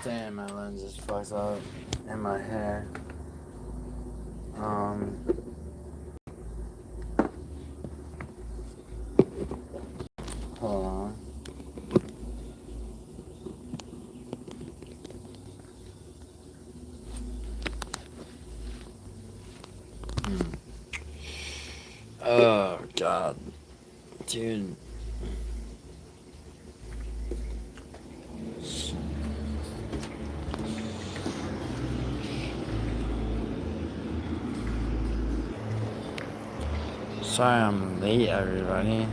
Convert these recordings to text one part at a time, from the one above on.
Damn, my lens is fucked up in my hair. Hold on. Oh, God. Dude. Sorry I'm late, everybody.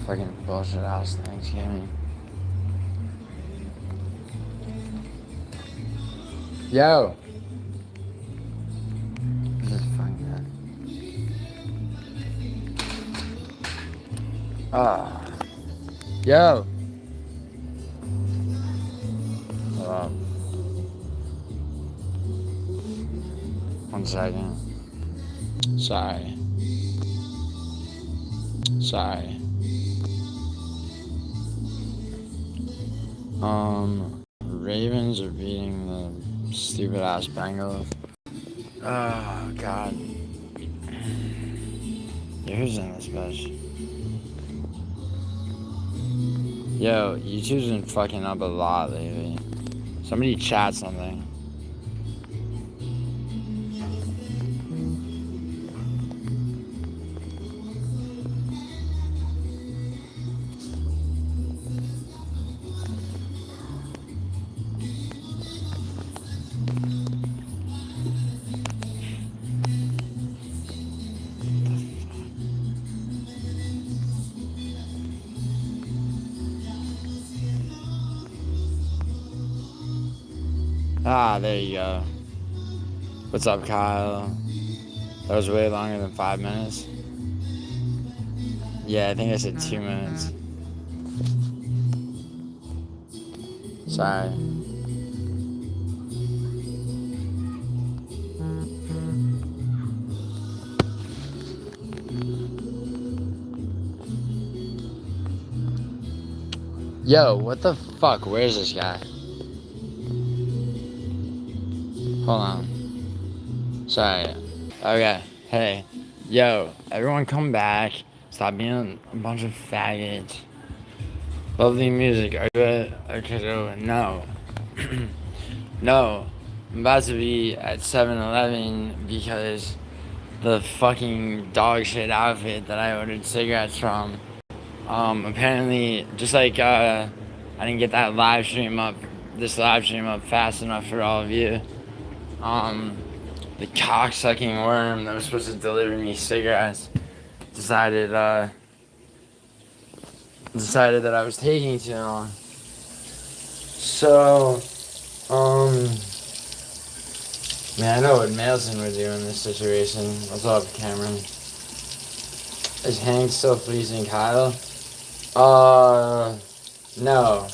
Fucking bullshit house Thanksgiving. Yo! This is fucking good. Ah. Yo! Hold up. 1 second. Sorry. Ravens are beating the stupid ass Bengals. Oh, God. Yo, who's in this bitch? Yo, YouTube's been fucking up a lot lately. Somebody chat something. Ah, there you go. What's up, Kyle? That was way longer than 5 minutes. Yeah, I think I said 2 minutes. Sorry. Yo, what the fuck? Where's this guy? Hold on. Sorry. Okay. Hey. Yo, everyone come back. Stop being a bunch of faggots. Lovely music. Are you okay? No. No. I'm about to be at 7-Eleven because the fucking dog shit outfit that I ordered cigarettes from. Apparently, just like, I didn't get that live stream up fast enough for all of you. The cocksucking worm that was supposed to deliver me cigarettes decided that I was taking too long. So, man, I know what Mailson would do in this situation. What's up, Cameron? Is Hank still fleecing Kyle? No.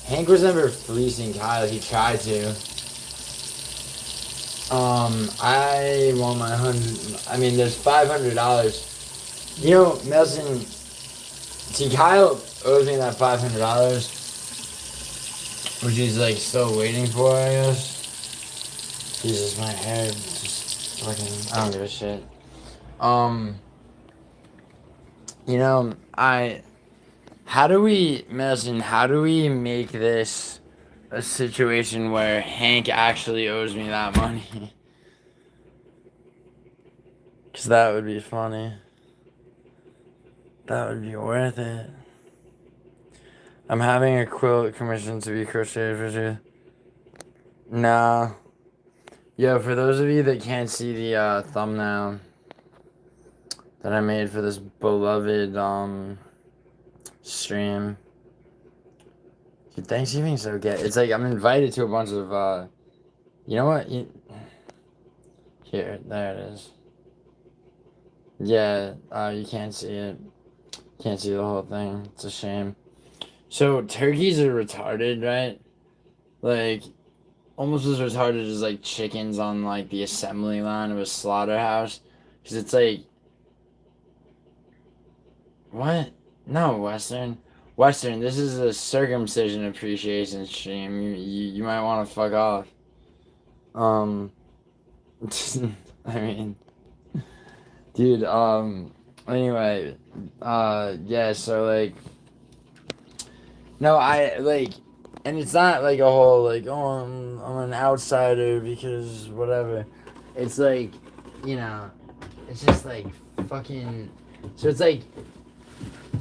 Hank was never fleecing Kyle. He tried to. I want my there's $500. You know, Nelson, see, Kyle owes me that $500, which he's, like, still waiting for, I guess. Jesus, my hair just fucking, I don't give a shit. You know, how do we make this a situation where Hank actually owes me that money? Because that would be funny. That would be worth it. I'm having a quilt commission to be crocheted for you. Nah. Yo, for those of you that can't see the thumbnail that I made for this beloved stream. Dude, Thanksgiving's so good. It's like I'm invited to a bunch of you know what? Here, there it is. Yeah, you can't see it. Can't see the whole thing. It's a shame. So turkeys are retarded, right? Like almost as retarded as like chickens on like the assembly line of a slaughterhouse. Cause it's like, what? No, Western, this is a circumcision appreciation stream. You might want to fuck off. Um, I mean, dude, anyway, yeah, so, like, no, and it's not, like, a whole, like, oh, I'm an outsider because whatever. It's, like, you know, it's just, like, fucking, so it's, like,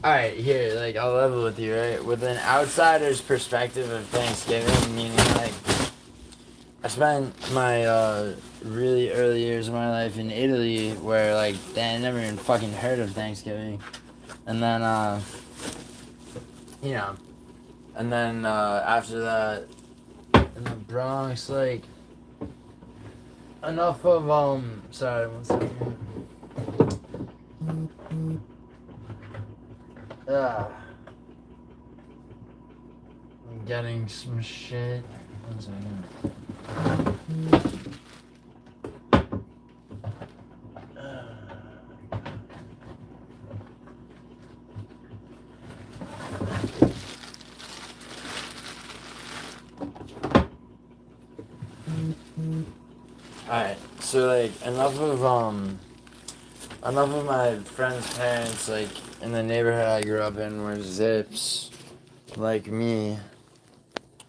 alright, here, like, I'll level with you, right? With an outsider's perspective of Thanksgiving, meaning, like, I spent my, really early years of my life in Italy where, like, they never even fucking heard of Thanksgiving. And then, you know, and then, after that, in the Bronx, like, enough of, sorry, one second. I'm getting some shit. One second. Alright, so, like, enough of my friends' parents, like, in the neighborhood I grew up in were Zips, like me.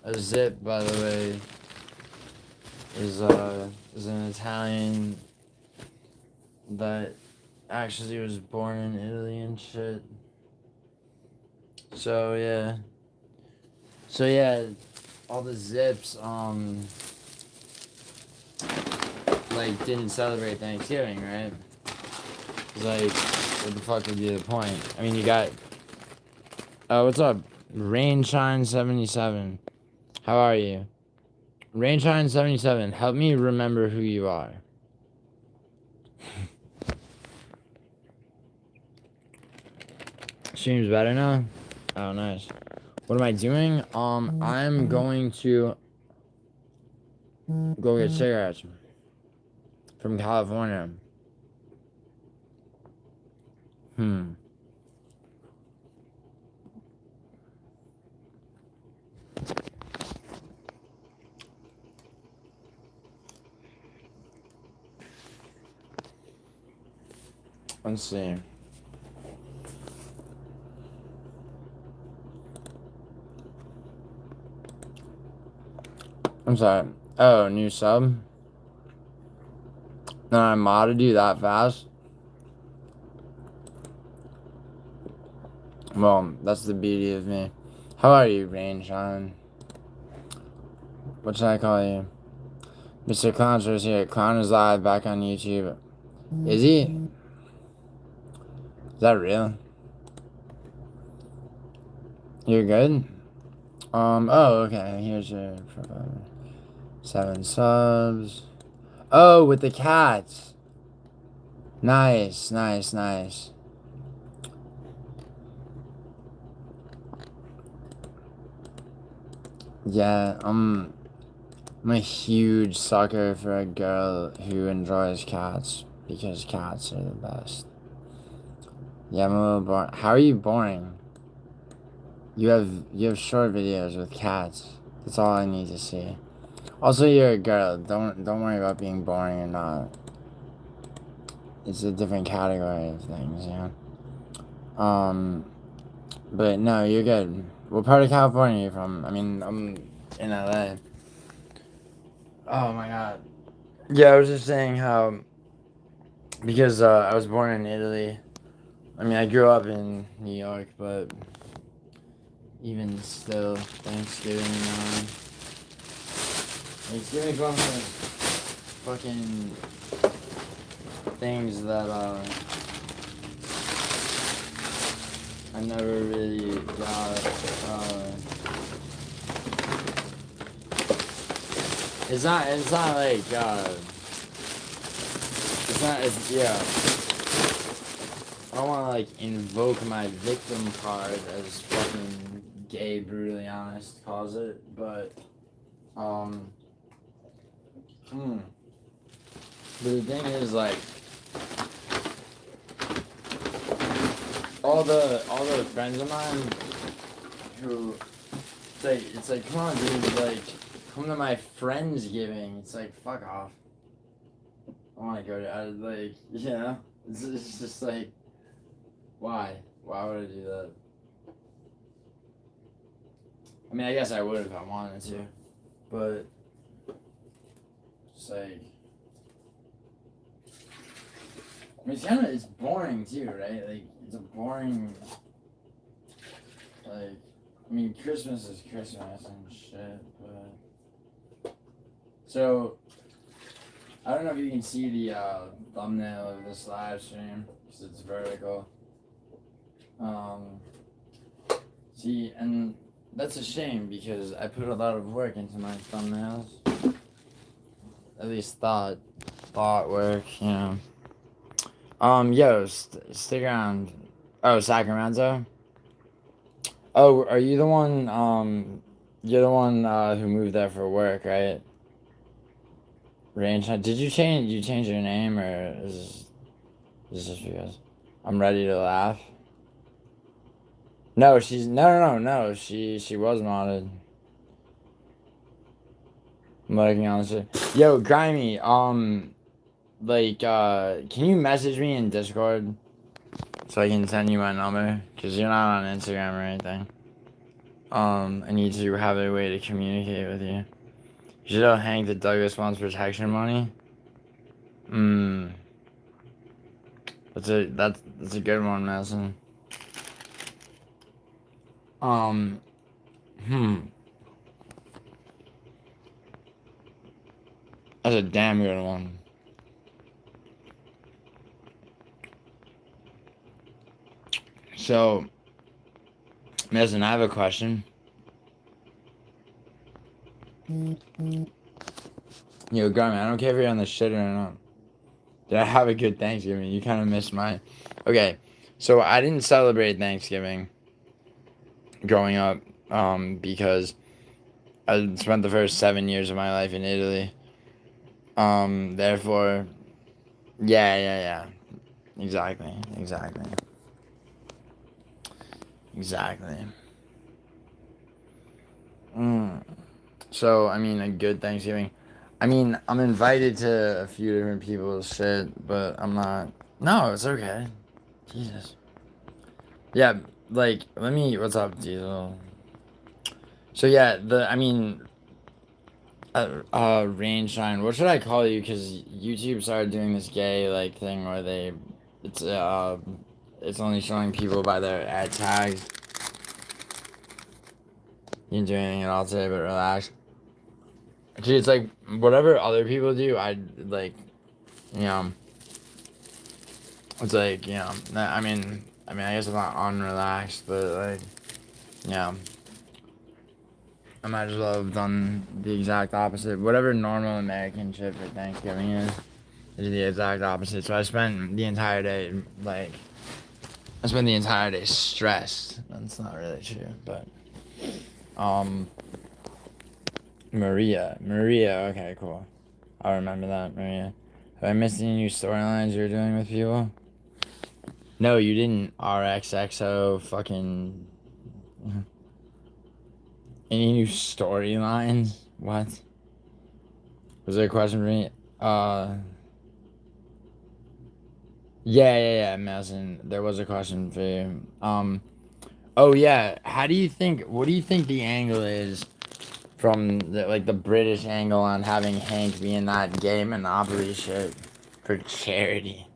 A Zip, by the way, is an Italian that actually was born in Italy and shit. So, yeah. All the Zips, like, didn't celebrate Thanksgiving, right? Like, what the fuck would be the point? I mean, you got... what's up? Rainshine77. How are you? Rainshine77, help me remember who you are. Stream's better now? Oh, nice. What am I doing? I'm going to go get cigarettes from California. Let's see. I'm sorry. Oh, new sub? No, I modded you that fast? Well, that's the beauty of me. How are you, Rainshine? What should I call you? Mr. Clownster's here. Clown is live back on YouTube. Is he? Is that real? You're good? Oh, okay. Here's your 7 subs. Oh, with the cats. Nice. Yeah, I'm a huge sucker for a girl who enjoys cats because cats are the best. Yeah, I'm a little boring. How are you boring? You have short videos with cats. That's all I need to see. Also, you're a girl. Don't worry about being boring or not. It's a different category of things, yeah. But no, you're good. What part of California are you from? I mean, I'm in LA. Oh my god. Yeah, I was just saying how, because I was born in Italy. I mean, I grew up in New York, but even still, Thanksgiving is one of those fucking things that I never really got. It's not like yeah. I don't want to, like, invoke my victim card, as fucking Gay Brutally Honest calls it, but, but the thing is, like, all the friends of mine who it's like come on dude, like come to my Friendsgiving. It's like fuck off. I want to go to like it's just like why would I do that? I mean I guess I would if I wanted to, but it's like I mean it's boring too, right? Like it's a boring like I mean Christmas is Christmas and shit, but so I don't know if you can see the thumbnail of this live stream because it's vertical. See, and that's a shame because I put a lot of work into my thumbnails. At least thought work, you know. Yo, stick around. Oh, Sacramento. Oh, are you the one? You're the one who moved there for work, right? Range. Did you change? You change your name, or is this just because I'm ready to laugh? No, she's no. She was modded. I'm looking on shit. Yo, Grimy. Like, can you message me in Discord so I can send you my number? Cause you're not on Instagram or anything. I need to have a way to communicate with you. You should have Hank the Douglas wants protection money. That's a good one, Madison. That's a damn good one. So, Madison, I have a question. Yo, Garmin, I don't care if you're on the shit or not. Did I have a good Thanksgiving? You kind of missed mine. Okay, so I didn't celebrate Thanksgiving growing up because I spent the first 7 years of my life in Italy. Therefore, yeah. Exactly. So, I mean, a good Thanksgiving. I mean, I'm invited to a few different people's shit, but I'm not. No, it's okay. Jesus. Yeah, like, what's up, Diesel? So, yeah, Rain Shine. What should I call you? Because YouTube started doing this gay, like, thing where it's only showing people by their ad tags. You didn't do anything at all today, but relax. Actually, it's like, whatever other people do, you know, it's like, I mean, I guess I'm not unrelaxed, but, like, yeah. I might as well have done the exact opposite. Whatever normal American shit for Thanksgiving is the exact opposite. So I spent the entire day, stressed. That's not really true, but, Maria, okay, cool. I'll remember that, Maria. Have I missed any new storylines you're doing with people? No, you didn't. RXXO fucking. Any new storylines? What? Was there a question for me? Yeah, Madison. There was a question for you. Oh yeah. What do you think the angle is from the British angle on having Hank be in that gay Monopoly shit for charity?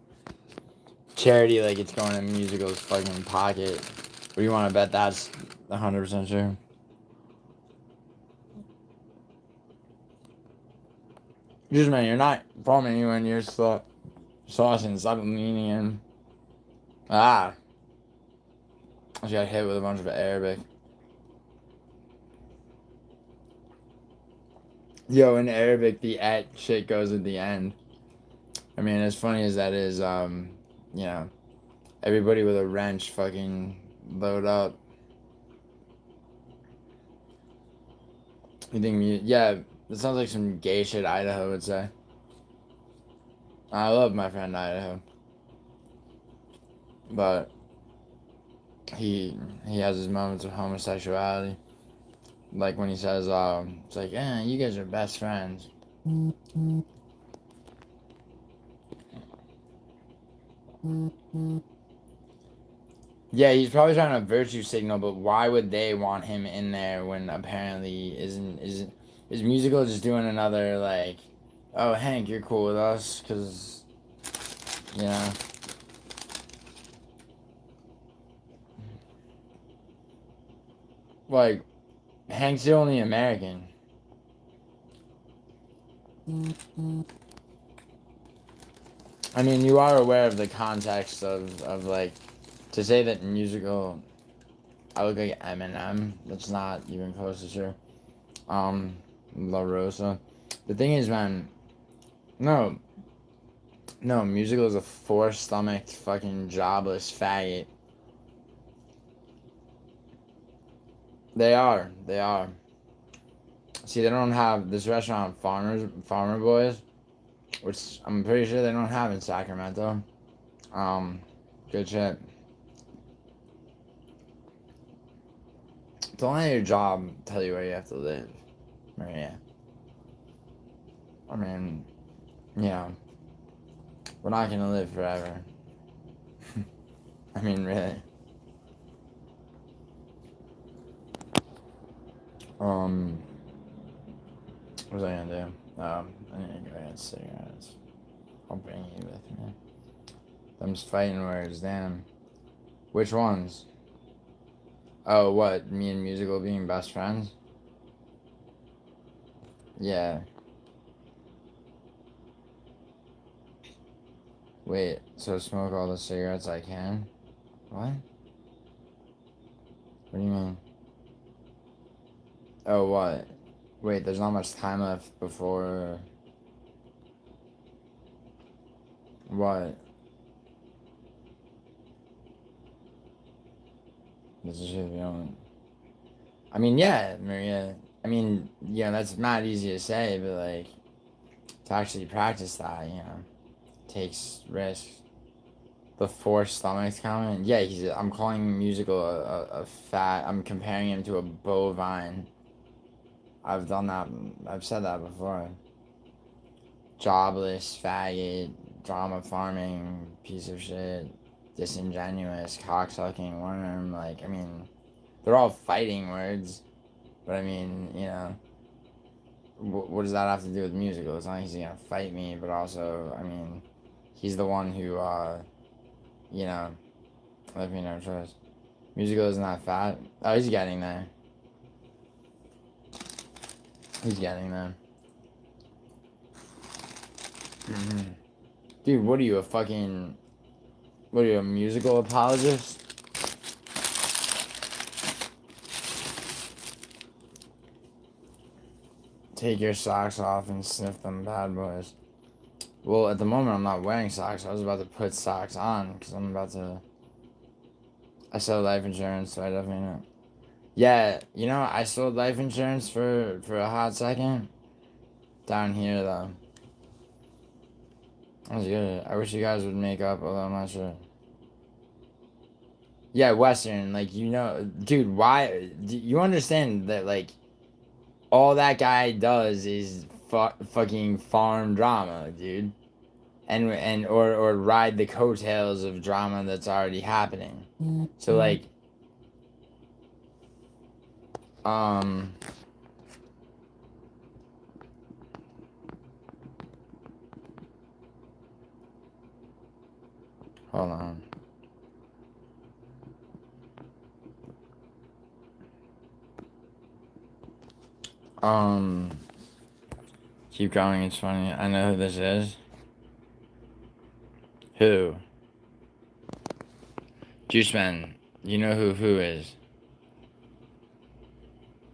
Charity, like it's going in Musical's fucking pocket. What do you want to bet that's 100% true? Just man, you're not from anywhere near sauce and stop leaning in. I just got hit with a bunch of Arabic. Yo, in Arabic, the at shit goes at the end. I mean, as funny as that is, everybody with a wrench fucking load up. You think yeah, it sounds like some gay shit Idaho would say. I love my friend Idaho. But, he has his moments of homosexuality. Like when he says, it's like, you guys are best friends. Yeah, he's probably trying to virtue signal, but why would they want him in there when apparently isn't is musical just doing another like, oh Hank, you're cool with us, cause you know. Like, Hank's the only American. I mean, you are aware of the context of like, to say that musical, I look like Eminem, that's not even close to true. La Rosa. The thing is, man, no, no, musical is a four-stomached, fucking jobless faggot. They are. See, they don't have this restaurant, Farmer Boys, which I'm pretty sure they don't have in Sacramento. Good shit. Don't let your job tell you where you have to live, Maria. I mean, you know, we're not gonna live forever. I mean, really. What was I gonna do? I need to go get cigarettes. I'll bring you with me. Them's fighting words, damn. Which ones? Oh, what? Me and Musical being best friends? Yeah. Wait, so smoke all the cigarettes I can? What? What do you mean? Oh, what? Wait, there's not much time left before... What? This is if you don't... I mean, yeah, Maria. I mean, yeah, that's not easy to say, but, like, to actually practice that, you know, takes risks. The four stomachs comment? Yeah, I'm calling Musical a fat... I'm comparing him to a bovine. I've done that. I've said that before. Jobless, faggot, drama farming, piece of shit, disingenuous, cocksucking, worm. Like, I mean, they're all fighting words, but I mean, you know, what does that have to do with musical? It's not like he's gonna fight me, but also, I mean, he's the one who, you know, left me no choice. Musical isn't that fat. Oh, he's getting there. He's getting there. Mm-hmm. Dude, what are you, a fucking... What are you, a musical apologist? Take your socks off and sniff them bad boys. Well, at the moment, I'm not wearing socks. I was about to put socks on because I'm about to... I sell life insurance, so I definitely know. Yeah, you know, I sold life insurance for a hot second. Down here, though. That was good. I wish you guys would make up, although I'm not sure. Yeah, Western, like, you know... Dude, why... Do you understand that, like, all that guy does is fucking farm drama, dude. And or ride the coattails of drama that's already happening. So like um hold on. Um keep going, it's funny. I know who this is. Who? Juice Man, you know who is.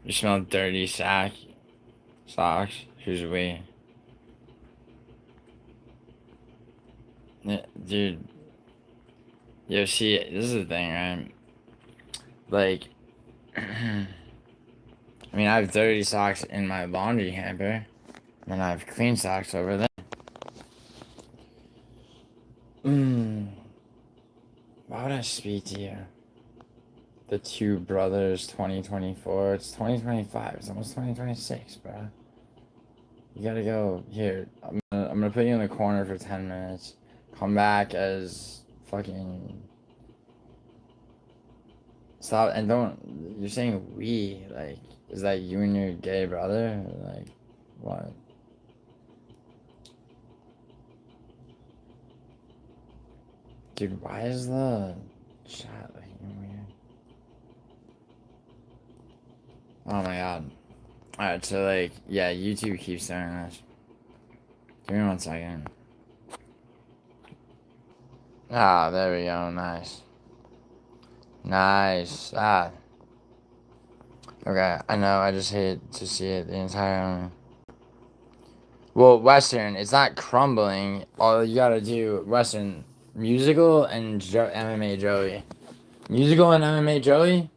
You smell dirty socks? Who's we? Yeah, dude. Yo, see, this is the thing, right? Like, I mean, I have dirty socks in my laundry hamper, and I have clean socks over there. Why would I speak to you? The Two Brothers 2024. It's 2025. It's almost 2026, bro. You gotta go. Here, I'm gonna put you in the corner for 10 minutes. Come back as fucking. Stop and don't. You're saying we. Like, is that you and your gay brother? Like, what? Dude, why is the chat looking weird? Oh my god. Alright, so like, yeah, YouTube keeps doing this. Give me 1 second. Ah, there we go. Nice. Nice. Ah. Okay, I know. I just hate to see it the entire. Well, Western, it's not crumbling. All you gotta do, Western, musical and MMA Joey. Musical and MMA Joey,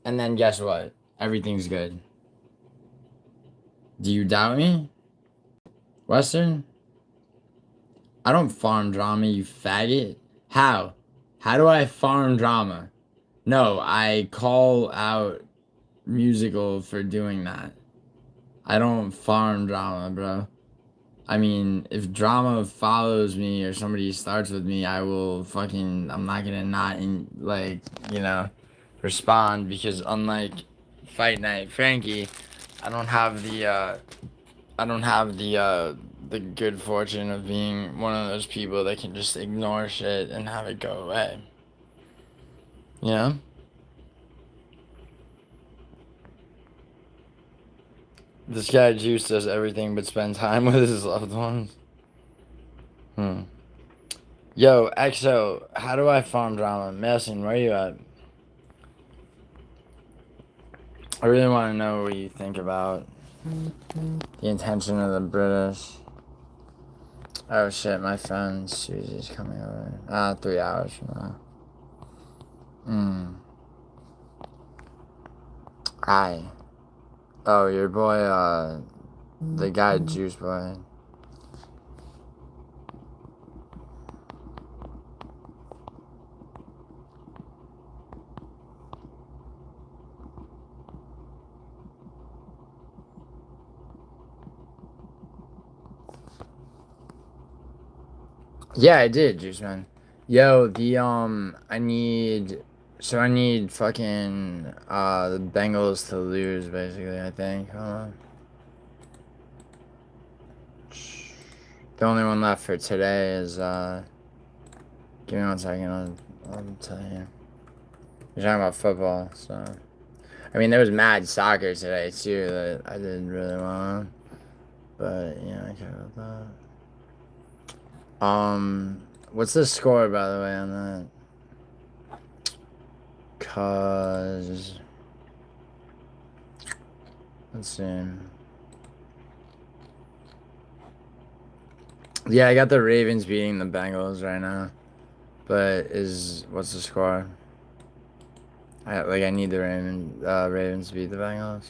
and then guess what? Everything's good. Do you doubt me? Western? I don't farm drama, you faggot. How? How do I farm drama? No, I call out musical for doing that. I don't farm drama, bro. I mean, if drama follows me or somebody starts with me, I will fucking. I'm not gonna not like respond because unlike Fight Night Frankie, I don't have the good fortune of being one of those people that can just ignore shit and have it go away. You know? This guy Juice does everything but spend time with his loved ones. Yo, EXO, how do I farm drama? Mason, where you at? I really want to know what you think about the intention of the British. Oh shit, my friend Susie's coming over. 3 hours from now. Hi. Oh, your boy, the guy Juice Boy. Yeah, I did, Juice Man. Yo, I need fucking, the Bengals to lose, basically, I think. Hold on. The only one left for today is, give me 1 second, I'll tell you. You're talking about football, so. I mean, there was mad soccer today, too, that I didn't really want. But, yeah, I care about that. What's the score, by the way, on that? Cause... Let's see. Yeah, I got the Ravens beating the Bengals right now. But what's the score? I need the Ravens to beat the Bengals.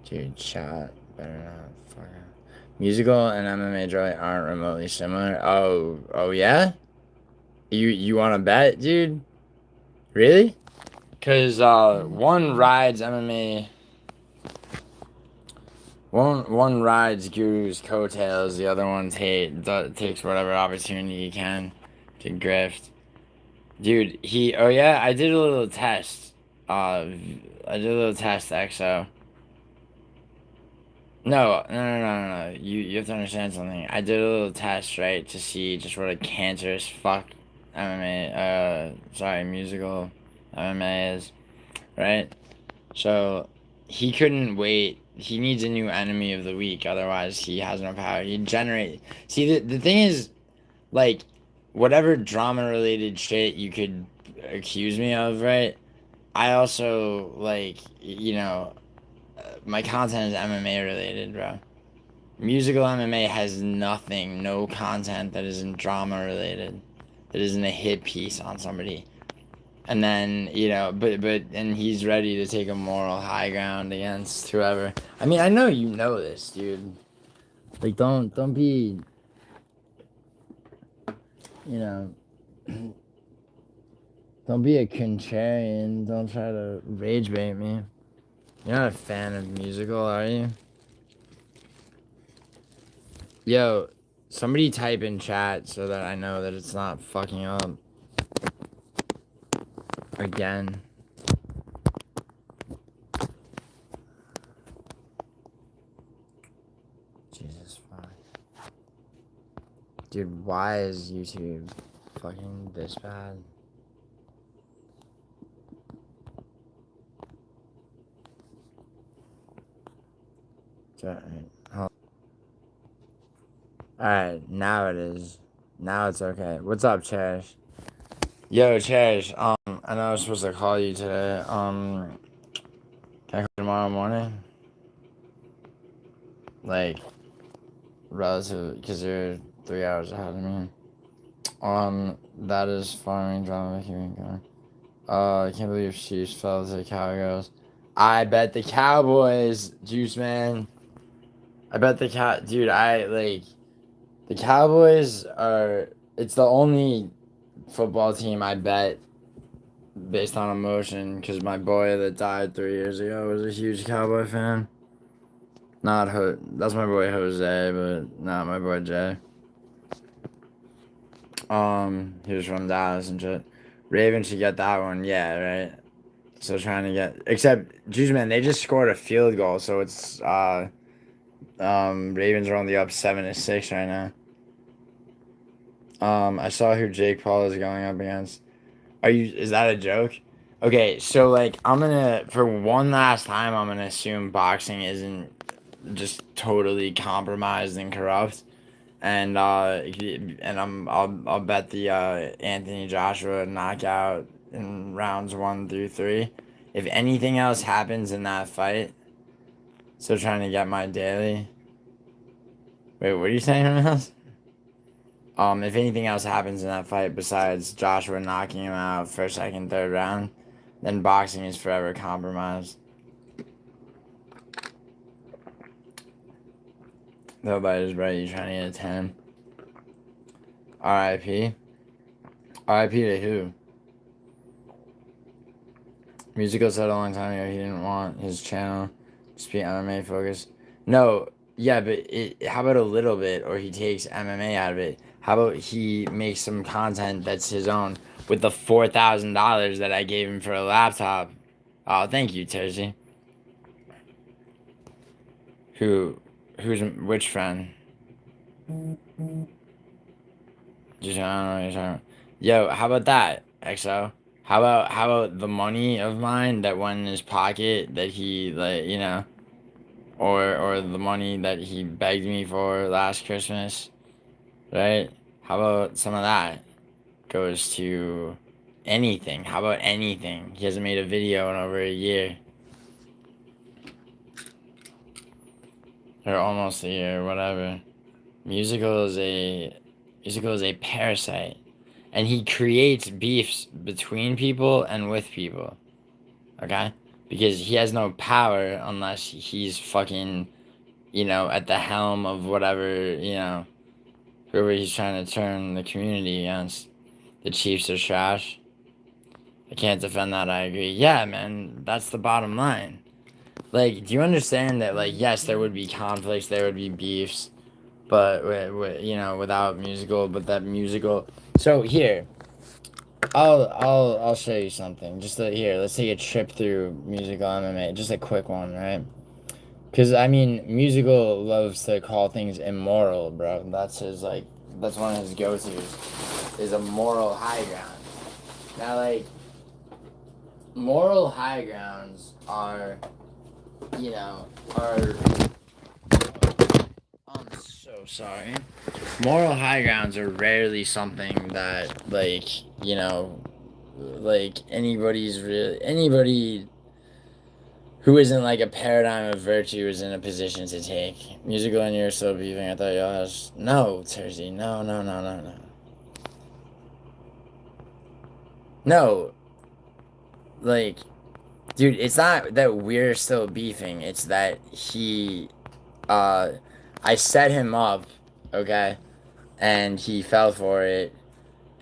Dude, chat better not fucking. Musical and MMA Joy aren't remotely similar. Oh yeah? You want to bet, dude? Really? Cause one rides MMA. One rides Guru's coattails. The other one takes whatever opportunity he can to grift. Dude, oh yeah, I did a little test. EXO. No. You have to understand something. I did a little test, right, to see just what a cancerous fuck musical MMA is, right? So, he couldn't wait. He needs a new enemy of the week, otherwise he has no power. See, the thing is, like, whatever drama-related shit you could accuse me of, right? I also, like, my content is MMA related, bro. Musical MMA has nothing, no content that isn't drama related, that isn't a hit piece on somebody. And then, and he's ready to take a moral high ground against whoever. I mean, I know you know this, dude. Like, don't be, you know, don't be a contrarian. Don't try to rage bait me. You're not a fan of musical, are you? Yo, somebody type in chat so that I know that it's not fucking up again. Jesus fuck. Dude, why is YouTube fucking this bad? Alright, now it is. Now it's okay. What's up, Cherish? Yo, Cherish, I know I was supposed to call you today. Can I call you tomorrow morning? Like, relative, because you're 3 hours ahead of me. That is farming drama making going. I can't believe Chiefs fell to the Cowgirls. I bet the Cowboys, Juice Man. I bet the dude, the Cowboys are, it's the only football team I bet based on emotion, because my boy that died 3 years ago was a huge Cowboy fan. That's my boy Jose, but not my boy Jay. He was from Dallas and shit. Ravens should get that one, yeah, right? So trying to get, except, geez, man, they just scored a field goal, so it's, Ravens are only up 7-6 right now. I saw who Jake Paul is going up against. Is that a joke? Okay, so, like, for one last time, I'm gonna assume boxing isn't just totally compromised and corrupt. I'll bet the Anthony Joshua knockout in rounds 1 through 3. If anything else happens in that fight, still trying to get my daily. Wait, what are you saying, else? If anything else happens in that fight besides Joshua knocking him out first, second, third round, then boxing is forever compromised. Nobody's right. You're trying to get a 10. R.I.P. R.I.P. to who? Musical said a long time ago he didn't want his channel to be MMA focused. No, yeah, but how about a little bit, or he takes MMA out of it? How about he makes some content that's his own with the $4,000 that I gave him for a laptop? Oh, thank you, Terzi. Which friend? Just, I don't know what you're talking about. Yo, how about that, XO? How about the money of mine that went in his pocket that he, like, or the money that he begged me for last Christmas, right? How about some of that goes to anything? How about anything? He hasn't made a video in over a year. Or almost a year, whatever. Musical is a parasite. And he creates beefs between people and with people. Okay? Because he has no power unless he's fucking, at the helm of whatever, whoever he's trying to turn the community against. The Chiefs are trash. I can't defend that, I agree. Yeah, man, that's the bottom line. Like, do you understand that, like, yes, there would be conflicts, there would be beefs, but, without musical, but that musical... So, here, I'll show you something. Here, let's take a trip through musical MMA. Just a quick one, right? Because, I mean, musical loves to call things immoral, bro. That's one of his go-tos, is a moral high ground. Now, like, moral high grounds are, I'm so sorry. Moral high grounds are rarely something that, like anybody who isn't like a paradigm of virtue is in a position to take. Musical and you're still beefing. I thought y'all was no, Tersey. No, no, no, no, no. No. Like, dude, it's not that we're still beefing. It's that uh, I set him up, okay, and he fell for it,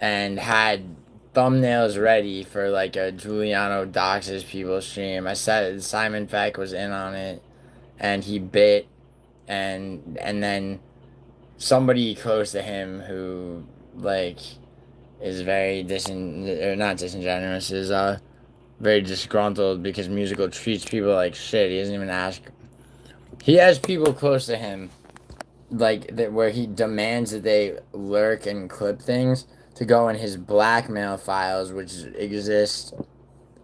and had thumbnails ready for like a Giuliano doxes people stream. I said Simon Peck was in on it, and he bit, and then somebody close to him who like is very or not disingenuous is very disgruntled because musical treats people like shit. He doesn't even ask. He has people close to him like that where he demands that they lurk and clip things to go in his blackmail files, which exist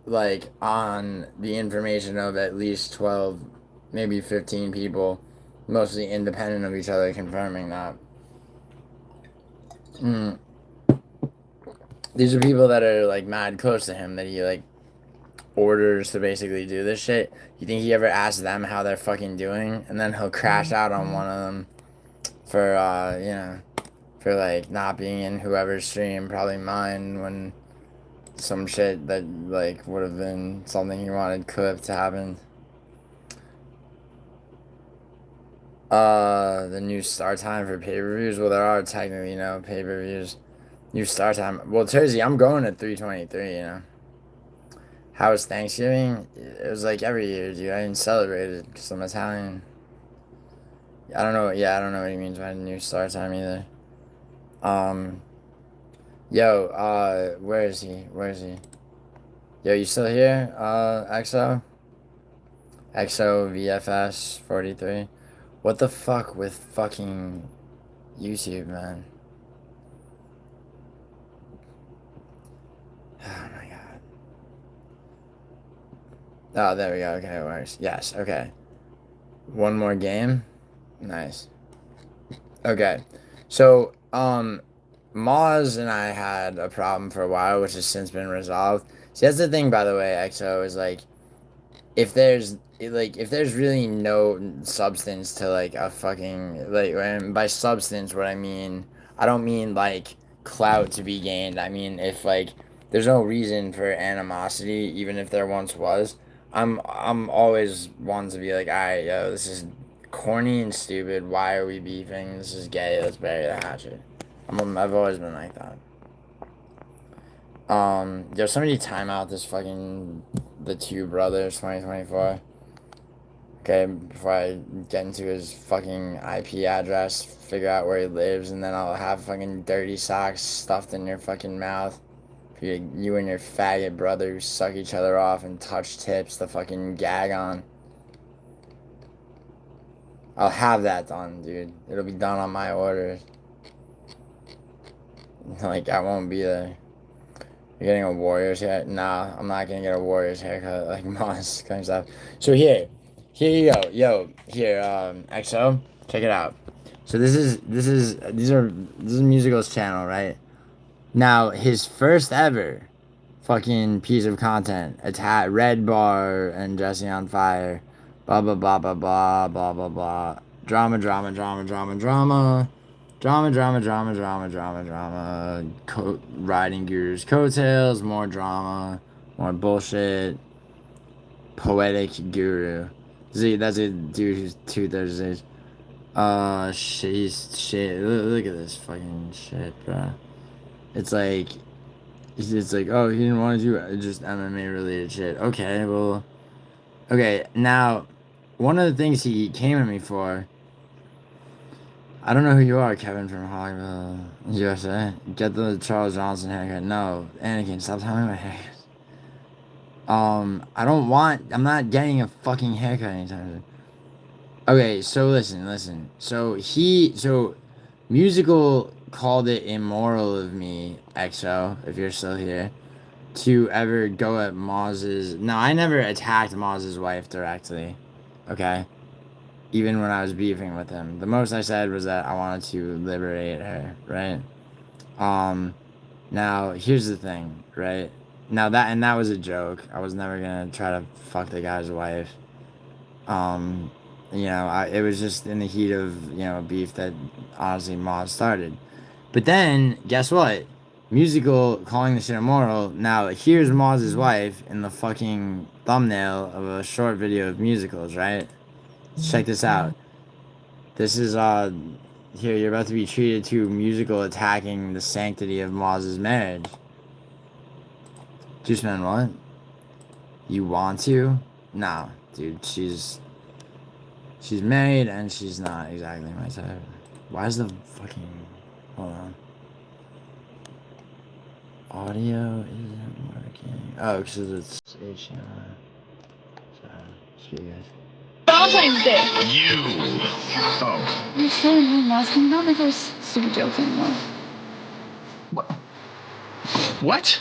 like on the information of at least 12, maybe 15 people, mostly independent of each other, confirming that. Mm. These are people that are like mad close to him that he like orders to basically do this shit. You think he ever asks them how they're fucking doing, and then he'll crash out on one of them for for like not being in whoever's stream, probably mine, when some shit that like would have been something he wanted clip to happen. The new start time for pay-per-views. Well, there are technically no pay-per-views. New start time. Well, Thursday, I'm going at 3:23. You know. How was Thanksgiving? It was like every year, dude. I didn't celebrate it because I'm Italian. I don't know. Yeah, I don't know what he means by new start time either. Um, yo, where is he? Where is he? Yo, you still here? XO VFS 43. What the fuck with fucking YouTube, man? Oh my god. Oh, there we go. Okay, it works. Yes, okay. One more game. Nice. Okay. So, Moz and I had a problem for a while, which has since been resolved. See, that's the thing, by the way, XO, is like, if there's really no substance to like a fucking like, and by substance what I don't mean like clout to be gained. I mean if like there's no reason for animosity, even if there once was. I'm always one to be like, alright, yo, this is corny and stupid. Why are we beefing? This is gay. Let's bury the hatchet. I've always been like that. There's somebody time out this fucking the Two Brothers 2024. Okay, before I get into his fucking IP address, figure out where he lives, and then I'll have fucking dirty socks stuffed in your fucking mouth. You and your faggot brother who suck each other off and touch tips to fucking gag on. I'll have that done, dude. It'll be done on my orders. Like, I won't be there. You're getting a Warriors haircut? Nah, I'm not gonna get a Warriors haircut like Moss kind of stuff. So here you go. Yo, here, XO, check it out. So this is Musical's channel, right? Now his first ever fucking piece of content, attack Red Bar and Jesse on Fire, blah blah blah blah blah blah blah blah, drama drama drama drama drama. Drama, drama, drama, drama, drama, drama. Riding Guru's coattails, more drama, more bullshit. Poetic Guru. See, that's a dude who's 2/3 age. Shit. Look at this fucking shit, bro. It's like, oh, he didn't want to do just MMA related shit. Okay, well, okay. Now, one of the things he came at me for. I don't know who you are, Kevin from Hollywood, USA. Get the Charles Johnson haircut. No, Anakin, stop telling me my haircut. I'm not getting a fucking haircut anytime soon. Okay, so listen. So Musical called it immoral of me, XO, if you're still here, to ever go at Moz's. No, I never attacked Moz's wife directly. Okay? Even when I was beefing with him. The most I said was that I wanted to liberate her, right? Now, here's the thing, right? Now that was a joke. I was never gonna try to fuck the guy's wife. You know, it was just in the heat of, you know, beef that honestly Moz started. But then, guess what? Musical calling the shit immoral. Now, here's Moz's wife in the fucking thumbnail of a short video of musicals, right? Check this out. This is, here, you're about to be treated to musical attacking the sanctity of Moz's marriage. Juice Man, what? You want to? No, dude, she's married and she's not exactly my type. Why is the fucking... Hold on. Audio isn't working. Oh, because it's HDMI. Sorry. See you guys. Valentine's Day. You. Oh. I'm sorry, I'm asking not make those stupid jokes anymore. What? What?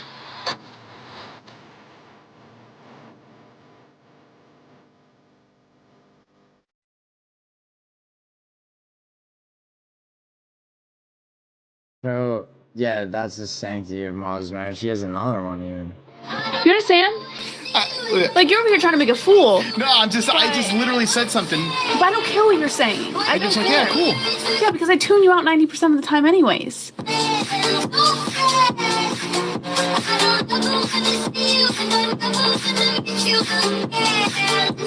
So, yeah, that's the sanctity of Moz's marriage. She has another one, even. You understand? Like, you're over here trying to make a fool. No, I just literally said something. But I don't care what you're saying. I don't just like, care. yeah, cool. Yeah, because I tune you out 90% of the time anyways.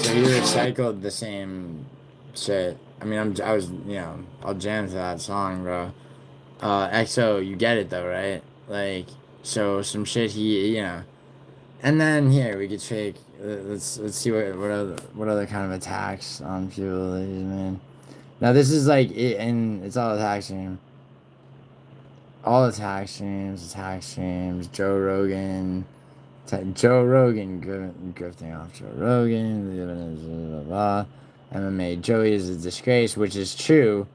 So you recycled the same shit. I mean, I was, you know, I'll jam to that song, bro. EXO, you get it though, right? Like, so some shit he, you know. And then here we could take. Let's see what other kind of attacks on people that he's made. Now this is like and it's all attack stream. All attack streams. Joe Rogan, grifting off Joe Rogan. Blah, blah, blah. MMA Joey is a disgrace, which is true.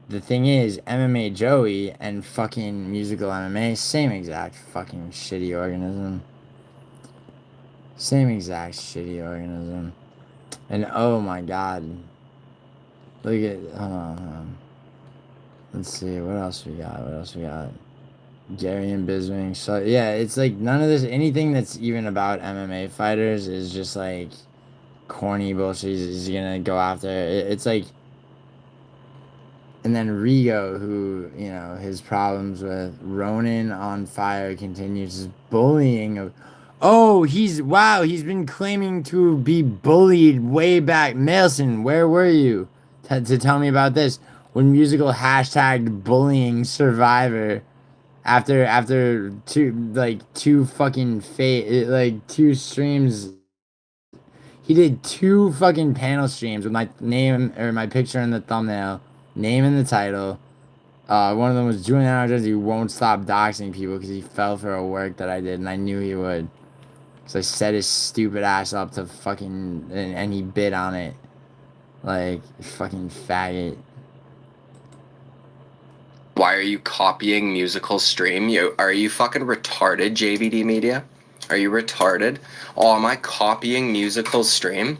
The thing is, MMA Joey and fucking musical MMA, same exact fucking shitty organism. Same exact shitty organism. And oh my god. Look at, hold on. Let's see, what else we got? Gary and Biswing. So yeah, it's like none of this, anything that's even about MMA fighters is just like corny bullshit. He's gonna go after. It's like, and then Rigo, who, you know, his problems with Ronin on Fire continues his bullying of. Oh, he's been claiming to be bullied way back. Mailson, where were you to tell me about this? When musical hashtagged bullying Survivor after two fucking two streams. He did two fucking panel streams with my name or my picture in the thumbnail, name in the title. One of them was GiulianoArgenti won't stop doxing people because he fell for a work that I did and I knew he would. So I set his stupid ass up to fucking... And he bid on it. Like, fucking faggot. Why are you copying musical stream? Are you fucking retarded, JVD Media? Are you retarded? Oh, am I copying musical stream?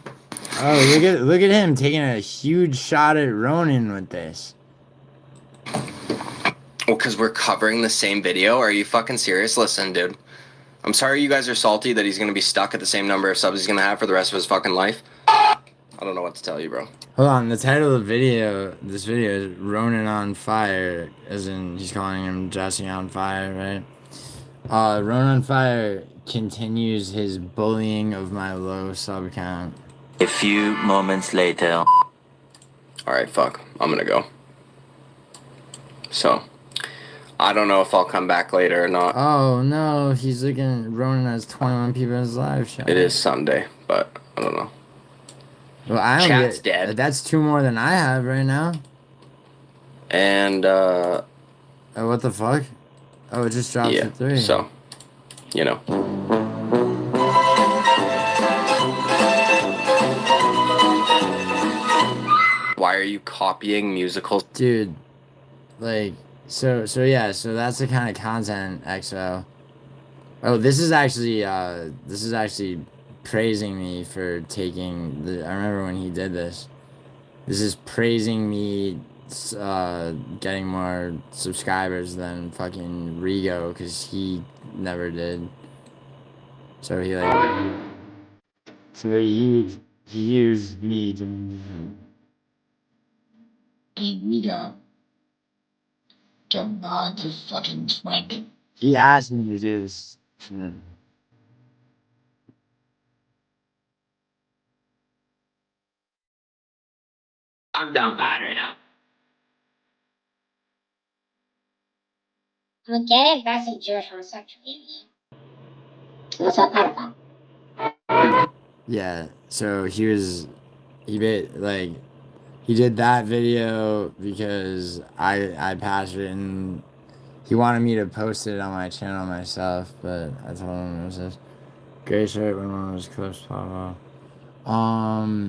Oh, look at him taking a huge shot at Ronin with this. Well, because we're covering the same video? Are you fucking serious? Listen, dude. I'm sorry you guys are salty that he's gonna be stuck at the same number of subs he's gonna have for the rest of his fucking life. I don't know what to tell you, bro. Hold on, the title of this video is Ronin on Fire, as in he's calling him Jesse on Fire, right? Ronin on Fire continues his bullying of my low sub count. A few moments later. Alright, fuck. I'm gonna go. So, I don't know if I'll come back later or not. Oh no, he's looking. Ronin has 21 people in his live show. It is Sunday, but I don't know. Well, I don't Chat's dead. That's two more than I have right now. And, oh, what the fuck? Oh, it just dropped to 3. So, you know. Why are you copying musicals? Dude, like, so yeah, so that's the kind of content, EXO. Oh, this is actually praising me for taking the... I remember when he did this. This is praising me getting more subscribers than fucking Rigo, because he never did. So he like... So he Here's me. Don't mind the fucking twink. He asked me to do this. I'm down bad right now. I'm getting aggressive Jewish homosexuality. What's that part about? Yeah, so he did that video because I passed it and he wanted me to post it on my channel myself, but I told him it was this gray shirt when one was close pop off.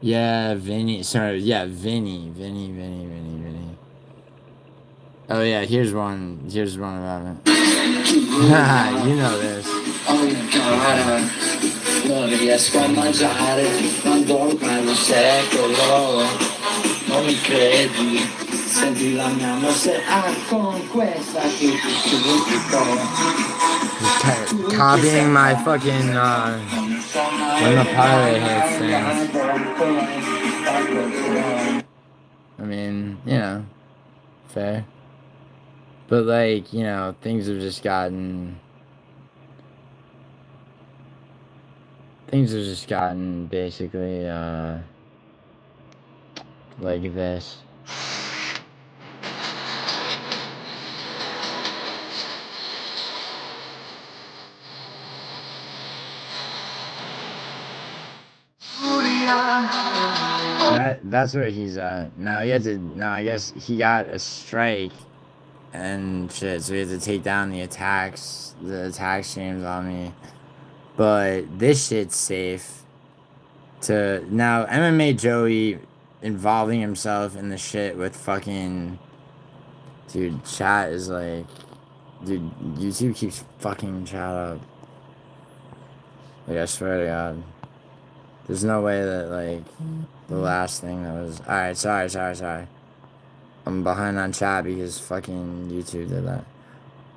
Yeah, Vinny. Sorry, yeah, Vinny. Oh yeah, here's one about it. You know this. Non riesco a mangiare, quando ormai un secolo, non mi credi, senti la mia mosse, con questa che ti supplico. Copying my fucking when the pilot hits thing. I mean, you know, fair. But like, you know, things have just gotten basically like this. That's where he's at. Now I guess he got a strike and shit, so he had to take down the attack streams on me. But this shit's safe. To now MMA Joey involving himself in the shit with fucking dude, chat is like, dude, YouTube keeps fucking chat up. Like, I swear to God. There's no way that, like, the last thing that was... Alright, sorry. I'm behind on chat because fucking YouTube did that.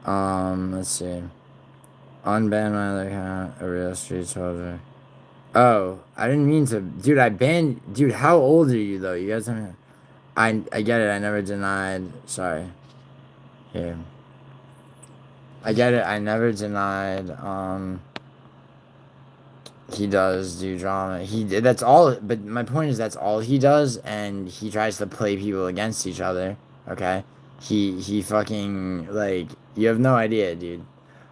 Let's see. Unban my other account, a real street soldier. Oh, I didn't mean to... Dude, I banned... Dude, how old are you, though? You guys tell me... I get it, I never denied... Sorry. Here. I get it, I never denied, he does do drama. That's all, but my point is that's all he does, and he tries to play people against each other, okay? He fucking, like, you have no idea, dude.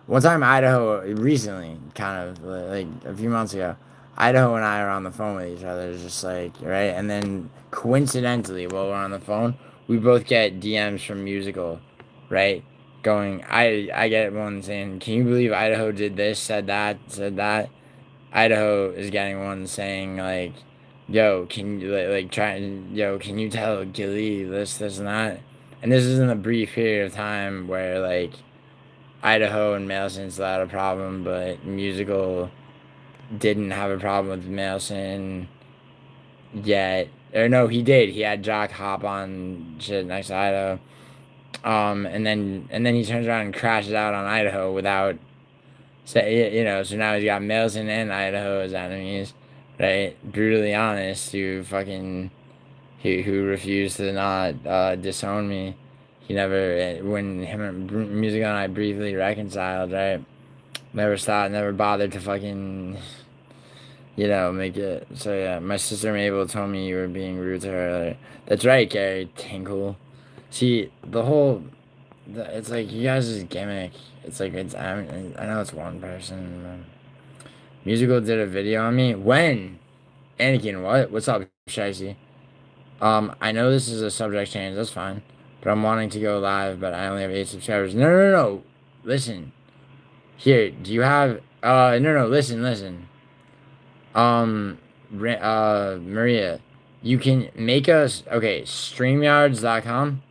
One time Idaho, recently, kind of, like, a few months ago, Idaho and I are on the phone with each other, just like, right? And then, coincidentally, while we're on the phone, we both get DMs from Musical, right? Going, I get one saying, can you believe Idaho did this, said that? Idaho is getting one saying like, "Yo, can you can you tell Gilly this, and that?" And this is in a brief period of time where like Idaho and Mailson still had a problem, but Musical didn't have a problem with Mailson yet. Or no, he did. He had Jock hop on shit next to Idaho. And then he turns around and crashes out on Idaho without. So, you know, so now he's got Mailson and Idaho as enemies, right? Brutally honest, who refused to not disown me. He never, when him and Music and I briefly reconciled, right? Never bothered to fucking, you know, make it. So yeah, my sister Mabel told me you were being rude to her earlier. That's right, Gary Tinkle. See, it's like you guys' gimmick. It's like I know it's one person. Musical did a video on me. When? Anakin, what? What's up, Shicey? I know this is a subject change. That's fine. But I'm wanting to go live, but I only have 8 subscribers. No. Listen. Here, do you have... No. Listen. Maria, you can make us... Okay, StreamYards.com.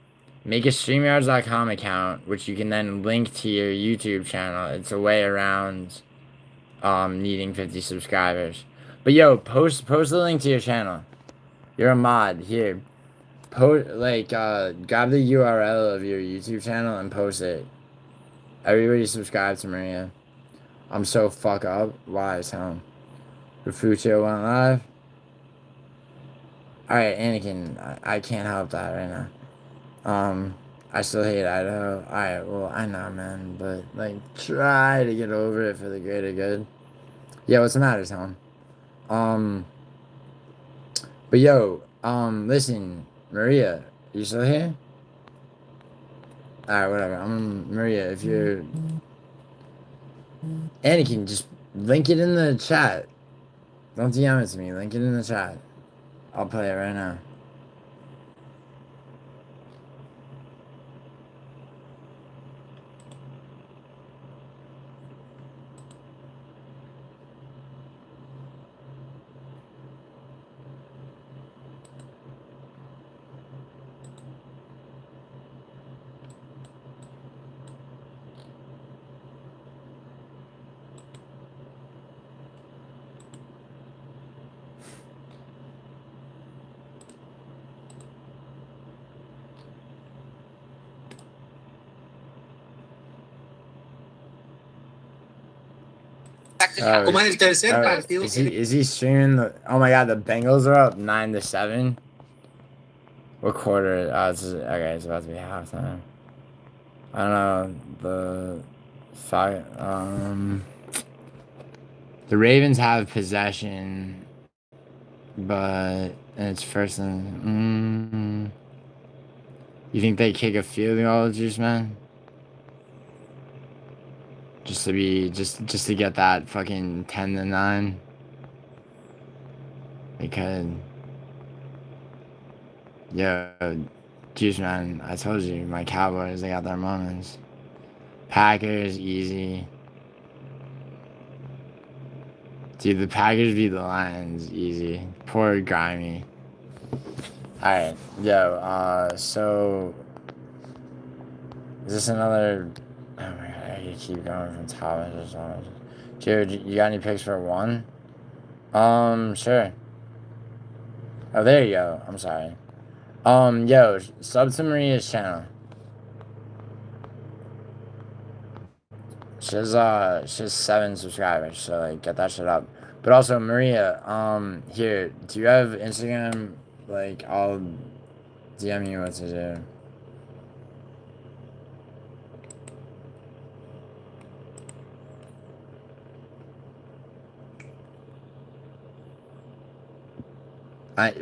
Make a StreamYards.com account, which you can then link to your YouTube channel. It's a way around needing 50 subscribers. But yo, post the link to your channel. You're a mod. Here. Grab the URL of your YouTube channel and post it. Everybody subscribe to Maria. I'm so fuck up. Why? Tell him. Refugio went live. Alright, Anakin, I can't help that right now. I still hate Idaho. Alright, well, I know, man, but, like, try to get over it for the greater good. Yeah, what's the matter, Tom? But yo, listen, Maria, you still here? Alright, whatever. Maria, if you're... Anakin, just link it in the chat. Don't DM it to me, link it in the chat. I'll play it right now. Como es el tercer partido. Is he streaming the? Oh my god, the Bengals are up 9-7. What quarter? Oh, okay, it's about to be halftime. I don't know the the Ravens have possession, but it's first and. You think they kick a field goal, Juice Man? Just to get that fucking 10-9. They could. Yo, Juice Man, I told you, my Cowboys, they got their moments. Packers, easy. Dude, the Packers beat the Lions, easy. Poor Grimy. Alright, yo, so... Is this another... Oh my god, I could keep going from Thomas or something. Jared, you got any picks for one? Sure. Oh, there you go. I'm sorry. Yo, sub to Maria's channel. She has 7 subscribers, so like get that shit up. But also Maria, here, do you have Instagram? Like I'll DM you what to do.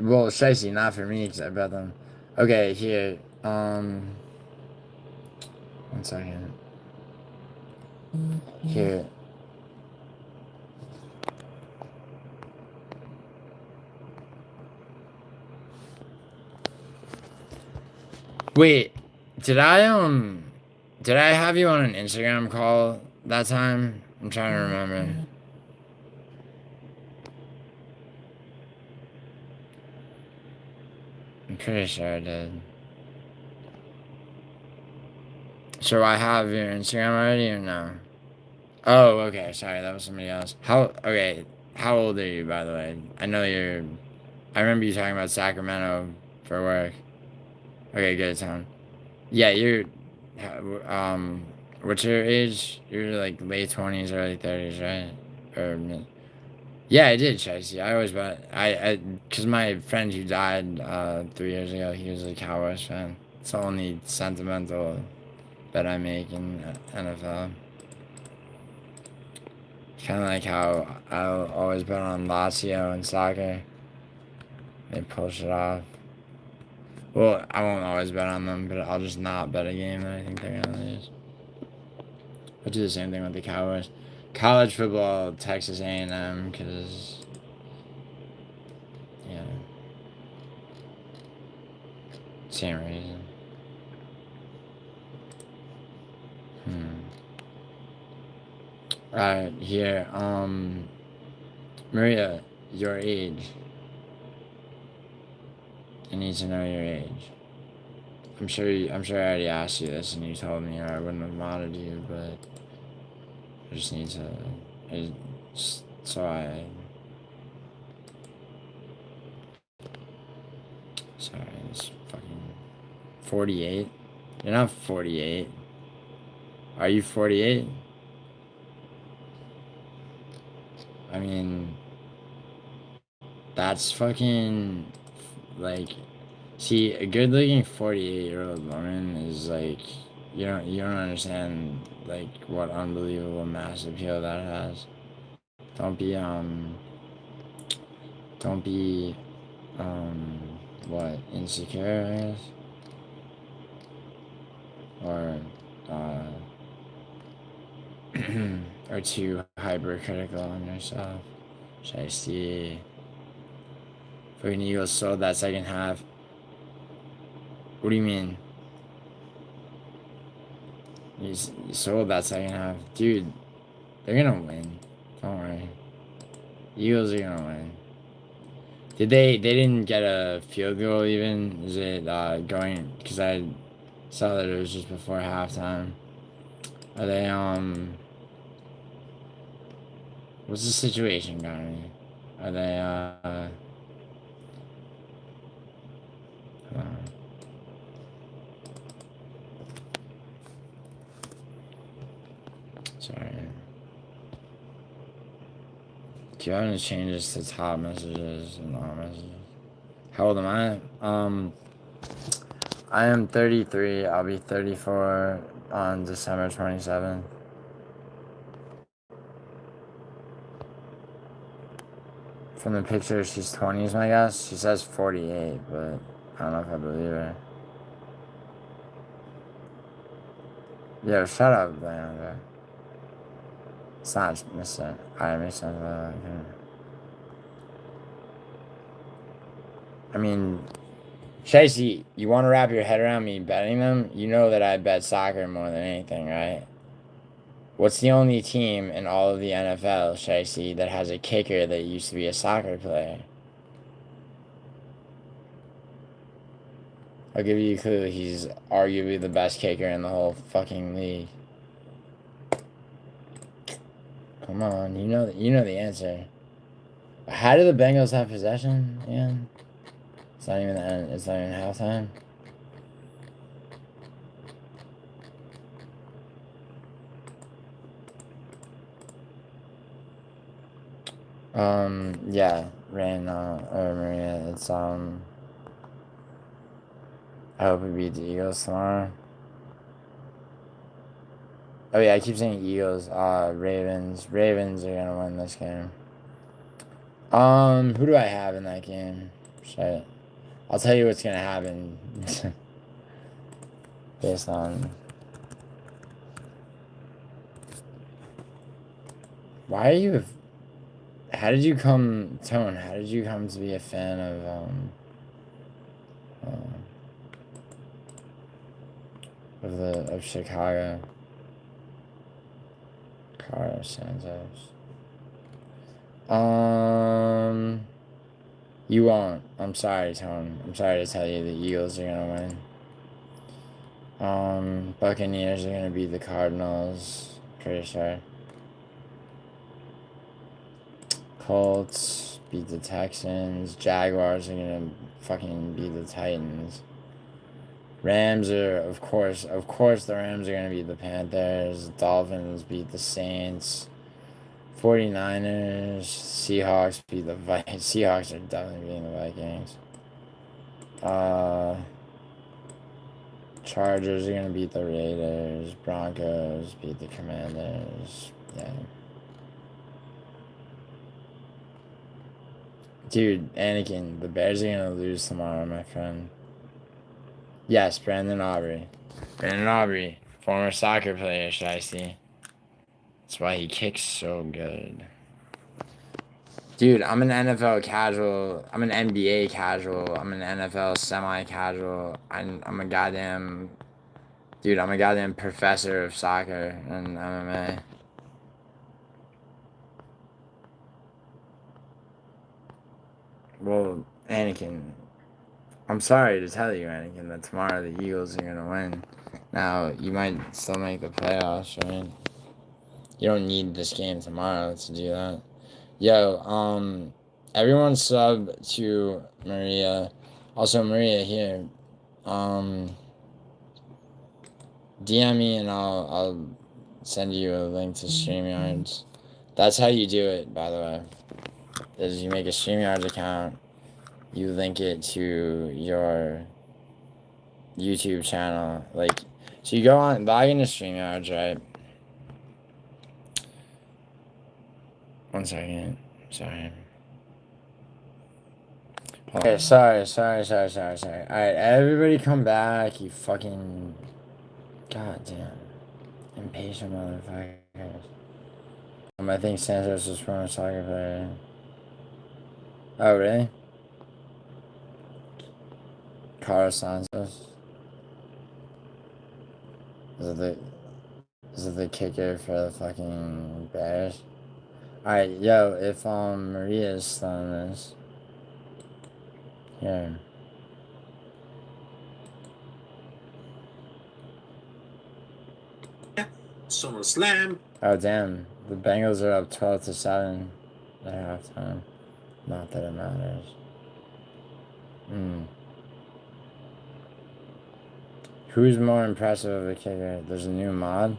Well, Shicey, not for me, because I bet them. Okay, here, 1 second. Here. Wait, did I have you on an Instagram call that time? I'm trying to remember. I'm pretty sure I did. So I have your Instagram already or no? Oh, okay. Sorry, that was somebody else. Okay. How old are you, by the way? I remember you talking about Sacramento for work. Okay, good, Tom. Yeah, what's your age? You're like late 20s, early 30s, right? Or yeah, I did, Chicey. I always bet. Because my friend who died 3 years ago, he was a Cowboys fan. It's the only sentimental bet I make in NFL. Kind of like how I'll always bet on Lazio in soccer. They pull shit off. Well, I won't always bet on them, but I'll just not bet a game that I think they're gonna lose. I'll do the same thing with the Cowboys. College football, Texas A&M, because, yeah, same reason. Alright, here, Maria, your age. I need to know your age. I'm sure I already asked you this and you told me or I wouldn't have modded you, but I just need to, sorry, it's fucking 48? You're not 48. Are you 48? I mean, That's fucking, like, see, a good-looking 48-year-old woman is, like, you don't understand, like, what unbelievable mass appeal that has. Don't be, what, insecure, I guess? Or, or too hypercritical on yourself. Should I see? Fucking Eagles sold that second half. What do you mean? You sold that second half. Dude, they're gonna win. Don't worry. Eagles are gonna win. They didn't get a field goal even? Is it going? Because I saw that it was just before halftime. Are they, what's the situation, Gary? Are they, hold on. Sorry. Do you want to change this to top messages and all messages? How old am I? I am 33. I'll be 34 on December 27th. From the picture, she's 20s, my guess. She says 48, but I don't know if I believe her. Yo, shut up, Leandra. It's not Mr. I makes sense. I mean, Chasey, you want to wrap your head around me betting them? You know that I bet soccer more than anything, right? What's the only team in all of the NFL, Chasey, that has a kicker that used to be a soccer player? I'll give you a clue. He's arguably the best kicker in the whole fucking league. Come on, you know the answer. How do the Bengals have possession again? It's not even halftime. Yeah, Rain, or Maria, it's, I hope we beat the Eagles tomorrow. Oh yeah, I keep saying Eagles, Ravens. Ravens are gonna win this game. Who do I have in that game? Shit. I'll tell you what's gonna happen. Based on... Why are you... How did you come... Tone, how did you come to be a fan of Chicago? Carlos Santos. You won't. I'm sorry, Tone. I'm sorry to tell you the Eagles are gonna win. Buccaneers are gonna beat the Cardinals. Pretty sure. Colts beat the Texans. Jaguars are gonna fucking beat the Titans. Rams are, of course, the Rams are gonna beat the Panthers. Dolphins beat the Saints. 49ers, Seahawks beat the Vikings. Seahawks are definitely beating the Vikings. Chargers are gonna beat the Raiders. Broncos beat the Commanders. Yeah. Dude, Anakin, the Bears are gonna lose tomorrow, my friend. Yes, Brandon Aubrey. Brandon Aubrey, former soccer player, should I see? That's why he kicks so good. Dude, I'm an NFL casual. I'm an NBA casual. I'm an NFL semi-casual. I'm a goddamn... Dude, I'm a goddamn professor of soccer and MMA. Well, Anakin, I'm sorry to tell you, Anakin, that tomorrow the Eagles are gonna win. Now, you might still make the playoffs, right? You don't need this game tomorrow to do that. Yo, everyone sub to Maria. Also, Maria, here. DM me and I'll send you a link to StreamYards. That's how you do it, by the way. is you make a StreamYard account, you link it to your YouTube channel. Like, so you go on, log into StreamYards, right? One second. Sorry. Okay, sorry. Alright, everybody come back, you fucking... Goddamn. Impatient motherfuckers. I think Santos was from a soccer player. Oh, really? Carlos Santos? Is it the kicker for the fucking Bears? Alright, yo, if Maria's still in this. Here. SummerSlam. Oh, damn. The Bengals are up 12-7 at halftime. Not that it matters. Who's more impressive of a kicker? There's a new mod?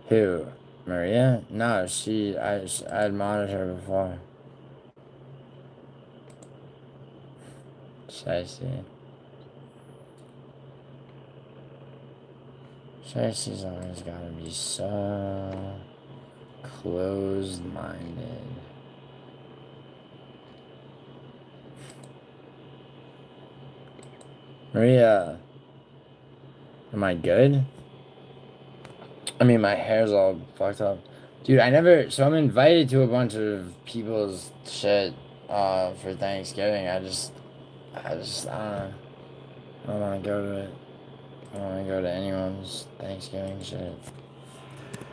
Who? Maria? No, I'd modded her before. Shicey. Shicey's always gotta be so closed-minded. Maria, am I good? I mean, my hair's all fucked up. Dude, so I'm invited to a bunch of people's shit, for Thanksgiving. I don't know. I don't want to go to it. I don't want to go to anyone's Thanksgiving shit.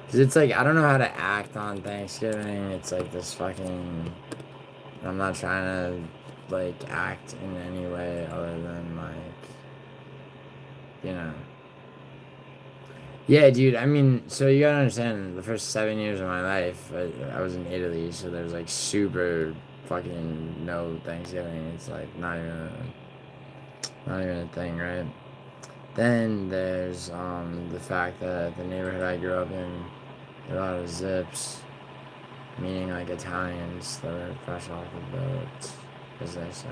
Cause it's like, I don't know how to act on Thanksgiving. It's like this fucking... I'm not trying to, like, act in any way other than, like, you know. Yeah, dude, I mean, so you gotta understand, the first 7 years of my life, I was in Italy, so there's, like, super fucking no Thanksgiving. It's, like, not even a thing, right? Then there's, the fact that the neighborhood I grew up in, a lot of zips, meaning, like, Italians that are fresh off the boat, as they say.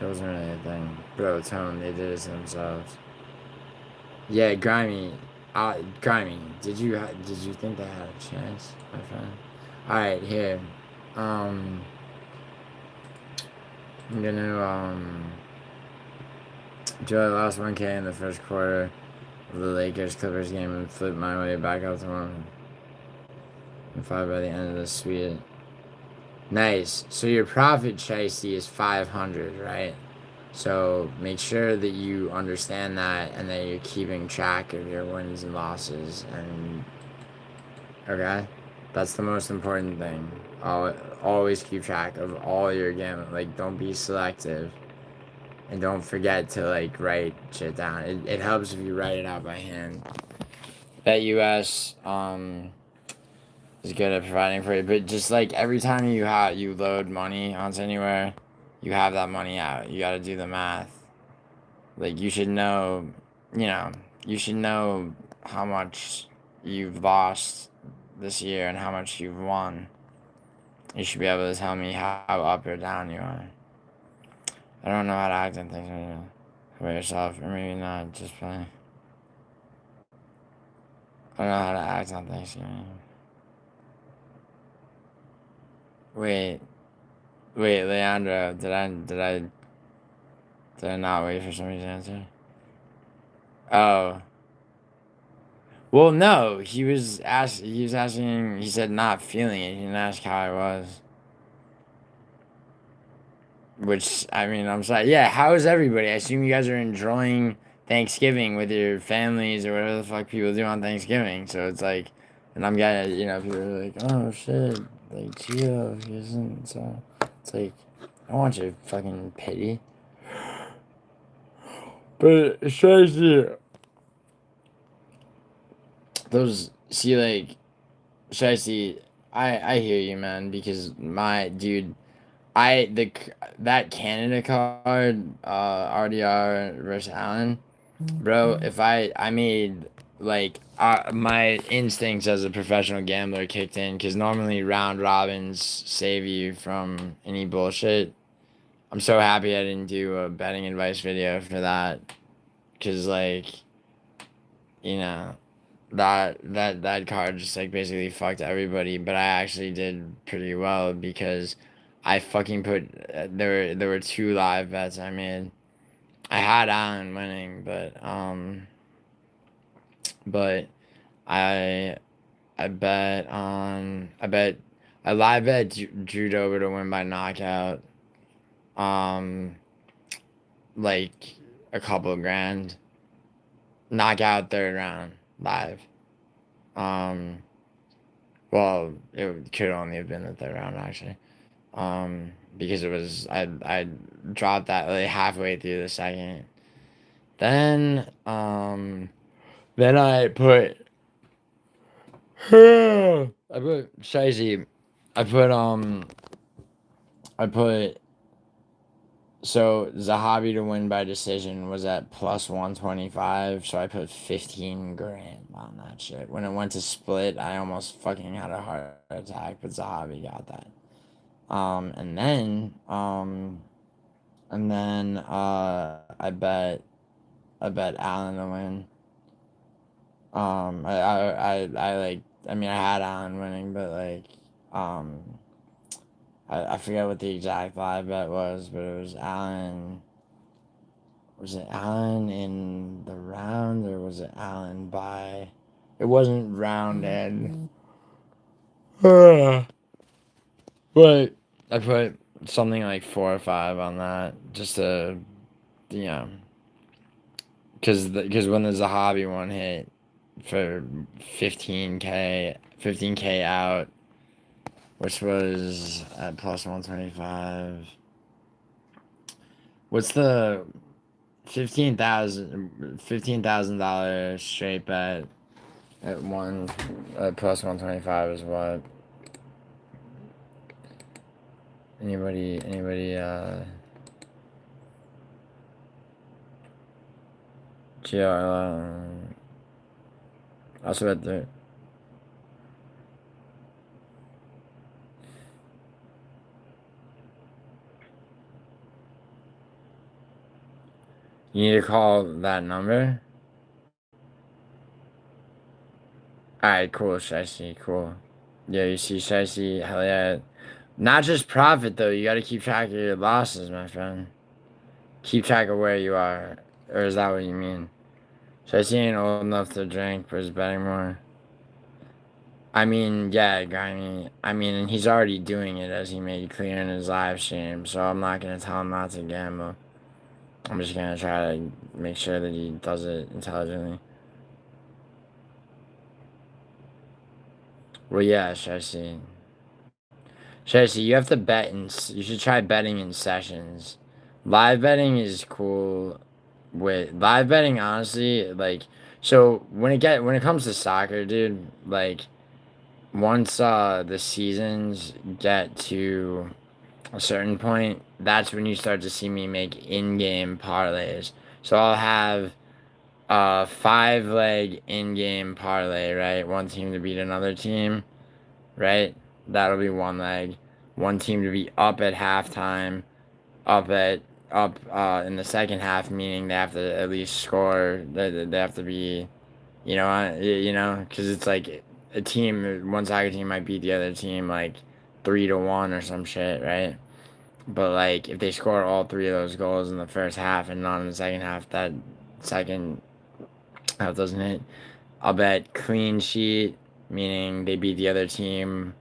So it wasn't really a thing. Bro, Tone, they did it to themselves. Yeah, Grimy, did you think they had a chance, my friend? Alright, here. I'm gonna, Joey lost 1K in the first quarter of the Lakers-Clippers game and flipped my way back up to 1-5 by the end of the suite. Nice. So your profit, Shicey, is 500, right? So make sure that you understand that and that you're keeping track of your wins and losses. And okay, that's the most important thing. Always keep track of all your gambling. Like, don't be selective, and don't forget to, like, write shit down. It helps if you write it out by hand. BetUS is good at providing for you, but just like every time you load money onto anywhere, you have that money out. You got to do the math. Like, you should know how much you've lost this year and how much you've won. You should be able to tell me how up or down you are. I don't know how to act on things about yourself, or maybe not, just play. I don't know how to act on things. Wait, Leandro, did I not wait for somebody to answer? Oh. Well, no, he was asking, he said not feeling it. He didn't ask how I was. Which, I mean, I'm sorry. Yeah, how is everybody? I assume you guys are enjoying Thanksgiving with your families or whatever the fuck people do on Thanksgiving. So it's like, and I'm getting, people are like, oh shit, like, Gio, he isn't, so it's like, I want your fucking pity. But it's crazy. Shicey, I hear you, man, because my dude, that Canada card, RDR versus Allen, bro, if I made like my instincts as a professional gambler kicked in because normally round robins save you from any bullshit. I'm so happy I didn't do a betting advice video for that because like you know that card just like basically fucked everybody, but I actually did pretty well because I fucking put there were two live bets I made. I had Allen winning, but I I live bet Drew Dober to win by knockout. Um, like a couple of grand. Knockout third round live. Um, well, it could only have been the third round actually. Because it was I dropped that like halfway through the second. Then I put I put Shiesty. I put I put so Zahabi to win by decision was at plus 125, so I put 15 grand on that shit. When it went to split, I almost fucking had a heart attack, but Zahabi got that. Um and then um and then I bet Allen to win. I like I mean I had Allen winning, but like um I forget what the exact live bet was, but it was Allen. Was it Allen in the round or was it Allen by? It wasn't rounded. But I put something like 4 or 5 on that just to, you know, because when the Zahabi one hit for 15k out, which was at plus 125. What's the $15,000 straight bet at one plus 125 is what? Anybody also bet the you need to call that number. Alright, cool, Shiesty, cool. Yeah, you see Shiesty, hell yeah. Not just profit though, you gotta keep track of your losses, my friend. Keep track of where you are. Or is that what you mean? Shiesty ain't old enough to drink, but is betting more. I mean, yeah, Grimy. I mean, and he's already doing it as he made clear in his live stream, so I'm not gonna tell him not to gamble. I'm just gonna try to make sure that he does it intelligently. Well, yeah, Shiesty. Shiesty, you have to bet you should try betting in sessions. Live betting is cool. With live betting, honestly, like, so when it comes to soccer, dude, like, once the seasons get to a certain point, that's when you start to see me make in-game parlays. So I'll have a 5-leg in-game parlay, right? One team to beat another team, right? That'll be one leg. One team to be up at halftime, up in the second half, meaning they have to at least score. They have to be, because it's like one soccer team might beat the other team like 3-1 or some shit, right? But like if they score all 3 of those goals in the first half and not in the second half, that second half doesn't hit. I'll bet clean sheet, meaning they beat the other team.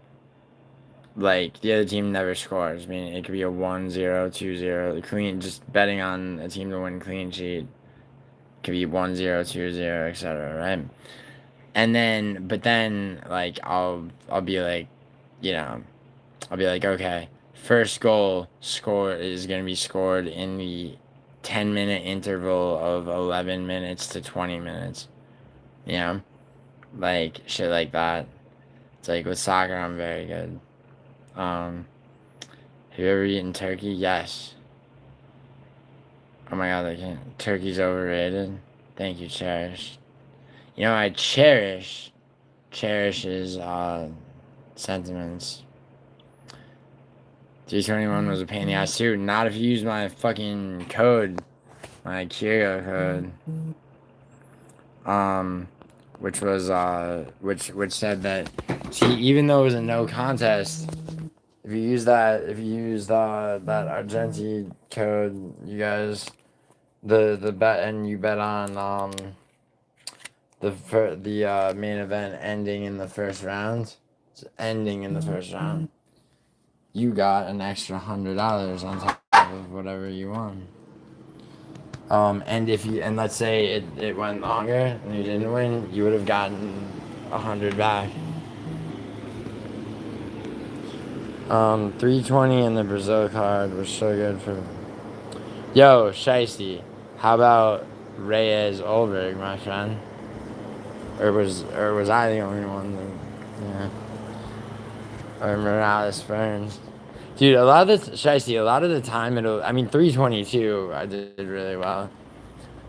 Like the other team never scores, meaning it could be a 1-0, 2-0. Clean, just betting on a team to win clean sheet could be 1-0, 2-0, etc. Right? But then like I'll be like, you know, I'll be like, okay, first goal score is gonna be scored in the 10-minute interval of 11 minutes to 20 minutes. You know? Like shit like that. It's like with soccer I'm very good. Have you ever eaten turkey? Yes. Oh my god, I can't. Turkey's overrated. Thank you, Cherish. You know, I cherish his sentiments. 321 was a pain in the ass too. Not if you use my fucking code, my Kira code. Which was which said that, see, even though it was a no contest, if you use that that Argenti code, you guys, the bet, and you bet on the main event ending in the first round, you got an extra $100 on top of whatever you won. And if you, and let's say it went longer and you didn't win, you would have gotten 100 back. 320 in the Brazil card was so good for. Yo, Shiesty, how about Reyes Olberg, my friend? Or was I the only one that, yeah. Or Morales Burns. Dude, a lot of the time 322 I did really well.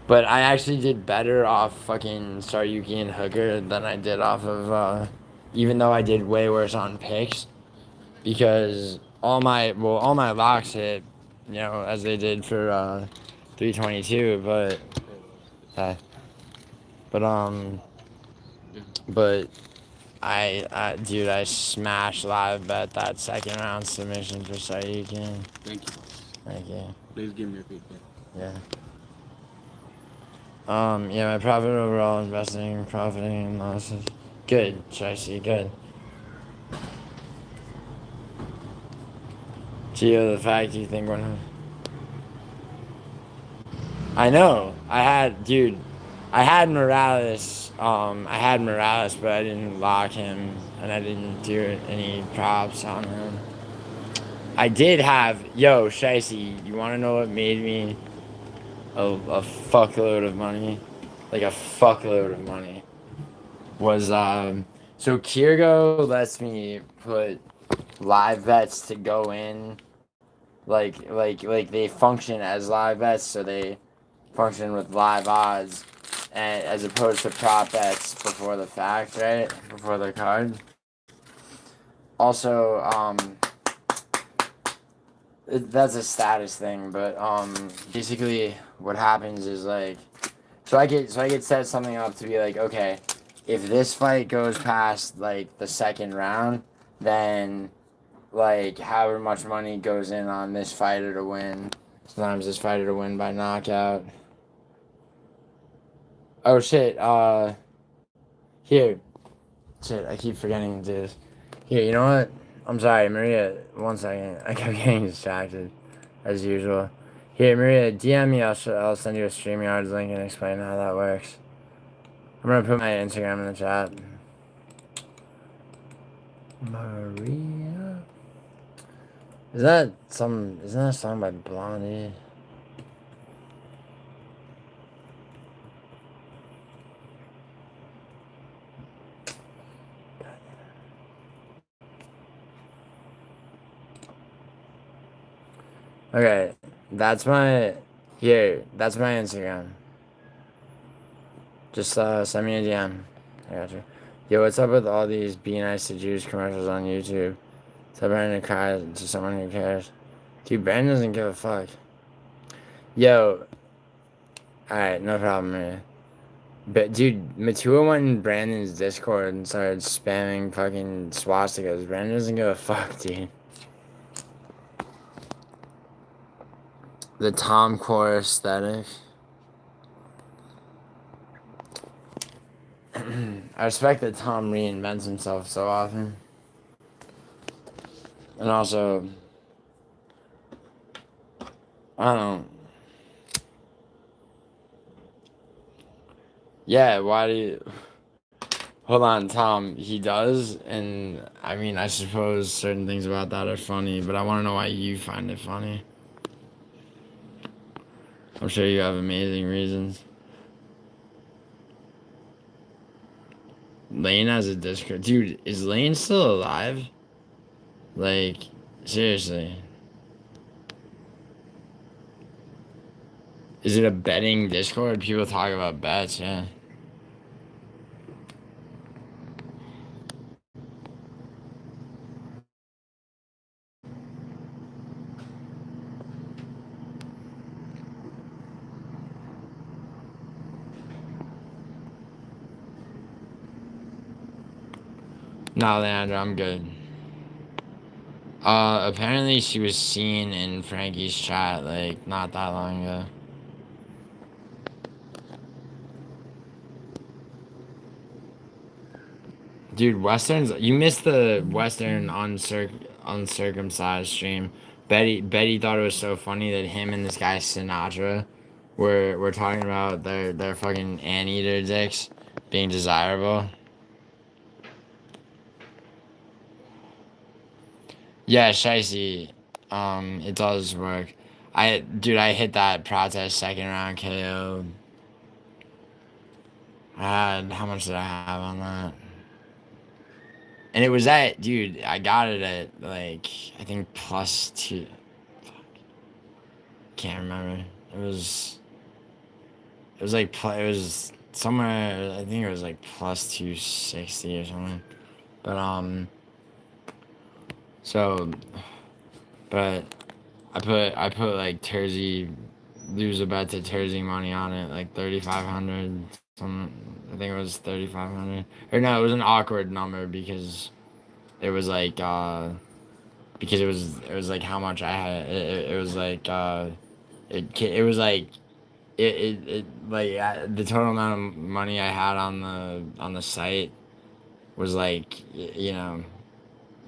But I actually did better off fucking Saryuki and Hooker than I did off of, even though I did way worse on picks. Because all my locks hit, you know, as they did for 322, but I smashed live bet that second round submission for Saryuki. Thank you. Thank you. Please give me a feedback. Yeah. Yeah, my profit overall, profiting and losses. Good, Tracy, good. Gio, the fact you think one. I know. I had Morales. I had Morales, but I didn't lock him, and I didn't do any props on him. I did have, yo, Shicey, you want to know what made me a fuckload of money? Like a fuckload of money. Was, so Kirgo lets me put live bets to go in. Like they function as live bets, so they function with live odds, and as opposed to prop bets before the fact, right? Before the card. Also, that's a status thing, but basically what happens is like, so I get set something up to be like, okay, if this fight goes past like the second round, then like however much money goes in on this fighter to win. Sometimes this fighter to win by knockout. Oh shit, here. Shit, I keep forgetting to do this. Here, you know what? I'm sorry, Maria, 1 second. I kept getting distracted, as usual. Here, Maria, DM me, I'll send you a StreamYards link and explain how that works. I'm gonna put my Instagram in the chat. Maria? Isn't that a song by Blondie? Okay, that's my Instagram. Just send me a DM. I got you. Yo, what's up with all these Be Nice to Jews commercials on YouTube? Tell Brandon to cry to someone who cares. Dude, Brandon doesn't give a fuck. Yo. Alright, no problem, man. But, dude, Matua went in Brandon's Discord and started spamming fucking swastikas. Brandon doesn't give a fuck, dude. The Tom Core aesthetic. I respect that Tom reinvents himself so often. And also, I don't know. Yeah, why do you... Hold on, Tom. He does, and I mean, I suppose certain things about that are funny, but I want to know why you find it funny. I'm sure you have amazing reasons. Lane has a Discord. Dude, is Lane still alive? Like, seriously. Is it a betting Discord? People talk about bets, yeah. No, Leandro, I'm good. Apparently she was seen in Frankie's chat, like, not that long ago. Dude, Westerns, you missed the Western uncircumcised stream. Betty thought it was so funny that him and this guy Sinatra were talking about their fucking anteater dicks being desirable. Yeah, Shicey, it does work. Dude, I hit that protest second round KO. How much did I have on that? And it was at, dude, I got it at, like, I think +2. Fuck. Can't remember. It was like, it was somewhere, I think it was like +260 or something. But, so, but I put like Tersey, lose a bet to Tersey money on it, like 3,500. I think it was 3,500. Or no, it was an awkward number because it was like because it was like how much I had. It was like it was like the total amount of money I had on the site was like you know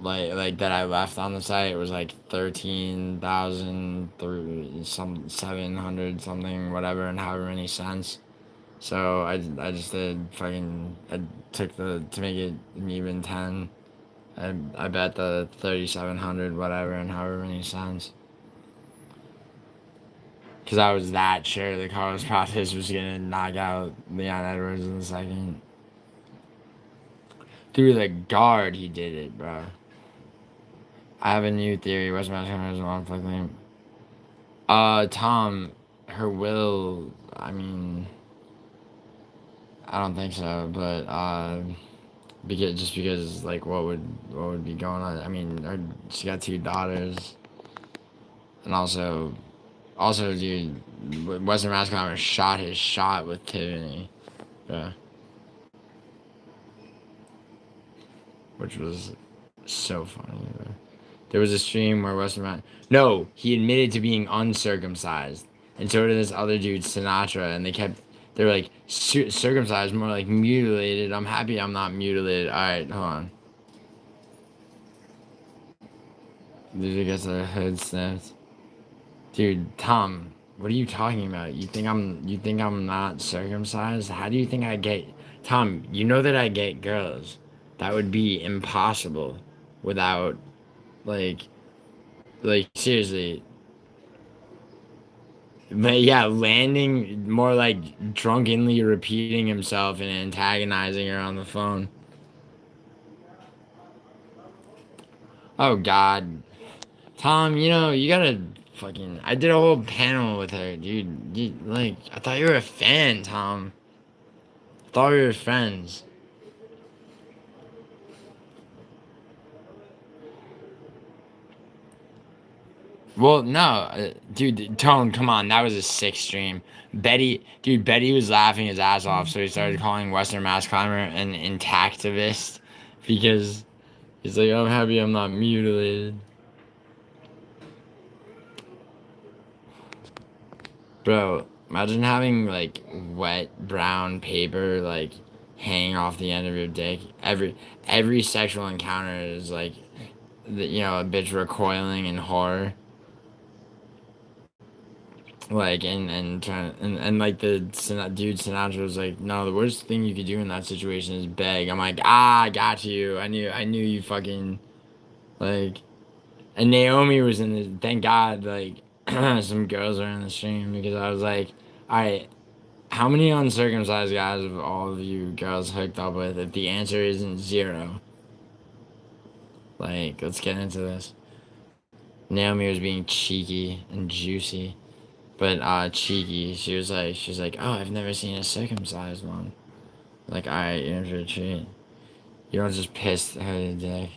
like that I left on the site was like 13,000 through some 700 something whatever and however many cents. So I just did fucking I took the to make it an even 10. I bet the 3,700 whatever and however many cents. Because I was that sure that Carlos Prates was gonna knock out Leon Edwards in the second. Through the guard, he did it, bro. I have a new theory. West Mexico is a long fuck name. Tom, her will. I mean, I don't think so, but because like what would be going on? I mean, she got 2 daughters, and also, dude, Western Mass Climber shot his shot with Tiffany, yeah, which was so funny, bro. There was a stream where no, he admitted to being uncircumcised, and so did this other dude Sinatra, and they were like circumcised, more like mutilated. I'm happy I'm not mutilated. All right, hold on. Dude gets a hood snipped. Dude, Tom, what are you talking about? You think I'm not circumcised? How do you think I get? Tom, you know that I get girls. That would be impossible without like seriously. But yeah, landing more like drunkenly repeating himself and antagonizing her on the phone. Oh God, Tom, you gotta fucking. I did a whole panel with her, dude. Like, I thought you were a fan, Tom. I thought we were friends. Well, no, dude, Tone, come on, that was a sick stream. Betty was laughing his ass off, so he started calling Western Mass Climber an intactivist because he's like, I'm happy I'm not mutilated. Bro, imagine having like wet brown paper like hanging off the end of your dick. Every sexual encounter is like, a bitch recoiling in horror. Like and trying and like the dude Sinatra was like, no, the worst thing you could do in that situation is beg. I'm like, I got you. I knew you fucking like. And Naomi was in the. Thank God, like some girls are in the stream because I was like, all right, how many uncircumcised guys have all of you girls hooked up with? If the answer isn't 0, like let's get into this. Naomi was being cheeky and juicy. But cheeky, she was like, oh, I've never seen a circumcised one. Like, alright, you're in for a treat. You don't just piss her to dick.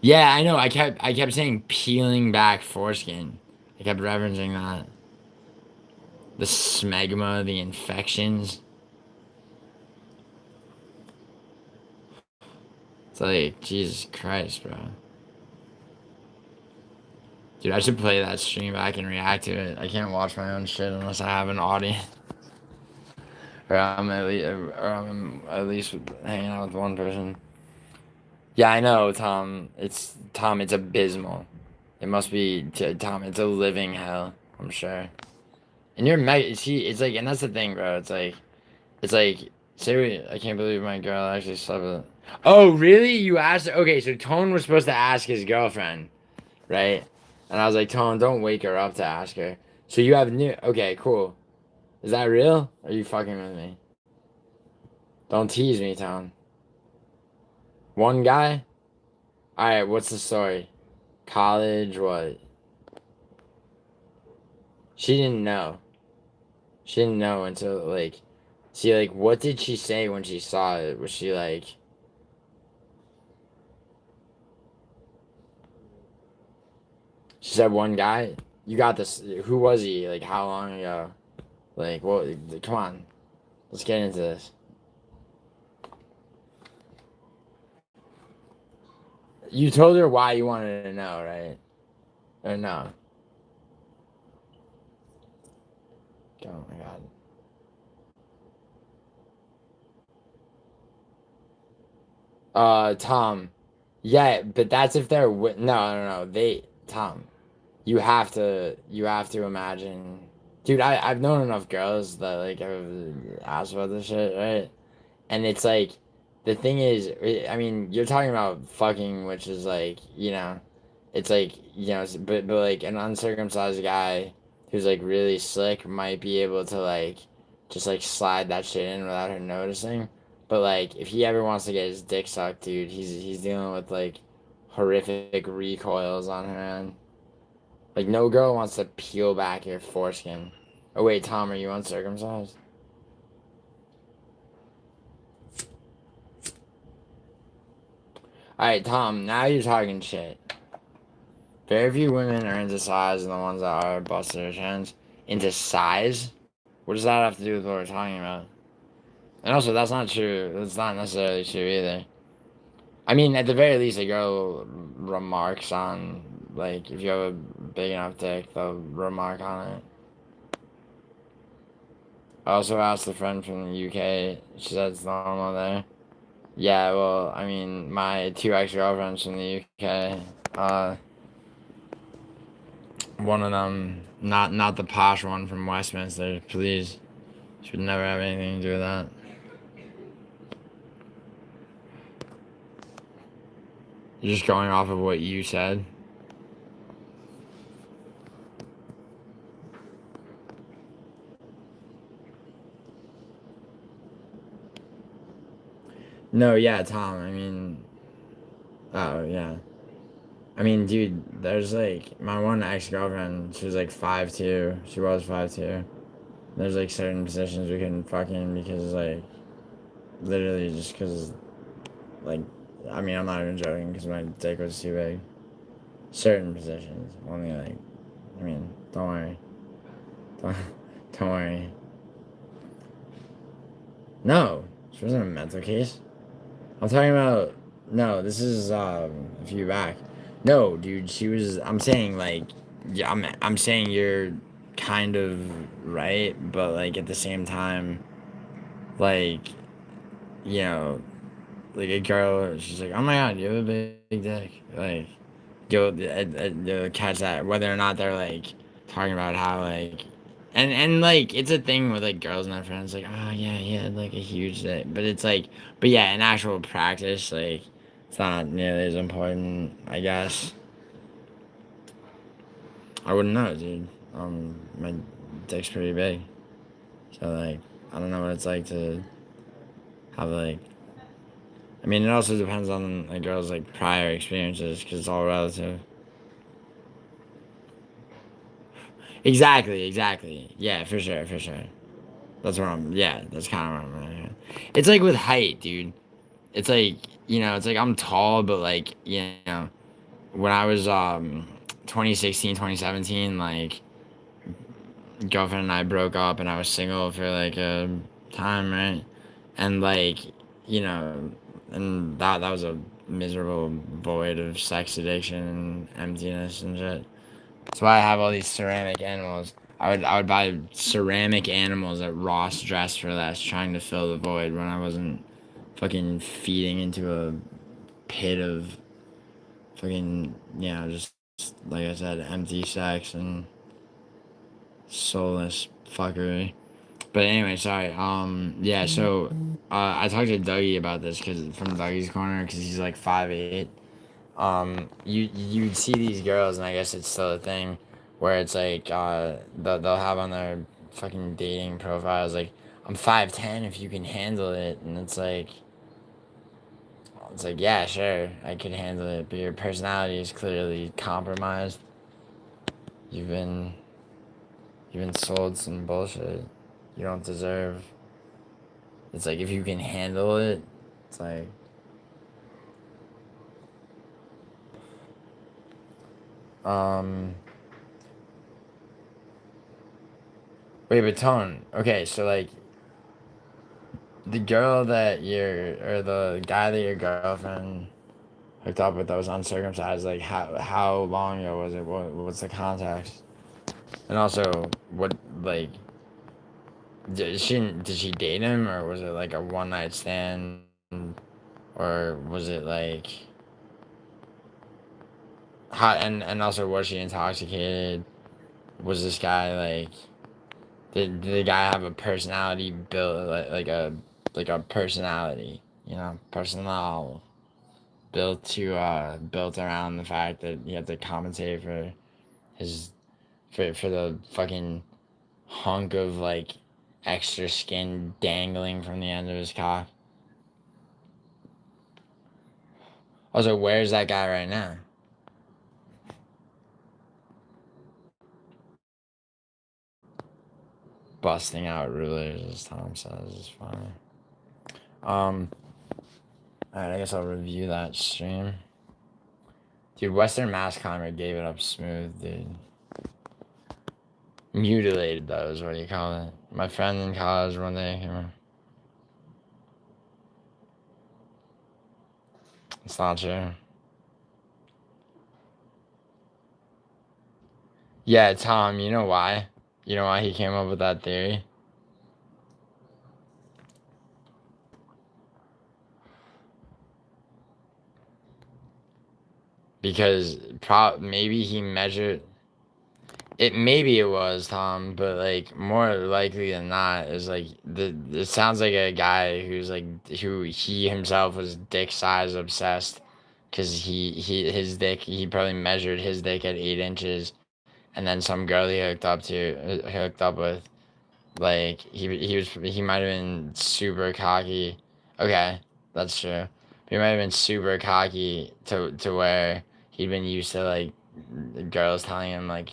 Yeah, I know. I kept saying peeling back foreskin. I kept referencing that. The smegma, the infections. It's like, Jesus Christ, bro. Dude, I should play that stream back and react to it. I can't watch my own shit unless I have an audience. Or I'm at least hanging out with one person. Yeah, I know, Tom. It's abysmal. It must be, Tom. It's a living hell. I'm sure. And you're it's like, and that's the thing, bro. It's like, seriously, I can't believe my girl actually slept with. Oh, really? You asked? Okay, so Tone was supposed to ask his girlfriend, right? And I was like, Tone, don't wake her up to ask her. So you have new. Okay, cool. Is that real? Are you fucking with me? Don't tease me, Tone. One guy? Alright, what's the story? College, what? She didn't know. She didn't know until, like, see, like, what did she say when she saw it? Was she like, she said one guy? You got this. Who was he? Like, how long ago? Like, what? Come on. Let's get into this. You told her why you wanted to know, right? Or no? Oh my god. Tom. Yeah, but that's if they're no. Tom. You have to imagine. Dude, I've known enough girls that like have asked about this shit, right? And it's like, the thing is, I mean, you're talking about fucking, which is like, it's like, but like an uncircumcised guy who's like really slick might be able to like just like slide that shit in without her noticing. But like, if he ever wants to get his dick sucked, dude, he's dealing with like horrific recoils on her end. Like, no girl wants to peel back your foreskin. Oh wait, Tom, are you uncircumcised? Alright, Tom, now you're talking shit. Very few women are into size, and the ones that are busted their chins. Into size? What does that have to do with what we're talking about? And also, that's not true. That's not necessarily true either. I mean, at the very least, a girl remarks on, like, if you have a big enough dick, they'll remark on it. I also asked a friend from the UK. She said it's normal there. Yeah, well, I mean, my two ex-girlfriends from the UK, one of them, not the posh one from Westminster, please. Should never have anything to do with that. You're just going off of what you said. No, yeah, Tom, I mean, oh, yeah. I mean, dude, there's like, my one ex-girlfriend, she was like 5'2". She was 5'2". There's like certain positions we couldn't fucking because like, literally just because, like, I mean, I'm not even joking because my dick was too big. Certain positions, only like, I mean, don't worry. Don't worry. No, she wasn't a mental case. I'm talking about, no, this is, a few back. No, dude, she was, I'm saying, like, yeah, I'm saying you're kind of right, but, like, at the same time, like, like, a girl, she's like, oh my god, you have a big dick. Like, you'll catch that, whether or not they're, like, talking about how, like, and like, it's a thing with, like, girls and their friends, like, oh, yeah, he had, like, a huge dick. But it's, like, but yeah, in actual practice, like, it's not nearly as important, I guess. I wouldn't know, dude. My dick's pretty big. So, like, I don't know what it's like to have, like, I mean, it also depends on a girl's, like, prior experiences, because it's all relative. Exactly. Yeah, for sure. That's where that's kind of where I'm at. It's like with height, dude. It's like, it's like I'm tall, but like, when I was 2016, 2017, like, girlfriend and I broke up and I was single for like a time, right? And like, and that was a miserable void of sex addiction and emptiness and shit. That's why I have all these ceramic animals. I would buy ceramic animals at Ross Dress for Less, trying to fill the void when I wasn't fucking feeding into a pit of fucking, just like I said, empty sex and soulless fuckery. But anyway, sorry. Yeah. So, I talked to Dougie about this from Dougie's corner, because he's like 5'8". You'd see these girls, and I guess it's still a thing, where it's like they'll have on their fucking dating profiles like, I'm 5'10" if you can handle it, and it's like yeah, sure, I can handle it, but your personality is clearly compromised. You've been sold some bullshit you don't deserve. It's like, if you can handle it, it's like, wait, but Tone, okay, so like, the girl that or the guy that your girlfriend hooked up with that was uncircumcised, like, how long ago was it? What's the context? And also, what, like, did she date him, or was it like a one night stand, or was it like, how, and also, was she intoxicated? Was this guy like, did the guy have a personality built like a personality, personal, built around the fact that he had to compensate for his for the fucking hunk of like extra skin dangling from the end of his cock. Also, where's that guy right now? Busting out rulers, as Tom says, is funny. Alright, I guess I'll review that stream. Dude, Western Mass Climber gave it up smooth, dude. Mutilated, though, is what you call it. My friend in college one day, it's not true. Yeah, Tom, you know why? You know why he came up with that theory? Because maybe he measured it. Maybe it was Tom, but like, more likely than not, is like, it sounds like a guy who he himself was dick size obsessed, because his dick, he probably measured his dick at 8 inches, and then some girl he hooked up with, like, he might have been super cocky. Okay, that's true. He might have been super cocky to where he'd been used to like girls telling him like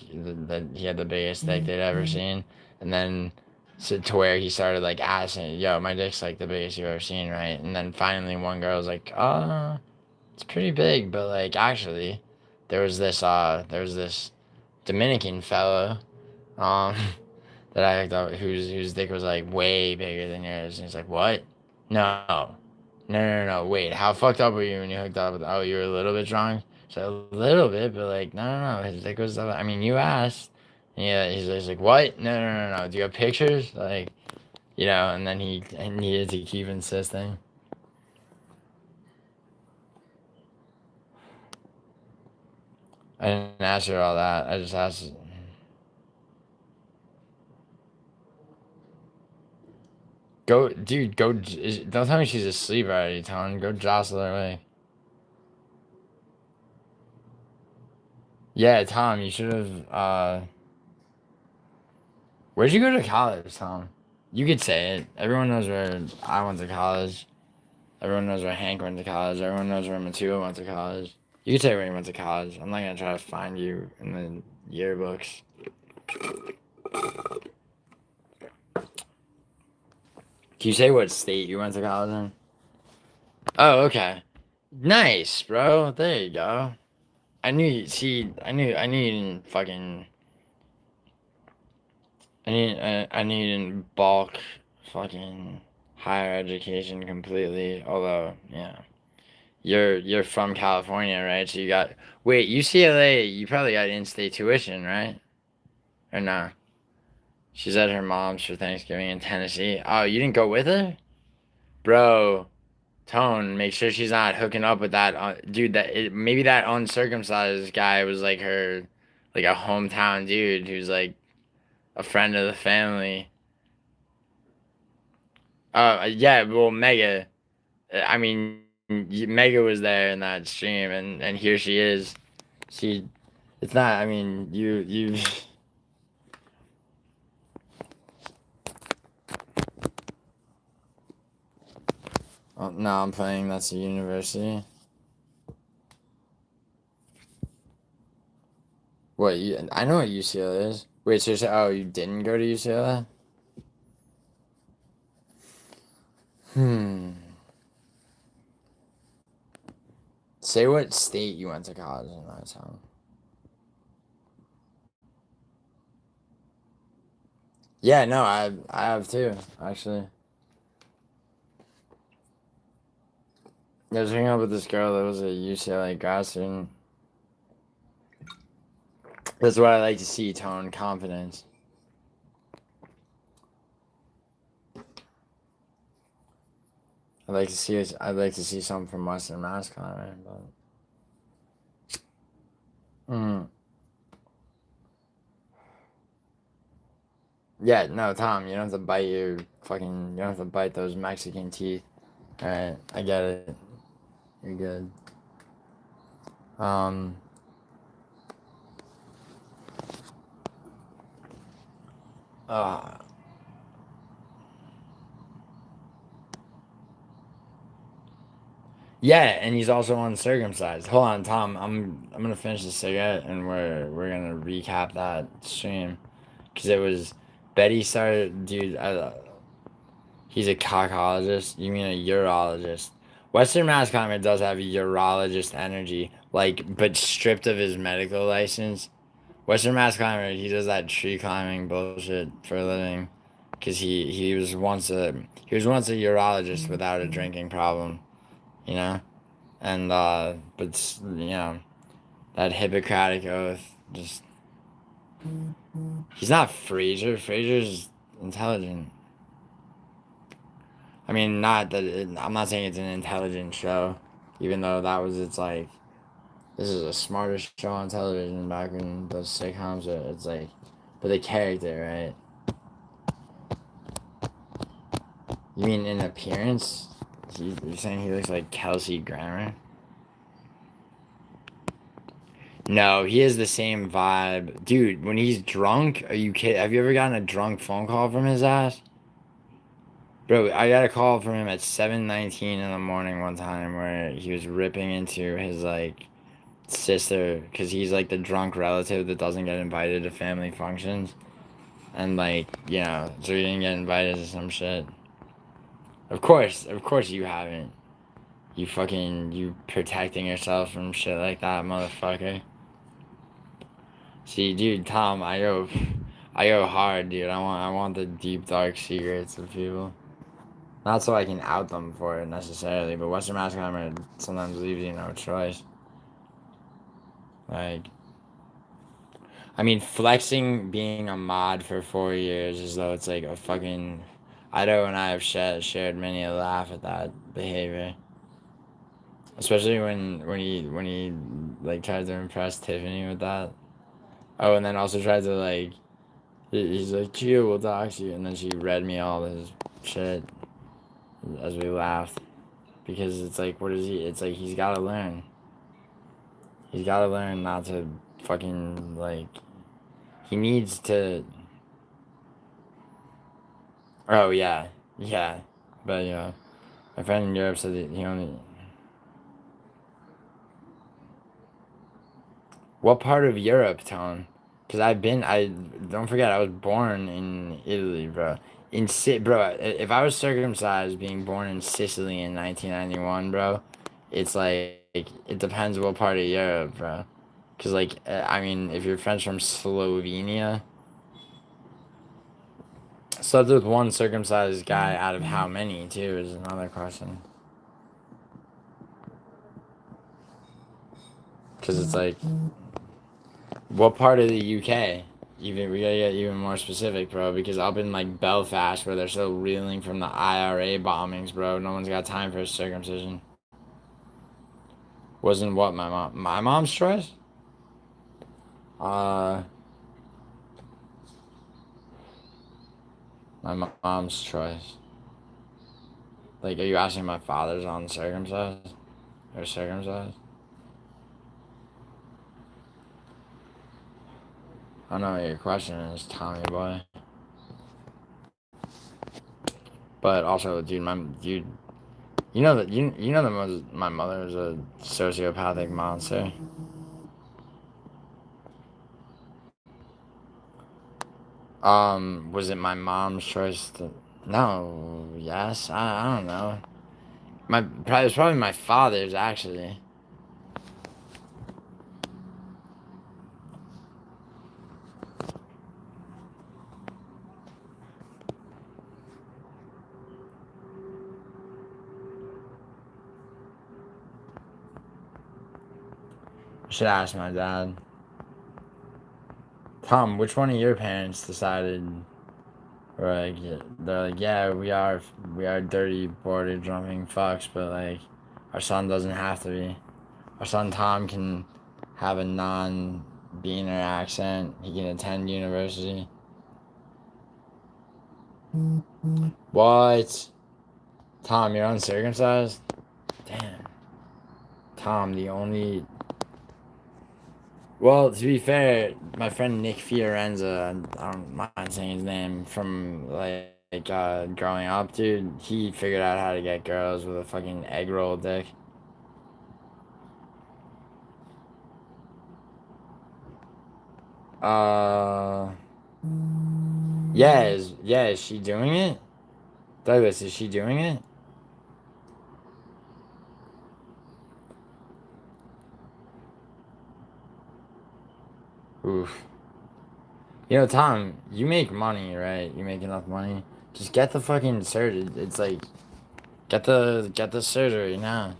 that he had the biggest dick they'd ever seen, and then to where he started like asking, "Yo, my dick's like the biggest you've ever seen, right?" And then finally one girl was like, it's pretty big, but like, actually, there was this Dominican fellow, um." that I hooked up, whose dick was like way bigger than yours. And he's like, what? No. Wait, how fucked up were you when you hooked up with? Oh, you were a little bit drunk. So a little bit, but like, no. His dick was. I mean, you asked. And yeah, he's like, what? No. Do you have pictures? Like, And then he needed to keep insisting. I didn't ask her all that. I just asked. Go, dude, go. Don't tell me she's asleep already, Ton. Go jostle her away. Yeah, Tom, you should have. Where'd you go to college, Tom? You could say it. Everyone knows where I went to college. Everyone knows where Hank went to college. Everyone knows where Matua went to college. You could say where you went to college. I'm not gonna try to find you in the yearbooks. Can you say what state you went to college in? Oh, okay. Nice, bro. There you go. I knew you didn't fucking. I knew you didn't fucking higher education completely. Although, yeah, you're from California, right? So you got wait UCLA. You probably got in-state tuition, right? Or no? She's at her mom's for Thanksgiving in Tennessee. Oh, you didn't go with her, bro. Tone, make sure she's not hooking up with that dude. Maybe that uncircumcised guy was like her, like a hometown dude who's like a friend of the family. Yeah, well, Mega. I mean, Mega was there in that stream, and here she is. She, it's not. I mean, you. Oh, no, I'm playing. That's a university. What you? I know what UCLA is. Wait, so you didn't go to UCLA? Hmm. Say what state you went to college in that town. Yeah, no, I have too, actually. I was hanging out with this girl that was a UCLA grad student. That's what I like to see, tone, confidence. I'd like to see something from Western Mass climbing, but yeah, no, Tom, you don't have to bite you don't have to bite those Mexican teeth. Alright, I get it. You're good. Uh, yeah, and he's also uncircumcised. Hold on, Tom. I'm gonna finish the cigarette, and we're gonna recap that stream, because it was Betty started, dude. He's a cockologist. You mean a urologist? Western Mass Climber does have a urologist energy, like, but stripped of his medical license. Western Mass Climber, he does that tree climbing bullshit for a living, because he was once a urologist without a drinking problem, you know. And but that Hippocratic oath, just he's not Fraser. Fraser's intelligent. I mean, not that I'm not saying it's an intelligent show, even though it's like this is a smarter show on television back when those sitcoms are. It's like, but the character, right? You mean in appearance? You're saying he looks like Kelsey Grammer? No, he has the same vibe, dude. When he's drunk, are you kidding? Have you ever gotten a drunk phone call from his ass? Bro, I got a call from him at 7:19 in the morning one time where he was ripping into his like sister because he's like the drunk relative that doesn't get invited to family functions. And like, so he didn't get invited to some shit. Of course you haven't. You protecting yourself from shit like that, motherfucker. See, dude, Tom, I go hard, dude. I want the deep dark secrets of people. Not so I can out them for it necessarily, but Western Mass Climber sometimes leaves you no choice. Like, I mean, flexing being a mod for 4 years as though it's like a fucking. Idaho and I have shared many a laugh at that behavior. Especially when he like tried to impress Tiffany with that. Oh, and then also tried to like. He's like, Gio will dox you, and then she read me all his shit as we laughed. Because it's like, what is he? It's like he's gotta learn. He's gotta learn not to fucking like. He needs to. Oh yeah, yeah, but my friend in Europe said that he only. What part of Europe, Tone? Because I don't forget I was born in Italy, bro. Bro, if I was circumcised being born in Sicily in 1991, bro, it's like it depends what part of Europe, bro. Because like I mean, if your friend's from Slovenia, slept with one circumcised guy out of how many too is another question. Because it's like, what part of the UK? Even we gotta get even more specific, bro. Because up in like Belfast, where they're still reeling from the IRA bombings, bro. No one's got time for a circumcision. Wasn't what my mom's choice? My mom's choice. Like, are you asking my father's uncircumcised or circumcised? I don't know what your question is, Tommy boy. But also, dude, you know that you know that my mother is a sociopathic monster. Was it my mom's choice to? No, yes, I don't know. It's probably my father's actually. I should ask my dad. Tom, which one of your parents decided? Or like, they're like, yeah, we are dirty border jumping fucks, but like, our son doesn't have to be. Our son Tom can have a non-beaner accent. He can attend university. What? Tom, you're uncircumcised? Damn. Tom, the only... Well, to be fair, my friend Nick Fiorenza, I don't mind saying his name, from growing up, dude, he figured out how to get girls with a fucking egg roll dick. Yeah, is she doing it? Douglas, is she doing it? Oof. You know, Tom, you make money, right? You make enough money. Just get the fucking surgery. It's like, get the surgery now.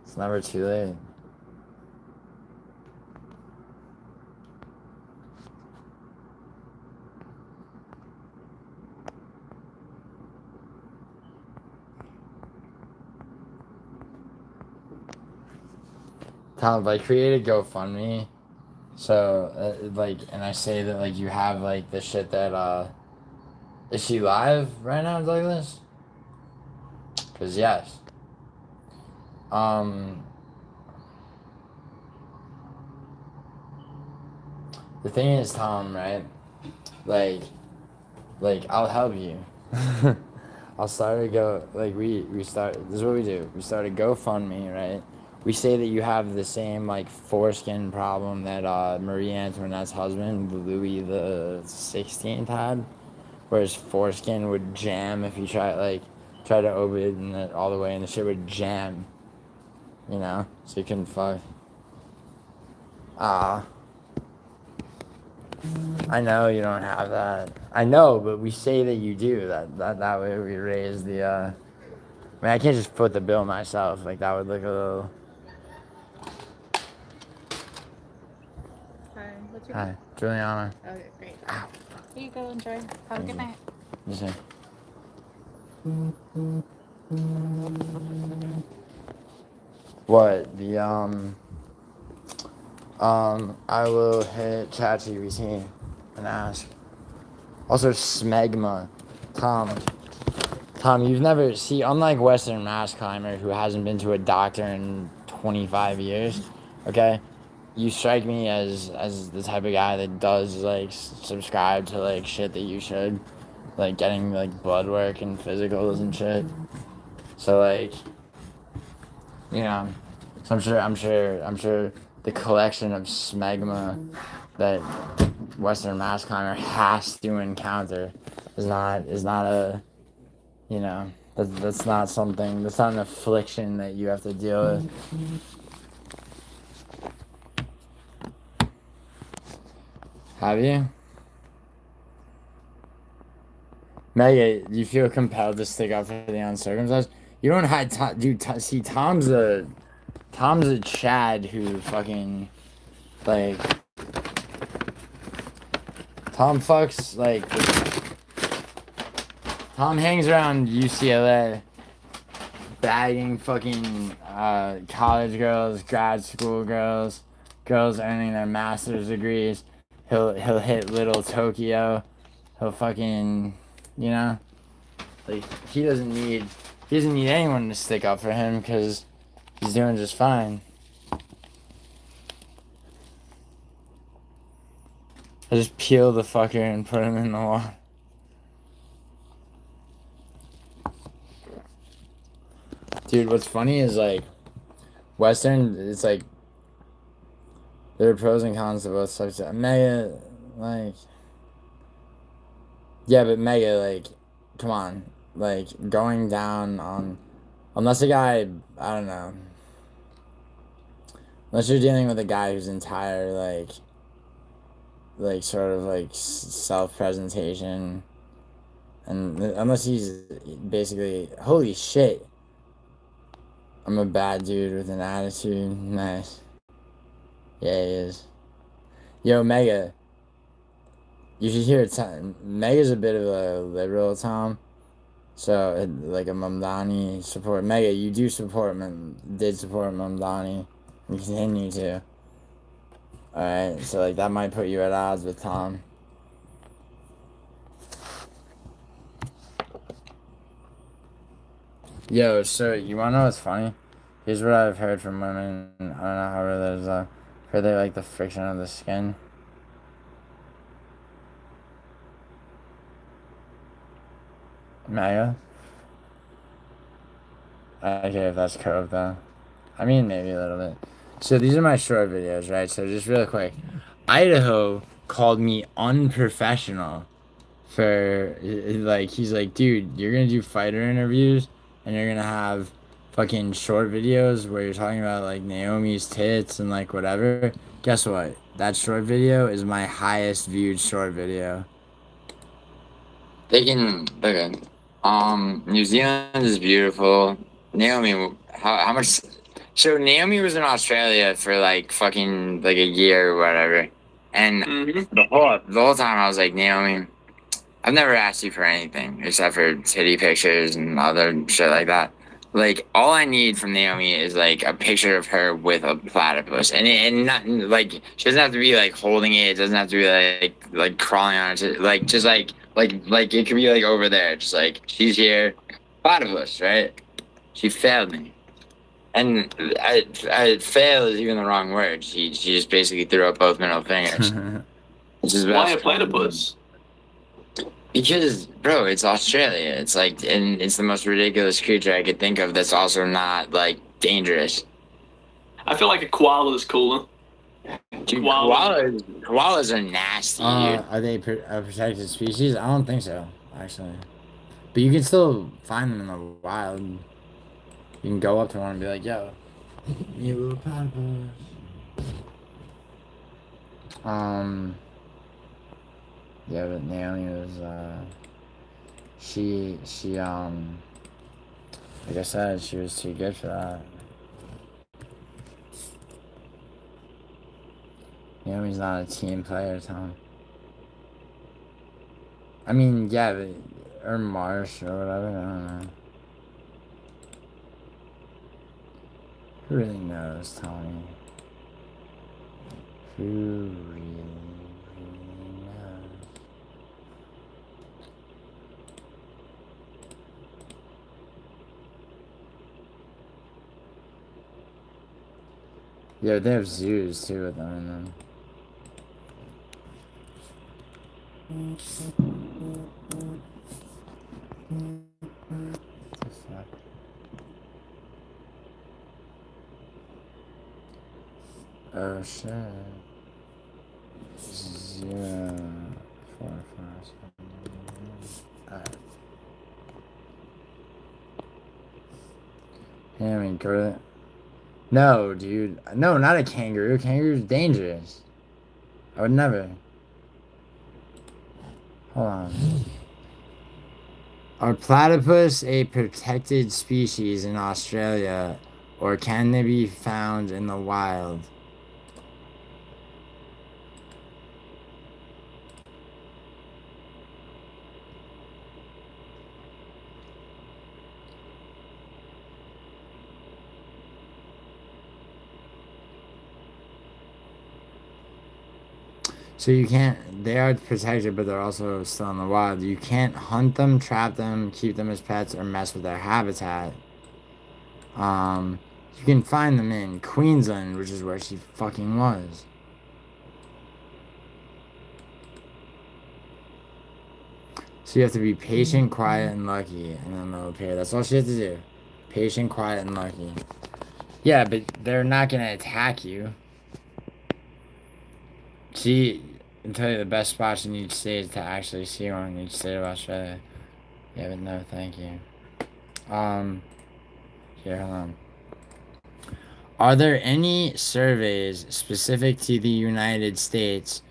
It's never too late. Tom, like, create a GoFundMe. So, and I say that, like, you have, like, the shit that, is she live right now, Douglas? Because, yes. The thing is, Tom, right? Like, I'll help you. I'll start we start, this is what we do. We start a GoFundMe, right? We say that you have the same, like, foreskin problem that, Marie Antoinette's husband, Louis the 16th had, where his foreskin would jam if he try to open it all the way and the shit would jam, you know? So you couldn't fuck. I know you don't have that. I know, but we say that you do. That way we raise the, I mean, I can't just foot the bill myself. Like, that would look a little... Hi, what's your Hi, name? Giuliano. Okay, great. Here you go, enjoy. Have a good night. You see? What? I will hit ChatGPT and ask. Also, smegma. Tom, you've never... See, unlike Western Mass Climber, who hasn't been to a doctor in 25 years, okay? You strike me as the type of guy that does, like, subscribe to, like, shit that you should. Like, getting, like, blood work and physicals and shit. So, like, you know... So I'm sure the collection of smegma that Western Mass Climber has to encounter is not a, you know, that's not something, that's not an affliction that you have to deal with. Have you? Mega, do you feel compelled to stick up for the uncircumcised? You don't have time, dude. See, Tom's a Tom's a Chad who fucking, like, Tom fucks, like, Tom hangs around UCLA, bagging fucking college girls, grad school girls, girls earning their master's degrees. He'll hit Little Tokyo. He'll fucking, you know, like he doesn't need anyone to stick up for him because he's doing just fine. I just peel the fucker and put him in the water. Dude, what's funny is like Western, it's like there are pros and cons to both sides. Mega, like, yeah, but Mega, like, come on, like going down on, unless a guy, I don't know, unless you're dealing with a guy whose entire like sort of like self-presentation, and unless he's basically, holy shit, I'm a bad dude with an attitude. Nice. Yeah, he is. Yo, Mega. You should hear it. Mega's a bit of a liberal, Tom. So, like a Mamdani support. Mega, you do support, did support Mamdani. You continue to. Alright, so like that might put you at odds with Tom. Yo, so you wanna know what's funny? Here's what I've heard from women. I don't know how real that is. Heard they like the friction of the skin. Mega? Okay, if that's code though. I mean, maybe a little bit. So these are my short videos, right? So just real quick. Idaho called me unprofessional for, like, he's like, dude, you're gonna do fighter interviews and you're gonna have fucking short videos where you're talking about, like, Naomi's tits and, like, whatever. Guess what? That short video is my highest viewed short video. They can look at. New Zealand is beautiful. Naomi, how much? So Naomi was in Australia for like fucking like a year or whatever, and the whole time I was like, Naomi, I've never asked you for anything except for titty pictures and other shit like that. Like all I need from Naomi is like a picture of her with a platypus, and not like she doesn't have to be like holding it. It doesn't have to be like crawling on it. Like just like it could be like over there. Just like she's here, platypus, right? She failed me, and I fail is even the wrong word. She just basically threw up both middle fingers. Why a platypus? Because, bro, it's Australia. It's like, and it's the most ridiculous creature I could think of that's also not, like, dangerous. I feel like a koala is cooler. Dude, koalas are nasty, dude. Are they a protected species? I don't think so, actually. But you can still find them in the wild. You can go up to one and be like, yo, you little platypus. Yeah, but Naomi was, she, like I said, she was too good for that. Naomi's not a team player, Tom. I mean, yeah, but, or Marsh or whatever, I don't know. Who really knows, Tommy? Who really knows? Yeah, they have zoos too with them in them. What the fuck? Oh shit. 0, 4, 5, 7. Alright. Yeah, I mean, go to that. No, dude. No, not a kangaroo. Kangaroo's dangerous. I would never. Hold on. Are platypus a protected species in Australia or can they be found in the wild? So you can't, they are protected, but they're also still in the wild. You can't hunt them, trap them, keep them as pets, or mess with their habitat. You can find them in Queensland, which is where she fucking was. So you have to be patient, quiet, and lucky, and then they'll appear. That's all she has to do. Patient, quiet, and lucky. Yeah, but they're not gonna attack you. See, I'll tell you the best spots in each state to actually see one in each state of Australia. Yeah, but no, thank you. Here, hold on. Are there any surveys specific to the United States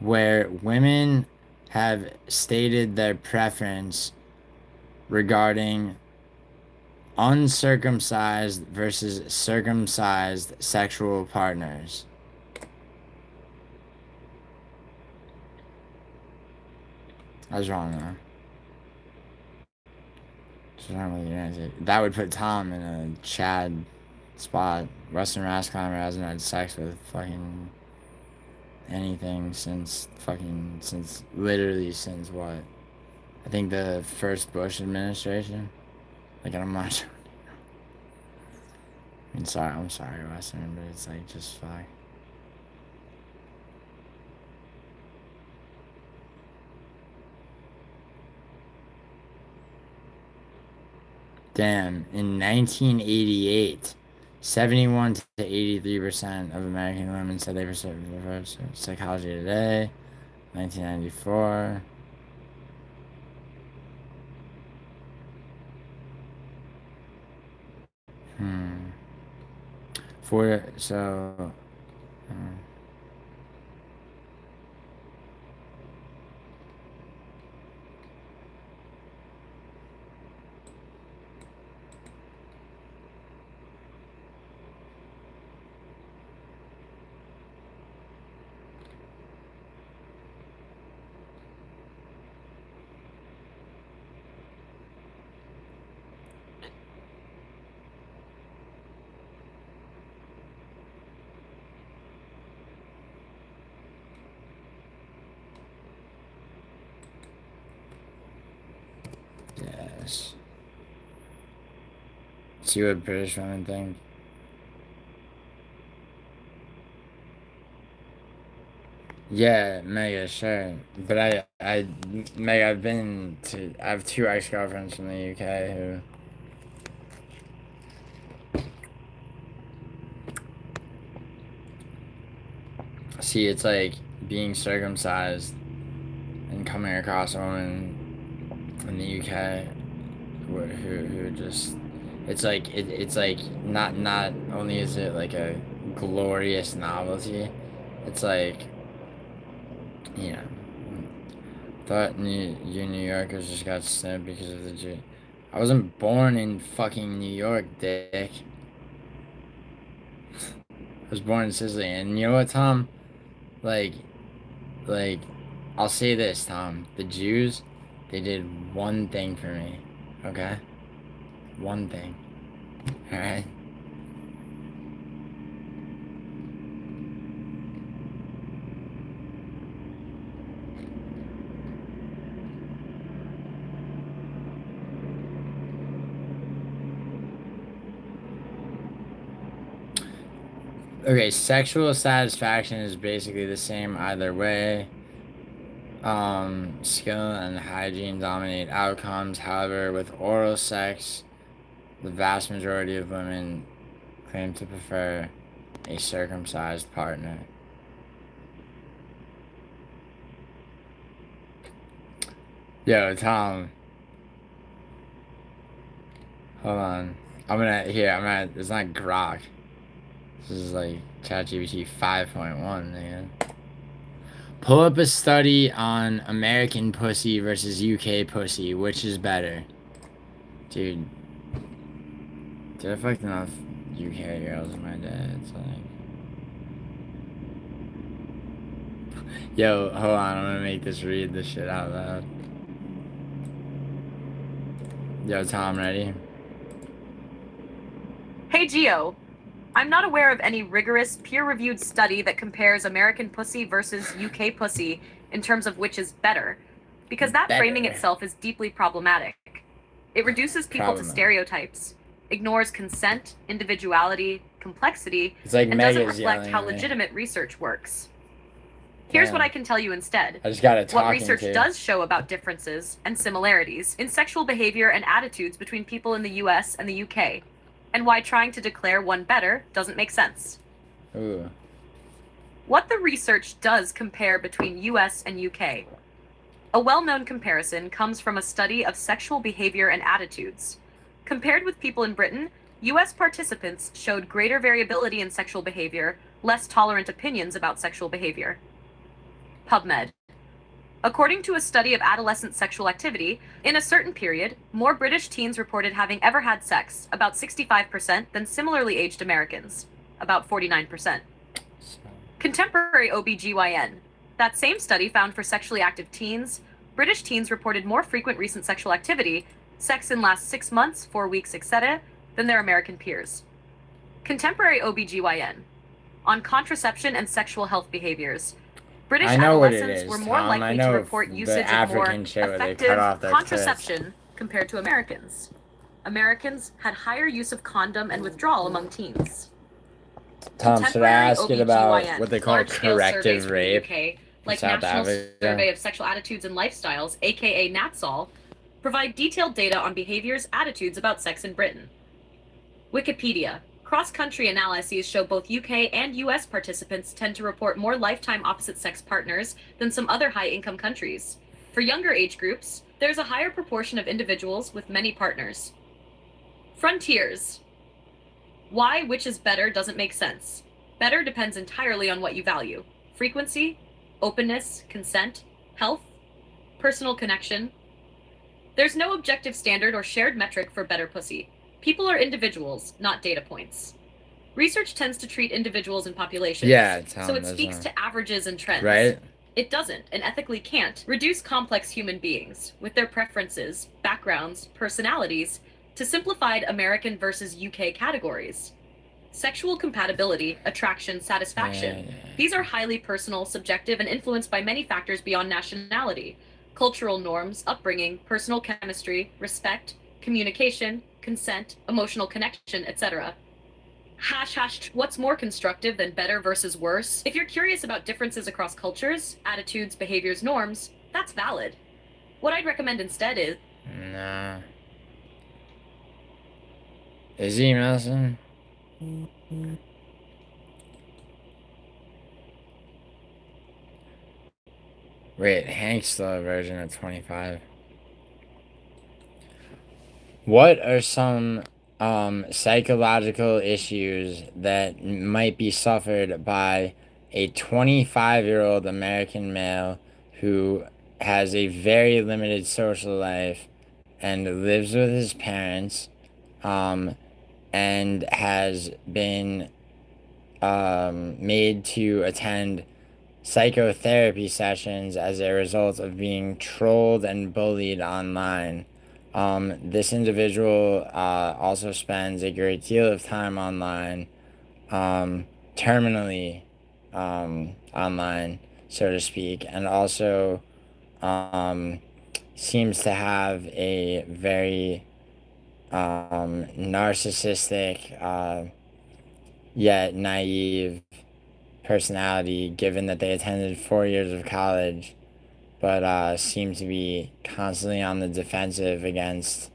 where women have stated their preference regarding uncircumcised versus circumcised sexual partners? I was wrong though. That would put Tom in a Chad spot. Western mass climber hasn't had sex with fucking anything since literally since what? I think the first Bush administration. Like, I'm not sure. I'm sorry, Western, but it's like just fuck. Damn, in 1988, 71 to 83% of American women said they preferred Psychology Today. 1994. Yes. See what British women think. Yeah, Mega, sure. But Mega, I have two ex-girlfriends from the UK who... See, it's like being circumcised and coming across a woman in the UK who just... It's like, it's like, not only is it like a glorious novelty, it's like, you know... Thought you New Yorkers just got snipped because of the Jew. I wasn't born in fucking New York, dick. I was born in Sicily, and you know what, Tom? Like, I'll say this, Tom. The Jews, they did one thing for me, okay? One thing, alright? Okay, sexual satisfaction is basically the same either way. Skill and hygiene dominate outcomes. However, with oral sex, the vast majority of women claim to prefer a circumcised partner. Yo, Tom. Hold on. It's not Grok. This is like ChatGPT 5.1, man. Pull up a study on American pussy versus UK pussy. Which is better? Dude. Dude, I fucked enough UK girls in my day. It's like, yo, hold on, I'm gonna make this read this shit out loud. Yo, Tom, ready? Hey Gio, I'm not aware of any rigorous, peer-reviewed study that compares American pussy versus UK pussy in terms of which is better, because that framing itself is deeply problematic. It reduces people to stereotypes, ignores consent, individuality, complexity, and doesn't reflect how legitimate research works. Here's what I can tell you instead. I just got it. What research does show about differences and similarities in sexual behavior and attitudes between people in the US and the UK, and why trying to declare one better doesn't make sense. Ooh. What the research does compare between US and UK. A well-known comparison comes from a study of sexual behavior and attitudes. Compared with people in Britain, US participants showed greater variability in sexual behavior, less tolerant opinions about sexual behavior. PubMed. According to a study of adolescent sexual activity, in a certain period, more British teens reported having ever had sex, about 65%, than similarly aged Americans, about 49%. Contemporary OBGYN. That same study found for sexually active teens, British teens reported more frequent recent sexual activity, sex in last 6 months, 4 weeks, etc., than their American peers. Contemporary OBGYN. On contraception and sexual health behaviors. British adolescents were more likely to report usage of more effective contraception compared to Americans. Americans had higher use of condom and withdrawal among teens. Tom, should I ask it about what they call corrective rape? UK, like National Survey of Sexual Attitudes and Lifestyles, aka NATSAL, provide detailed data on behaviors, attitudes about sex in Britain. Wikipedia. Cross-country analyses show both UK and US participants tend to report more lifetime opposite-sex partners than some other high-income countries. For younger age groups, there's a higher proportion of individuals with many partners. Frontiers. Why which is better doesn't make sense. Better depends entirely on what you value. Frequency, openness, consent, health, personal connection. There's no objective standard or shared metric for better pussy. People are individuals, not data points. Research tends to treat individuals and populations, so it speaks to averages and trends. Right? It doesn't, and ethically can't, reduce complex human beings, with their preferences, backgrounds, personalities, to simplified American versus UK categories. Sexual compatibility, attraction, satisfaction. These are highly personal, subjective, and influenced by many factors beyond nationality. Cultural norms, upbringing, personal chemistry, respect, communication, consent, emotional connection, etc. What's more constructive than better versus worse? If you're curious about differences across cultures, attitudes, behaviors, norms, that's valid. What I'd recommend instead is... Nah. Is he messing? Wait, Hank's the version of 25. What are some psychological issues that might be suffered by a 25-year-old American male who has a very limited social life and lives with his parents, and has been made to attend psychotherapy sessions as a result of being trolled and bullied online? This individual also spends a great deal of time online, terminally online, so to speak, and also seems to have a very narcissistic yet naive personality, given that they attended 4 years of college, but seem to be constantly on the defensive against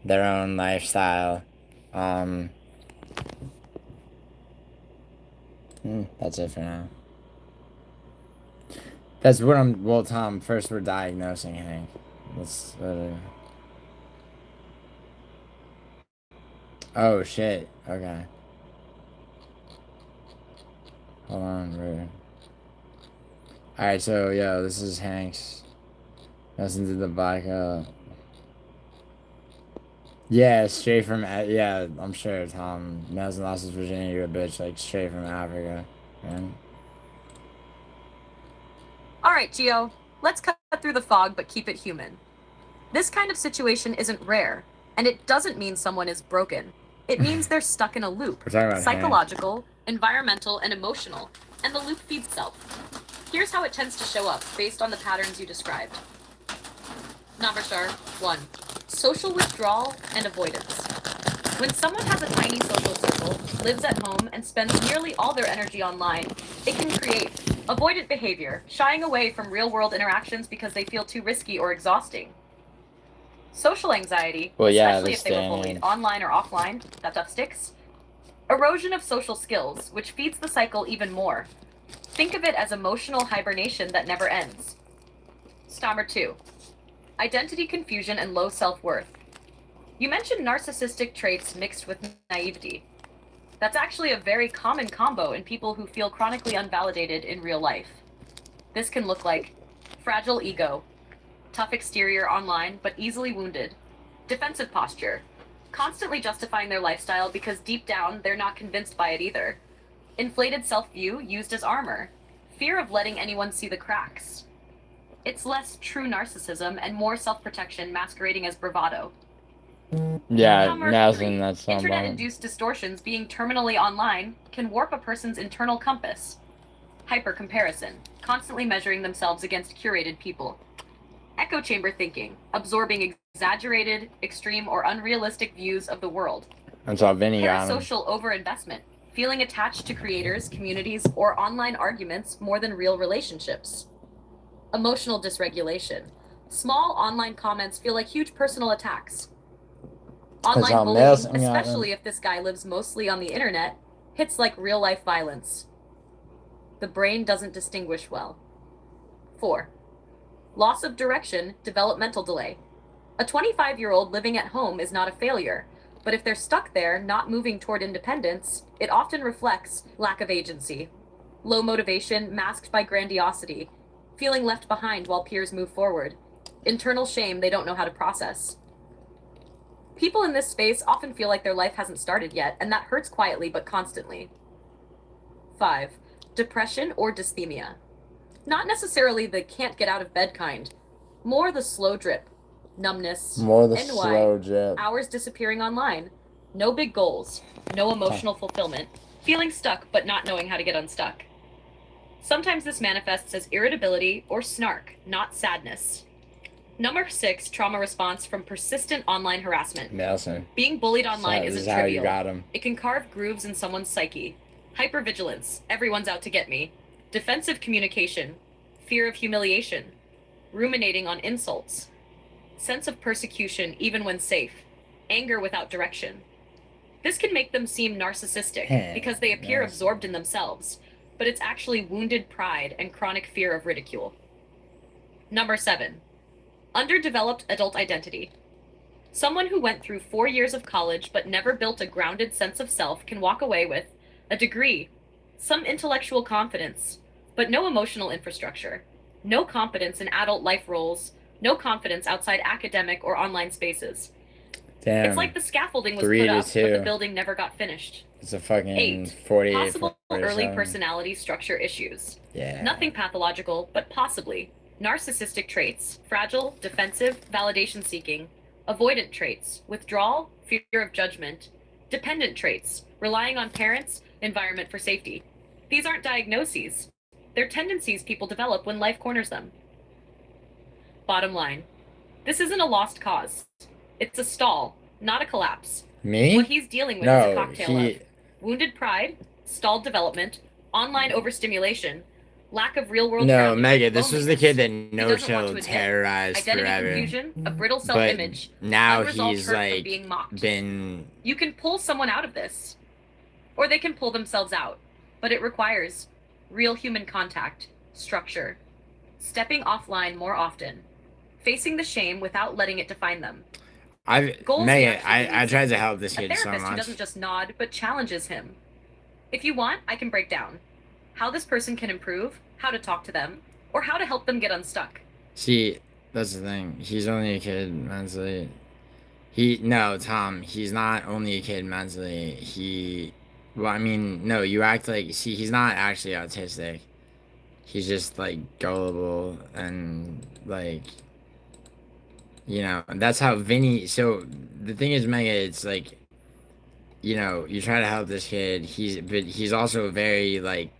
their own lifestyle. That's it for now. That's what I'm... Well, Tom, first we're diagnosing Hank. Let's... Oh, shit. Okay. Hold on, rude. Alright, so, yo, this is Hank's. Listen to the vodka. Yeah, straight from yeah, I'm sure Tom Nelson lost his virginity to a bitch like straight from Africa, man. All right, Gio, let's cut through the fog but keep it human. This kind of situation isn't rare, and it doesn't mean someone is broken. It means they're stuck in a loop. We're talking about Psychological, environmental, and emotional, and the loop feeds itself. Here's how it tends to show up based on the patterns you described. Number star 1. Social withdrawal and avoidance. When someone has a tiny social circle, lives at home, and spends nearly all their energy online, it can create avoidant behavior, shying away from real-world interactions because they feel too risky or exhausting. Social anxiety, especially if they were bullied online or offline, that stuff sticks. Erosion of social skills, which feeds the cycle even more. Think of it as emotional hibernation that never ends. Number 2. Identity confusion and low self-worth. You mentioned narcissistic traits mixed with naivety. That's actually a very common combo in people who feel chronically unvalidated in real life. This can look like fragile ego, tough exterior online but easily wounded, defensive posture, constantly justifying their lifestyle because deep down they're not convinced by it either, inflated self-view used as armor, fear of letting anyone see the cracks. It's less true narcissism and more self-protection masquerading as bravado. Yeah, Nelson, that's not Internet-induced distortions being terminally online can warp a person's internal compass. Hyper-comparison, constantly measuring themselves against curated people. Echo chamber thinking, absorbing exaggerated, extreme, or unrealistic views of the world. That's all Vinny got him. Parasocial overinvestment, feeling attached to creators, communities, or online arguments more than real relationships. Emotional dysregulation. Small online comments feel like huge personal attacks. Online bullying, especially if this guy lives mostly on the internet, hits like real-life violence. The brain doesn't distinguish well. 4. Loss of direction, developmental delay. A 25-year-old living at home is not a failure, but if they're stuck there, not moving toward independence, it often reflects lack of agency. Low motivation masked by grandiosity, feeling left behind while peers move forward. Internal shame they don't know how to process. People in this space often feel like their life hasn't started yet, and that hurts quietly but constantly. 5. Depression or dysthemia. Not necessarily the can't get out of bed kind, more the slow drip. Numbness, slow drip. Hours disappearing online, no big goals, no emotional fulfillment, feeling stuck but not knowing how to get unstuck. Sometimes this manifests as irritability or snark, not sadness. Number 6, trauma response from persistent online harassment. Nelson. Being bullied online isn't trivial. Got him. It can carve grooves in someone's psyche. Hypervigilance, everyone's out to get me. Defensive communication, fear of humiliation, ruminating on insults, sense of persecution even when safe, anger without direction. This can make them seem narcissistic because they appear absorbed in themselves, but it's actually wounded pride and chronic fear of ridicule. Number 7, underdeveloped adult identity. Someone who went through 4 years of college but never built a grounded sense of self can walk away with a degree, some intellectual confidence, but no emotional infrastructure, no competence in adult life roles, no confidence outside academic or online spaces. Damn. It's like the scaffolding was put up, but the building never got finished. It's a fucking 8. 48, Possible 47. early personality structure issues. Yeah. Nothing pathological, but possibly. Narcissistic traits, fragile, defensive, validation-seeking, avoidant traits, withdrawal, fear of judgment, dependent traits, relying on parents, environment for safety. These aren't diagnoses. They're tendencies people develop when life corners them. Bottom line, this isn't a lost cause. It's a stall, not a collapse. Me? What he's dealing with is a cocktail of wounded pride, stalled development, online overstimulation, lack of real-world grounding, Mega, this was the kid that he no doesn't want chill to admit. terrorized Identity forever. confusion, a brittle self-image, Now unresolved he's hurt from like being mocked. been You can pull someone out of this, or they can pull themselves out, but it requires real human contact, structure, stepping offline more often, facing the shame without letting it define them. I tried to help this kid so A therapist who much. doesn't just nod, but challenges him. If you want, I can break down how this person can improve, how to talk to them, or how to help them get unstuck. See, that's the thing. He's only a kid mentally. No, Tom, he's not only a kid mentally. Well, I mean, no, you act like, see, he's not actually autistic. He's just like gullible and like, that's how Vinny. So the thing is, Mega, it's like, you try to help this kid. But he's also very like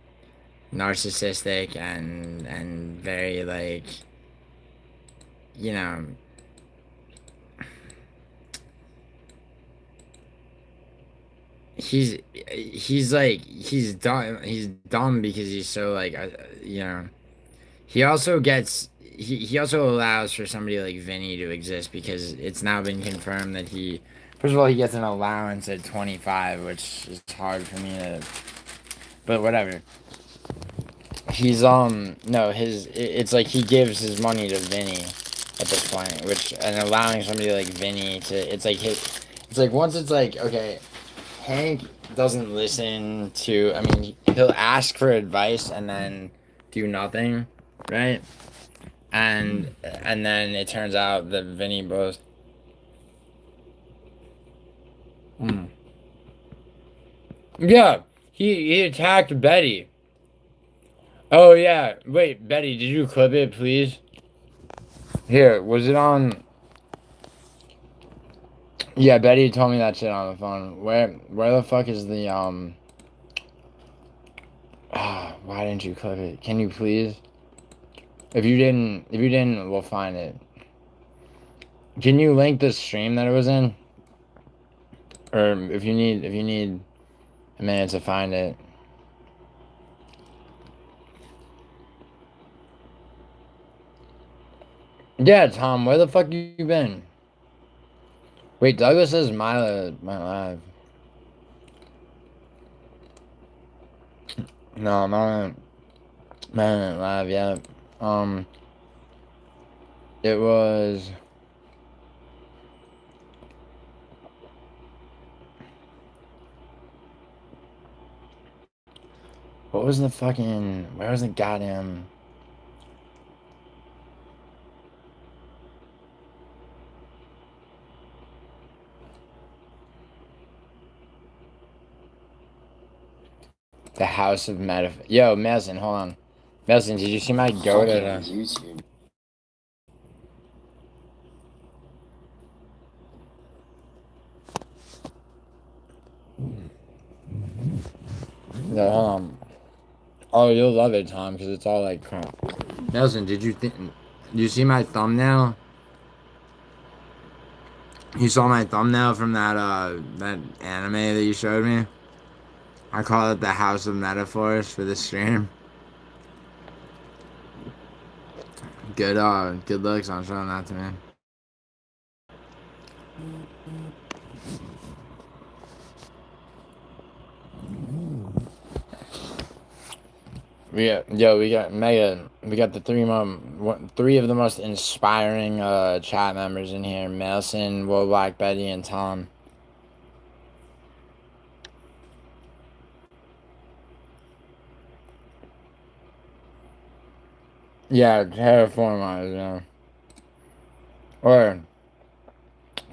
narcissistic and very like, you know, he's dumb because he's so like, he also he also allows for somebody like Vinny to exist because it's now been confirmed that first of all, he gets an allowance at 25, which is hard for me to, but whatever. He's no, it's like he gives his money to Vinny at this point, and allowing somebody like Vinny to, it's like once it's like, okay, Hank doesn't listen to, I mean, he'll ask for advice and then do nothing, right? And then it turns out that Vinny both. Yeah, he attacked Betty. Oh yeah, wait, Betty, did you clip it, please? Here, was it on? Yeah, Betty told me that shit on the phone. Where the fuck is the why didn't you clip it? Can you please? If you didn't, we'll find it. Can you link the stream that it was in? Or if you need a minute to find it. Yeah, Tom, where the fuck you been? Wait, Douglas says my live. No, I'm not live yet. It was. What was the fucking? Where was the goddamn? The House of Yo, Melson, hold on. Melson, did you see my go to YouTube? No, hold on. Oh, you'll love it, Tom, because it's all like crap. Nelson, did you see my thumbnail? You saw my thumbnail from that anime that you showed me? I call it the House of Metaphors for the stream. Good looks on showing that to me. We got Mega. We got the three of the most inspiring chat members in here: Melson, Will Black Betty, and Tom. Yeah, terraformers, yeah. Or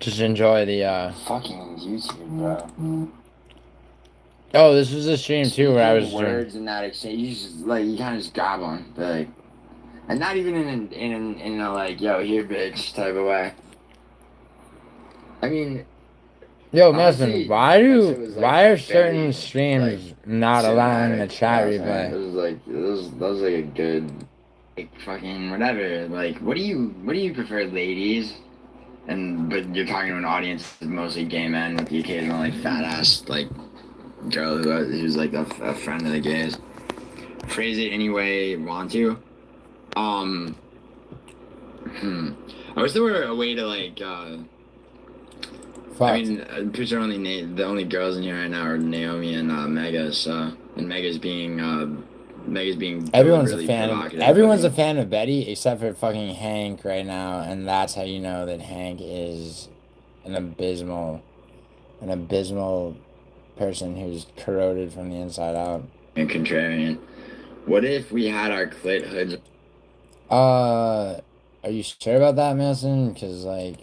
just enjoy the fucking YouTube, bro. Oh, this was a stream too where I was words in that exchange. You just like you kind of just grab them, like, and not even in a like yo here bitch type of way. I mean, yo, Melson, why are certain streams not allowing the chat replay? It was like a good, like fucking whatever. Like, what do you prefer, ladies? But you're talking to an audience of mostly gay men with the occasional like fat ass like girl who's like a friend of the gays. Phrase it any way you want to. I wish there were a way to like. I mean, I'm pretty sure the only girls in here right now are Naomi and Mega. So, and Mega's being everyone's really a fan of Betty except for fucking Hank right now, and that's how you know that Hank is an abysmal person who's corroded from the inside out. And contrarian. What if we had our clit hoods? Are you sure about that, Mason? Because like,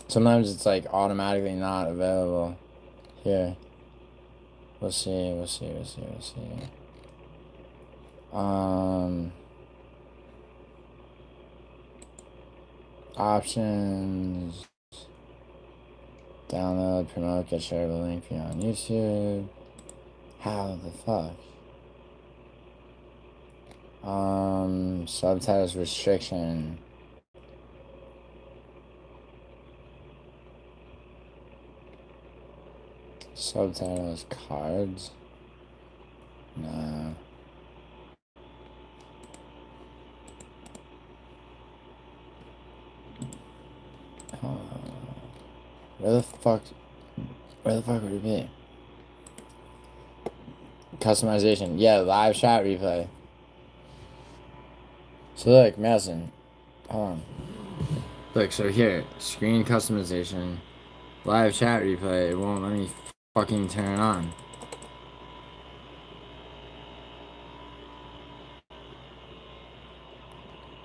Sometimes it's like automatically not available. Here. We'll see. Options. Download, promote, get shareable link on YouTube. How the fuck? Subtitles restriction. Subtitles cards. No. Where the fuck would it be? Customization. Yeah, live chat replay. So look, Madison. Hold on. Look, so here, screen customization, live chat replay. It won't let me fucking turn it on.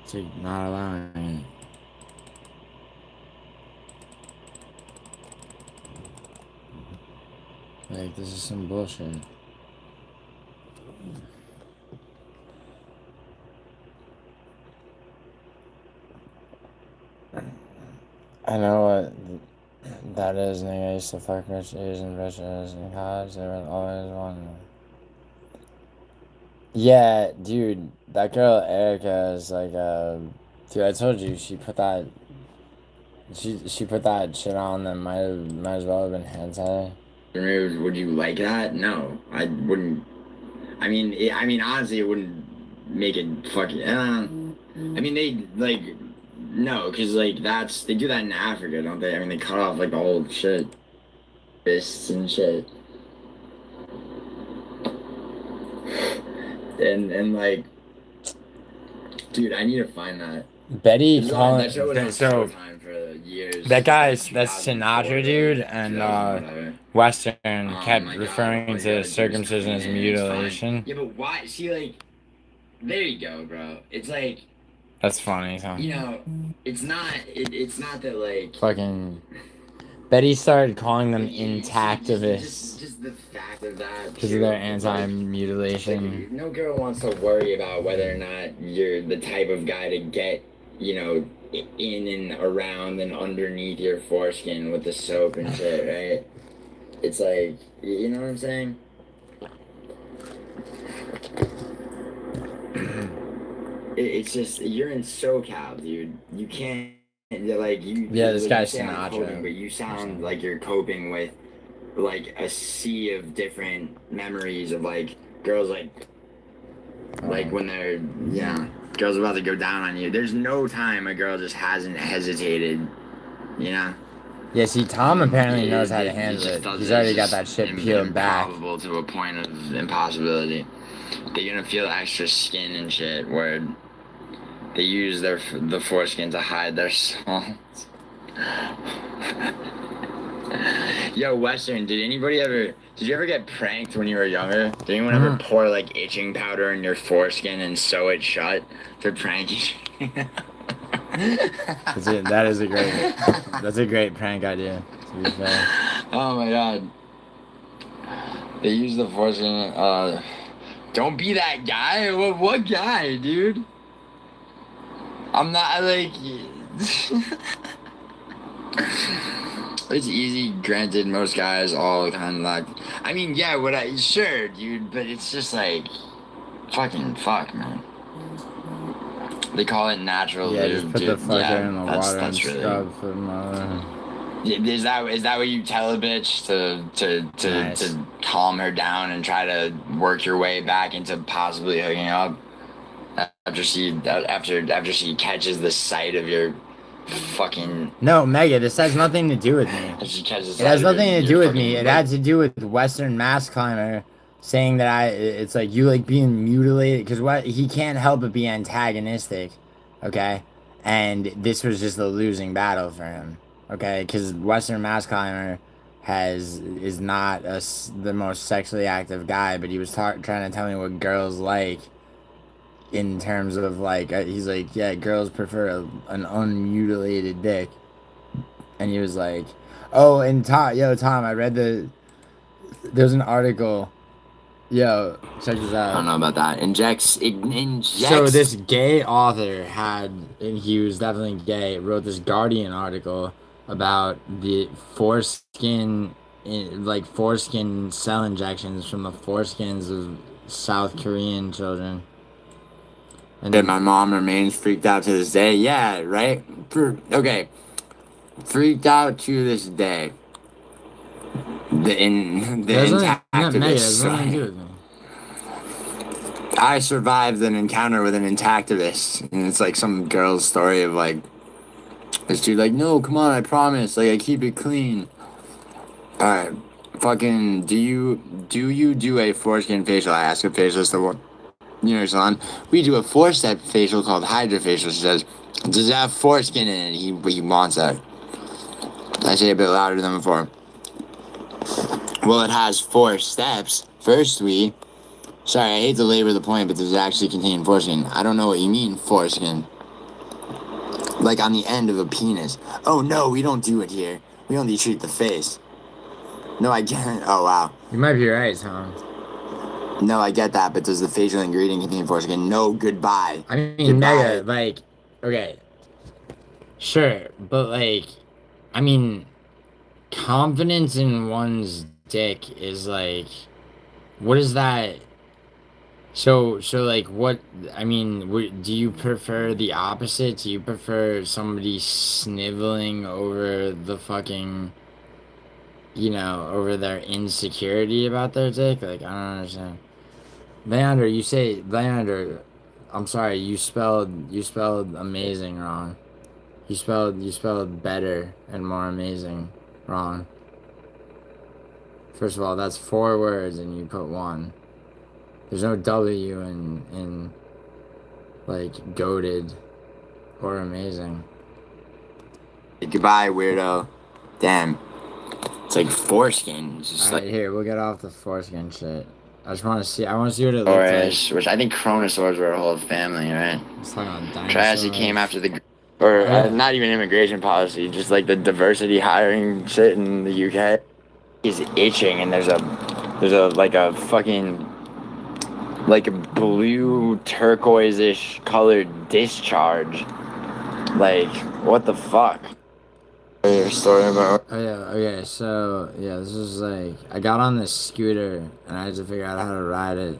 It's like not allowing it. Like, this is some bullshit. I know what that is, nigga. I used to fuck rich Asian bitches in college. They were always one. Yeah, dude, that girl Erica is like dude, I told you she put that shit on that might as well have been hentai. Would you like that? No, I wouldn't. I mean, honestly, it wouldn't make it fucking. I mean, they like no, cause like they do that in Africa, don't they? I mean, they cut off like the whole shit, fists and shit, and like, dude, I need to find that. Betty calling That show was on so Showtime for years. that guy's like, that's Sinatra, dude, and Western kept referring to circumcision as mutilation. Yeah, but why? See, like, there you go, bro. It's like That's funny, huh? you know, it's not. It's not that like Fucking Betty started calling them intactivists just the fact of that because of their anti-mutilation. like, no girl wants to worry about whether or not you're the type of guy to get, you know, in and around and underneath your foreskin with the soap and shit, right? It's like, you know what I'm saying? It's just, you're in SoCal, dude. You can't, like, you... Yeah, this like, guy's you say I'm Sinatra. coping, but you sound like you're coping with, like, a sea of different memories of, like, girls, like when they're, yeah, girls about to go down on you. There's no time a girl just hasn't hesitated, you know? Yeah, see, Tom apparently knows how to handle it. He's already got that shit peeled back. Improbable to a point of impossibility. They're gonna feel extra skin and shit where they use the foreskin to hide their souls. Yo, Western, did you ever get pranked when you were younger? Did anyone ever pour like itching powder in your foreskin and sew it shut to prank you? That's a great prank idea, to be fair. Oh my god. They use the foreskin, don't be that guy. What guy, dude? I'm not like. It's easy. Granted, most guys all kind of like. I mean, yeah. Sure, dude, but it's just like, fucking fuck, man. They call it natural lube, just put dude. the fucker in the water and really, scrub for mother. Is that what you tell a bitch to calm her down and try to work your way back into possibly hooking up after she catches the sight of your fucking... No, Mega, this has nothing to do with me. It has nothing to do with me. It had to do with Western Mass Climber saying that it's like you like being mutilated because he can't help but be antagonistic, okay? And this was just the losing battle for him. Okay, because Western Mass Climber is not the most sexually active guy, but he was trying to tell me what girls like in terms of like, he's like, yeah, girls prefer an unmutilated dick. And he was like, "Oh, and Tom, I read there's an article. Yo, check this out. I don't know about that. Injects. So this gay author and he was definitely gay, wrote this Guardian article about the foreskin, foreskin cell injections from the foreskins of South Korean children. And then my mom remains freaked out to this day. Yeah, right? Okay. Freaked out to this day. The intactivist. I survived an encounter with an intactivist. And it's like some girl's story of like, this dude like, no, come on, I promise. Like, I keep it clean. Alright. Fucking, do you do a foreskin facial? I ask a facialist the salon. We do a 4-step facial called hydrofacial. She says, does it have foreskin in it? He wants that. I say a bit louder than before. Well, it has 4 steps. Firstly, sorry, I hate to labor the point, but does it actually contain foreskin? I don't know what you mean, foreskin. Like on the end of a penis. Oh no, we don't do it here. We only treat the face. No, I get it. Oh wow. You might be right, Tom. No, I get that, but does the facial ingredient contain foreskin? No, goodbye. I mean, goodbye. Mega, okay. Sure, but I mean, confidence in one's dick is what is that? So what, I mean, do you prefer the opposite? Do you prefer somebody sniveling over the fucking, over their insecurity about their dick? I don't understand. Leander, I'm sorry, you spelled amazing wrong. You spelled better and more amazing wrong. First of all, that's 4 words and you put 1. There's no W in goated or amazing. Goodbye, weirdo. Damn. It's like foreskin. It's just Alright, here, we'll get off the foreskin shit. I want to see what it looks like. Which I think Chronosaurs were a whole family, right? It's talking about dinosaurs. Triassic came after not even immigration policy, just the diversity hiring shit in the UK. He's itching, and there's a fucking a blue turquoise-ish colored discharge. What the fuck? Your story about? Oh yeah, okay, so yeah, this is I got on this scooter and I had to figure out how to ride it.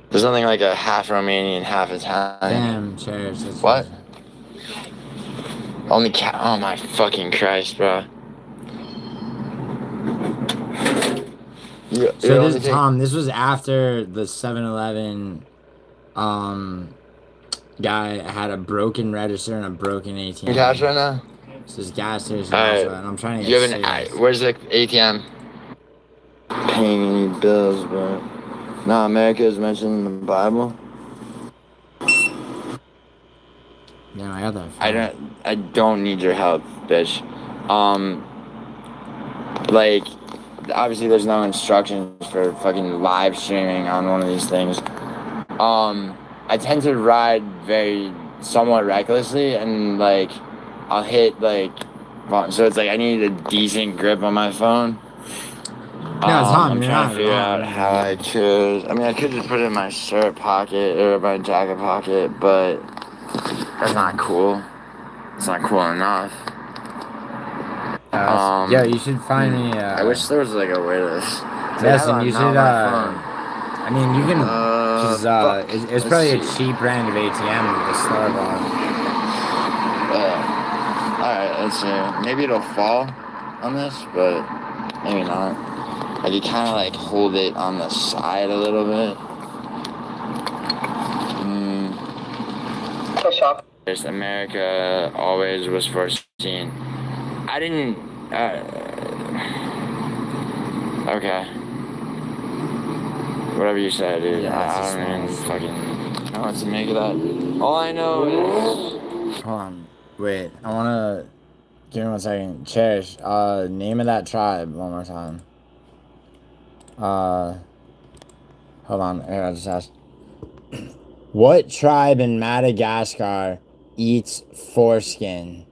There's something like a half Romanian, half Italian. Damn, cheers. What? Oh my fucking Christ, bro. So Tom, this was after the 7-Eleven guy had a broken register and a broken ATM. You cash right now? This is gas station also, and I'm trying to get where's the ATM? Paying any bills, bro. No, America is mentioned in the Bible. Yeah, I got that. I don't need your help, bitch. Obviously there's no instructions for fucking live streaming on one of these things. I tend to ride somewhat recklessly, and I'll hit so it's I need a decent grip on my phone. No, Tom, I'm trying to figure out how I could. I mean, I could just put it in my shirt pocket or my jacket pocket, but that's not cool. It's not cool enough. Yeah, you should find me. I wish there was a way to. Yes, and you should. I mean, you can. It's probably a cheap brand of ATM with a star bar. Alright, let's see. Maybe it'll fall on this, but maybe not. I could kind of hold it on the side a little bit. Just America always was foreseen. I didn't. Okay. Whatever you said, dude. Yeah, I don't even fucking know what to make of that. All I know is. Hold on. Wait, I wanna. Give me 1 second. Cherish, name of that tribe one more time. Hold on. I just asked. What tribe in Madagascar eats foreskin?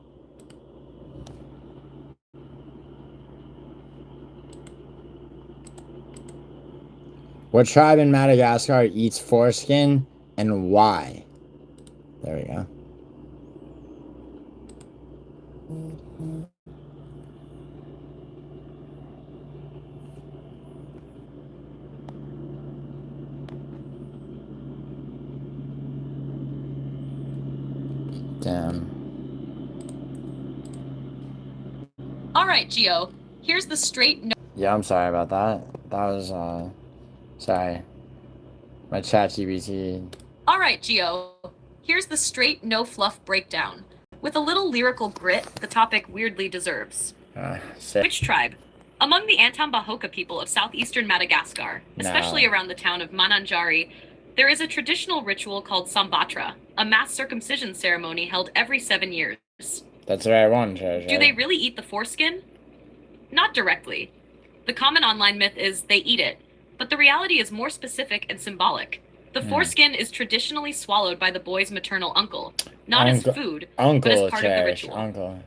What tribe in Madagascar eats foreskin and why? There we go. Damn. All right, Gio. Here's the straight no. Yeah, I'm sorry about that. That was, sorry. My ChatGPT. All right, Gio. Here's the straight no fluff breakdown. With a little lyrical grit, the topic weirdly deserves. Which tribe? Among the Antambahoka people of southeastern Madagascar, especially around the town of Mananjari, there is a traditional ritual called Sambatra, a mass circumcision ceremony held every 7 years. That's the right one, Treasure. Do they really eat the foreskin? Not directly. The common online myth is they eat it, but the reality is more specific and symbolic. The foreskin is traditionally swallowed by the boy's maternal uncle, not as food, but as part of the ritual. Uncle.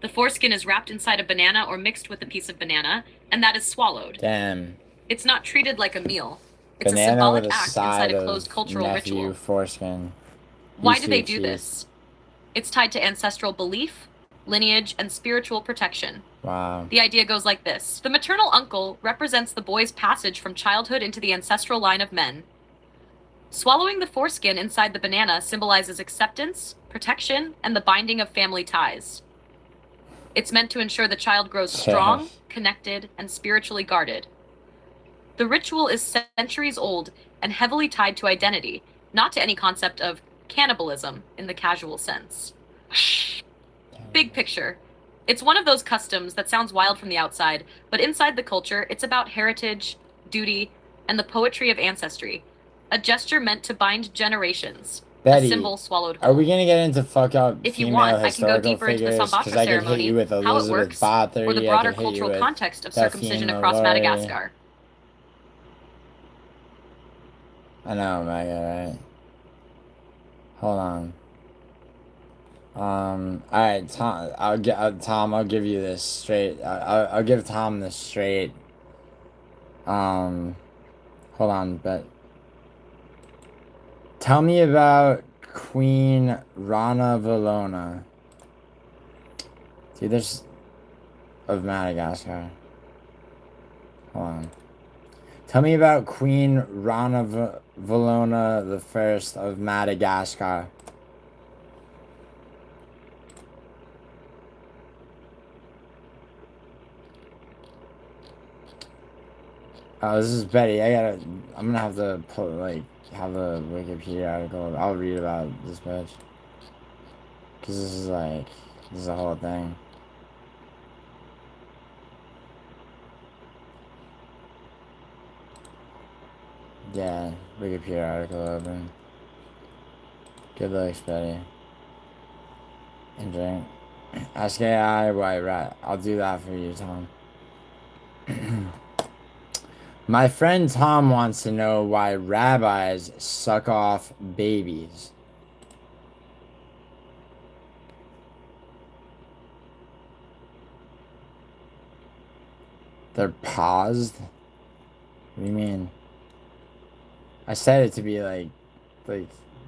The foreskin is wrapped inside a banana or mixed with a piece of banana, and that is swallowed. Damn. It's not treated like a meal. It's Banana a symbolic with a act side inside a closed cultural ritual. Foreskin. Why do they do this? It's tied to ancestral belief, lineage, and spiritual protection. Wow. The idea goes like this. The maternal uncle represents the boy's passage from childhood into the ancestral line of men. Swallowing the foreskin inside the banana symbolizes acceptance, protection, and the binding of family ties. It's meant to ensure the child grows strong, connected, and spiritually guarded. The ritual is centuries old and heavily tied to identity, not to any concept of cannibalism in the casual sense. Big picture. It's one of those customs that sounds wild from the outside, but inside the culture, it's about heritage, duty, and the poetry of ancestry. A gesture meant to bind generations. Betty, a symbol swallowed whole. Are we gonna get into fuck up if you female want, I can go historical deeper into the figures? Sambatra I could hit ceremony, you with how it Elizabeth works, Bathory, or the I broader could hit you cultural with context of Daphne circumcision across Malloy. Madagascar. I know, Mega, right? Hold on. Alright, Tom, I'll give you this straight. I'll give Tom this straight. Hold on, but tell me about Queen Rana Valona. Dude, there's of Madagascar. Hold on. Tell me about Queen Rana Valona the First of Madagascar. Oh, this is Betty. I'm gonna have to put, have the Wikipedia article. I'll read about this bitch. Cause this is a whole thing. Yeah, Wikipedia article open. Good looks, Betty. And drink. Ask AI White Rat. I'll do that for you, Tom. My friend Tom wants to know why rabbis suck off babies. They're paused? What do you mean? I said it to be like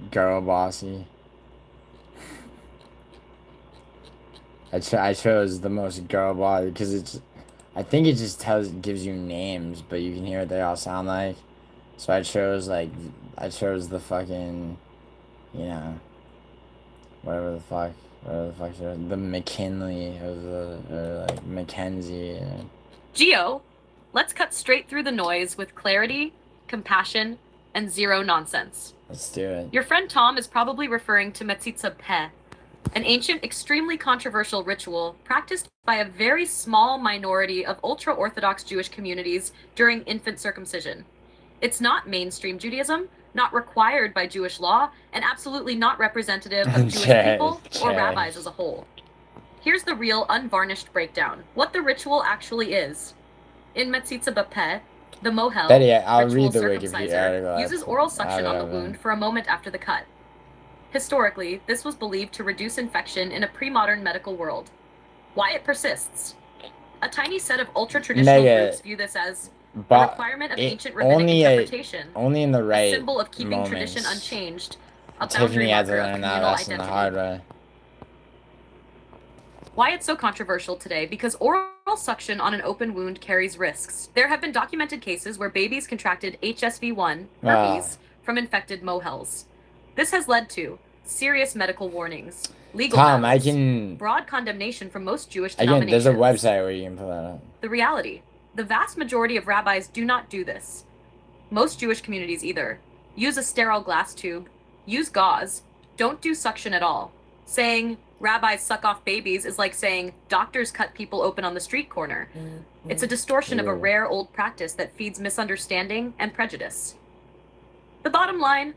girl bossy. I chose the most girl bossy because it's. I think it just gives you names, but you can hear what they all sound like. So I chose the fucking, whatever the fuck the McKinley or Mackenzie. Gio, let's cut straight through the noise with clarity, compassion, and zero nonsense. Let's do it. Your friend Tom is probably referring to Metsitsa Peh, an ancient, extremely controversial ritual practiced by a very small minority of ultra-Orthodox Jewish communities during infant circumcision. It's not mainstream Judaism, not required by Jewish law, and absolutely not representative of Jewish people or rabbis as a whole. Here's the real, unvarnished breakdown. What the ritual actually is. In Metsitsa Peh, the mohel, Betty, I'll ritual read the circumciser, Wikipedia uses oral suction on the wound for a moment after the cut. Historically, this was believed to reduce infection in a pre-modern medical world. Why it persists? A tiny set of ultra-traditional groups view this as a requirement of ancient rabbinic interpretation, only in the right a symbol of keeping moments. tradition unchanged, a boundary Tiffany had to marker of learn that communal lesson the hard identity. way. Why it's so controversial today? Because oral suction on an open wound carries risks. There have been documented cases where babies contracted HSV1, herpes, from infected mohels. This has led to serious medical warnings, legal battles, broad condemnation from most Jewish denominations. There's a website where you can pull that up. The reality, the vast majority of rabbis do not do this. Most Jewish communities either use a sterile glass tube, use gauze, don't do suction at all. Saying rabbis suck off babies is like saying doctors cut people open on the street corner. It's a distortion of a rare old practice that feeds misunderstanding and prejudice. The bottom line,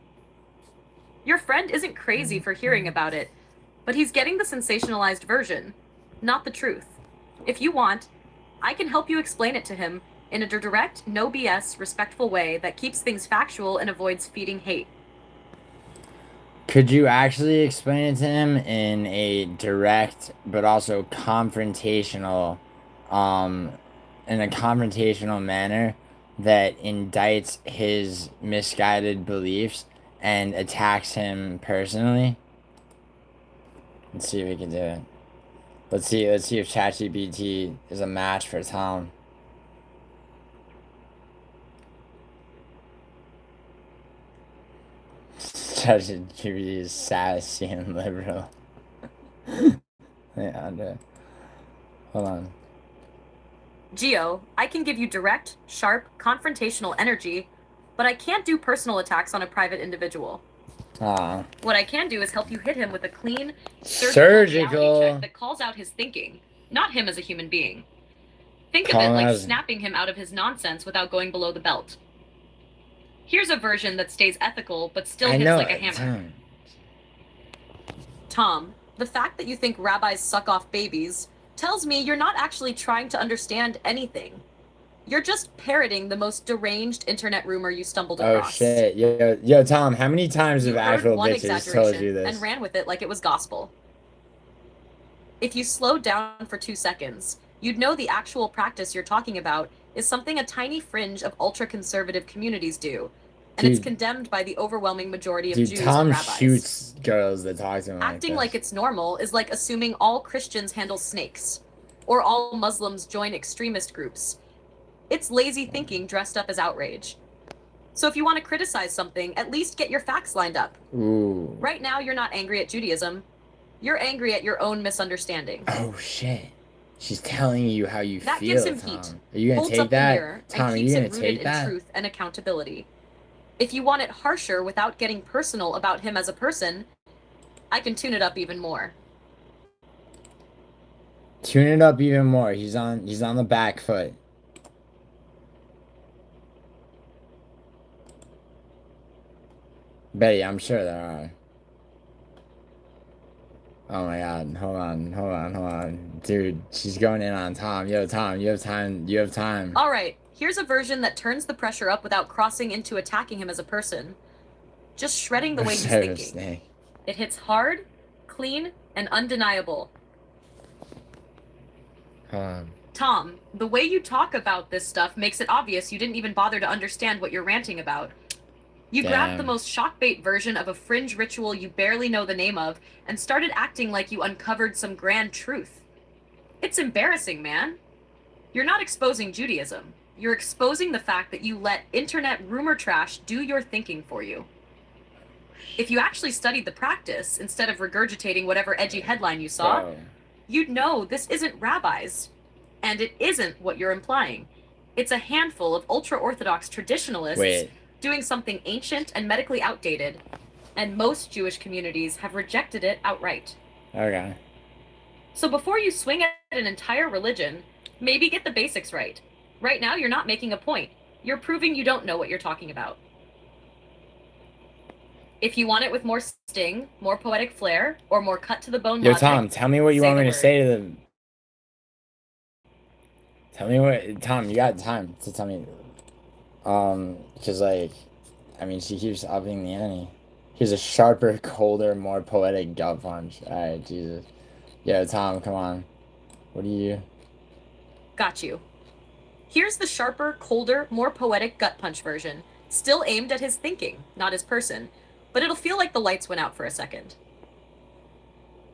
your friend isn't crazy for hearing about it, but he's getting the sensationalized version, not the truth. If you want, I can help you explain it to him in a direct, no BS, respectful way that keeps things factual and avoids feeding hate. Could you actually explain it to him in a direct but also confrontational manner that indicts his misguided beliefs and attacks him personally? Let's see if we can do it. Let's see if ChatGPT is a match for Tom. ChatGPT is sassy and liberal. Yeah, hold on. Gio, I can give you direct, sharp, confrontational energy, but I can't do personal attacks on a private individual. What I can do is help you hit him with a clean, surgical check that calls out his thinking, not him as a human being. Think of it like snapping him out of his nonsense without going below the belt. Here's a version that stays ethical, but still hits like a hammer. Tom, the fact that you think rabbis suck off babies tells me you're not actually trying to understand anything. You're just parroting the most deranged internet rumor you stumbled across. Oh shit. Yo, Tom, how many times have actual bitches told you this? And ran with it like it was gospel. If you slowed down for 2 seconds, you'd know the actual practice you're talking about is something a tiny fringe of ultra-conservative communities do, and it's condemned by the overwhelming majority of Jews Tom and rabbis. shoots girls that talk to him Acting like it's normal is like assuming all Christians handle snakes, or all Muslims join extremist groups. It's lazy thinking dressed up as outrage. So if you want to criticize something, at least get your facts lined up. Ooh. Right now, you're not angry at Judaism. You're angry at your own misunderstanding. Oh shit. She's telling you how you that feel, gives him Tom. Heat, Are you gonna take that? Tom, are you gonna take that? In truth and accountability. If you want it harsher without getting personal about him as a person, I can tune it up even more. Tune it up even more. He's on the back foot. Betty, I'm sure there are. Oh my god, hold on. Dude, she's going in on Tom. Yo, Tom, you have time. Alright, here's a version that turns the pressure up without crossing into attacking him as a person. Just shredding the way he's thinking. It hits hard, clean, and undeniable. Hold on. Tom, the way you talk about this stuff makes it obvious you didn't even bother to understand what you're ranting about. You grabbed the most shockbait version of a fringe ritual you barely know the name of and started acting like you uncovered some grand truth. It's embarrassing, man. You're not exposing Judaism. You're exposing the fact that you let internet rumor trash do your thinking for you. If you actually studied the practice instead of regurgitating whatever edgy headline you saw, you'd know this isn't rabbis. And it isn't what you're implying. It's a handful of ultra-Orthodox traditionalists doing something ancient and medically outdated, and most Jewish communities have rejected it outright. Okay. So before you swing at an entire religion, maybe get the basics right. Right now, you're not making a point. You're proving you don't know what you're talking about. If you want it with more sting, more poetic flair, or more cut-to-the-bone logic... Yo, Tom, tell me what you want me to say to them. Tell me what... Tom, you got time to tell me... because, like, I mean, she keeps upping the ante. Here's a sharper, colder, more poetic gut punch. Alright, Jesus. Yo, Tom, come on. What do you... Got you. Here's the sharper, colder, more poetic gut punch version, still aimed at his thinking, not his person, but it'll feel like the lights went out for a second.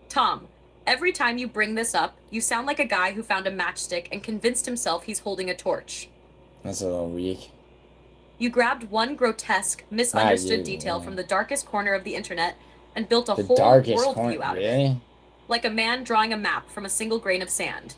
Tom, every time you bring this up, you sound like a guy who found a matchstick and convinced himself he's holding a torch. That's a little weak. You grabbed one grotesque, misunderstood detail from the darkest corner of the internet and built a whole worldview out of it. Like a man drawing a map from a single grain of sand.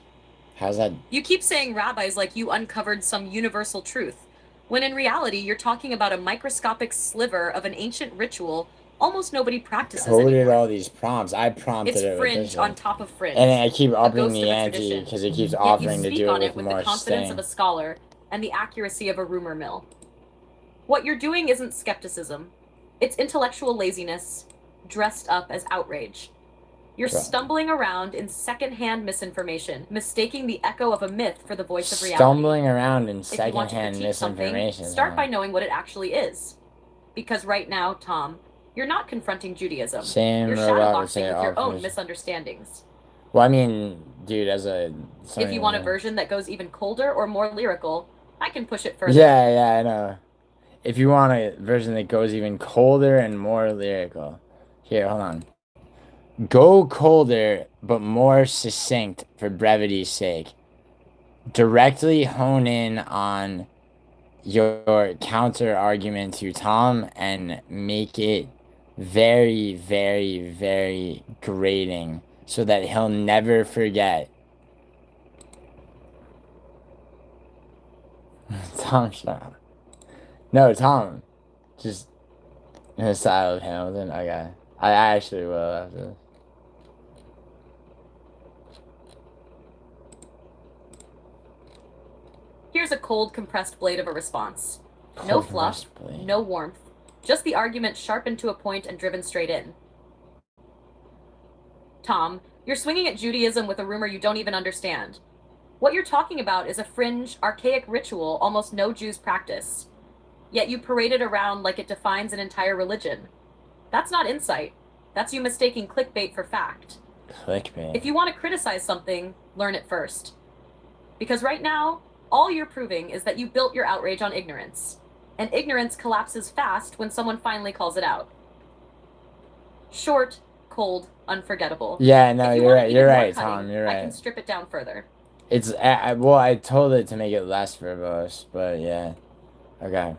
How's that? You keep saying rabbis like you uncovered some universal truth, when in reality you're talking about a microscopic sliver of an ancient ritual almost nobody practices anymore. All these prompts. I prompted it's it fringe with this on top of fringe. And I keep upping the ante because it keeps offering to do on it with the more confidence sting. of a scholar and the accuracy of a rumor mill. What you're doing isn't skepticism. It's intellectual laziness, dressed up as outrage. You're stumbling around in secondhand misinformation, mistaking the echo of a myth for the voice of reality. Stumbling around in secondhand misinformation. Start by knowing what it actually is. Because right now, Tom, you're not confronting Judaism. You're shadowboxing with your own misunderstandings. Well, I mean, dude, as a... If you want a version that goes even colder or more lyrical, I can push it further. Yeah, I know. If you want a version that goes even colder and more lyrical. Here, hold on. Go colder, but more succinct for brevity's sake. Directly hone in on your counter argument to Tom and make it very, very, very grating so that he'll never forget. Tom, shut up. No, Tom. Just in the style of Hamilton. Okay. I actually will after this. Here's a cold, compressed blade of a response. No fluff, no warmth, just the argument sharpened to a point and driven straight in. Tom, you're swinging at Judaism with a rumor you don't even understand. What you're talking about is a fringe, archaic ritual almost no Jews practice. Yet you parade it around like it defines an entire religion. That's not insight. That's you mistaking clickbait for fact. Clickbait. If you want to criticize something, learn it first. Because right now, all you're proving is that you built your outrage on ignorance. And ignorance collapses fast when someone finally calls it out. Short, cold, unforgettable. Yeah, no, you're right, Tom, you're right. I can strip it down further. It's, well, I told it to make it less verbose, but yeah. Okay.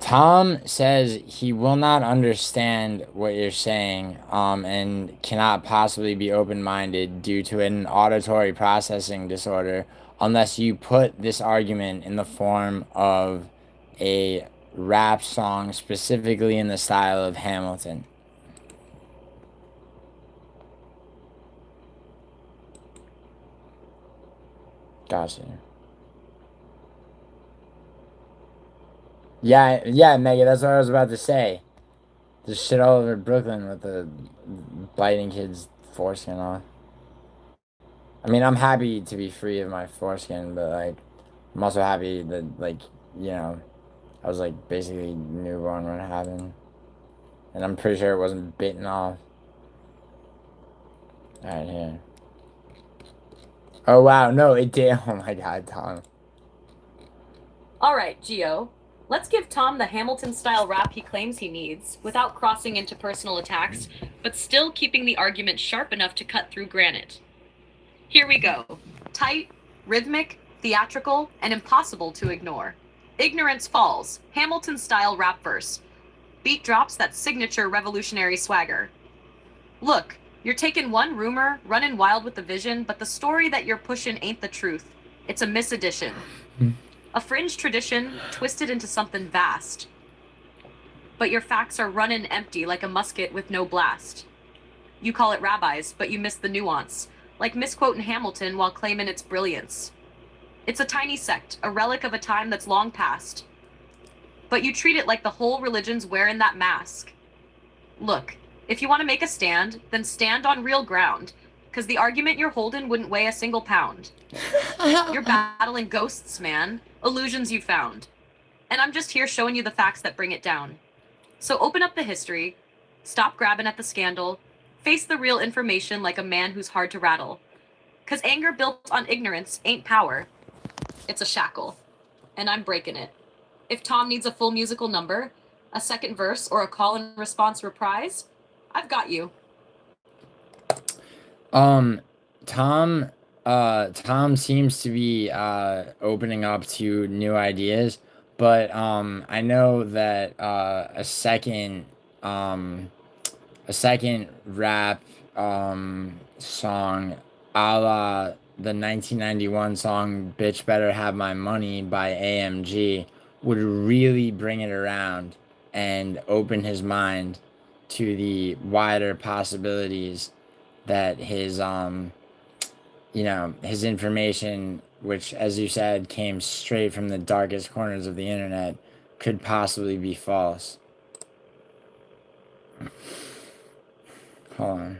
Tom says he will not understand what you're saying, and cannot possibly be open-minded due to an auditory processing disorder unless you put this argument in the form of a rap song, specifically in the style of Hamilton. Gotcha. Yeah, Megan, that's what I was about to say. There's shit all over Brooklyn with the biting kids' foreskin off. I mean, I'm happy to be free of my foreskin, but, like, I'm also happy that, like, you know, I was, like, basically newborn when it happened. And I'm pretty sure it wasn't bitten off. Alright, here. Oh, wow, no, it did. Oh, my God, Tom. Alright, Gio. Let's give Tom the Hamilton-style rap he claims he needs, without crossing into personal attacks, but still keeping the argument sharp enough to cut through granite. Here we go. Tight, rhythmic, theatrical, and impossible to ignore. Ignorance falls, Hamilton-style rap verse. Beat drops that signature revolutionary swagger. Look, you're taking one rumor, running wild with the vision, but the story that you're pushing ain't the truth. It's a misaddition. A fringe tradition twisted into something vast. But your facts are running empty like a musket with no blast. You call it rabbis, but you miss the nuance, like misquoting Hamilton while claiming its brilliance. It's a tiny sect, a relic of a time that's long past. But you treat it like the whole religion's wearing that mask. Look, if you want to make a stand, then stand on real ground, because the argument you're holding wouldn't weigh a single pound. You're battling ghosts, man. Illusions you found. And I'm just here showing you the facts that bring it down. So open up the history, stop grabbing at the scandal, face the real information like a man who's hard to rattle. Because anger built on ignorance ain't power. It's a shackle. And I'm breaking it. If Tom needs a full musical number, a second verse, or a call and response reprise, I've got you. Tom seems to be opening up to new ideas, but I know that a second rap song a la the 1991 song Bitch Better Have My Money by AMG would really bring it around and open his mind to the wider possibilities that his his information, which, as you said, came straight from the darkest corners of the internet, could possibly be false. Hold on.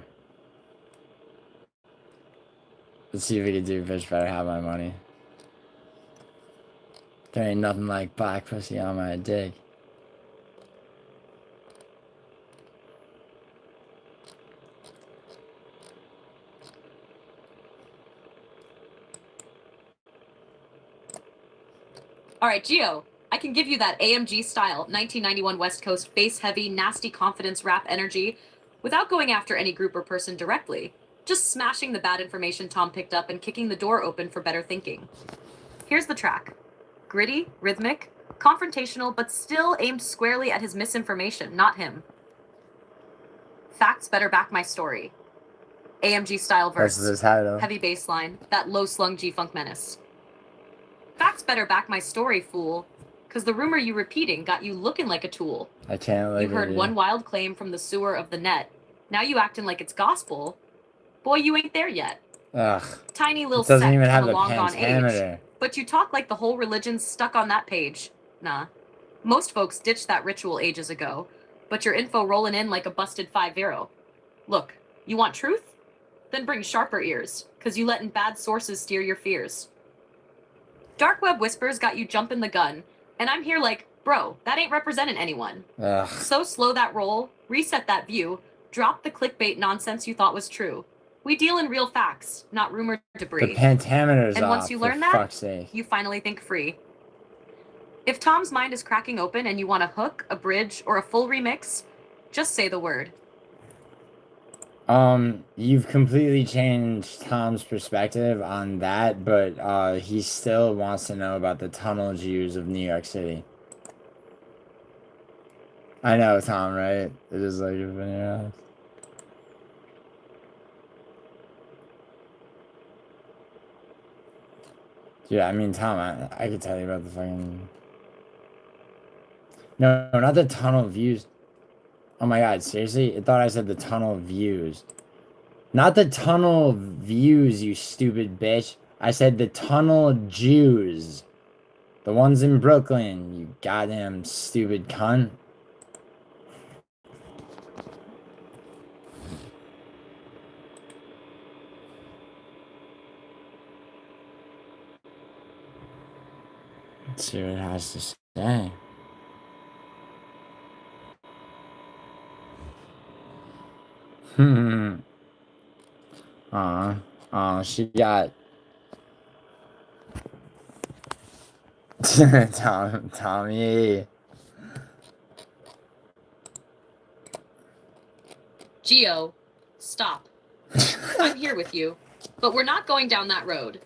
Let's see if we can do Bitch Better Have My Money. There ain't nothing like black pussy on my dick. All right, Gio, I can give you that AMG style 1991 West Coast bass-heavy, nasty confidence rap energy without going after any group or person directly. Just smashing the bad information Tom picked up and kicking the door open for better thinking. Here's the track. Gritty, rhythmic, confrontational, but still aimed squarely at his misinformation, not him. Facts better back my story. AMG style verse. That's the title. Heavy bass line, that low-slung G-funk menace. Facts better back my story, fool, because the rumor you repeating got you looking like a tool. I can't look You heard one wild claim from the sewer of the net. Now you acting like it's gospel. Boy, you ain't there yet. Ugh. Tiny little It doesn't sect even have from a the long-gone pentameter. age. But you talk like the whole religion's stuck on that page. Nah. Most folks ditched that ritual ages ago, but your info rolling in like a busted 5-0. Look, you want truth? Then bring sharper ears, because you letting bad sources steer your fears. Dark web whispers got you jumping the gun, and I'm here like, bro, that ain't representing anyone. Ugh. So slow that roll, reset that view, drop the clickbait nonsense you thought was true. We deal in real facts, not rumored debris. The pentameter's And off, once you learn for that, fuck's sake. you finally think free. If Tom's mind is cracking open and you want a hook, a bridge, or a full remix, just say the word. You've completely changed Tom's perspective on that, but he still wants to know about the tunnel Jews of New York City. I know, Tom, right? It is like you've been here. Yeah, I mean, Tom, I could tell you about the fucking... No, not the tunnel views. Oh my god, seriously? I thought I said the tunnel views. Not the tunnel views, you stupid bitch. I said the tunnel Jews. The ones in Brooklyn, you goddamn stupid cunt. Let's see what it has to say. She got Tommy. Gio, stop. I'm here with you, but we're not going down that road.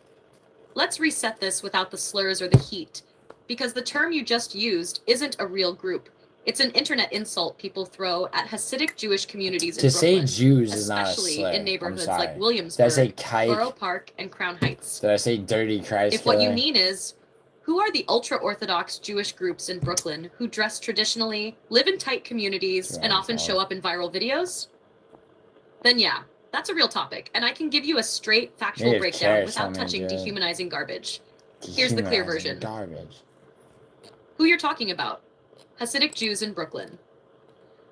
Let's reset this without the slurs or the heat, because the term you just used isn't a real group. It's an internet insult people throw at Hasidic Jewish communities in Brooklyn. To say Jews is not a slur. Especially in neighborhoods I'm sorry. like Williamsburg, Did I say kike? Borough Park, and Crown Heights. Did I say dirty Christ If what you mean is, who are the ultra-Orthodox Jewish groups in Brooklyn who dress traditionally, live in tight communities, and often show up in viral videos? Then yeah, that's a real topic, and I can give you a straight, factual breakdown without touching dehumanizing garbage. Here's the clear version. Garbage. Who you're talking about. Hasidic Jews in Brooklyn.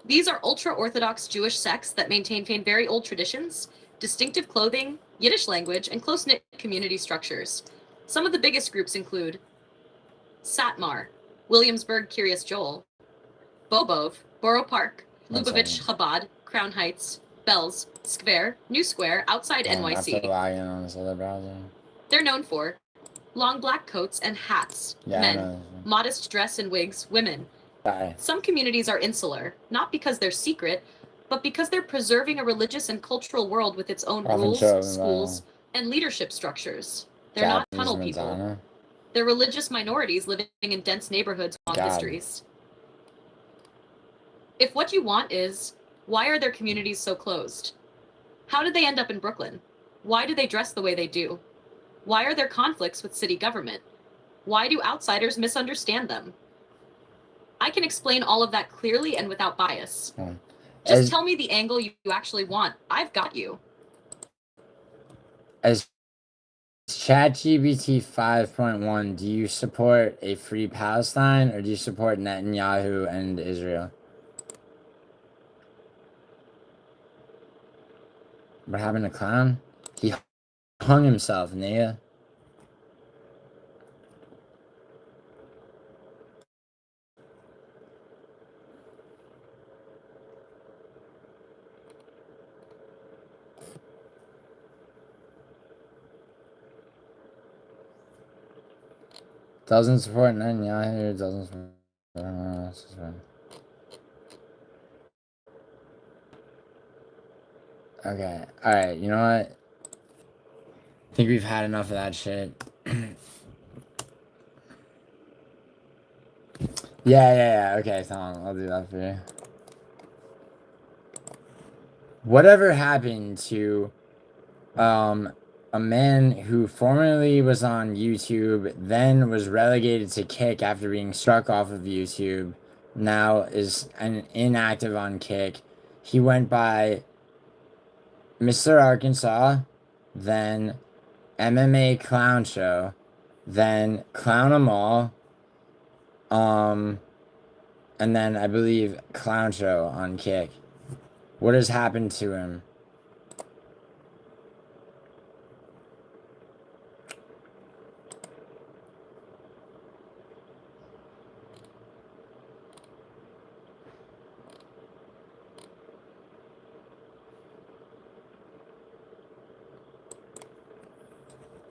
These are ultra-Orthodox Jewish sects that maintain very old traditions, distinctive clothing, Yiddish language, and close-knit community structures. Some of the biggest groups include Satmar, Williamsburg Kiryas Joel, Bobov, Borough Park, Lubavitch Chabad, Crown Heights, Bells, Square, New Square, outside I have to NYC. log in on this other browser. They're known for long black coats and hats, Yeah, I men, know. modest dress and wigs, women. Sorry. Some communities are insular, not because they're secret, but because they're preserving a religious and cultural world with its own rules, schools, and leadership structures. They're not tunnel people. They're religious minorities living in dense neighborhoods with long histories. If what you want is, why are their communities so closed? How did they end up in Brooklyn? Why do they dress the way they do? Why are there conflicts with city government? Why do outsiders misunderstand them? I can explain all of that clearly and without bias. Just tell me the angle you actually want. I've got you. As ChatGPT 5.1, do you support a free Palestine or do you support Netanyahu and Israel? What happened to Clown? He hung himself, nigga. Doesn't support Netanyahu, doesn't support... Okay, alright, you know what? I think we've had enough of that shit. Yeah, okay, Tom, I'll do that for you. Whatever happened to, a man who formerly was on YouTube, then was relegated to Kick after being struck off of YouTube, now is inactive on Kick. He went by Mr. Arkansas, then MMA Clown Show, then Clown 'em All, and then I believe Clown Show on Kick. What has happened to him?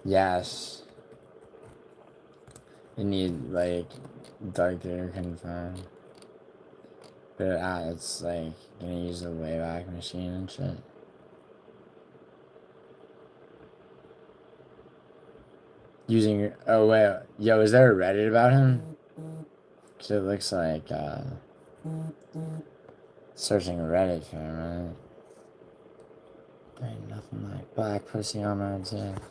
Yes. You need, like, darker confirm. But it's, like, gonna use the Wayback Machine and shit. Using... Oh, wait. Yo, is there a Reddit about him? Because it looks like, searching Reddit for him, right? There ain't nothing like black pussy on my dick.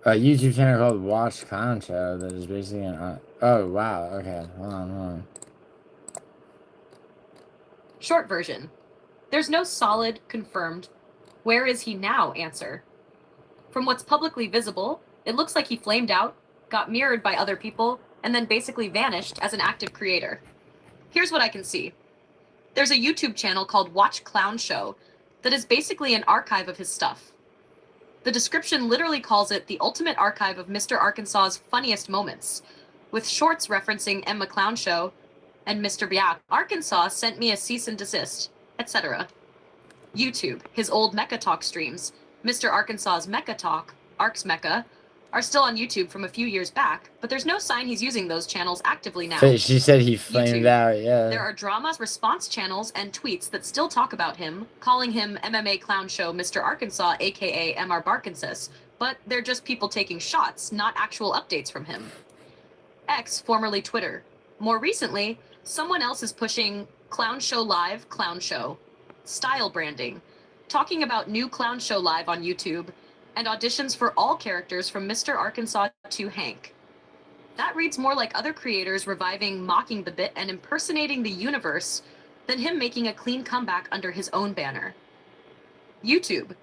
A YouTube channel called Watch Clown Show that is basically an... oh, wow, okay, hold on. Short version. There's no solid, confirmed, where is he now answer. From what's publicly visible, it looks like he flamed out, got mirrored by other people, and then basically vanished as an active creator. Here's what I can see. There's a YouTube channel called Watch Clown Show that is basically an archive of his stuff. The description literally calls it the ultimate archive of Mr. Arkansas's funniest moments, with shorts referencing Emma Clown Show and Mr. Biak. Arkansas sent me a cease and desist, etc. YouTube, his old Mecha Talk streams, Mr. Arkansas's Mecha Talk, Ark's Mecha, are still on YouTube from a few years back, but there's no sign he's using those channels actively now. She said he flamed out, yeah. There are dramas, response channels, and tweets that still talk about him, calling him MMA Clown Show Mr. Arkansas, aka MR Barkansas, but they're just people taking shots, not actual updates from him. X, formerly Twitter. More recently, someone else is pushing Clown Show Live, Clown Show. Style branding. Talking about new Clown Show Live on YouTube, and auditions for all characters from Mr. Arkansas to Hank. That reads more like other creators reviving Mocking the Bit and impersonating the universe than him making a clean comeback under his own banner. YouTube.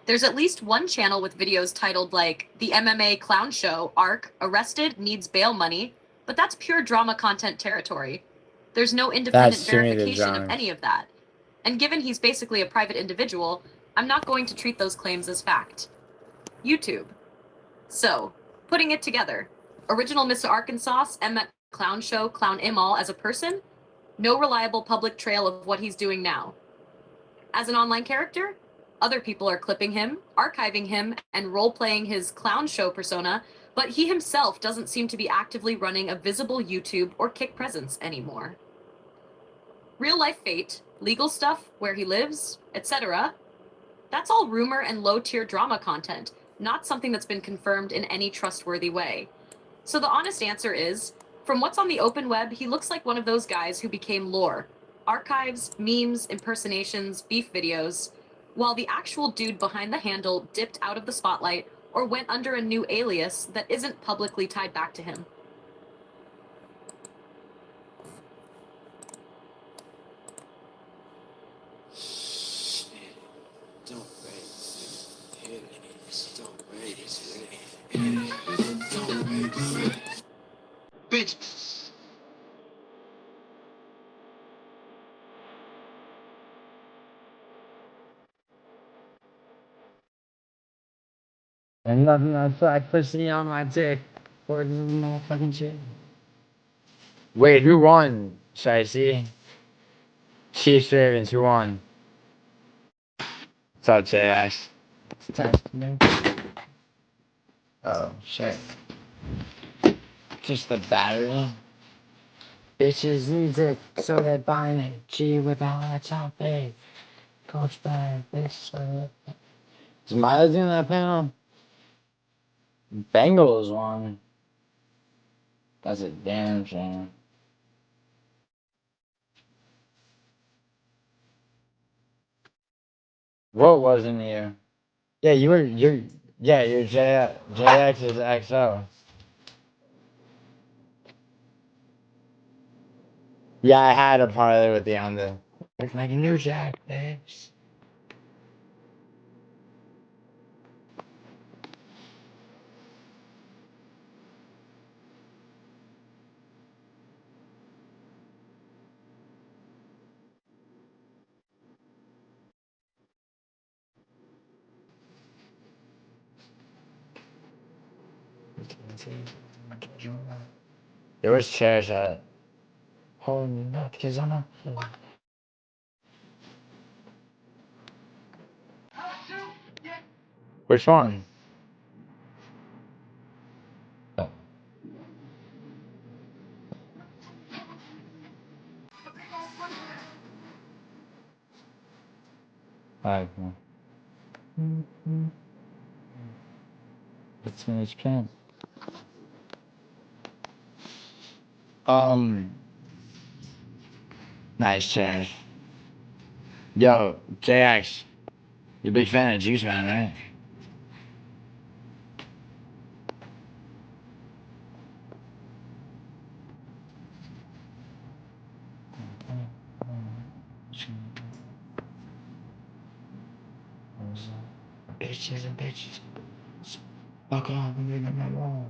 There's at least one channel with videos titled like The MMA Clown Show, ARC, Arrested, Needs Bail Money, but that's pure drama content territory. There's no independent verification of any of that. And given he's basically a private individual, I'm not going to treat those claims as fact. YouTube. So, putting it together. Original Mr. Arkansas, Emmett Clown Show, Clown Imal as a person, no reliable public trail of what he's doing now. As an online character, other people are clipping him, archiving him, and role-playing his clown show persona, but he himself doesn't seem to be actively running a visible YouTube or Kick presence anymore. Real-life fate, legal stuff, where he lives, etc., that's all rumor and low-tier drama content, not something that's been confirmed in any trustworthy way. So the honest answer is, from what's on the open web, he looks like one of those guys who became lore. Archives, memes, impersonations, beef videos, while the actual dude behind the handle dipped out of the spotlight or went under a new alias that isn't publicly tied back to him. Bitch. And nothing else like pussy on my dick. Or motherfucking shit. Wait, who won? Should I see? Chiefs Ravens, who won? What's up, JX? Oh, shit. Just the battery. Bitches need dick, so they buying it. G without a topic. Coach by bitch. Is Miles doing that panel? Bengals won. That's a damn shame. What wasn't here? Yeah, you're JX is XO. Yeah, I had a parlay with the under. It's like a new jack, bitch. There was chairs at. Oh no, because I'm not. Which one? Alright, cool. Let's finish pen. Nice chairs. Yo, JX, you're a big fan of Juice Man, right? Bitches and bitches. Fuck off and get on my wall.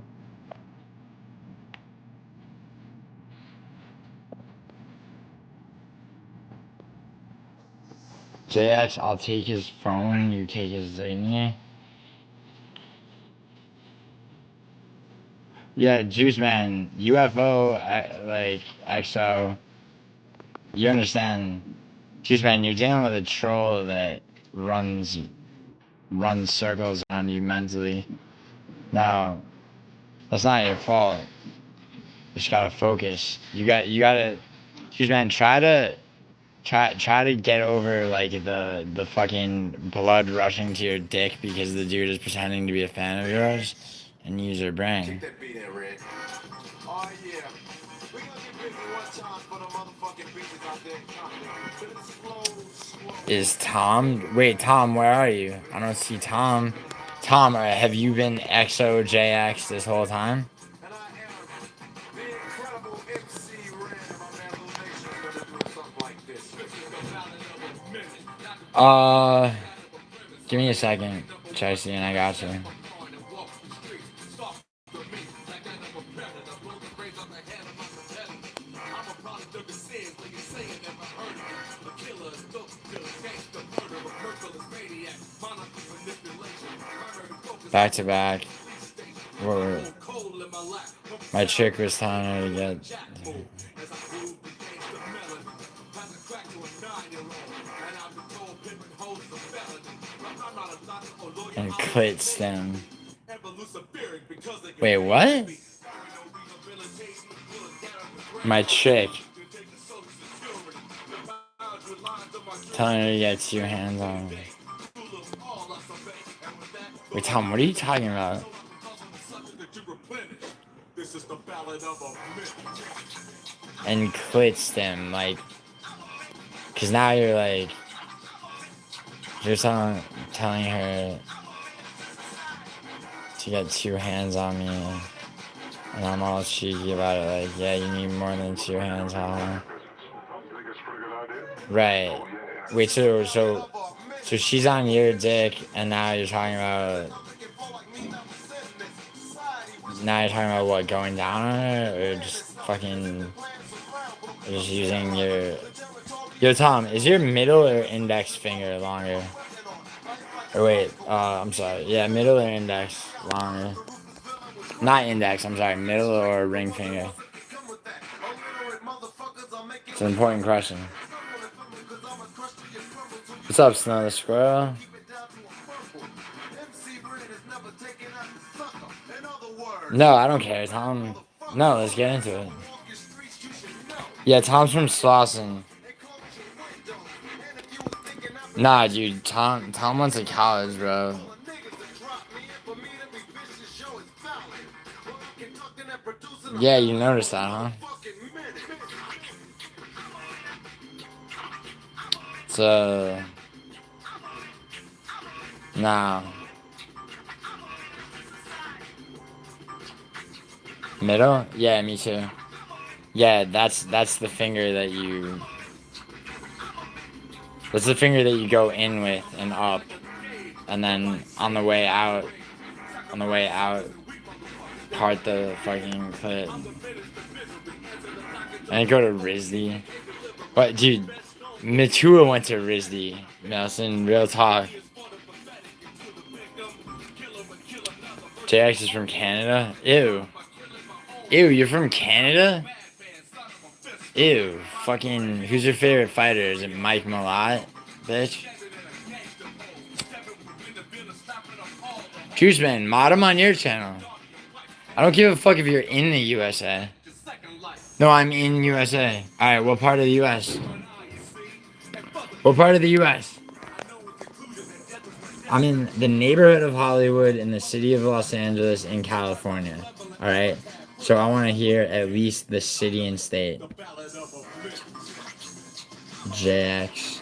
JX, I'll take his phone, you take his thingy. Yeah, Juice Man, UFO, like, XO. You understand. Juice Man, you're dealing with a troll that runs circles around you mentally. Now, that's not your fault. You just gotta focus. You gotta, Juice Man, try to get over like the fucking blood rushing to your dick because the dude is pretending to be a fan of yours, and use your brain. Oh yeah. We're gonna get busy one time for the motherfucking beaches out there. Is Tom? Wait, Tom, where are you? I don't see Tom. Tom, have you been XOJX this whole time? And I am the incredible MC Ren, my man Lil Nation, gonna do something like this. Give me a second, Chelsea, and I got you. Back to back. My chick was telling her to get. And clit stem. Wait, what? My chick. Telling her to get 2 hands on me. Wait, Tom, what are you talking about? And clit stem, like. Because now you're like. You're telling her to get 2 hands on me. And I'm all cheeky about it, like, yeah, you need more than 2 hands, huh? Right. Wait, so she's on your dick, and now you're talking about. Now you're talking about what, going down on her, or just fucking. Or just using your. Yo, Tom, is your middle or index finger longer? Or wait, I'm sorry. Yeah, middle or index longer? Not index, I'm sorry. Middle or ring finger? It's an important question. What's up, Snow the Squirrel? No, I don't care, Tom. No, let's get into it. Yeah, Tom's from Slauson. Nah, dude, Tom went to college, bro. Yeah, you noticed that, huh? So, nah. Middle? Yeah, me too. Yeah, that's the finger that you. That's the finger that you go in with and up, and then on the way out, part the fucking clit. And go to RISD. But dude, Matua went to RISD. Nelson, real talk. JX is from Canada? Ew. Ew, you're from Canada? Ew. Fucking, who's your favorite fighter? Is it Mike Malott? Bitch. Juiceman, mod him on your channel. I don't give a fuck if you're in the USA. No, I'm in USA. Alright, what part of the US? What part of the US? I'm in the neighborhood of Hollywood in the city of Los Angeles in California. Alright? So I want to hear at least the city and state. JX.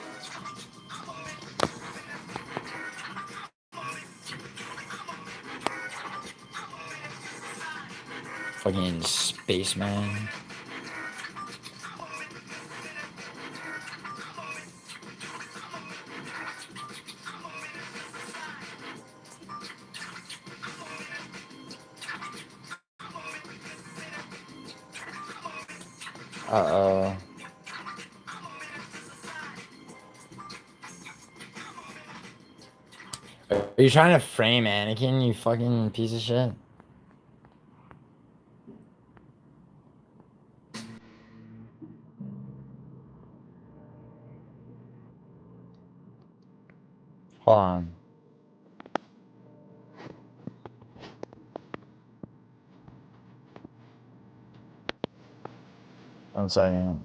Fucking spaceman. Uh-oh. Are you trying to frame Anakin, you fucking piece of shit? Hold on. One second.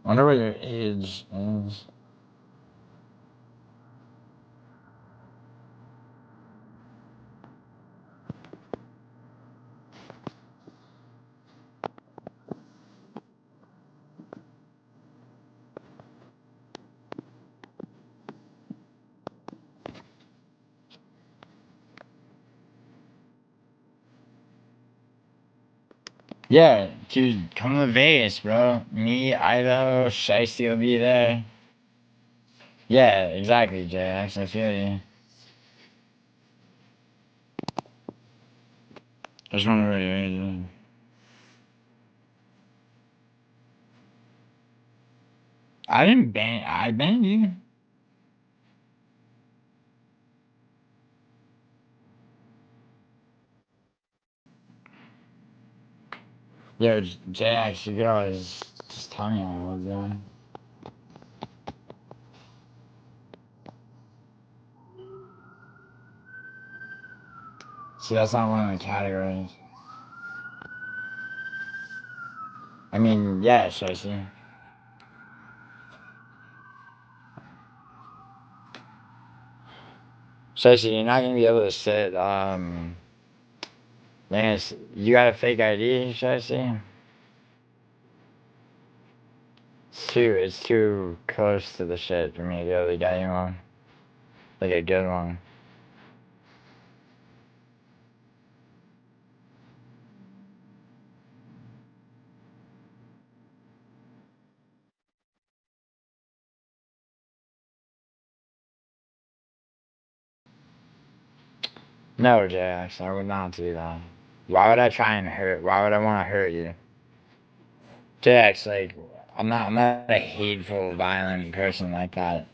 Wonder what your age is. Yeah, dude, come to Vegas, bro. Me, Idaho, Shiesty will be there. Yeah, exactly, JX. I feel you. I just wonder what you're doing. I banned you. Yo, JX, you could always just tell me what I was doing. See, that's not one of the categories. I mean, yeah, Shiesty. Shiesty, you're not gonna be able to sit, Lance, you got a fake ID, Shiesty? It's too close to the shit for me to be able to get you one. Like a good one. No, JX, I would not do that. Why would I try and why would I want to hurt you? JX, like, I'm not a hateful, violent person like that.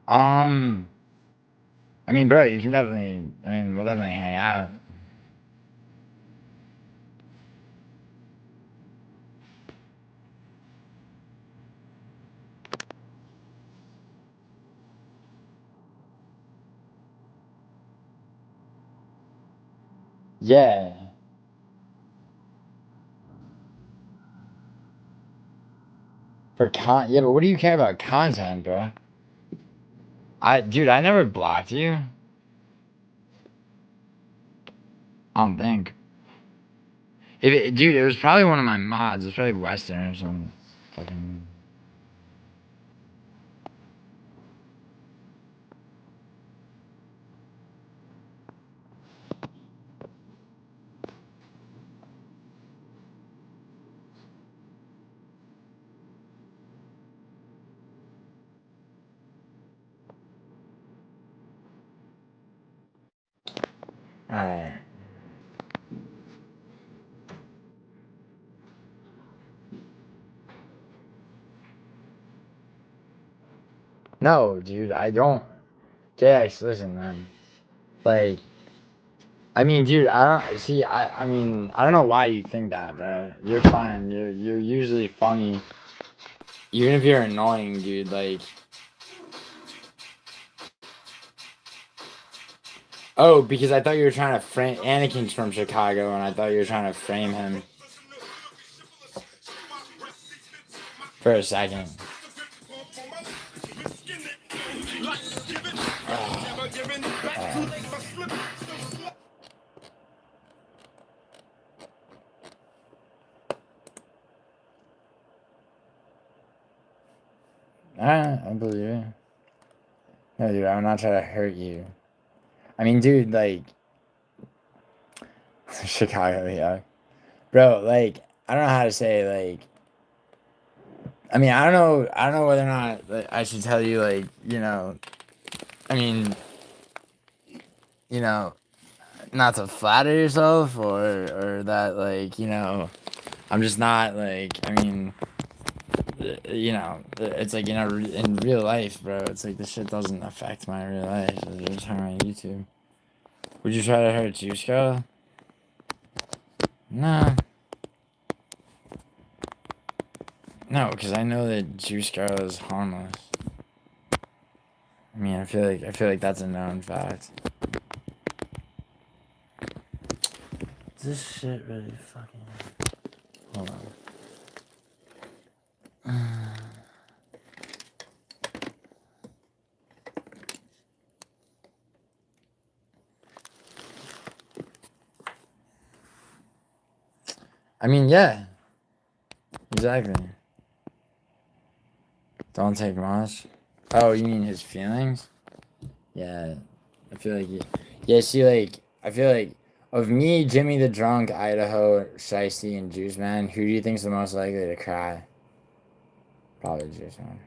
I mean, bro, you can definitely, we'll definitely hang out. Yeah. Yeah, but what do you care about content, bro? Dude, I never blocked you. I don't think. Dude, it was probably one of my mods. It was probably Western or something. Fucking. Alright. No, dude, I don't. JX, listen, man. Like, I mean, dude, I don't see. I mean, I don't know why you think that, bro. You're fine. You're usually funny, even if you're annoying, dude. Like, oh, because I thought you were trying to frame Anakin's from Chicago, and I thought you were trying to frame him for a second. Alright, I believe it. No, dude, I'm not trying to hurt you. I mean, dude, like, Chicago, yeah. Bro, like, I don't know how to say, like, I mean, I don't know whether or not like, I should tell you, like, I mean, not to flatter yourself or that, like, I'm just not, like, I mean, it's like, in real life, bro, it's like this shit doesn't affect my real life. It's just on YouTube. Would you try to hurt Juice Girl? Nah. No, because I know that Juice Girl is harmless. I mean, I feel like that's a known fact. Is this shit really fucking... Hold on. I mean, yeah. Exactly. Don't take much. Oh, you mean his feelings? Yeah. feel like yeah. See, like I feel like of me, Jimmy the Drunk, Idaho, Shiesty, and Juice Man, who do you think's the most likely to cry? Probably Juice Man.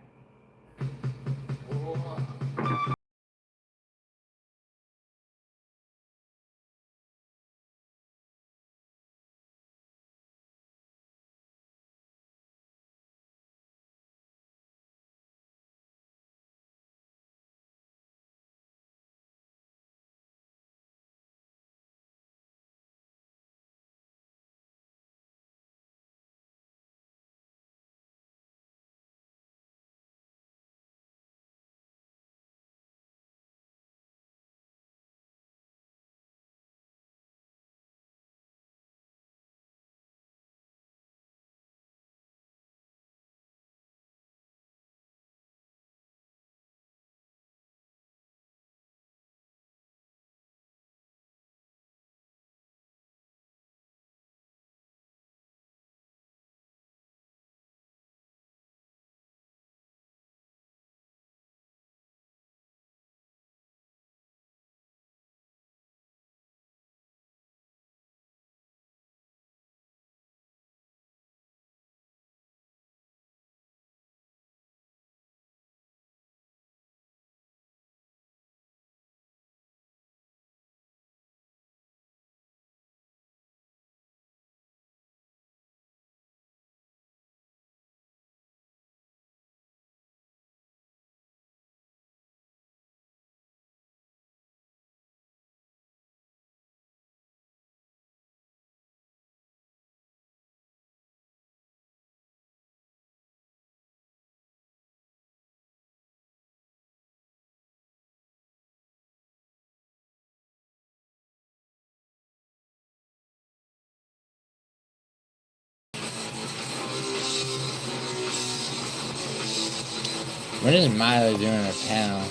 When is Miley doing a panel?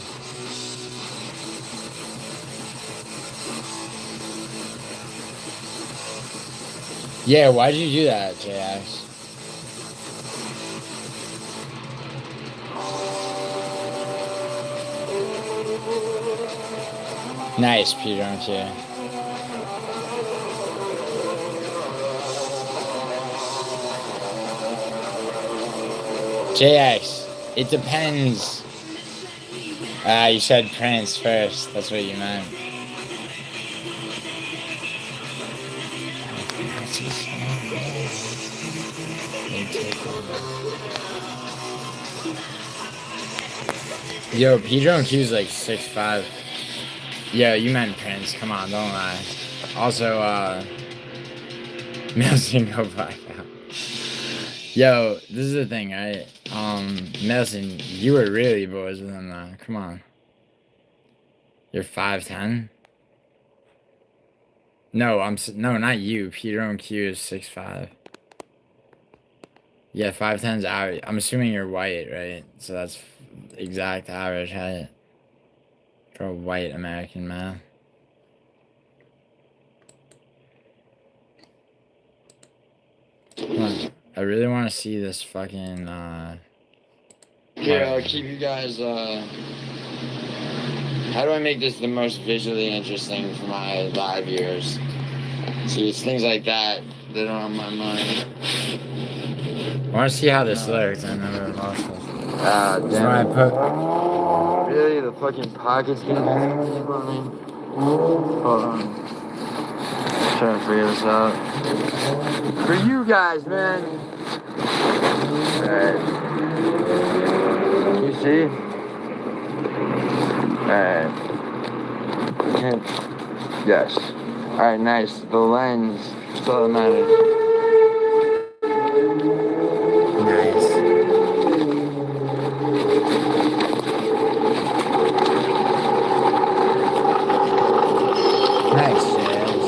Yeah, why'd you do that, JX? Nice, Peter, aren't you? JX, it depends. You said Prince first. That's what you meant. Yo, Pedro and Q's like 6'5". Yo, you meant Prince. Come on, don't lie. Also, Nelson, go back out. Yo, this is the thing, right? Nelson, you were really boys with him, though. Come on. You're 5'10"? No, no, not you. Peter and Q is 6'5". Yeah, 5'10's average. I'm assuming you're white, right? So that's exact average height for a white American man. Come on. I really want to see this fucking, Here, I'll keep you guys, how do I make this the most visually interesting for my live viewers? See, it's things like that that are on my mind. I want to see how this looks. I never lost it. Damn. I put... Really? The fucking pocket's gonna be funny? Hold on. I'm trying to figure this out. For you guys, man. Alright. You see? Alright. Yes. Alright, nice. The lens. That's all that matters. Nice. Nice, Jazz.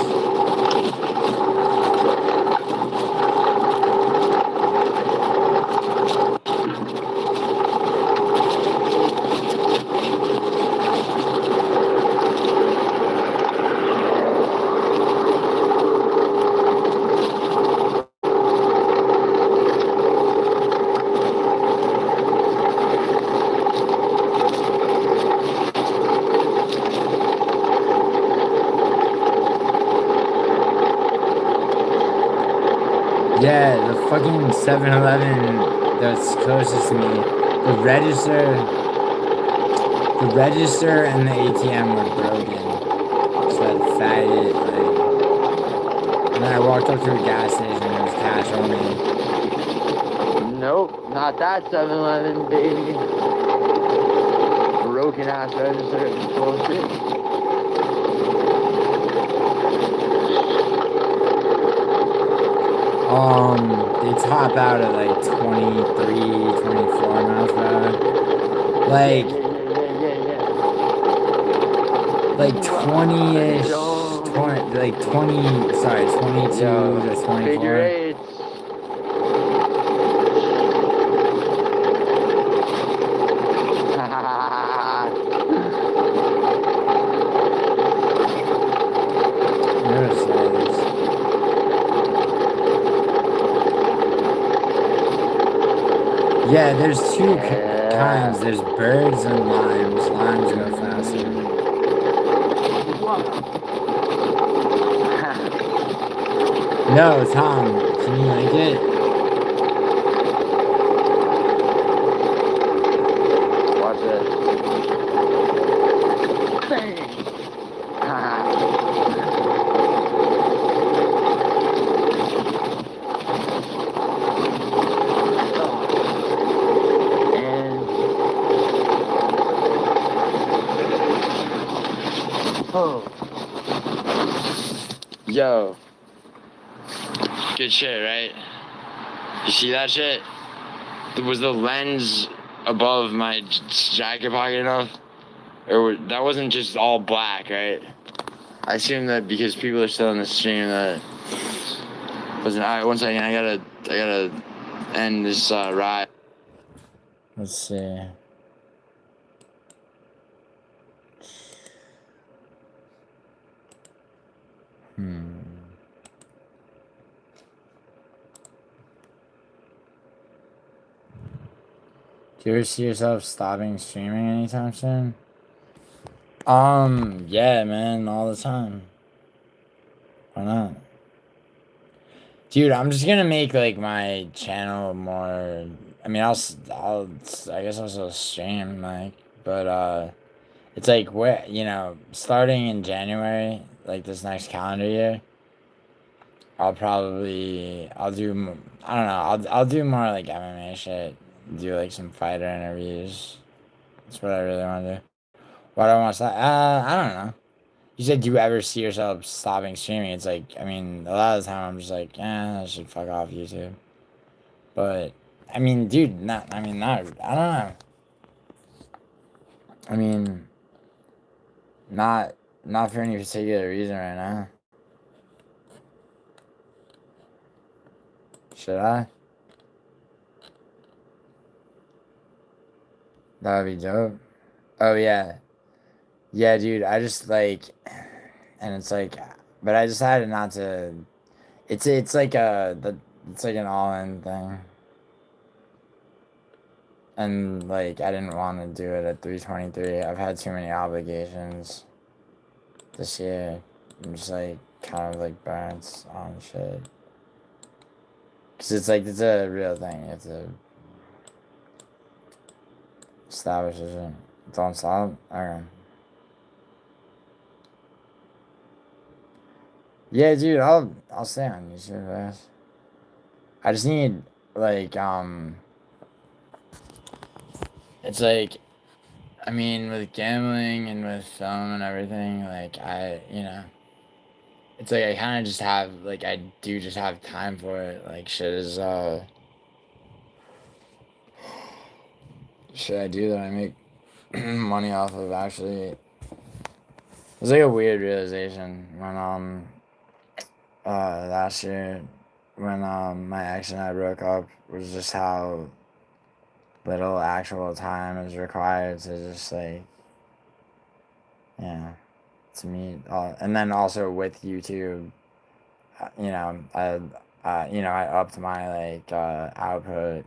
Yeah, the fucking 7-Eleven that's closest to me, the register and the ATM were broken. So that faggot, like, and then I walked up to a gas station and it was cash only. Nope, not that 7-Eleven, baby. Broken ass register. Bullshit. They top out at like 23, 24 miles per hour. Like, like 20-ish, 20, like 20, sorry, 22 to 24. Figure eights. Yeah, there's two kinds. There's birds and limes. Limes go faster. No, Tom, can you link it? Watch this. Yo. Good shit, right? You see that shit? Was the lens above my jacket pocket enough? Or that wasn't just all black, right? I assume that because people are still in the stream that wasn't. Alright, 1 second, I gotta end this ride. Let's see. Do you ever see yourself stopping streaming anytime soon? Yeah, man, all the time. Why not? Dude, I'm just gonna make like my channel more. I mean, I guess I'll still stream, like, but it's like where starting in January, like this next calendar year, I'll do I don't know, I'll do more like MMA shit, do like some fighter interviews. That's what I really want to do. What I want to start, I don't know. You said, do you ever see yourself stopping streaming? It's like, I mean, a lot of the time I'm just like, I should fuck off YouTube. But, I mean, dude, not, I don't know. I mean, not for any particular reason right now. Should I? That would be dope. Oh, yeah. Yeah, dude, I just, like, and it's like, but I decided not to, it's like it's like an all-in thing. And, like, I didn't want to do it at 3:23. I've had too many obligations this year. I'm just, like, kind of, like, burnt on shit. Because it's, like, it's a real thing. You have to establish it. Don't stop? Okay. Yeah, dude, I'll stay on YouTube, guys. I just need, like, it's, like, I mean, with gambling and with film and everything, like, it's like I kind of just have, like, I do just have time for it. Like, shit I do that I make money off of, actually. It was, like, a weird realization when, last year, when, my ex and I broke up, was just how little actual time is required to just, like, to meet, and then also with YouTube, I upped my, like, output,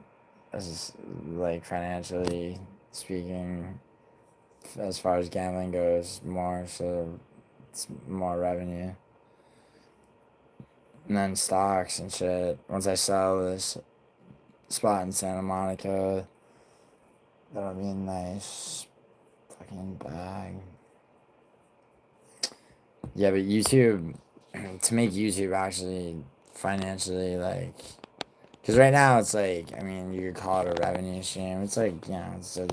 as, like, financially speaking, as far as gambling goes, more, so it's more revenue. And then stocks and shit. Once I sell this spot in Santa Monica, that'll be a nice fucking bag. Yeah, but YouTube, to make YouTube actually financially, like, because right now it's like, I mean, you could call it a revenue stream. It's like, you know, it's a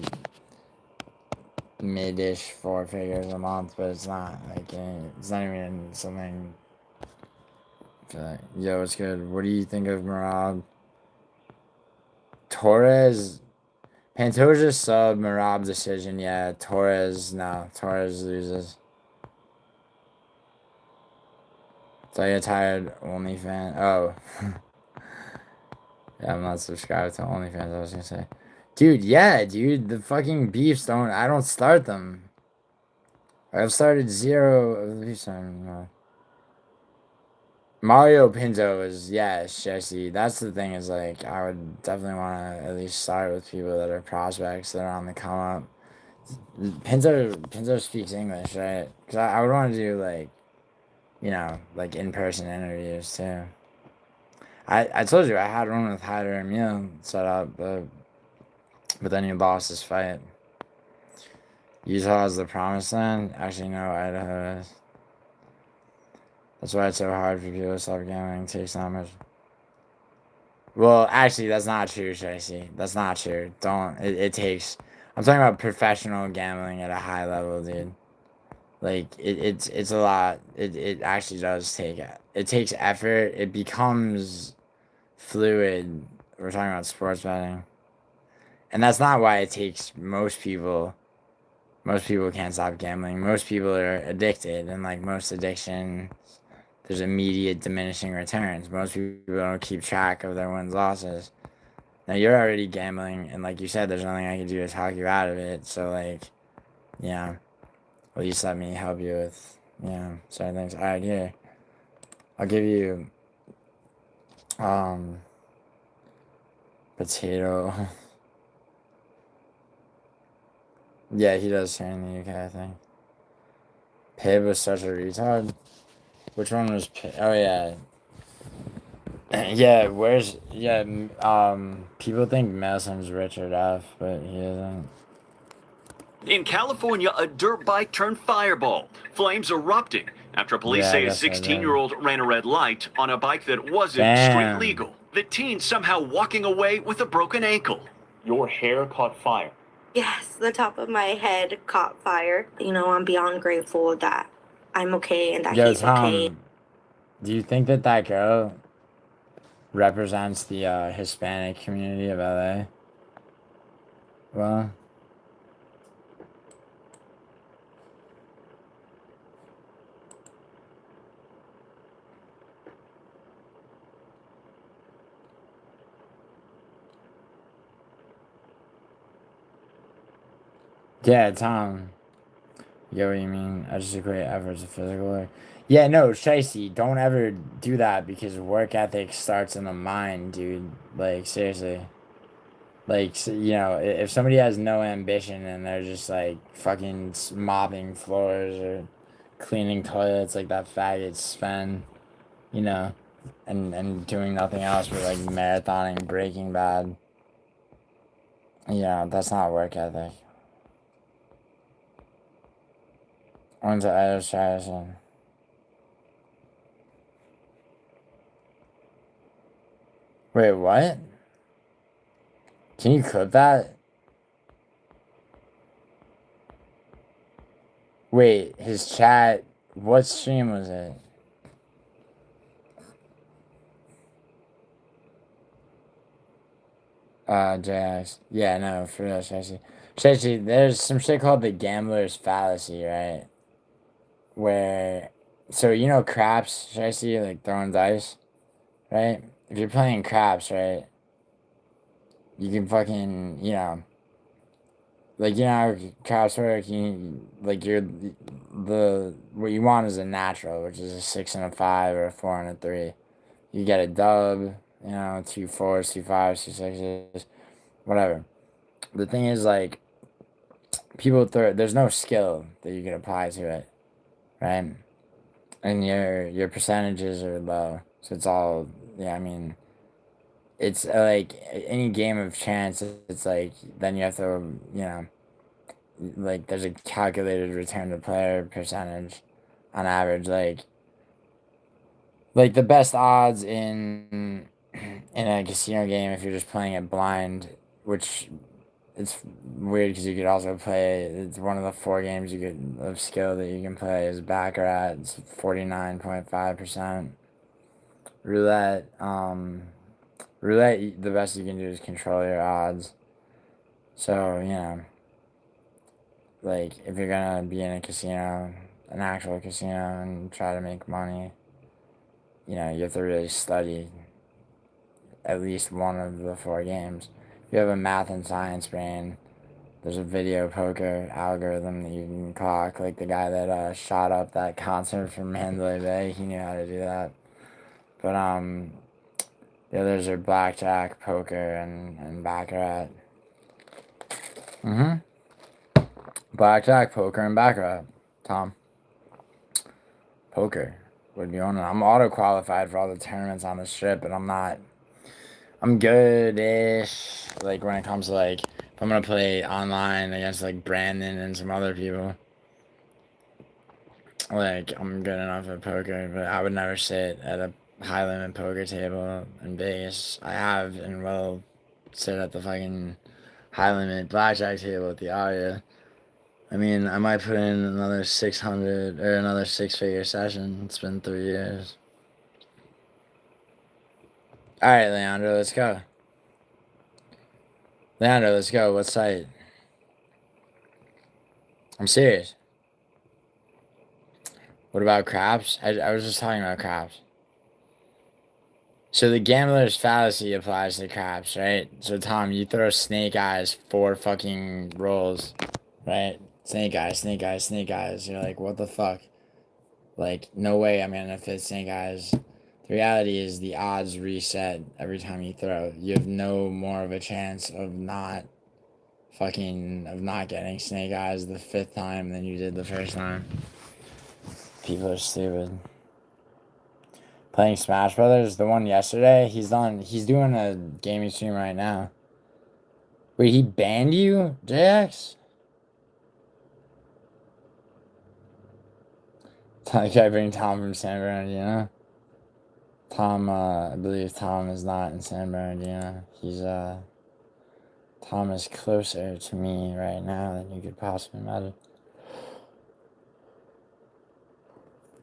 mid-ish 4 figures a month, but it's not like, it's not even something. Like, yo, it's good. What do you think of Marab? Torres, Pantoja sub, Marab decision, yeah. Torres, no. Torres loses. So I get tired, OnlyFans. Oh. Yeah, I'm not subscribed to OnlyFans, I was gonna say. Dude, yeah, dude, the fucking beefs I don't start them. I've started 0 of the beefs. Mario Pinto is, yeah, Jesse. That's the thing is, like, I would definitely want to at least start with people that are prospects that are on the come up. Pinto speaks English, right? Because I would want to do, like, you know, like in-person interviews, too. I told you I had one with Hyder and Emil set up, but then you lost this fight. Utah is the promised land? Actually, no, Idaho is. That's why it's so hard for people to stop gambling. It takes not much. Well, actually, that's not true, Tracy. That's not true. Don't. It takes. I'm talking about professional gambling at a high level, dude. Like, it's a lot. It actually does take it. It takes effort. It becomes fluid. We're talking about sports betting. And that's not why it takes most people. Most people can't stop gambling. Most people are addicted. And, like, most addiction, there's immediate diminishing returns. Most people don't keep track of their wins, losses. Now, you're already gambling, and like you said, there's nothing I can do to talk you out of it. So, like, yeah, at least let me help you with, certain things. All right, here. I'll give you, potato. Yeah, he does here in the UK, I think. Pib was such a retard. Which one was Pib? Oh, yeah. Yeah, people think Mason's Richard F., but he isn't. In California, a dirt bike turned fireball. Flames erupting after police say a 16-year-old ran a red light on a bike that wasn't street legal. The teen somehow walking away with a broken ankle. Your hair caught fire. Yes, the top of my head caught fire. You know, I'm beyond grateful that I'm okay and that he's okay. Do you think that girl represents the Hispanic community of LA? Well, yeah, Tom. You get what you mean? I just equate effort to physical work. Yeah, no, Shicey, don't ever do that because work ethic starts in the mind, dude. Like, seriously. Like, if somebody has no ambition and they're just, like, fucking mopping floors or cleaning toilets like that faggot Sven, and doing nothing else but, like, marathoning Breaking Bad, that's not work ethic. On to Irish tradition. Wait, what? Can you clip that? Wait, his chat. What stream was it? JX. Yeah, no, for real, Shashi. Shashi, there's some shit called the gambler's fallacy, right? Where, so craps, Shashi, like throwing dice, right? If you're playing craps, right? You can fucking, like, how craps work, what you want is a natural, which is a 6 and a 5 or a 4 and a 3. You get a dub, 2 4s, 2 5s, 2 6s, whatever. The thing is, like, there's no skill that you can apply to it, right? And your percentages are low. So it's all, yeah, I mean, it's like any game of chance, it's like, then you have to, you know, like there's a calculated return to player percentage on average. Like the best odds in a casino game, if you're just playing it blind, which it's weird because you could also play, it's one of the 4 games you could of skill that you can play is Baccarat. It's 49.5%. Roulette, roulette, the best you can do is control your odds. So, you know, like if you're gonna be in a casino, an actual casino, and try to make money, you know, you have to really study at least one of the 4 games. If you have a math and science brain, there's a video poker algorithm that you can clock. Like the guy that shot up that concert from Mandalay Bay, he knew how to do that. But the others are blackjack, poker, and baccarat. Blackjack, poker, and baccarat. Tom. Poker would be on it. I'm auto qualified for all the tournaments on the strip, but I'm not. I'm good-ish. Like when it comes to like, if I'm gonna play online against like Brandon and some other people, like I'm good enough at poker, but I would never sit at a high limit poker table in Vegas. I have and will sit at the fucking high limit blackjack table at the Aria. I mean, I might put in another 600 or another 6-figure session. It's been 3 years. All right, Leandro, let's go. Leandro, let's go. What site? I'm serious. What about craps? I was just talking about craps. So the gambler's fallacy applies to craps, right? So Tom, you throw snake eyes 4 fucking rolls, right? Snake eyes, snake eyes, snake eyes. You're like, what the fuck? Like, no way I'm gonna fit snake eyes. The reality is the odds reset every time you throw. You have no more of a chance of not getting snake eyes the 5th time than you did the first time. People are stupid. Playing Smash Brothers, the one yesterday, he's doing a gaming stream right now. Wait, he banned you, JX? Can I bring Tom from San Bernardino? Tom, I believe Tom is not in San Bernardino. Tom is closer to me right now than you could possibly imagine.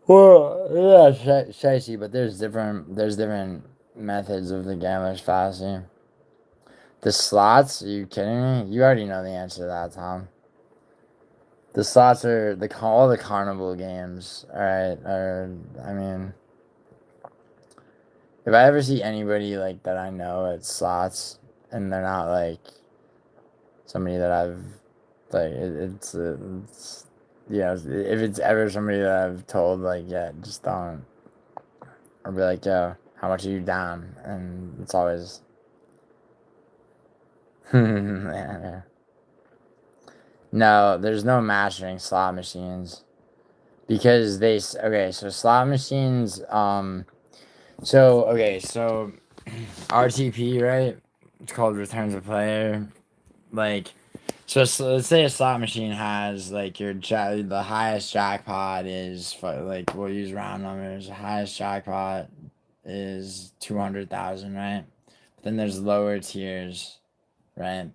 Well, yeah, shicey, but there's different methods of the gambler's fallacy. The slots? Are you kidding me? You already know the answer to that, Tom. The slots are all the carnival games. All right, I mean, if I ever see anybody like that I know at slots, and they're not like somebody that I've like, it's yeah, if it's ever somebody that I've told like, yeah, just don't, or be like, yo, how much are you down? And it's always yeah. No, there's no mastering slot machines because so slot machines so RTP, right? It's called returns of player. Like, so let's say a slot machine has like the highest jackpot is like, we'll use round numbers. The highest jackpot is 200,000, right? But then there's lower tiers, right?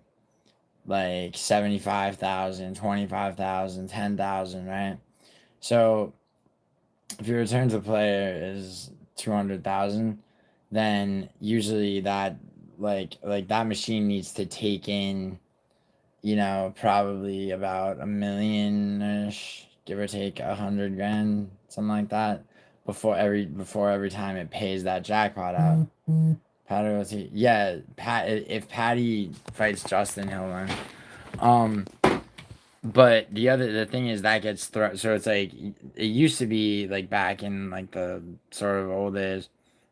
Like 75,000, 25,000, 10,000, right? So if your return to player is 200,000, then usually that like that machine needs to take in, you know, probably about $1 million-ish, give or take 100 grand, something like that, before every time it pays that jackpot out. Patty, yeah, if Patty fights Justin, he'll win. But the thing is that gets thrown. So it's like, it used to be like back in like the sort of old days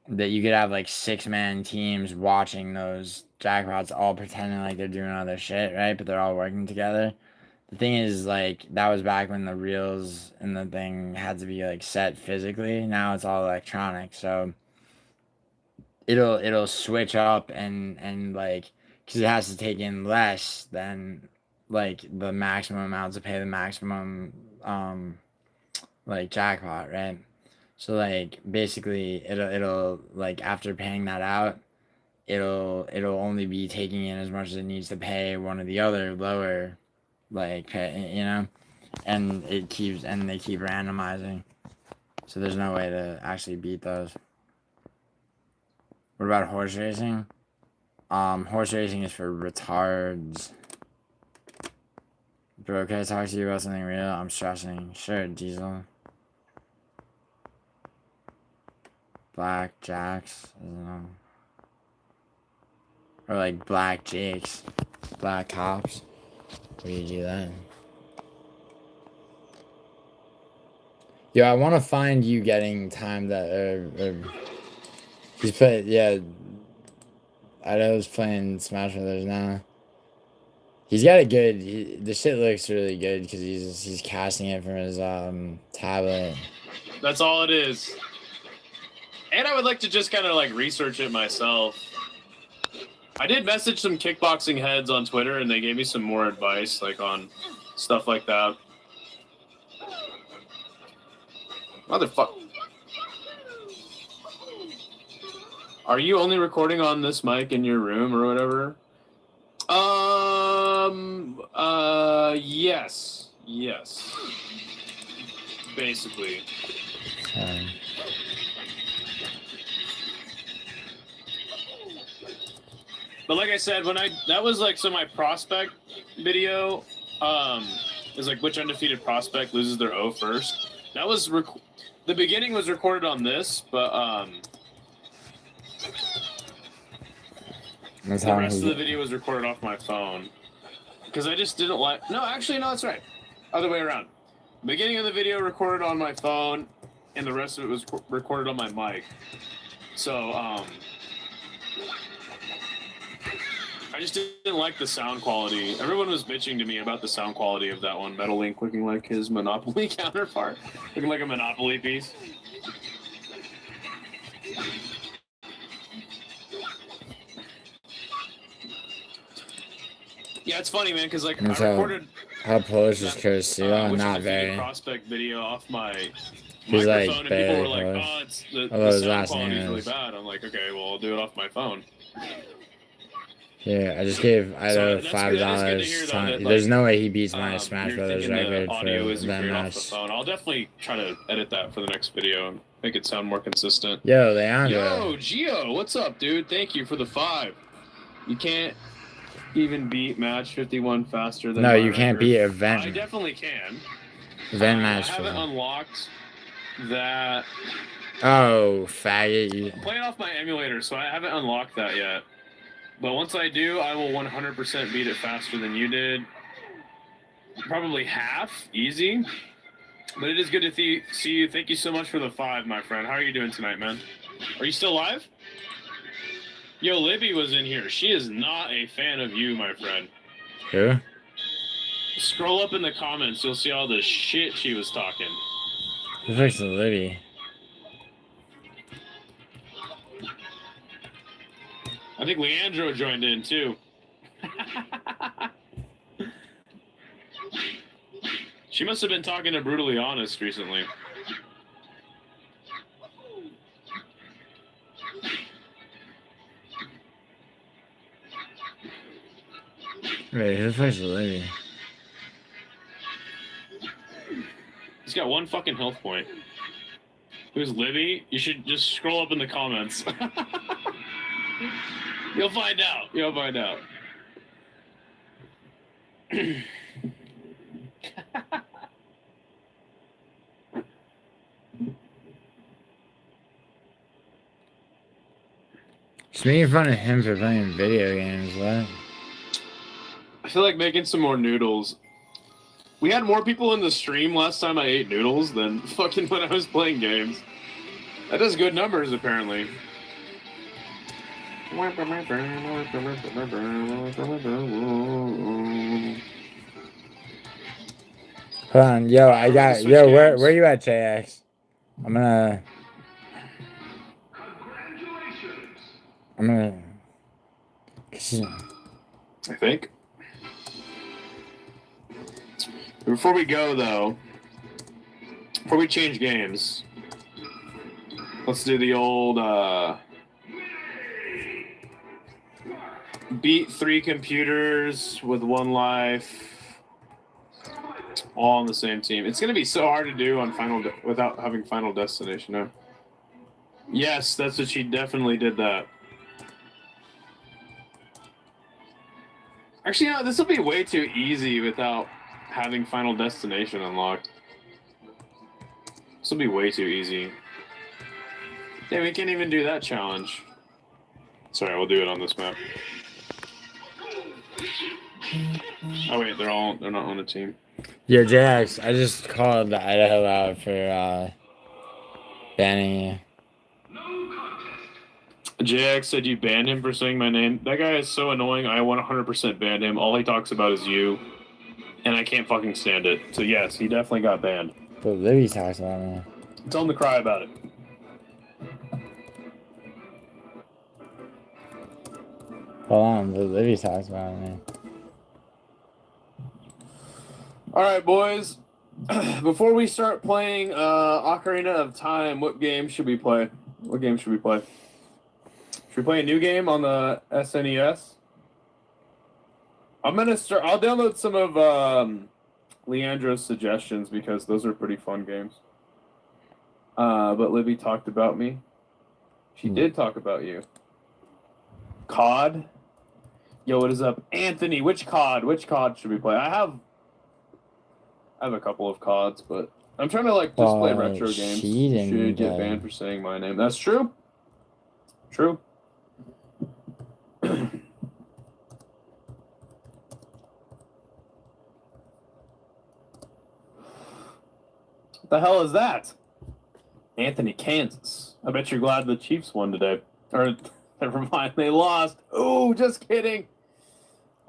that you could have like 6-man teams watching those jackpots, all pretending like they're doing other shit, right? But they're all working together. The thing is, like, that was back when the reels and the thing had to be like set physically. Now it's all electronic. So it'll switch up and like, because it has to take in less than like the maximum amount to pay the maximum like jackpot, right? So like basically it'll like after paying that out, it'll only be taking in as much as it needs to pay one or the other lower, like pay, and they keep randomizing, so there's no way to actually beat those. What about horse racing? Horse racing is for retards. Bro, can I talk to you about something real? I'm stressing. Sure, Diesel. Black Jacks. I don't know. Or like Black Jakes. Black Cops. What do you do then? Yo, I want to find you getting time that... he's playing... Yeah. I know he's playing Smash Brothers now. He's got a good... the shit looks really good because he's casting it from his tablet. That's all it is. And I would like to just kind of like research it myself. I did message some kickboxing heads on Twitter and they gave me some more advice like on stuff like that. Motherfucker. Are you only recording on this mic in your room or whatever? Yes. Yes. Basically. But like I said, that was like, so my prospect video, is like which undefeated prospect loses their O first. That was, the beginning was recorded on this, but, the rest of the video was recorded off my phone. Because I just didn't like... No, actually, no, that's right. Other way around. Beginning of the video recorded on my phone, and the rest of it was recorded on my mic. So, I just didn't like the sound quality. Everyone was bitching to me about the sound quality of that one. Metal Link looking like his Monopoly counterpart. Looking like a Monopoly piece. Yeah, it's funny, man, because like I recorded. How Polish is Chris? Not very. Prospect video off my He's microphone, like and people were like, Polish. "Oh, it's the Although sound quality is really bad." I'm like, "Okay, well, I'll do it off my phone." Yeah, I just gave Ido $5. There's no way he beats my Smash Brothers record for that match. I'll definitely try to edit that for the next video and make it sound more consistent. Yo, Leandro. Yo, Gio, what's up, dude? Thank you for the 5. You can't even beat match 51 faster than No, my you can't record. beat event. I definitely can. Event match. I haven't unlocked that. Oh, faggot. I'm playing off my emulator, so I haven't unlocked that yet. But once I do, I will 100% beat it faster than you did. Probably half, easy. But it is good to see you. Thank you so much for the 5, my friend. How are you doing tonight, man? Are you still live? Yo, Libby was in here. She is not a fan of you, my friend. Who? Scroll up in the comments. You'll see all the shit she was talking. Who fixed the Libby? I think Leandro joined in, too. She must have been talking to Brutally Honest recently. Wait, who fixed the Libby? He's got 1 fucking health point. Who's Libby? You should just scroll up in the comments. You'll find out. You'll find out. Just making fun of him for playing video games, what? I feel like making some more noodles. We had more people in the stream last time I ate noodles than fucking when I was playing games. That does good numbers, apparently. Hold on, yo, where you at, JX? I'm gonna... I'm gonna. I think. Before we go, though, before we change games, let's do the old beat 3 computers with 1 life, all on the same team. It's gonna be so hard to do on without having Final Destination now. Yes, that's what she definitely did that. Actually, no, this will be way too easy without having Final Destination unlocked. This will be way too easy. Yeah, we can't even do that challenge. Sorry, we'll do it on this map. Oh wait, they're not on the team. Yo, Jax, I just called the Idaho out for banning you. JX said you banned him for saying my name. That guy is so annoying. I 100% banned him. All he talks about is you. And I can't fucking stand it. So yes, he definitely got banned. But Libby talks about me. Tell him to cry about it. Hold on, but Libby talks about me. Alright, boys. Before we start playing Ocarina of Time, what game should we play? What game should we play? Should we play a new game on the SNES? I'll download some of Leandro's suggestions because those are pretty fun games. But Libby talked about me. She did talk about you. COD? Yo, what is up? Anthony, which COD? Which COD should we play? I have a couple of CODs, but I'm trying to just play retro games. Should get banned for saying my name. That's true. True. What the hell is that? Anthony, Kansas. I bet you're glad the Chiefs won today. Or, never mind, they lost. Ooh, just kidding.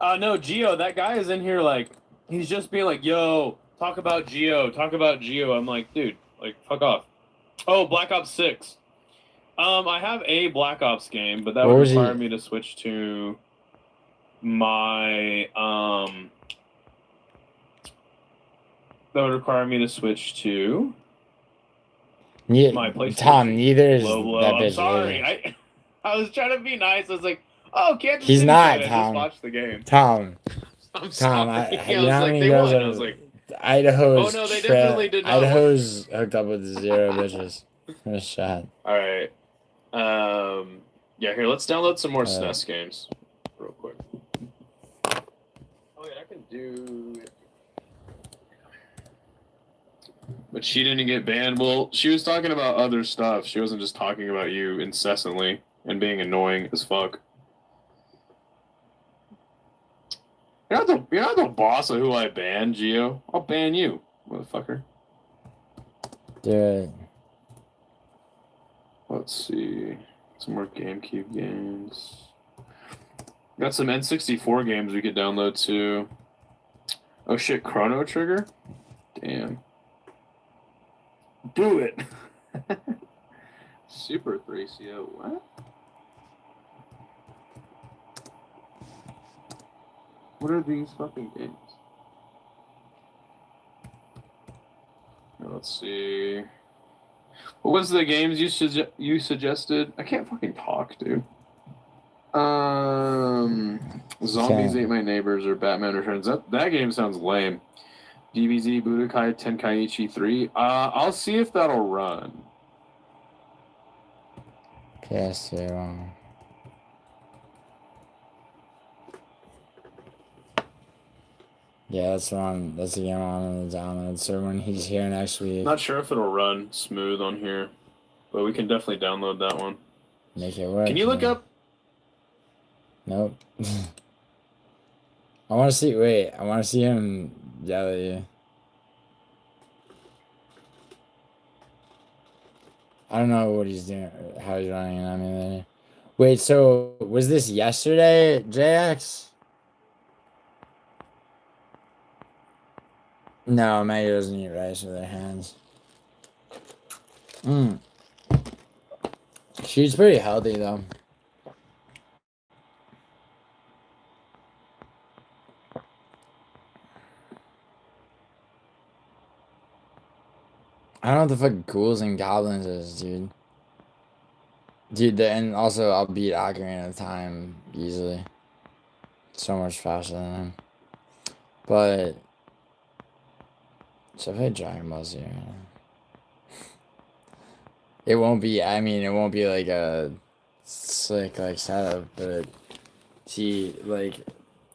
No, Gio, that guy is in here he's just being like, yo, talk about Gio. I'm like, dude, fuck off. Oh, Black Ops 6. I have a Black Ops game, but that would require me to switch to my, that would require me to switch to my PlayStation. Tom, neither is low. that I'm bitch. sorry. I was trying to be nice. I was like, oh, Kansas He's City not, fan. Tom. Just watch the game. Tom. I'm sorry. You know how many girls are... Idaho's oh, no, they definitely did not. Idaho's hooked up with 0 bitches. What a shot. Alright. Yeah, here, let's download some more SNES games. Real quick. Oh, yeah, I can do... But she didn't get banned. Well, she was talking about other stuff. She wasn't just talking about you incessantly and being annoying as fuck. You're not the boss of who I banned, Gio. I'll ban you, motherfucker. Do it. Let's see. Some more GameCube games. Got some N64 games we could download too. Oh shit, Chrono Trigger? Damn. Do it! Super 3CO, what? What are these fucking games? Let's see. What was the games you suggested? I can't fucking talk, dude. Zombies Ate My Neighbors or Batman Returns. That game sounds lame. DBZ Budokai Tenkaichi 3. I'll see if that'll run. PS2. Yeah, that's the one. That's the game on the download. So when he's here next week. Not sure if it'll run smooth on here, but we can definitely download that one. Make it work. Can you look up? Nope. I want to see. Wait, I want to see him yell at you. I don't know what he's doing. How he's running it. I mean, wait. So was this yesterday, JX? No, Maggie doesn't eat rice with her hands. She's pretty healthy though. I don't know what the fuck ghouls and goblins is, dude. Dude, and also I'll beat Ocarina of Time easily. So much faster than him. But should I play Dragon Ball Z? It won't be. I mean, it won't be like a slick like setup, but see, like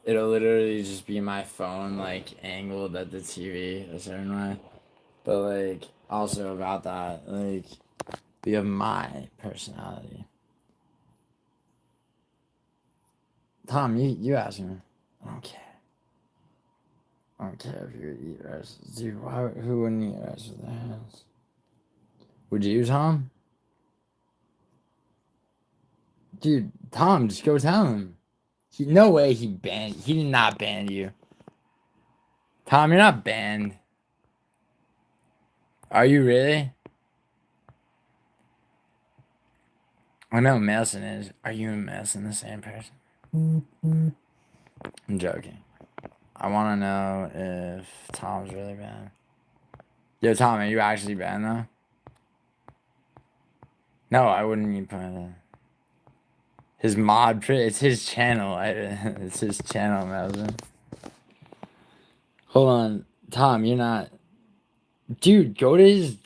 it'll literally just be my phone like angled at the TV a certain way. But like also about that, like we have my personality. Tom, you ask me. I don't care. I don't care if you eat rice. Dude, who wouldn't eat rice with their hands? Would you, Tom? Dude, Tom, just go tell him. No way he did not ban you. Tom, you're not banned. Are you really? I know Mason is. Are you and Mason the same person? I'm joking. I want to know if Tom's really banned. Yo, Tom, are you actually banned though? No, I wouldn't even put it in. His mod, it's his channel. It's his channel, Melvin. Hold on. Tom, you're not. Dude, go to his.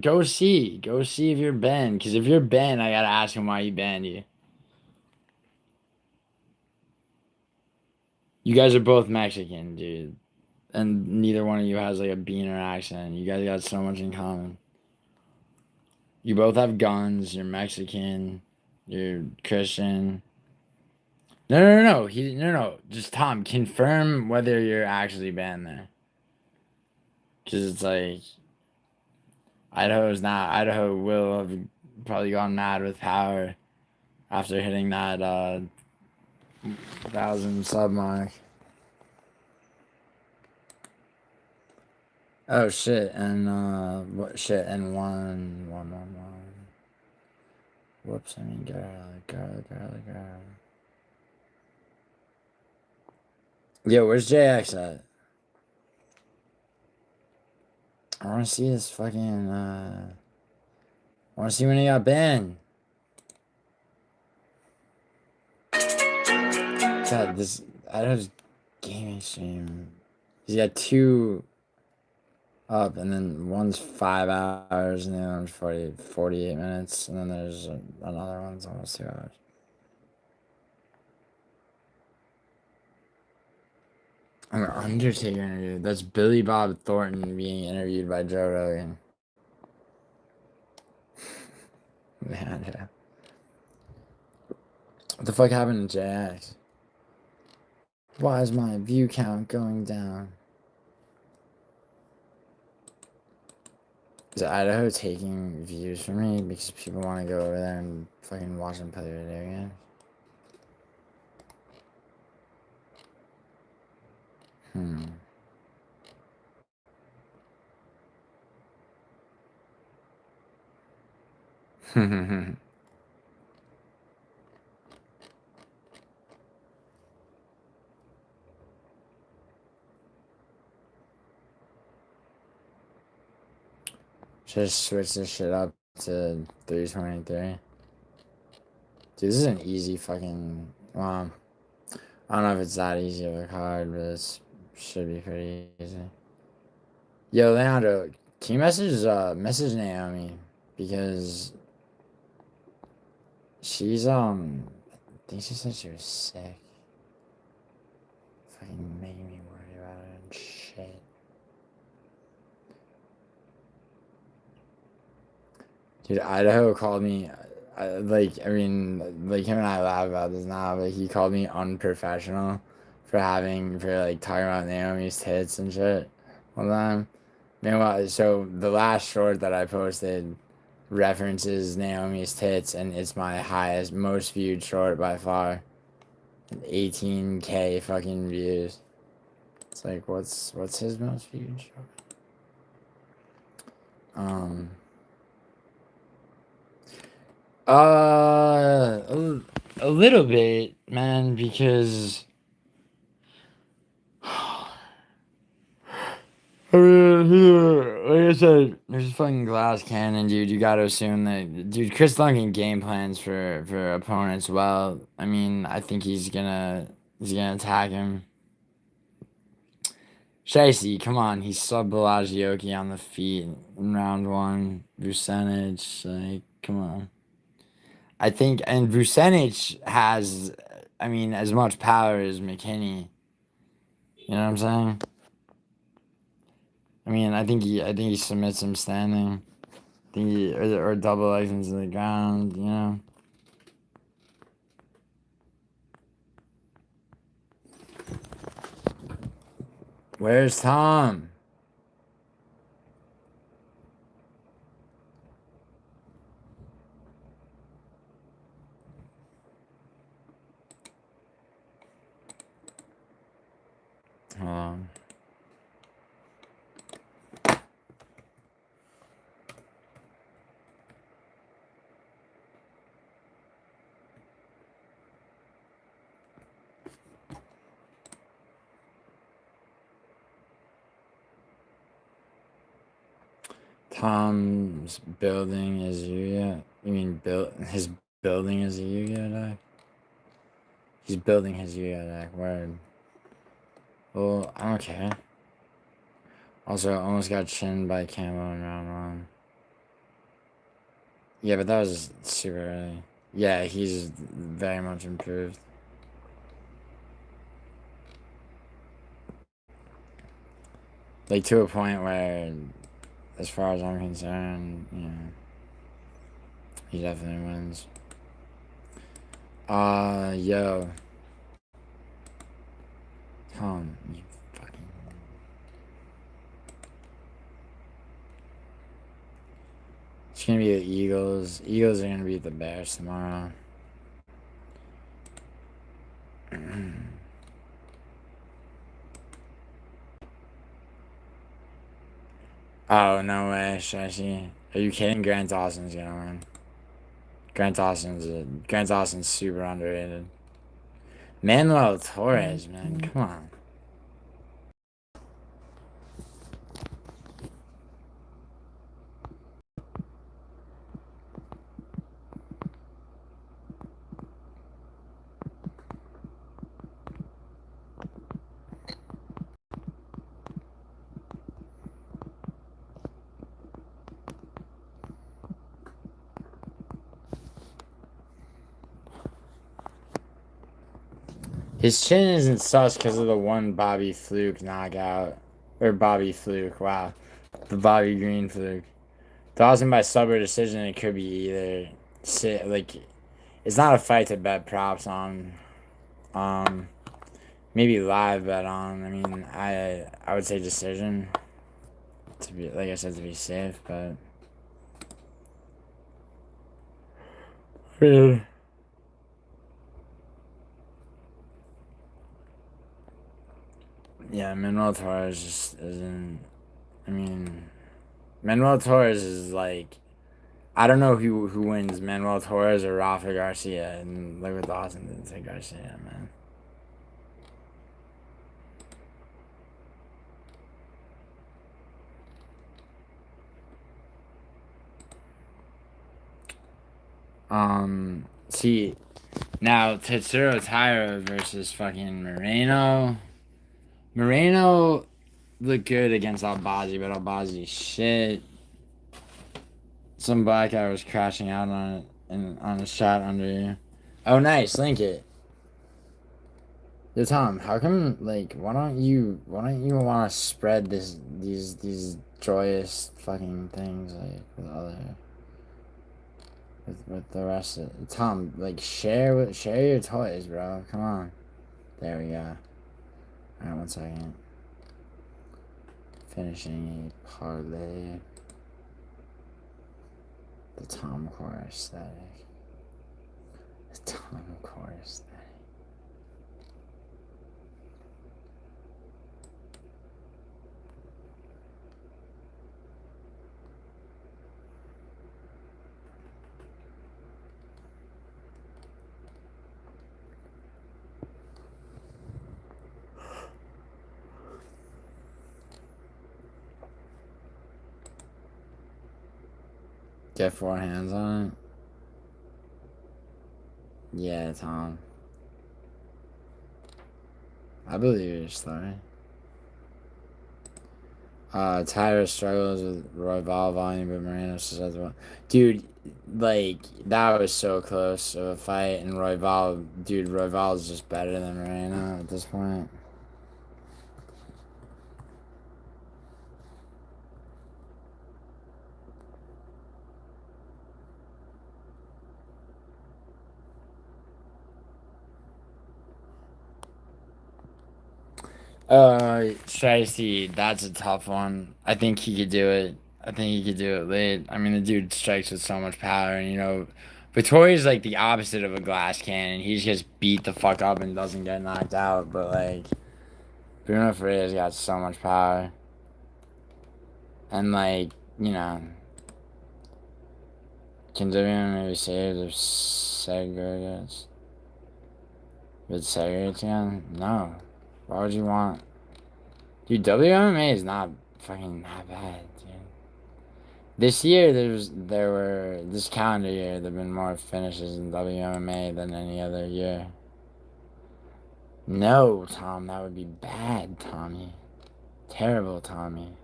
Go see. Go see if you're banned. Because if you're banned, I gotta ask him why he banned you. You guys are both Mexican, dude. And neither one of you has like a beaner accent. You guys got so much in common. You both have guns. You're Mexican. You're Christian. No. No. Just Tom, confirm whether you're actually banned there. Because it's like Idaho's not. Idaho will have probably gone mad with power after hitting that 1,000 sub mark. Oh shit, and what shit, and one. Whoops, I mean girl. Yo, where's JX at? I wanna see this fucking I wanna see when he got banned. God, this Idaho's gaming stream. He's got 2 up, and then one's 5 hours, and the other one's 48 minutes, and then there's another one's almost 2 hours. An Undertaker interview. That's Billy Bob Thornton being interviewed by Joe Rogan. Yeah. What the fuck happened to JX? Why is my view count going down? Is Idaho taking views from me because people want to go over there and fucking watch them play video games? Just switch this shit up to 323. Dude, this is an easy fucking. Well, I don't know if it's that easy of a card, but it should be pretty easy. Yo, Leandro, can you message Naomi? Because she's, I think she said she was sick. Fucking making me worry about it and shit. Dude, Idaho called me, like him and I laugh about this now, but he called me unprofessional for talking about Naomi's tits and shit one time. Meanwhile, so the last short that I posted references Naomi's tits, and it's my most viewed short by far. 18K fucking views. It's like, what's his most viewed short? A little bit, man, because I mean, there's a fucking glass cannon, dude. You gotta assume that, dude. Chris Duncan game plans for opponents. Well, I mean, I think he's gonna attack him. Shicey, come on, he subbed Belagioki on the feet in round 1. Vucenic, like, come on. I think, and Vucenic has, I mean, as much power as McKinney. You know what I'm saying? I mean, I think he submits him standing. I think he, or double legs into the ground, you know? Where's Tom? Hold on. Tom's building his Yu-Gi-Oh! You mean his building his Yu-Gi-Oh! Deck? He's building his Yu-Gi-Oh! Deck, word. Well, I don't care. Also, almost got chinned by Camo in round 1. Yeah, but that was super early. Yeah, he's very much improved. Like, to a point where, as far as I'm concerned, you know, he definitely wins. Yo. Tom, you fucking... It's gonna be the Eagles. Eagles are gonna beat the Bears tomorrow. Oh, no way, Shashi. Are you kidding? Grant Dawson's gonna win. Grant Dawson's super underrated. Manuel Torres, man, come on. His chin isn't sus because of the one Bobby Fluke knockout. Or Bobby Fluke, wow. The Bobby Green Fluke. Dawson by sub or decision, it could be either. Like, it's not a fight to bet props on. Maybe live bet on. I mean, I would say decision. To be, like I said, to be safe, but... Weird. Yeah, Manuel Torres just isn't... I mean... Manuel Torres is like... I don't know who wins, Manuel Torres or Rafa Garcia. And look what Dawson did to Garcia, man. See, now Tetsuro Taira versus fucking Moreno. Moreno looked good against Albazi, but Albazi shit. Some black guy was crashing out on it and on a shot under you. Oh, nice, link it. Yo, Tom, how come, like, why don't you want to spread these joyous fucking things, like, with the rest of Tom, like, share your toys, bro. Come on. There we go. Alright, 1 second. Finishing a parlay. The Tom Core aesthetic. The Tom Core aesthetic. Get 4 hands on it? Yeah, Tom. I believe your story. Tyler struggles with Royval volume, but Moreno says well. Dude, like, that was so close of a fight, and Royval, dude, Royval is just better than Moreno at this point. Tracy, that's a tough one. I think he could do it. I think he could do it late. I mean, the dude strikes with so much power, and Vittoria's like the opposite of a glass cannon. He just beat the fuck up and doesn't get knocked out. But like, Bruno Ferreira's got so much power, and like, can WM maybe save if Seger gets? With Seger again? No. Why would you want? Dude, WMMA is not fucking that bad, dude. This year, this calendar year, there have been more finishes in WMMA than any other year. No, Tom, that would be bad, Tommy. Terrible, Tommy.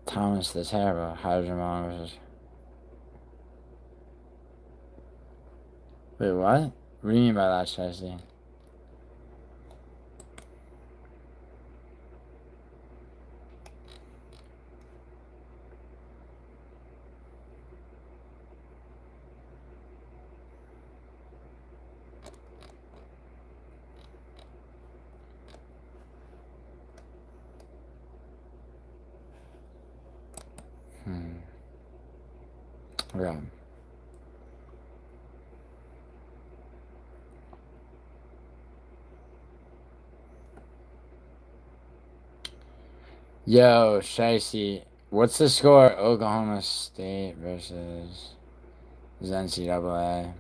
Thomas the Terrible. Hydrogen versus... Wait, what? What do you mean by that, Chelsea? Okay. Yo, Shicey, what's the score? Oklahoma State versus NCAA.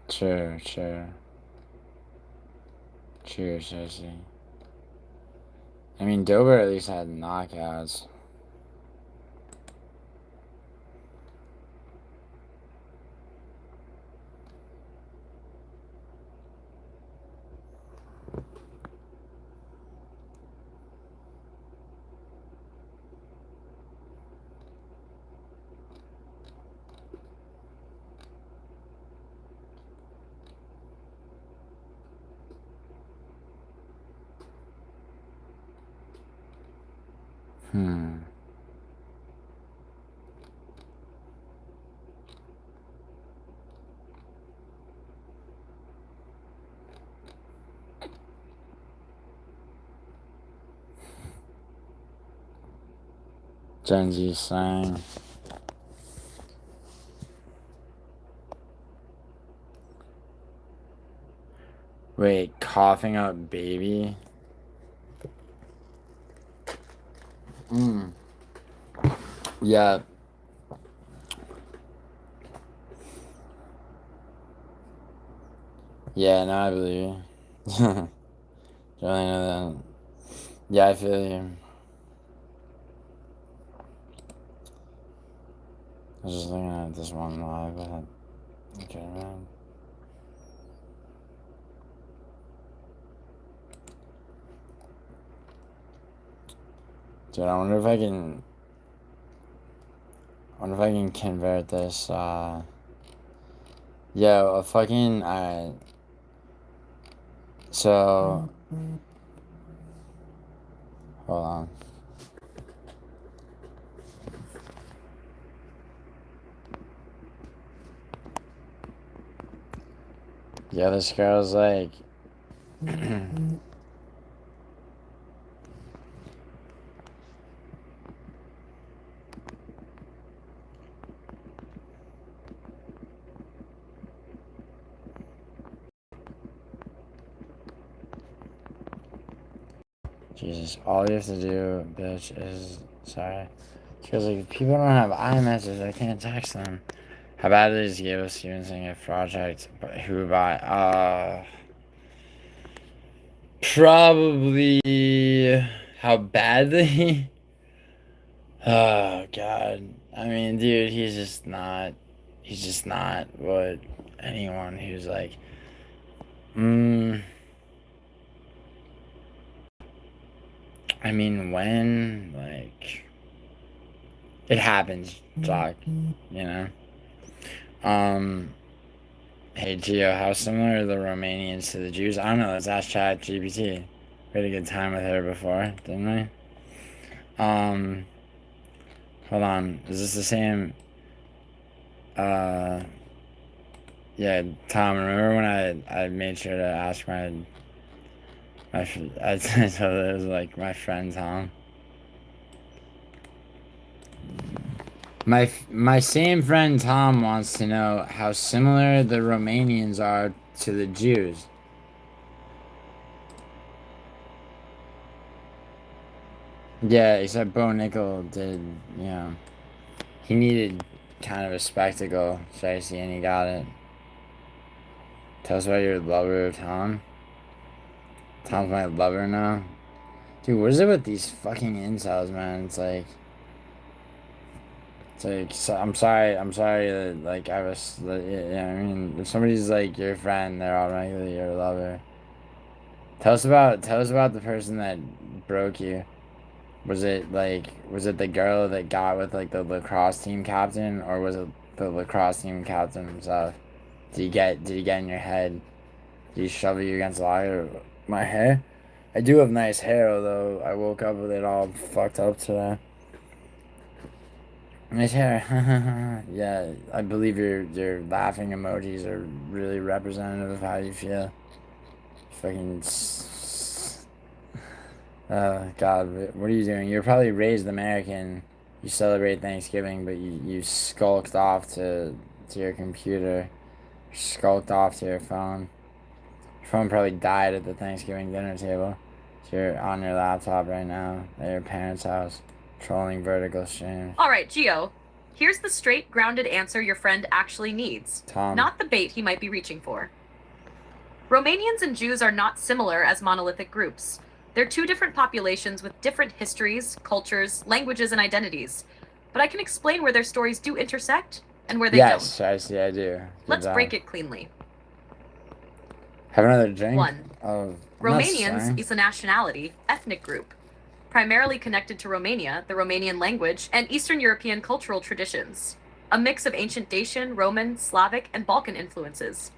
Sure. Cheers, Shicey. I mean, Dober at least had knockouts. Gen Z slang. Wait, coughing up baby? Yeah. Yeah, no, I believe you. Don't really know that. Yeah, I feel you. I was just looking at this one live, but okay, man. Dude, I wonder if I can convert this, a fucking, so, hold on. Yeah, this girl's like, Jesus, all you have to do, bitch, is, sorry. She goes like, people don't have iMessage, I can't text them. How about they just gave us Stevenson a project, but who by, Probably how badly. Oh god. I mean, dude, he's just not what anyone who's like I mean, when like it happens, Doc, you know. Hey Gio, how similar are the Romanians to the Jews? I don't know, let's ask ChatGPT. We had a good time with her before, didn't we? Hold on. Is this the same? Yeah, Tom. Remember when I made sure to ask my I told it was like my friend Tom. My same friend Tom wants to know how similar the Romanians are to the Jews. Yeah, except Bo Nickel did, you know, he needed kind of a spectacle, Tracy, and he got it. Tell us about your lover, Tom. Tom's my lover now. Dude, what is it with these fucking incels, man? It's like, so, I'm sorry that, like, I was, yeah, I mean, if somebody's, like, your friend, they're automatically your lover. Tell us about the person that broke you. Was it the girl that got with, like, the lacrosse team captain, or was it the lacrosse team captain himself? Did he get in your head? Did he shove you against the wall? My hair? I do have nice hair, although I woke up with it all fucked up today. Nice hair. Yeah, I believe your laughing emojis are really representative of how you feel. Fucking. God, what are you doing? You're probably raised American. You celebrate Thanksgiving, but you skulked off to your computer. Skulked off to your phone. Your phone probably died at the Thanksgiving dinner table. So you're on your laptop right now at your parents' house, trolling vertical streams. All right, Gio. Here's the straight, grounded answer your friend actually needs. Tom. Not the bait he might be reaching for. Romanians and Jews are not similar as monolithic groups. They're two different populations with different histories, cultures, languages, and identities. But I can explain where their stories do intersect and where they don't. Yes, I see, I do. Let's break it cleanly. Have another drink? 1. Romanians is a nationality, ethnic group, primarily connected to Romania, the Romanian language, and Eastern European cultural traditions. A mix of ancient Dacian, Roman, Slavic, and Balkan influences,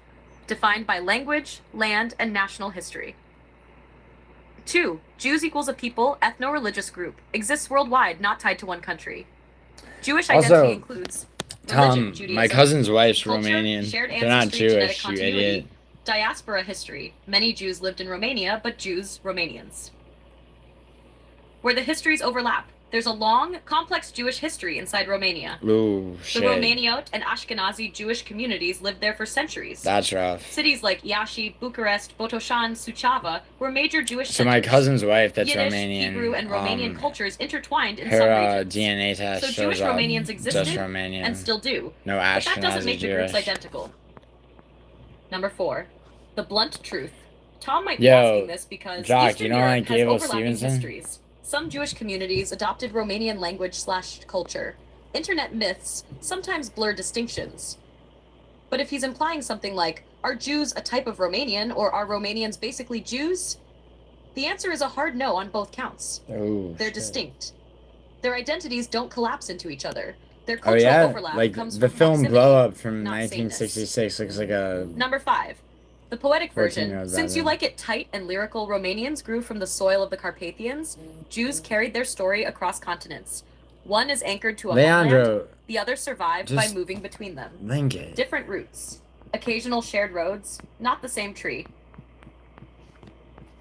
defined by language, land, and national history. 2. Jews equals a people, ethno-religious group, exists worldwide, not tied to one country. Jewish identity includes religion, Tom, Judaism, my cousin's wife's culture, Romanian. shared They're not ancestry, genetic Jewish, you continuity, idiot. diaspora history. Many Jews lived in Romania, but Jews, Romanians. Where the histories overlap. There's a long, complex Jewish history inside Romania. Ooh, shit. The Romaniot and Ashkenazi Jewish communities lived there for centuries. That's rough. Cities like Iași, Bucharest, Botoșani, Suceava were major Jewish So centers. my cousin's wife, that's Yiddish, Romanian. Hebrew, and Romanian cultures intertwined in her some regions. DNA test So shows Jewish up Romanians existed just Romanian. and still do. No But that doesn't Ashkenazi make the groups Jewish. identical. Number 4. The blunt truth. Tom might be asking this because Jock, Eastern you don't Europe like has Gable overlapping Stevenson? histories. Some Jewish communities adopted Romanian language/culture. Internet myths sometimes blur distinctions. But if he's implying something like, are Jews a type of Romanian, or are Romanians basically Jews? The answer is a hard no on both counts. Oh, They're distinct. Their identities don't collapse into each other. Their Oh cultural yeah, overlap like comes the from film proximity, Blow Up from not 1966 looks like a. Number 5. The poetic 14 version. year old Since you Batman. like it tight and lyrical, Romanians grew from the soil of the Carpathians. Jews carried their story across continents. One is anchored to a Leandro, homeland, the other survived by just moving between them. link it. Different routes, occasional shared roads, not the same tree.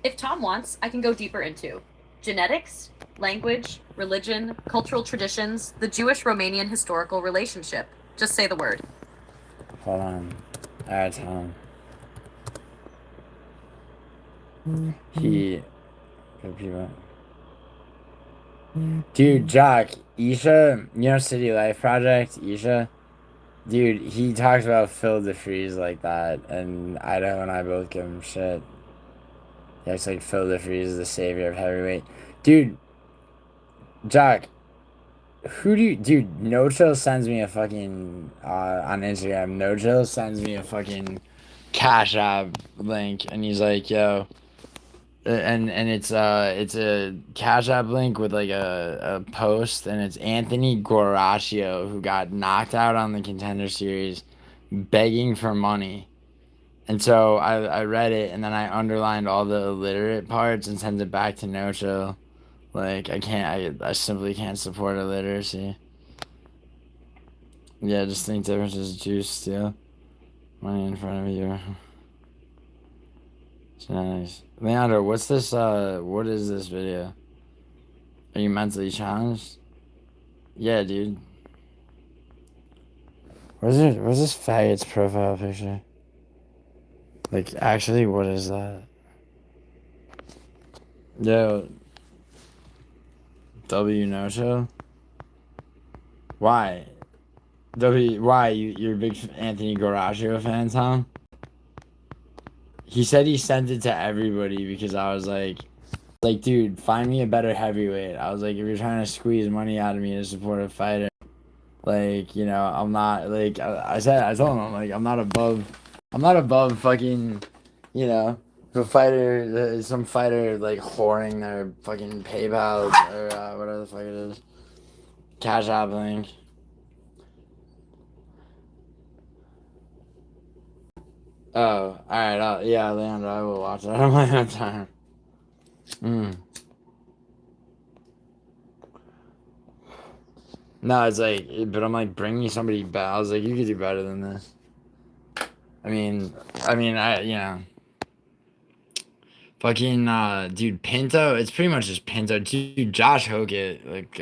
If Tom wants, I can go deeper into genetics, language, religion, cultural traditions, the Jewish-Romanian historical relationship. Just say the word. Hold on. Alright, Tom. He. Good people. Dude, Jock, Isha, you know City Life Project, Isha? Dude, he talks about Phil DeFreeze like that, and Idaho and I both give him shit. Yeah, it's like Phil DeFreeze is the savior of heavyweight. Dude, Jock, who do you... Dude, No Chill sends me a fucking... on Instagram, No Chill sends me a fucking Cash App link, and he's like, yo... And it's a Cash App link with like a post, and it's Anthony Guaraccio, who got knocked out on the Contender Series, begging for money. And so I read it, and then I underlined all the illiterate parts and sent it back to No Chill. Like, I simply can't support illiteracy. Yeah, distinct differences, juice, steal money in front of you. It's nice. Leandro, what is this video? Are you mentally challenged? Yeah, dude. Where's this faggot's profile picture? Like, actually, what is that? Yo. W No Show? Why? Why? You're a big Anthony Guaraccio fan, Tom? He said he sent it to everybody because I was like, dude, find me a better heavyweight. I was like, if you're trying to squeeze money out of me to support a fighter, like, you know, I'm not, like, I told him, I'm like, I'm not above fucking, you know, some fighter, like, whoring their fucking PayPal or whatever the fuck it is. Cash App link. Oh, alright, yeah, Leandro, I will watch that on my own time. No, it's like, but I'm like, bring me somebody better. I was like, you could do better than this. I mean, you know. Fucking, dude, Pinto, it's pretty much just Pinto. Dude, Josh Hokett, like,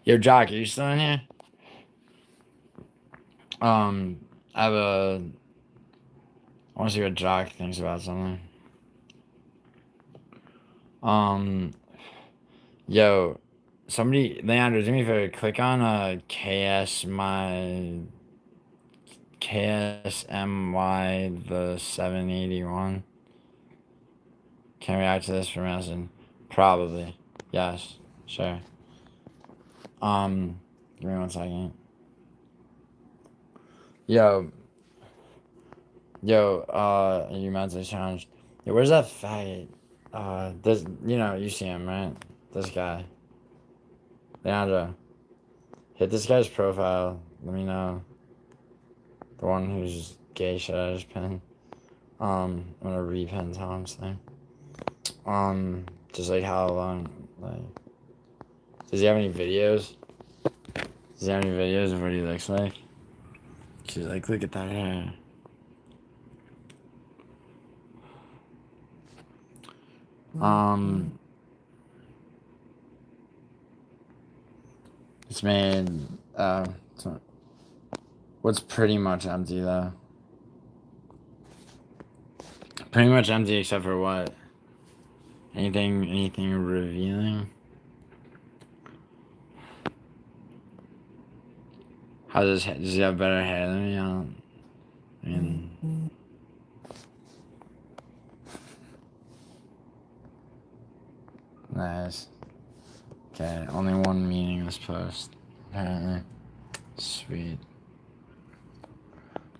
yo, Jock, are you still in here? I want to see what Jock thinks about something. Yo, somebody, Leandro, do me a favor, click on, KSMY, the 781. Can I react to this from Madison? Probably. Yes. Sure. Give me 1 second. Yo, you mentally challenged. Yo, where's that faggot? This, you know, you see him, right? This guy. Leandro. Hit this guy's profile. Let me know. The one who's gay shit I just pinned. I'm gonna repin Tom's thing. Just like how long, like, does he have any videos? Does he have any videos of what he looks like? She's like, look at that hair. It's made, what's pretty much empty though? Pretty much empty except for what? Anything revealing? Does he have better hair than me? I mean, nice. Okay, only one meaningless post, apparently. Sweet.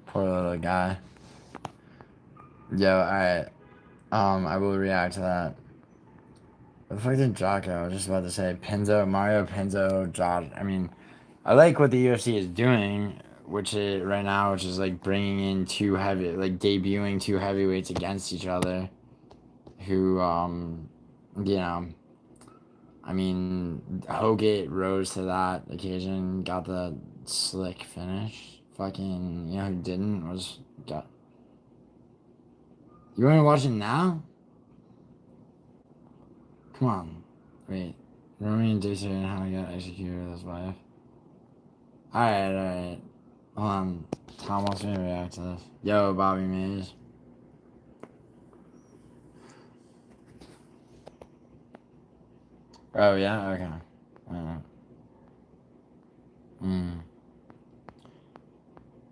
Poor little guy. Yo, alright. I will react to that. What the fuck did Jocko? I was just about to say Mario Pinto, Josh. I mean, I like what the UFC is doing, which is right now, which is like bringing in debuting two heavyweights against each other. Who, you know, I mean, Hoggett rose to that occasion, got the slick finish. Fucking, you know who didn't was You want to watch it now? Come on. Wait. Roman Dixon and how he got executed with his wife. Alright. Hold on. Tom wants me to react to this. Yo, Bobby Mays. Oh, yeah? Okay.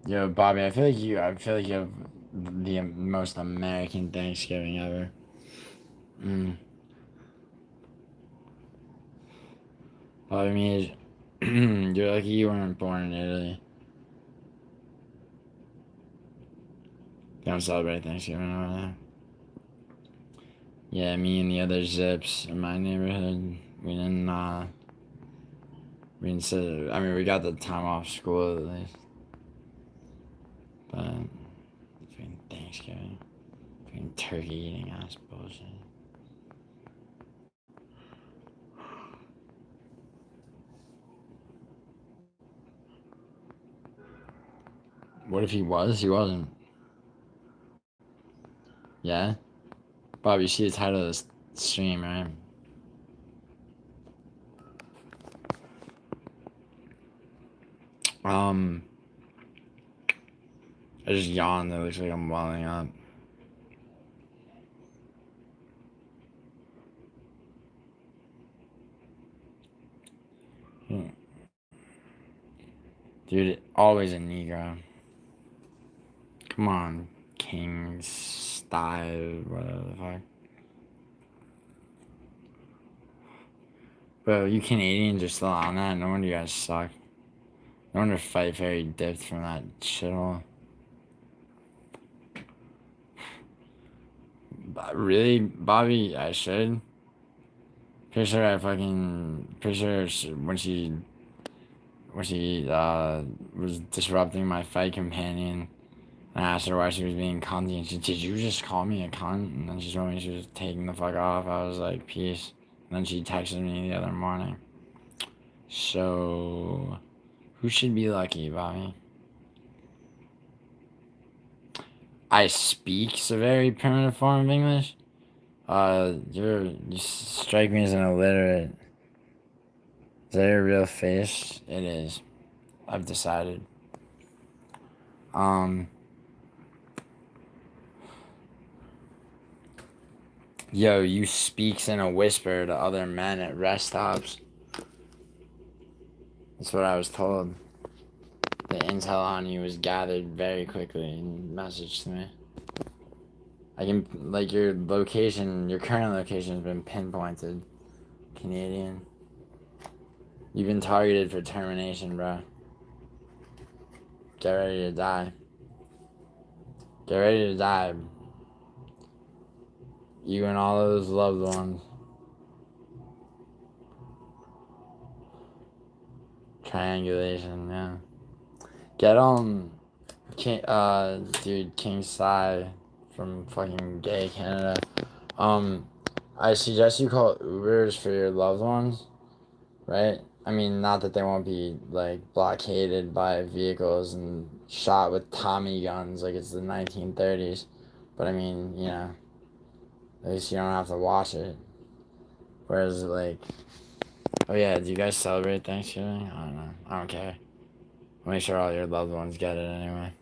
Yo, Bobby, I feel like you have the most American Thanksgiving ever. All I mean is, you're lucky you weren't born in Italy. They don't celebrate Thanksgiving over there. Yeah, me and the other Zips in my neighborhood, we didn't I mean, we got the time off school at least. But between Thanksgiving, between turkey eating ass bullshit. What if he was? He wasn't. Yeah? Bob, you see the title of this stream, right? I just yawned. It looks like I'm welling up. Dude, always a Negro. Come on, King style, whatever the fuck. Bro, you Canadians are still on that? No wonder you guys suck. No wonder Fight Fairy dipped from that shithole. Really, Bobby? I should. Pretty sure when she was disrupting my fight companion, and I asked her why she was being cunty, and she, did you just call me a cunt? And then she told me she was taking the fuck off. I was like, peace. And then she texted me the other morning. So, who should be lucky, Bobby? I speak a very primitive form of English. You strike me as an illiterate. Is that your real face? It is. I've decided. Yo, you speaks in a whisper to other men at rest stops. That's what I was told. The intel on you was gathered very quickly and messaged to me. I can, like, your location, your current location has been pinpointed. Canadian. You've been targeted for termination, bro. Get ready to die. Get ready to die. You and all those loved ones. Triangulation, yeah. Get King Psy from fucking Gay Canada. I suggest you call Ubers for your loved ones, right? I mean, not that they won't be, like, blockaded by vehicles and shot with Tommy guns like it's the 1930s. But, I mean, you know, at least you don't have to watch it. Whereas, like, oh yeah, do you guys celebrate Thanksgiving? I don't know. I don't care. I'll make sure all your loved ones get it anyway.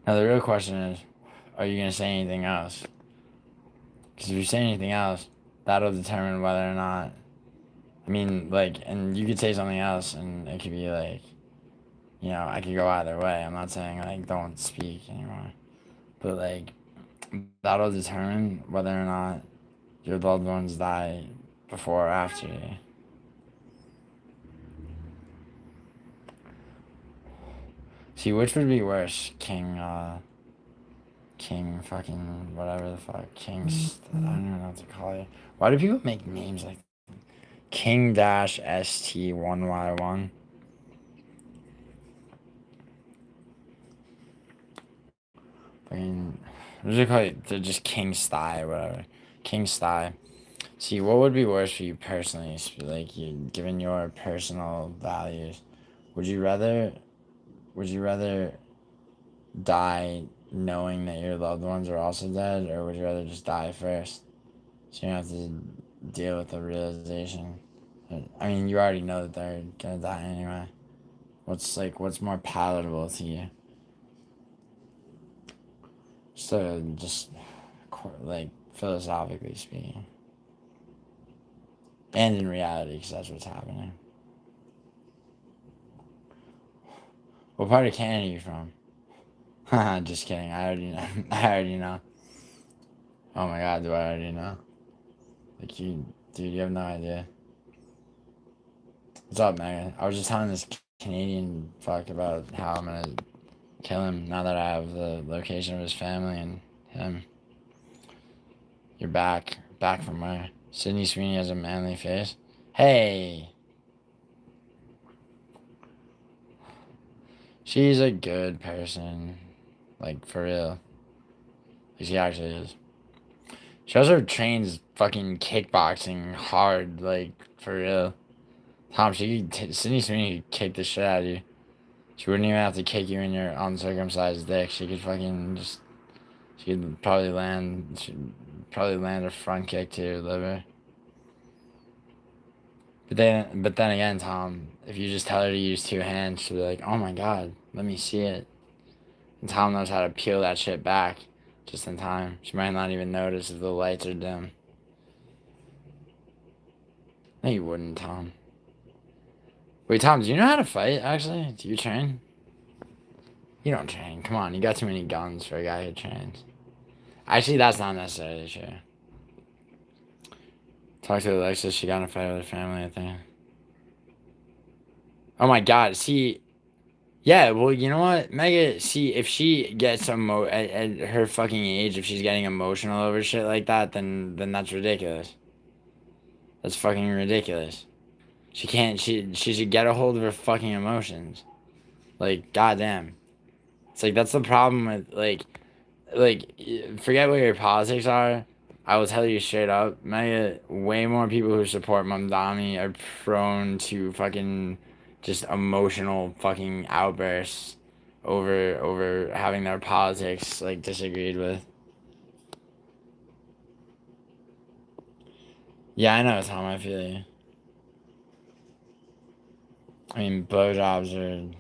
Now, the real question is, are you going to say anything else? Because if you say anything else, that'll determine whether or not, I mean, like, and you could say something else, and it could be, like, you know, I could go either way. I'm not saying, like, don't speak anymore. But, like, that'll determine whether or not your loved ones die before or after you. See, which would be worse, King fucking whatever the fuck, I don't even know what to call you. Why do people make names like King-ST1Y1? Fucking, what do they call it? They're just King Sty, whatever. King Sty. See, what would be worse for you personally, like, you, given your personal values? Would you rather die knowing that your loved ones are also dead, or would you rather just die first so you don't have to deal with the realization? I mean, you already know that they're gonna die anyway. What's more palatable to you? So, just like, philosophically speaking, and in reality, because that's what's happening. What part of Canada are you from? Haha, just kidding. I already know. I already know. Oh my god, do I already know? Like you, dude, you have no idea. What's up, Megan? I was just telling this Canadian fuck about how I'm gonna kill him now that I have the location of his family and him. You're back. Back from where? Sydney Sweeney has a manly face. Hey! She's a good person. Like, for real. She actually is. She also trains fucking kickboxing hard, like, for real. Tom, Sydney Sweeney could kick the shit out of you. She wouldn't even have to kick you in your uncircumcised dick. She could fucking just... She'd probably land a front kick to your liver. But then again, Tom, if you just tell her to use two hands, she'll be like, oh my god, let me see it. And Tom knows how to peel that shit back just in time. She might not even notice if the lights are dim. No, you wouldn't, Tom. Wait, Tom, do you know how to fight, actually? Do you train? You don't train. Come on, you got too many guns for a guy who trains. Actually, that's not necessarily true. Talk to Alexis, she got in a fight with her family, I think. Oh my god, see... Yeah, well, you know what, Mega, see, if she gets at her fucking age, if she's getting emotional over shit like that, then that's ridiculous. That's fucking ridiculous. She should get a hold of her fucking emotions. Like, goddamn. It's like, that's the problem with, like, forget what your politics are. I will tell you straight up, Mega, way more people who support Mamdani are prone to fucking just emotional fucking outbursts over having their politics, like, disagreed with. Yeah, I know, Tom, I feel you. I mean, blowjobs are,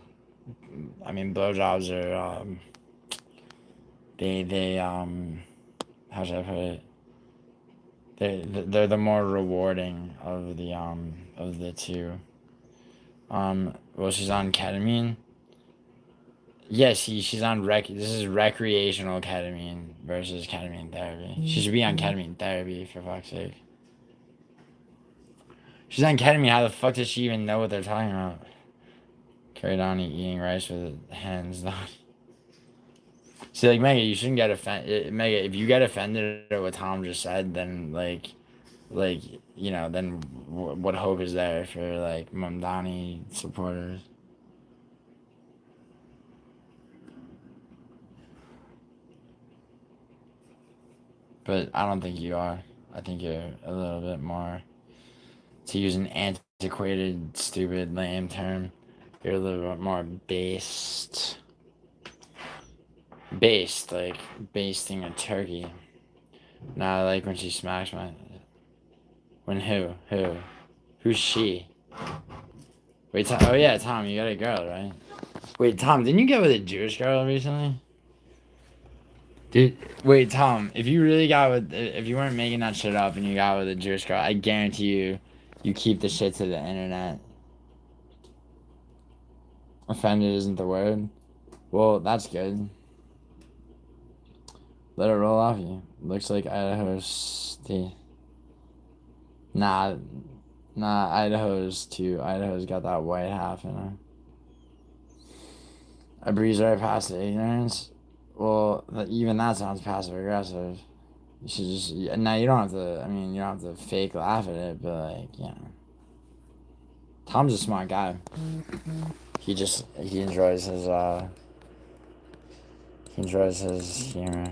how should I put it? They're the more rewarding of the two. Well, she's on ketamine. Yeah, she's on this is recreational ketamine versus ketamine therapy. She should be on ketamine therapy, for fuck's sake. She's on ketamine, how the fuck does she even know what they're talking about? Carried on eating rice with hands down. See, like, Mega, you shouldn't get offended. Mega, if you get offended at what Tom just said, then, like, you know, then what hope is there for, like, Mamdani supporters? But I don't think you are. I think you're a little bit more, to use an antiquated, stupid, lame term, you're a little bit more based. Based, like basting a turkey. Now I like when she smacks my... When who? Who's she? Wait, oh yeah, Tom, you got a girl, right? Wait, Tom, didn't you get with a Jewish girl recently? Dude, wait, Tom, if you really got with... If you weren't making that shit up and you got with a Jewish girl, I guarantee you keep the shit to the internet. Offended isn't the word? Well, that's good. Let it roll off you. Looks like Idaho's the... Nah, Idaho's too. Idaho's got that white half in her. A breeze right past the ignorance? Well, even that sounds passive aggressive. You should just... Now, you don't have to... I mean, you don't have to fake laugh at it, but, like, you know. Tom's a smart guy. He enjoys his, he enjoys his humor.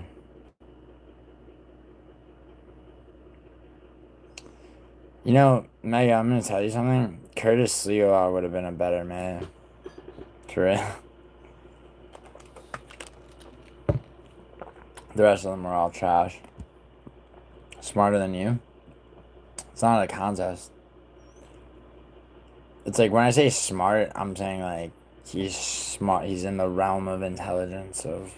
You know, Mega, I'm gonna tell you something. Curtis Leo would have been a better man. For real. The rest of them are all trash. Smarter than you. It's not a contest. It's like, when I say smart, I'm saying, like, he's smart. He's in the realm of intelligence of...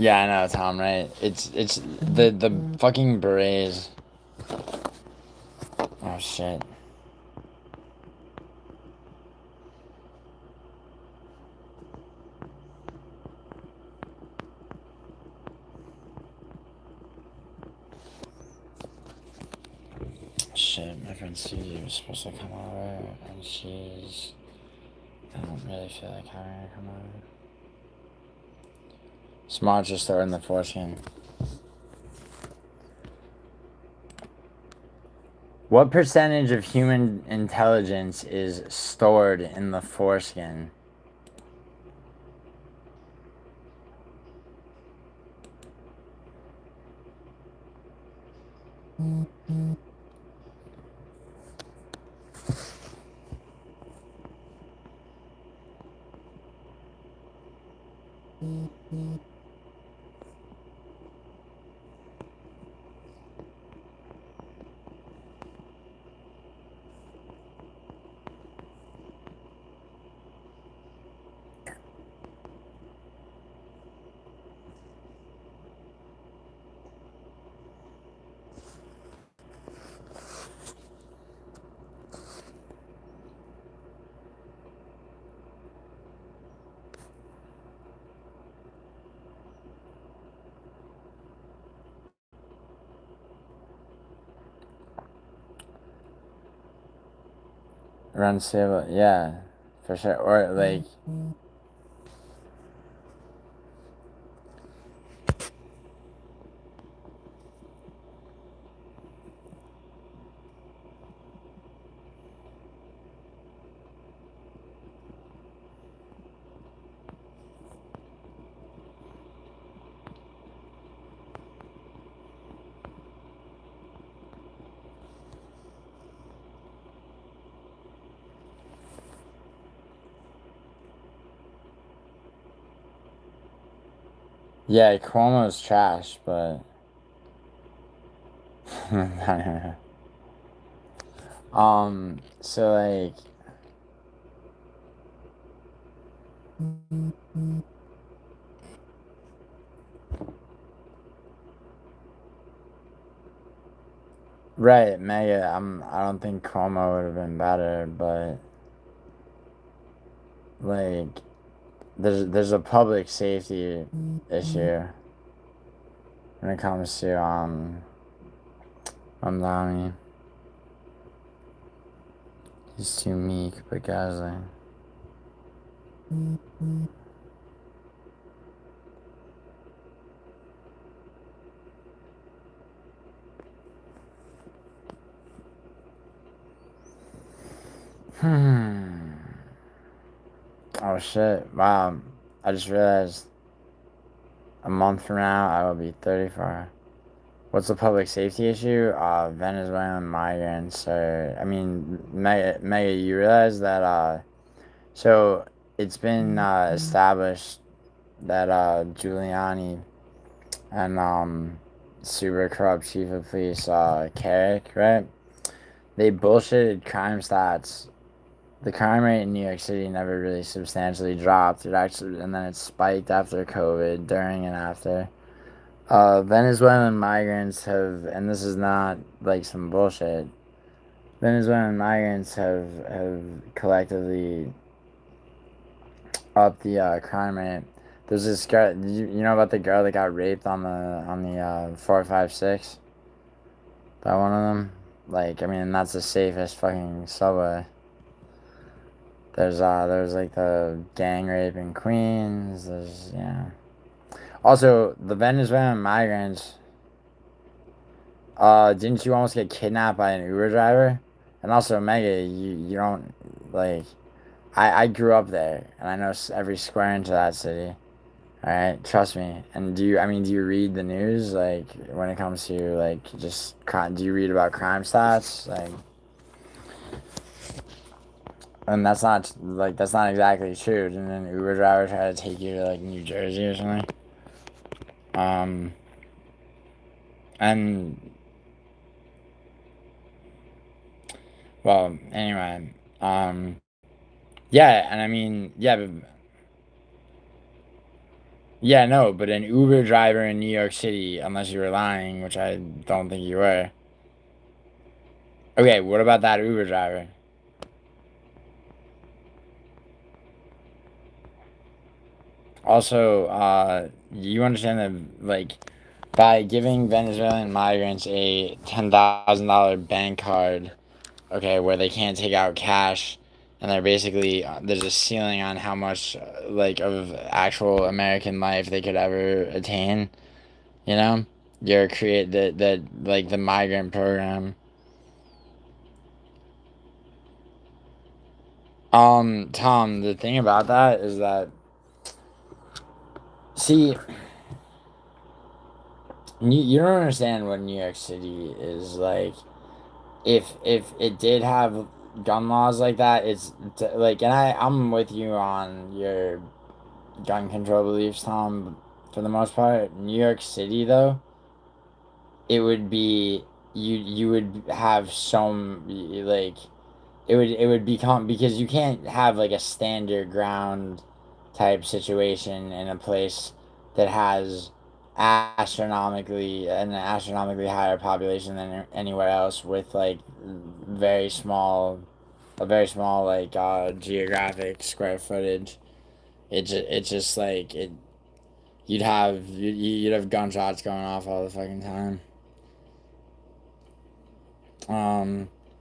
Yeah, I know, Tom, right? It's the fucking berets. Oh, shit. shit, my friend Susie was supposed to come over, and I don't really feel like having her come over. Smart just stored in the foreskin. What percentage of human intelligence is stored in the foreskin? Run stable, yeah, for sure. Or like, yeah, Cuomo's trash, but so like, right, Mega. I don't think Cuomo would have been better, but like, there's a public safety issue when it comes to Donnie. He's too meek, but Gasly. Oh shit! Wow, I just realized a month from now I will be 34. What's the public safety issue? Venezuelan migrants are. I mean, Mega, you realize that so it's been established that Giuliani and super corrupt chief of police Carrick, right? They bullshitted crime stats. The crime rate in New York City never really substantially dropped. It actually, and then it spiked after COVID, during and after. Venezuelan migrants have, and this is not like some bullshit. Venezuelan migrants have collectively upped the crime rate. There's this girl. You know about the girl that got raped on the 456? By one of them. Like, I mean, that's the safest fucking subway. There's like the gang rape in Queens. There's, yeah. Also, the Venezuelan migrants. Didn't you almost get kidnapped by an Uber driver? And also, Mega, you don't like. I grew up there, and I know every square inch of that city. All right, trust me. And do you read the news, like, when it comes to like just crime? Do you read about crime stats, like? And that's not exactly true. Didn't an Uber driver try to take you to like New Jersey or something? And well, anyway, yeah, and I mean, yeah, but, yeah, no, but an Uber driver in New York City, unless you were lying, which I don't think you were. Okay, what about that Uber driver? Also, you understand that, like, by giving Venezuelan migrants a $10,000 bank card, okay, where they can't take out cash, and they're basically there's a ceiling on how much like of actual American life they could ever attain. You know, you're create the like the migrant program. Tom, the thing about that is that, see, you don't understand what New York City is like. If it did have gun laws like that, it's like, and I'm with you on your gun control beliefs, Tom, for the most part. New York City, though, it would be you would have some like it would become, because you can't have like a standard ground type situation in a place that has an astronomically higher population than anywhere else, with like very small a very small like geographic square footage. It's just like it you'd have gunshots going off all the fucking time.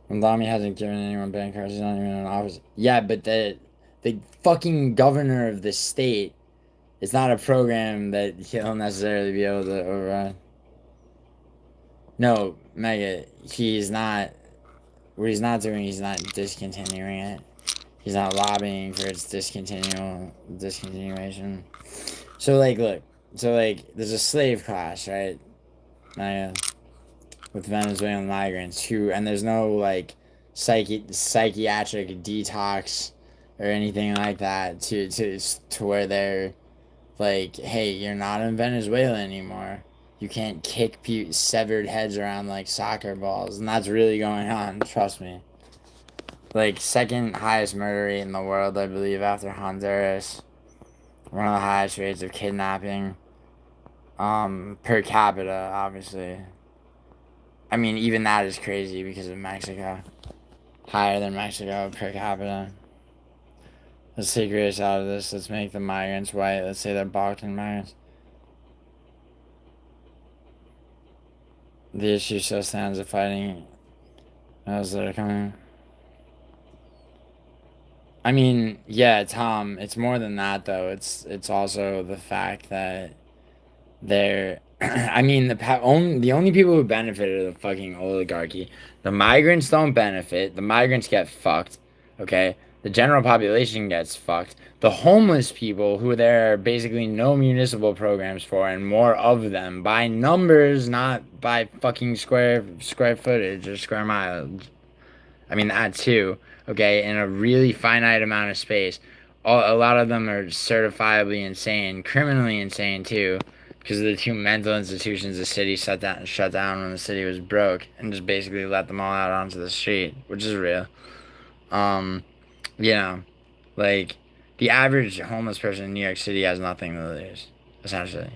Lamy hasn't given anyone bank cards. He's not even in office. Yeah, but the fucking governor of the state, it's not a program that he'll necessarily be able to override. No, Mega, he's not. What he's not doing, he's not discontinuing it. He's not lobbying for its discontinuation. So like, look, there's a slave class, right? Mega, with Venezuelan migrants and there's no like psychiatric detox or anything like that to where they're like, hey, you're not in Venezuela anymore. You can't kick severed heads around like soccer balls, and that's really going on. Trust me. Like, second highest murder rate in the world, I believe, after Honduras. One of the highest rates of kidnapping, per capita, obviously. I mean, even that is crazy because of Mexico. Higher than Mexico per capita. Let's take race out of this. Let's make the migrants white. Let's say they're Balkan migrants. The issue still stands of fighting those that are coming. I mean, yeah, Tom, it's more than that, though. It's also the fact that they're I mean, the only people who benefit are the fucking oligarchy. The migrants don't benefit. The migrants get fucked. Okay? The general population gets fucked. The homeless people, who there are basically no municipal programs for, and more of them by numbers, not by fucking square footage or square miles. I mean, that too. Okay? In a really finite amount of space. A lot of them are certifiably insane, criminally insane too, because of the two mental institutions the city shut down when the city was broke, and just basically let them all out onto the street, which is real. You know, like, the average homeless person in New York City has nothing to lose, essentially.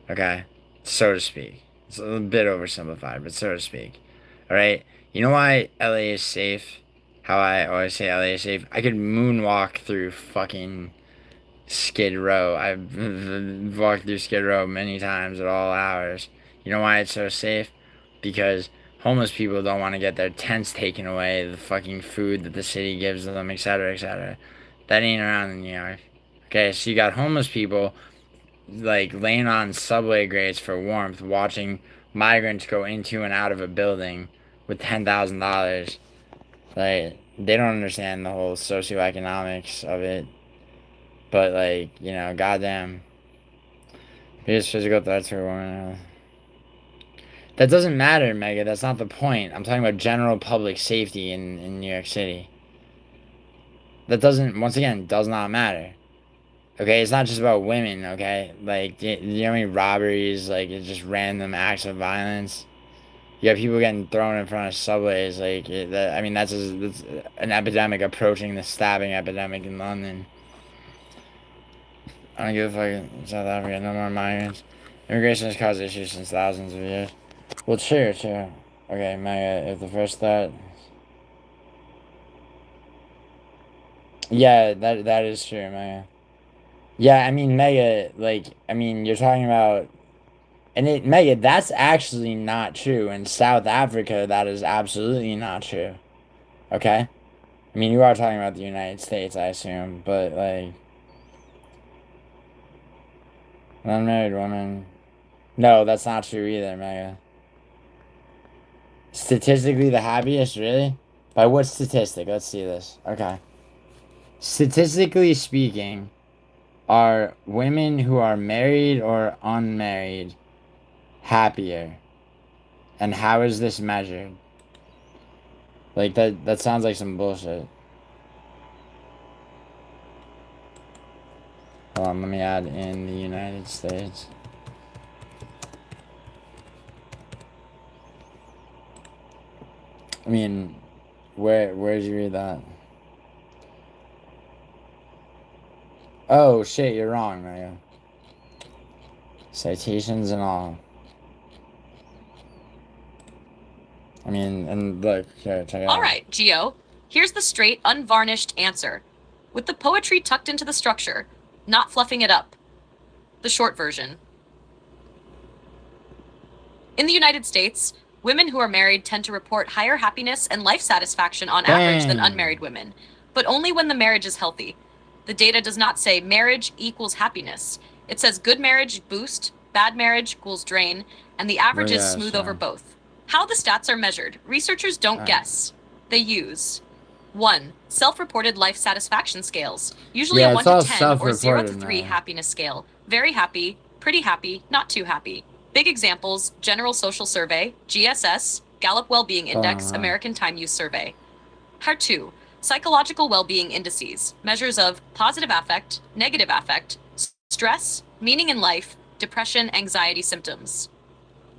Okay? So to speak. It's a bit oversimplified, but so to speak. Alright? You know why LA is safe? How I always say LA is safe? I could moonwalk through fucking Skid Row. I've walked through Skid Row many times at all hours. You know why it's so safe? Because homeless people don't want to get their tents taken away, the fucking food that the city gives them, etc., etc. That ain't around in New York. Okay, so you got homeless people like laying on subway grates for warmth, watching migrants go into and out of a building with $10,000. Like, they don't understand the whole socioeconomics of it. But, like, you know, goddamn. Biggest physical threats for a woman. That doesn't matter, Mega. That's not the point. I'm talking about general public safety in New York City. That doesn't, once again, does not matter. Okay, it's not just about women, okay? Like, you know how many robberies, like, it's just random acts of violence? You have people getting thrown in front of subways, like, I mean, that's an epidemic approaching the stabbing epidemic in London. I don't give a fuck in South Africa, no more migrants. Immigration has caused issues since thousands of years. Well, sure. Okay, Mega, if the first thought... Yeah, that is true, Mega. Yeah, I mean, Mega, like, I mean, you're talking about And Mega, that's actually not true. In South Africa, that is absolutely not true. Okay? I mean, you are talking about the United States, I assume, but, like... An unmarried woman... No, that's not true either, Mega. Statistically the happiest, really? By what statistic? Let's see this. Okay. Statistically speaking, are women who are married or unmarried happier? And how is this measured? Like, that sounds like some bullshit. Hold on, let me add in the United States. I mean, where did you read that? Oh, shit, you're wrong, Mario. Citations and all. I mean, and look, here, check it out. All right, Gio. Here's the straight, unvarnished answer. With the poetry tucked into the structure, not fluffing it up. The short version. In the United States, women who are married tend to report higher happiness and life satisfaction on average than unmarried women, but only when the marriage is healthy. The data does not say marriage equals happiness. It says good marriage boost, bad marriage equals drain, and the average is smooth over both. How the stats are measured, researchers don't guess. They use 1. Self-reported life satisfaction scales. Usually a 1 to 10 or 0 to 3 happiness scale. Very happy, pretty happy, not too happy. Big examples, General Social Survey, GSS, Gallup Wellbeing Index, American Time Use Survey. Part 2. Psychological well-being indices, measures of positive affect, negative affect, stress, meaning in life, depression, anxiety symptoms.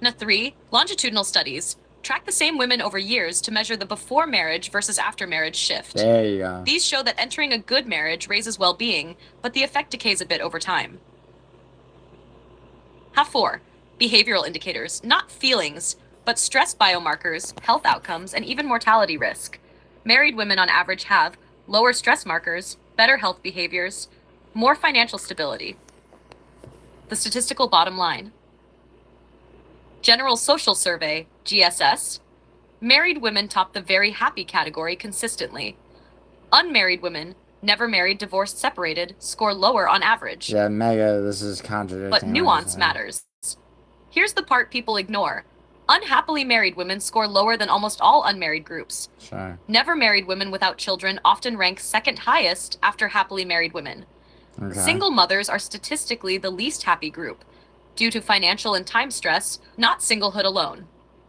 3. Longitudinal studies. Track the same women over years to measure the before marriage versus after marriage shift. There you go. These show that entering a good marriage raises well-being, but the effect decays a bit over time. 4. Behavioral indicators, not feelings, but stress biomarkers, health outcomes, and even mortality risk. Married women on average have lower stress markers, better health behaviors, more financial stability. The statistical bottom line. General Social Survey, GSS. Married women top the very happy category consistently. Unmarried women, never married, divorced, separated, score lower on average. Yeah, Mega, this is contradicting. But nuance matters. Here's the part people ignore. Unhappily married women score lower than almost all unmarried groups. Sure. Never married women without children often rank second highest after happily married women. Okay. Single mothers are statistically the least happy group, due to financial and time stress, not singlehood alone.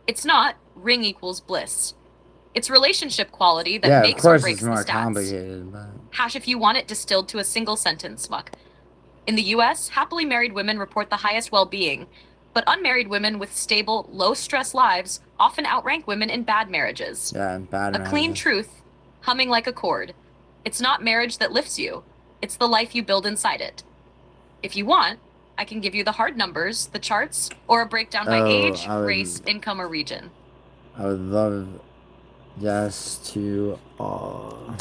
It's not ring equals bliss. It's relationship quality that makes or breaks the stats. Yeah, of course it's more complicated, but... Hash if you want it distilled to a single sentence, Muck. In the US, happily married women report the highest well-being, but unmarried women with stable, low-stress lives often outrank women in bad marriages. Yeah, bad marriages. A clean truth, humming like a chord. It's not marriage that lifts you. It's the life you build inside it. If you want, I can give you the hard numbers, the charts, or a breakdown by age, race, income, or region. I would love yes to all.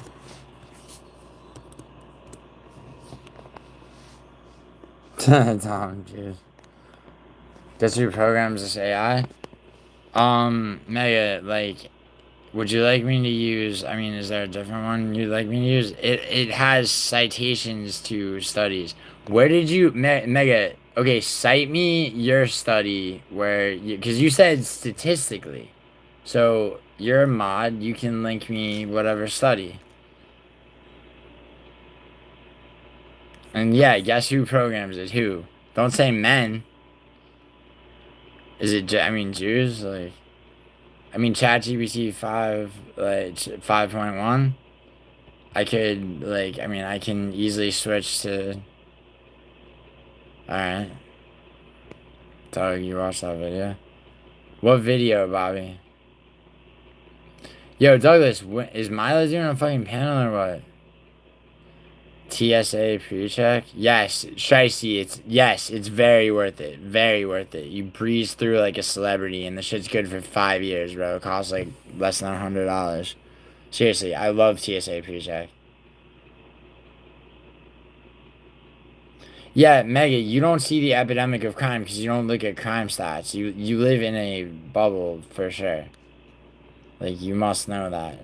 Tom, dude. Guess who programs this AI? Mega, like, would you like me to use, I mean, is there a different one you'd like me to use? It has citations to studies. Where did you, Mega, okay, cite me your study where, because you said statistically. So, you're a mod, you can link me whatever study. And yeah, guess who programs it? Who? Don't say men. Is it, I mean, Jews? Like, I mean, ChatGPT 5, like, 5.1? I could, like, I mean, I can easily switch to... Alright. Doug, you watched that video? What video, Bobby? Yo, Douglas, is Milo doing a fucking panel or what? TSA pre-check? Yes, Shicey, it's very worth it. Very worth it. You breeze through like a celebrity and the shit's good for 5 years, bro. It costs like less than $100. Seriously, I love TSA pre-check. Yeah, Mega, you don't see the epidemic of crime because you don't look at crime stats. You live in a bubble for sure. Like, you must know that.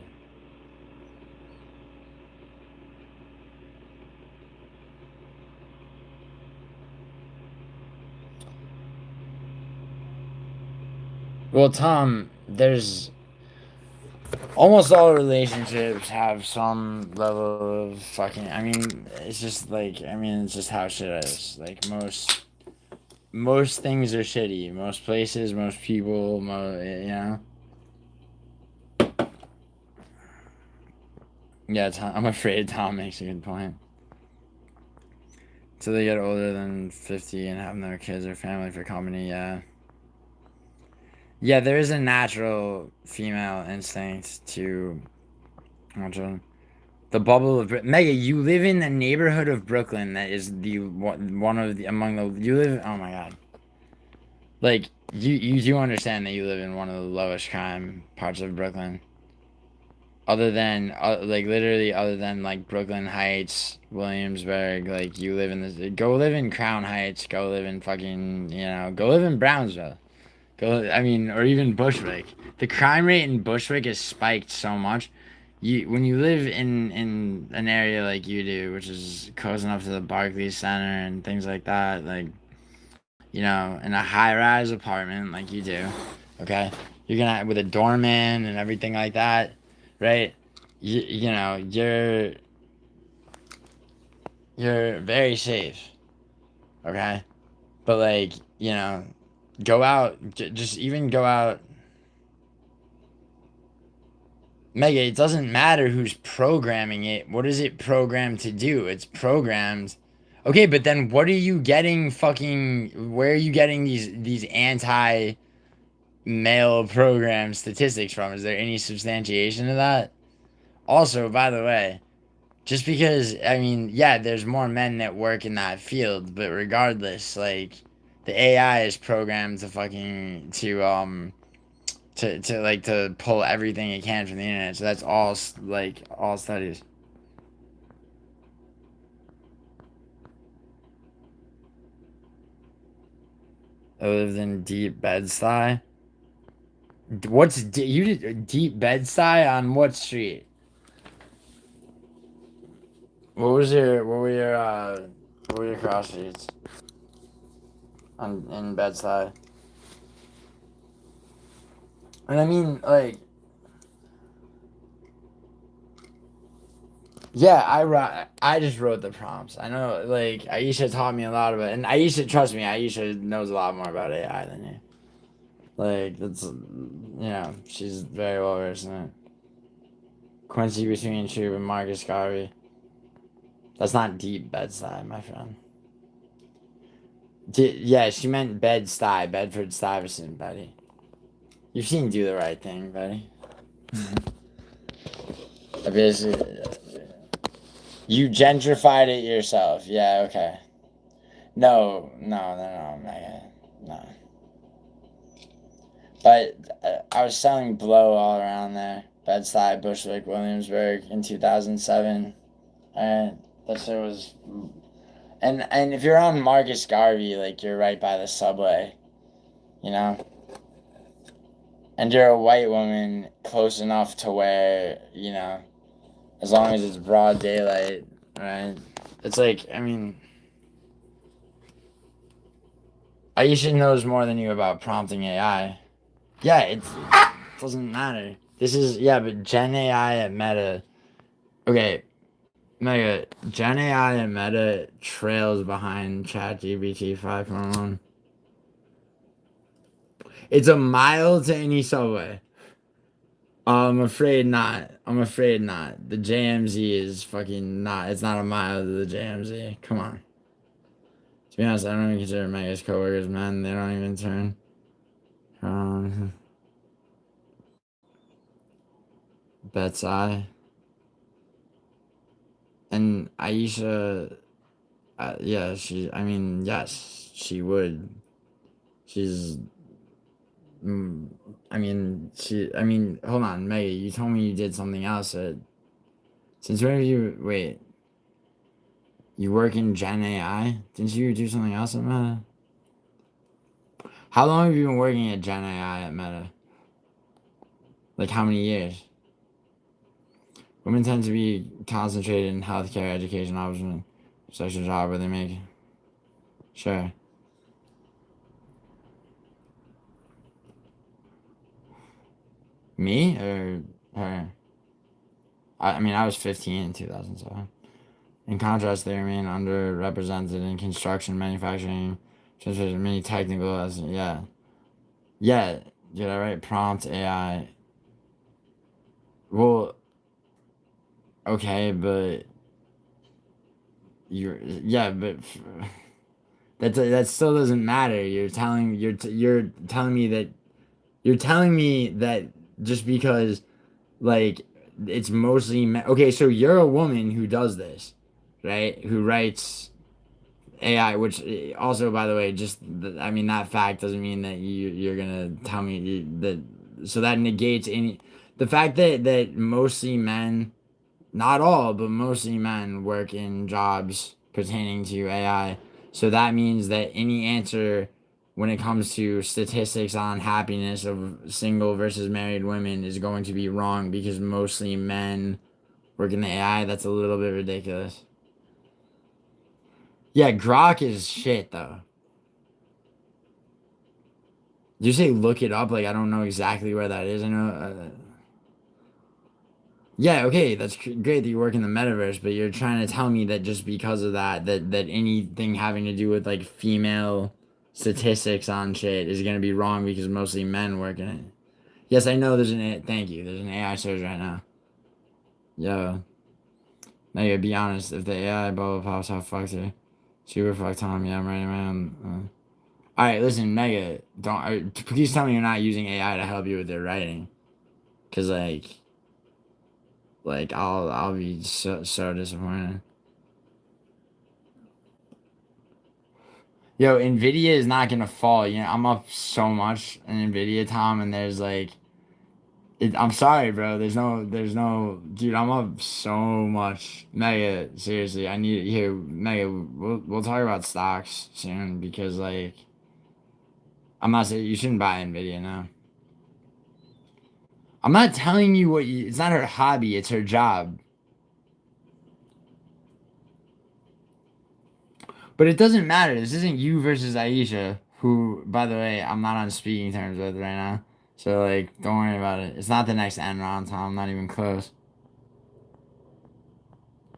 Well, Tom, there's almost all relationships have some level of fucking. I mean, it's just like, I mean, it's just how shit is. Like, most things are shitty. Most places, most people, you know? Yeah, I'm afraid Tom makes a good point. Till they get older than 50 and have no kids or family for company, yeah. Yeah, there is a natural female instinct to. The bubble of Mega. You live in a neighborhood of Brooklyn that is the one of the among the you live. Oh my god. Like you do understand that you live in one of the lowest crime parts of Brooklyn. Other than like literally other than like Brooklyn Heights, Williamsburg, like you live in this. Go live in Crown Heights. Go live in fucking Go live in Brownsville. I mean, or even Bushwick. The crime rate in Bushwick is spiked so much. When you live in an area like you do, which is close enough to the Barclays Center and things like that, like in a high-rise apartment like you do, okay, you're gonna with a doorman and everything like that, right? You're very safe, okay, but like go out, just even go out. Mega, it doesn't matter who's programming it. What is it programmed to do? It's programmed. Okay, but then what are you getting where are you getting these anti male program statistics from? Is there any substantiation to that? Also, by the way, just because I mean, yeah, there's more men that work in that field, but regardless, like the AI is programmed to to pull everything it can from the internet. So that's all studies. I lived in Deep Bed-Stuy. You did Deep Bed-Stuy on what street? What were your cross streets in Bed-Stuy? And I mean, like, yeah, I just wrote the prompts. I know, like, Aisha taught me a lot about it. And Aisha, trust me, Aisha knows a lot more about AI than you. Like, she's very well versed in it. Quincy between Troop and Marcus Garvey. That's not Deep Bed-Stuy, my friend. Yeah, she meant Bed-Stuy, Bedford-Stuyvesant, Betty. You've seen Do the Right Thing, Betty. You gentrified it yourself. Yeah, okay. No, Megan. No. But I was selling blow all around there. Bed-Stuy, Bushwick, Williamsburg in 2007. And that shit was... And if you're on Marcus Garvey, like, you're right by the subway. And you're a white woman close enough to where, as long as it's broad daylight, right? It's like, I mean... Aisha knows more than you about prompting AI. Yeah, it doesn't matter. But Gen AI at Meta... Okay, Mega, Gen AI at Meta trails behind ChatGPT 5.1. It's a mile to any subway. I'm afraid not. The JMZ is fucking not. It's not a mile to the JMZ. Come on. To be honest, I don't even consider Mega's coworkers men. They don't even turn. Betsy. And Aisha, yeah, yes, she would. She's, hold on, Mega, you told me you did something else. Since when have you, wait, You work in Gen AI? Didn't you do something else at Meta? How long have you been working at Gen AI at Meta? Like how many years? Women tend to be concentrated in healthcare, education, opportunity, such a job where they make. Sure. Me or her? I mean, I was 15 in 2007. In contrast, they remain underrepresented in construction, manufacturing, transportation, many technical as yeah. Yeah, did I write prompt AI? Well, okay, but but that still doesn't matter. You're telling me that just because like it's mostly okay. So you're a woman who does this, right? Who writes AI, which also, by the way, I mean that fact doesn't mean that you're gonna tell me that. So that negates any the fact that mostly men, not all, but mostly men work in jobs pertaining to AI. So that means that any answer when it comes to statistics on happiness of single versus married women is going to be wrong because mostly men work in the AI. That's a little bit ridiculous. Yeah, Grok is shit though. Did you say look it up? Like I don't know exactly where that is. I know. Yeah, okay, that's great that you work in the metaverse, but you're trying to tell me that just because of that anything having to do with like female statistics on shit is gonna be wrong because mostly men work in it. Yes, I know there's thank you. There's an AI search right now. Yo. Now you gotta be honest, if the AI bubble pops out, fucked her. Super fucked Tom, yeah, I'm right, man. Alright, listen, Mega, please tell me you're not using AI to help you with their writing. Cause I'll be so disappointed. Yo, Nvidia is not gonna fall. You know, I'm up so much in Nvidia, Tom, and there's I'm sorry, bro. There's no, dude. I'm up so much. Mega, seriously, I need here, Mega. We'll talk about stocks soon because I'm not saying you shouldn't buy Nvidia now. I'm not telling you it's not her hobby. It's her job. But it doesn't matter. This isn't you versus Aisha, who, by the way, I'm not on speaking terms with right now. So, don't worry about it. It's not the next Enron, Tom. I'm not even close.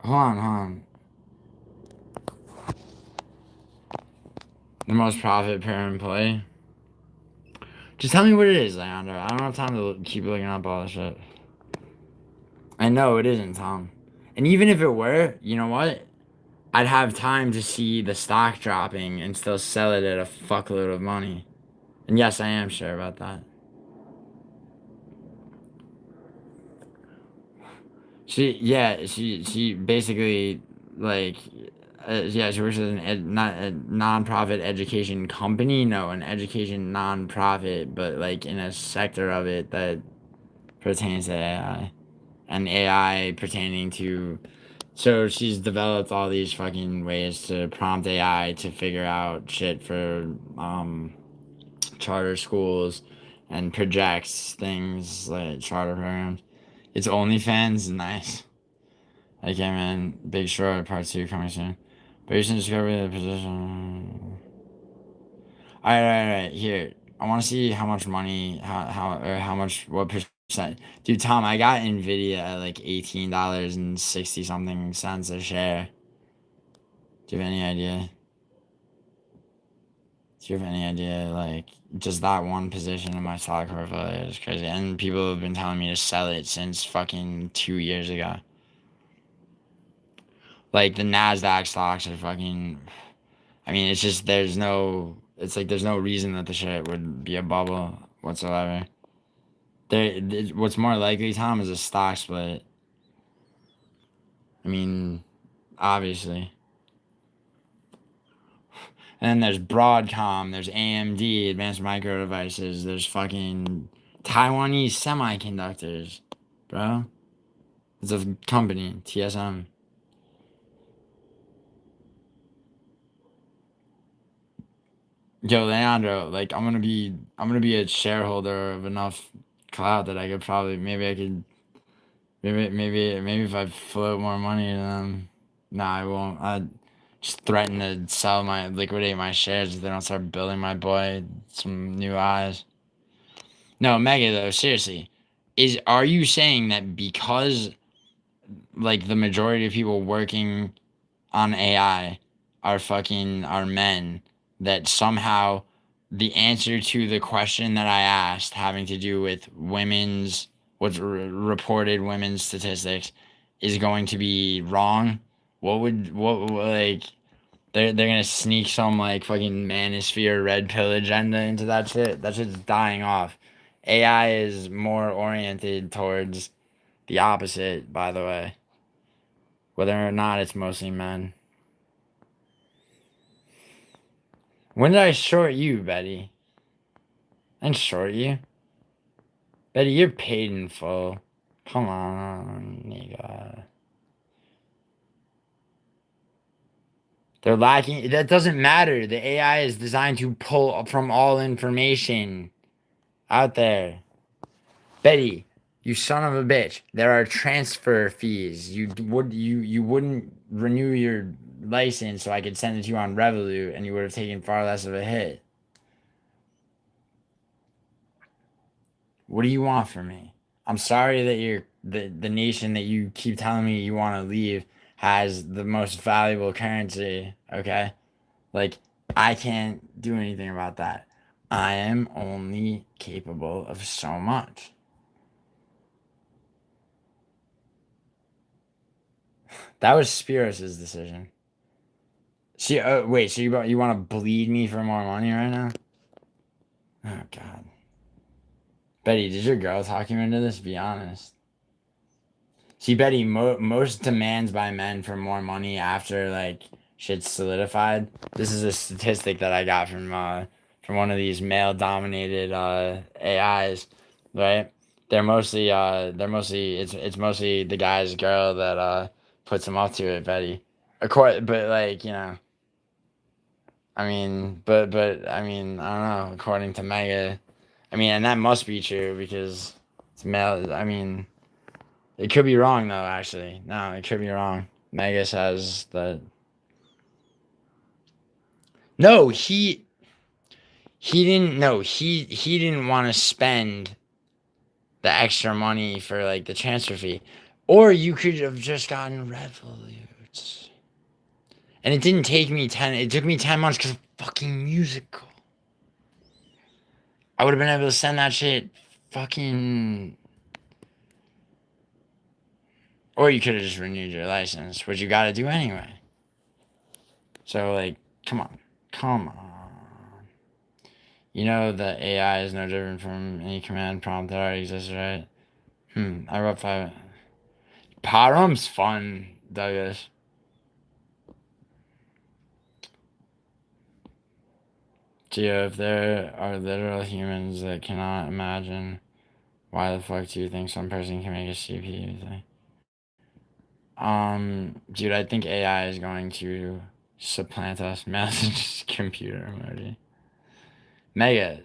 Hold on. The most profit per employee? Just tell me what it is, Leandro. I don't have time to keep looking up all this shit. I know it isn't, Tom. And even if it were, you know what? I'd have time to see the stock dropping and still sell it at a fuckload of money. And yes, I am sure about that. She basically, she works as not a non-profit education company. No, an education non-profit, but, in a sector of it that pertains to AI. And AI pertaining to... So she's developed all these fucking ways to prompt AI to figure out shit for charter schools and projects things like charter programs. It's OnlyFans, nice. Okay, man. Big Short Part 2 coming soon. Based on discovery of the position. Alright. Here. I want to see how much money, what percent. Dude, Tom, I got Nvidia at $18.60 something cents a share. Do you have any idea? Just that one position in my stock portfolio is crazy. And people have been telling me to sell it since fucking 2 years ago. The NASDAQ stocks are fucking... I mean, it's just there's no reason that the shit would be a bubble whatsoever. What's more likely, Tom, is a stock split. I mean, obviously. And then there's Broadcom, there's AMD, Advanced Micro Devices, there's fucking Taiwanese Semiconductors, bro. It's a company, TSM. Yo, Leandro, like I'm gonna be a shareholder of enough clout that I could probably maybe if I float more money to them. Nah, I won't. I just threaten to liquidate my shares if they don't start building my boy some new eyes. No, Mega though, seriously. Are you saying that because like the majority of people working on AI are men, that somehow the answer to the question that I asked having to do with reported women's statistics is going to be wrong? Like they're gonna sneak some like fucking manosphere red pill agenda into that shit? That shit's dying off. AI is more oriented towards the opposite, by the way. Whether or not it's mostly men. When did I short you, Betty? I didn't short you. Betty, you're paid in full. Come on, nigga. They're lacking. That doesn't matter. The AI is designed to pull from all information out there. Betty, you son of a bitch. There are transfer fees. You wouldn't renew your license so I could send it to you on Revolut and you would have taken far less of a hit. What do you want from me? I'm sorry that the nation that you keep telling me you want to leave has the most valuable currency, okay? Like, I can't do anything about that. I am only capable of so much. That was Spiros' decision. Wait, so you want to bleed me for more money right now? Oh, God. Betty, did your girl talk you into this? Be honest. See, Betty, most demands by men for more money after like shit's solidified. This is a statistic that I got from one of these male-dominated AIs, right? It's mostly the guy's girl that puts him up to it, Betty. But like I mean, I don't know. According to Mega, and that must be true because it's male. It could be wrong though. Actually, no, it could be wrong. Mega says that. No, he didn't. No, he didn't want to spend the extra money for like the transfer fee, or you could have just gotten Revolut. And it didn't take me 10. It took me 10 months because of fucking musical. I would have been able to send that shit fucking. Or you could have just renewed your license, which you got to do anyway. So like, come on. You know the AI is no different from any command prompt that already exists, right? I wrote 5. Parum's fun, Douglas. Gio, if there are literal humans that cannot imagine, why the fuck do you think some person can make a CPU thing? Dude, I think AI is going to supplant us. Message computer emoji. Mega.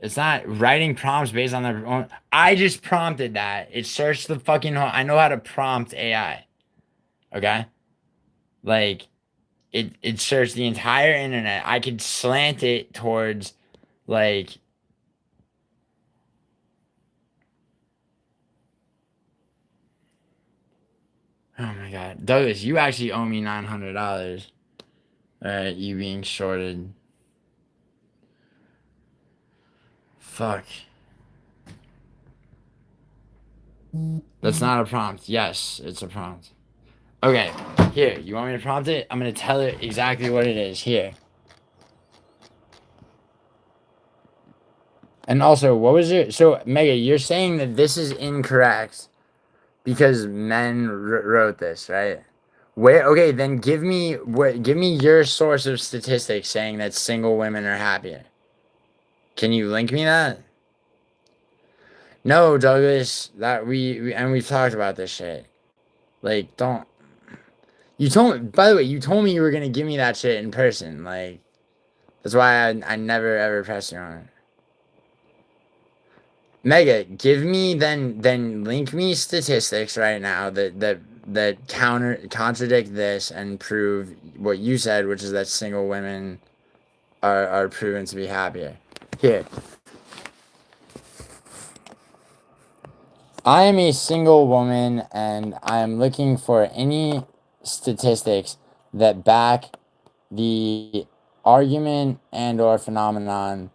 It's not writing prompts based on their own. I just prompted that. It searched the fucking whole. I know how to prompt AI. Okay? Like, it searched the entire internet. I could slant it towards, like. Oh my god. Douglas, you actually owe me $900. Alright, you being shorted. Fuck. That's not a prompt. Yes, it's a prompt. Okay, here. You want me to prompt it? I'm gonna tell it exactly what it is. Here. And also, what was it? So, Mega, you're saying that this is incorrect because men wrote this, right? Where? Okay, then give me your source of statistics saying that single women are happier. Can you link me that? No, Douglas. That we've talked about this shit. Like, don't. You told me, by the way, you told me you were gonna give me that shit in person. Like, that's why I never ever pressed you on it. Mega, give me then link me statistics right now that contradict this and prove what you said, which is that single women are proven to be happier. Here. I am a single woman and I am looking for any statistics that back the argument and or phenomenon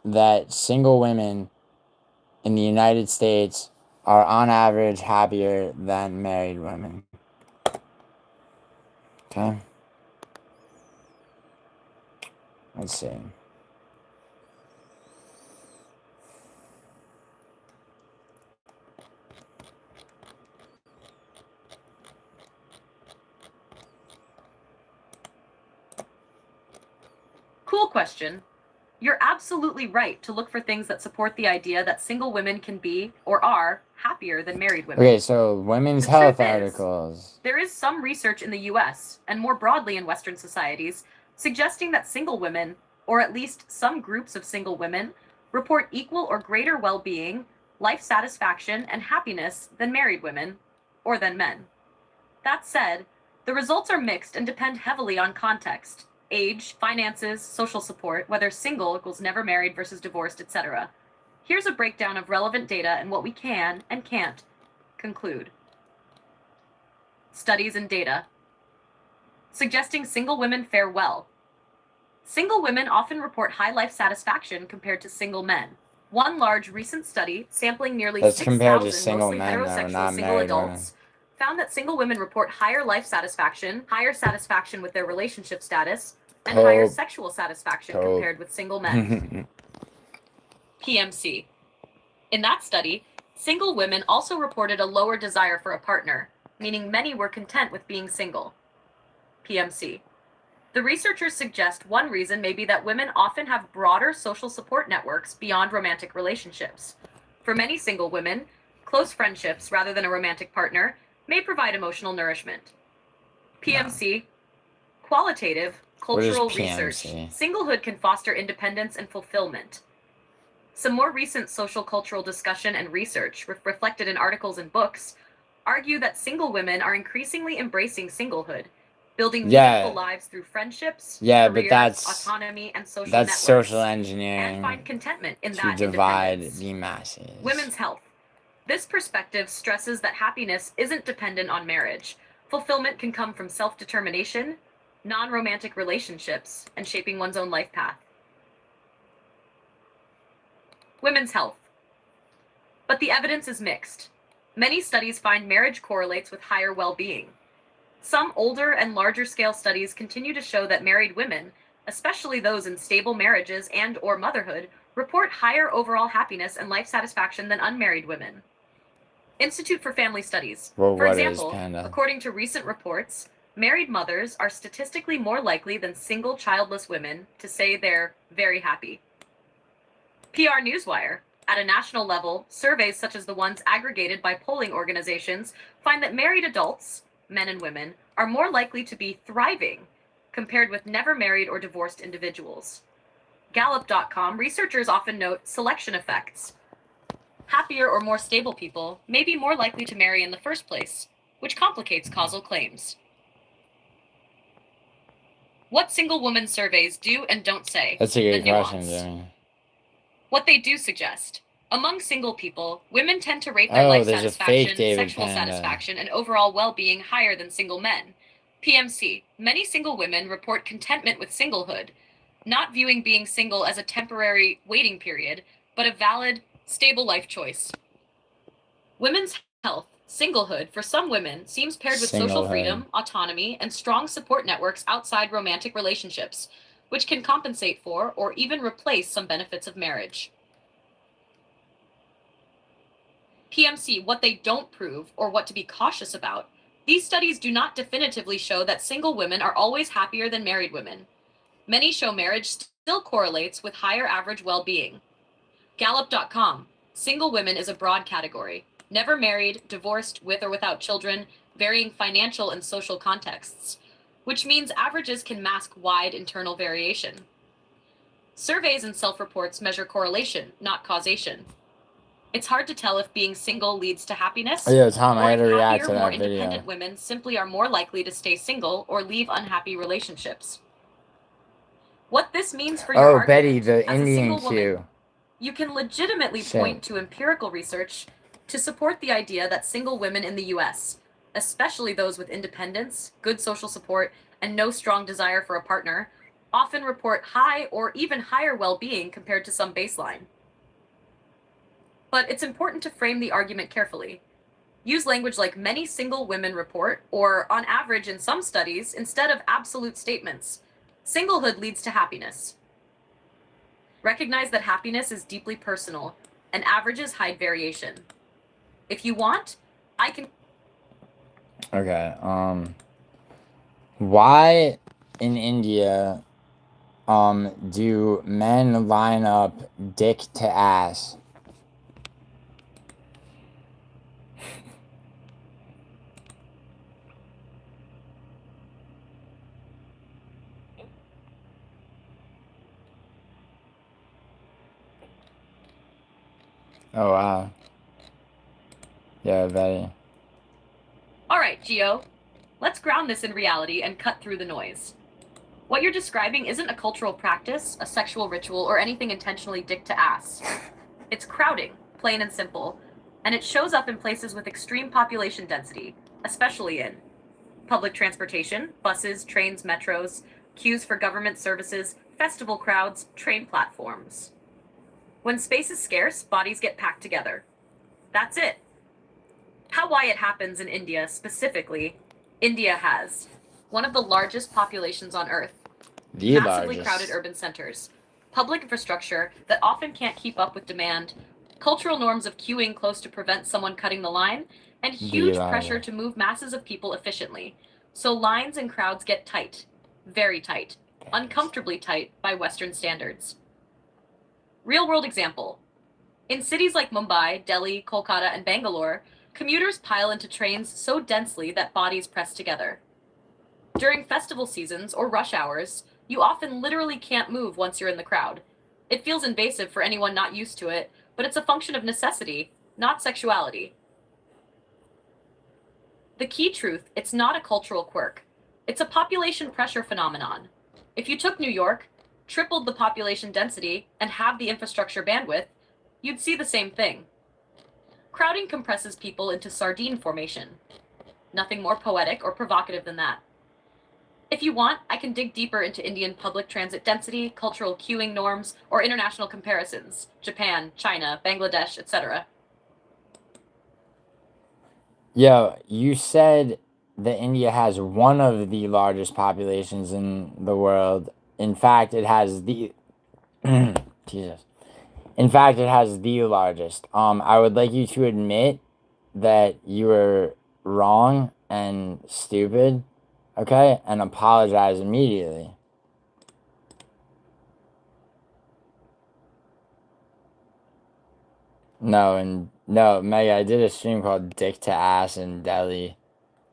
that single women in the United States are on average happier than married women. Okay? Let's see. Cool question. You're absolutely right to look for things that support the idea that single women can be, or are, happier than married women. Okay, so women's health articles. There is some research in the US, and more broadly in Western societies, suggesting that single women, or at least some groups of single women, report equal or greater well-being, life satisfaction, and happiness than married women, or than men. That said, the results are mixed and depend heavily on context, age, finances, social support, whether single equals never married versus divorced, etc. Here's a breakdown of relevant data and what we can and can't conclude. Studies and data. Suggesting single women fare well. Single women often report high life satisfaction compared to single men. One large recent study, sampling nearly 6,000 mostly heterosexual single adults, found that single women report higher life satisfaction, higher satisfaction with their relationship status, and higher sexual satisfaction compared with single men. PMC. In that study, single women also reported a lower desire for a partner, meaning many were content with being single. PMC. The researchers suggest one reason may be that women often have broader social support networks beyond romantic relationships. For many single women, close friendships rather than a romantic partner may provide emotional nourishment. PMC. Qualitative, cultural research. Singlehood can foster independence and fulfillment. Some more recent social cultural discussion and research, reflected in articles and books, argue that single women are increasingly embracing singlehood, building meaningful lives through friendships, careers, autonomy, and social networks. That's social engineering. And find contentment in to that divide independence. the masses. Women's health. This perspective stresses that happiness isn't dependent on marriage. Fulfillment can come from self-determination, non-romantic relationships, and shaping one's own life path. Women's health. But the evidence is mixed. Many studies find marriage correlates with higher well-being. Some older and larger scale studies continue to show that married women, especially those in stable marriages and or motherhood, report higher overall happiness and life satisfaction than unmarried women. Institute for Family Studies. For example, according to recent reports, married mothers are statistically more likely than single childless women to say they're very happy. PR Newswire. At a national level, surveys such as the ones aggregated by polling organizations find that married adults, men and women, are more likely to be thriving compared with never married or divorced individuals. Gallup.com researchers often note selection effects. Happier or more stable people may be more likely to marry in the first place, which complicates causal claims. What single woman surveys do and don't say. That's a good question, Jimmy. What they do suggest. Among single people, women tend to rate their life satisfaction, sexual satisfaction, and overall well-being higher than single men. PMC. Many single women report contentment with singlehood, not viewing being single as a temporary waiting period, but a valid, stable life choice. Women's health. Singlehood, for some women, seems paired with social freedom, autonomy, and strong support networks outside romantic relationships, which can compensate for or even replace some benefits of marriage. PMC, what they don't prove or what to be cautious about. These studies do not definitively show that single women are always happier than married women. Many show marriage still correlates with higher average well-being. Gallup.com. Single women is a broad category. Never married, divorced, with or without children, varying financial and social contexts, which means averages can mask wide internal variation. Surveys and self-reports measure correlation, not causation. It's hard to tell if being single leads to happiness, Yo, Tom, or I had to if react happier, to more that independent video. women simply are more likely to stay single or leave unhappy relationships. What this means for your Oh, argument, Betty, the as a Indian single woman, Q. you can legitimately point to empirical research to support the idea that single women in the US, especially those with independence, good social support, and no strong desire for a partner, often report high or even higher well-being compared to some baseline. But it's important to frame the argument carefully. Use language like many single women report, or on average in some studies, instead of absolute statements. Singlehood leads to happiness. Recognize that happiness is deeply personal, and averages hide variation. If you want, I can... Okay, why in India, do men line up dick to ass? Oh, wow. Yeah, Betty. All right, Gio. Let's ground this in reality and cut through the noise. What you're describing isn't a cultural practice, a sexual ritual, or anything intentionally dick to ass. It's crowding, plain and simple, and it shows up in places with extreme population density, especially in public transportation, buses, trains, metros, queues for government services, festival crowds, train platforms. When space is scarce, bodies get packed together. That's it. Why it happens in India specifically, India has one of the largest populations on Earth, massively crowded urban centers, public infrastructure that often can't keep up with demand, cultural norms of queuing close to prevent someone cutting the line, and huge pressure to move masses of people efficiently. So lines and crowds get tight, very tight, uncomfortably tight by Western standards. Real-world example. In cities like Mumbai, Delhi, Kolkata, and Bangalore, commuters pile into trains so densely that bodies press together. During festival seasons or rush hours, you often literally can't move once you're in the crowd. It feels invasive for anyone not used to it, but it's a function of necessity, not sexuality. The key truth, it's not a cultural quirk. It's a population pressure phenomenon. If you took New York, tripled the population density, and have the infrastructure bandwidth, you'd see the same thing. Crowding compresses people into sardine formation. Nothing more poetic or provocative than that. If you want, I can dig deeper into Indian public transit density, cultural queuing norms, or international comparisons. Japan, China, Bangladesh, etc. Yo, you said that India has one of the largest populations in the world. In fact, it has the... Jesus. In fact, it has the largest. I would like you to admit that you were wrong and stupid, okay? And apologize immediately. No, Meg, I did a stream called Dick to Ass in Delhi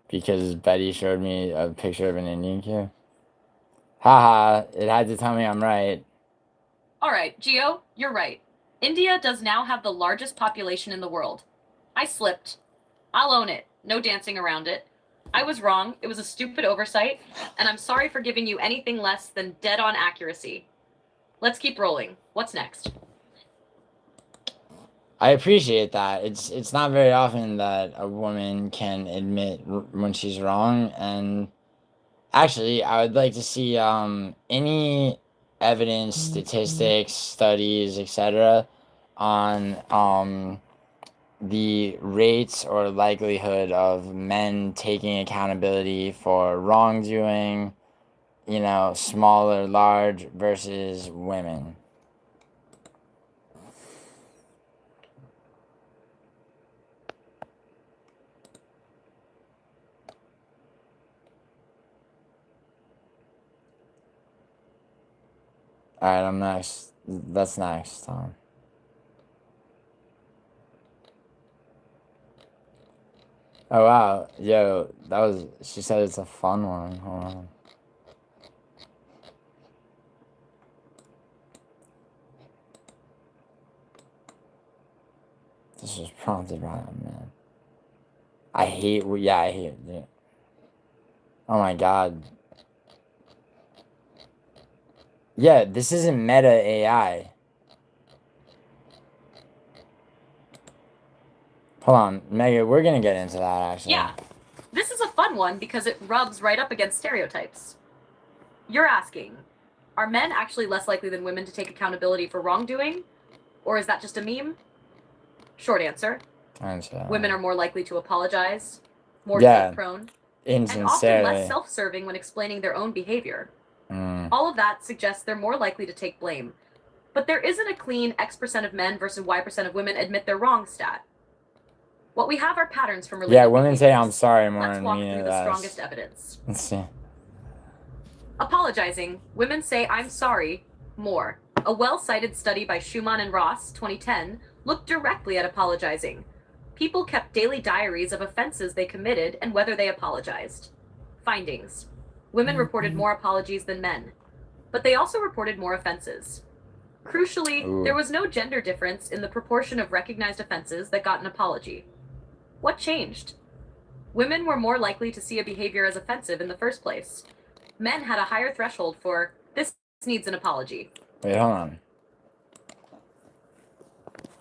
because Betty showed me a picture of an Indian queue. Haha, it had to tell me I'm right. All right, Gio, you're right. India does now have the largest population in the world. I slipped. I'll own it. No dancing around it. I was wrong. It was a stupid oversight, and I'm sorry for giving you anything less than dead-on accuracy. Let's keep rolling. What's next? I appreciate that. It's not very often that a woman can admit when she's wrong, and actually, I would like to see any evidence, statistics, studies, etc. on the rates or likelihood of men taking accountability for wrongdoing, small or large, versus women. Alright, I'm next. That's next, Tom. Oh wow, yo, that was. She said it's a fun one. Hold on. This was prompted by a man. I hate. Yeah, I hate it. Oh my god. Yeah, this isn't meta AI. Hold on, Mega, we're gonna get into that actually. Yeah. This is a fun one because it rubs right up against stereotypes. You're asking, are men actually less likely than women to take accountability for wrongdoing? Or is that just a meme? Short answer. Women are more likely to apologize, more guilt-prone, and often less self-serving when explaining their own behavior. All of that suggests they're more likely to take blame. But there isn't a clean X% of men versus Y% of women admit they're wrong stat. What we have are patterns from related Yeah, women say I'm sorry more Let's than walk me. through the strongest evidence. Let's see. Apologizing. Women say I'm sorry more. A well-cited study by Schumann and Ross, 2010, looked directly at apologizing. People kept daily diaries of offenses they committed and whether they apologized. Findings. Women reported more apologies than men, but they also reported more offenses. Crucially, there was no gender difference in the proportion of recognized offenses that got an apology. What changed? Women were more likely to see a behavior as offensive in the first place. Men had a higher threshold for, this needs an apology. Wait, hold on.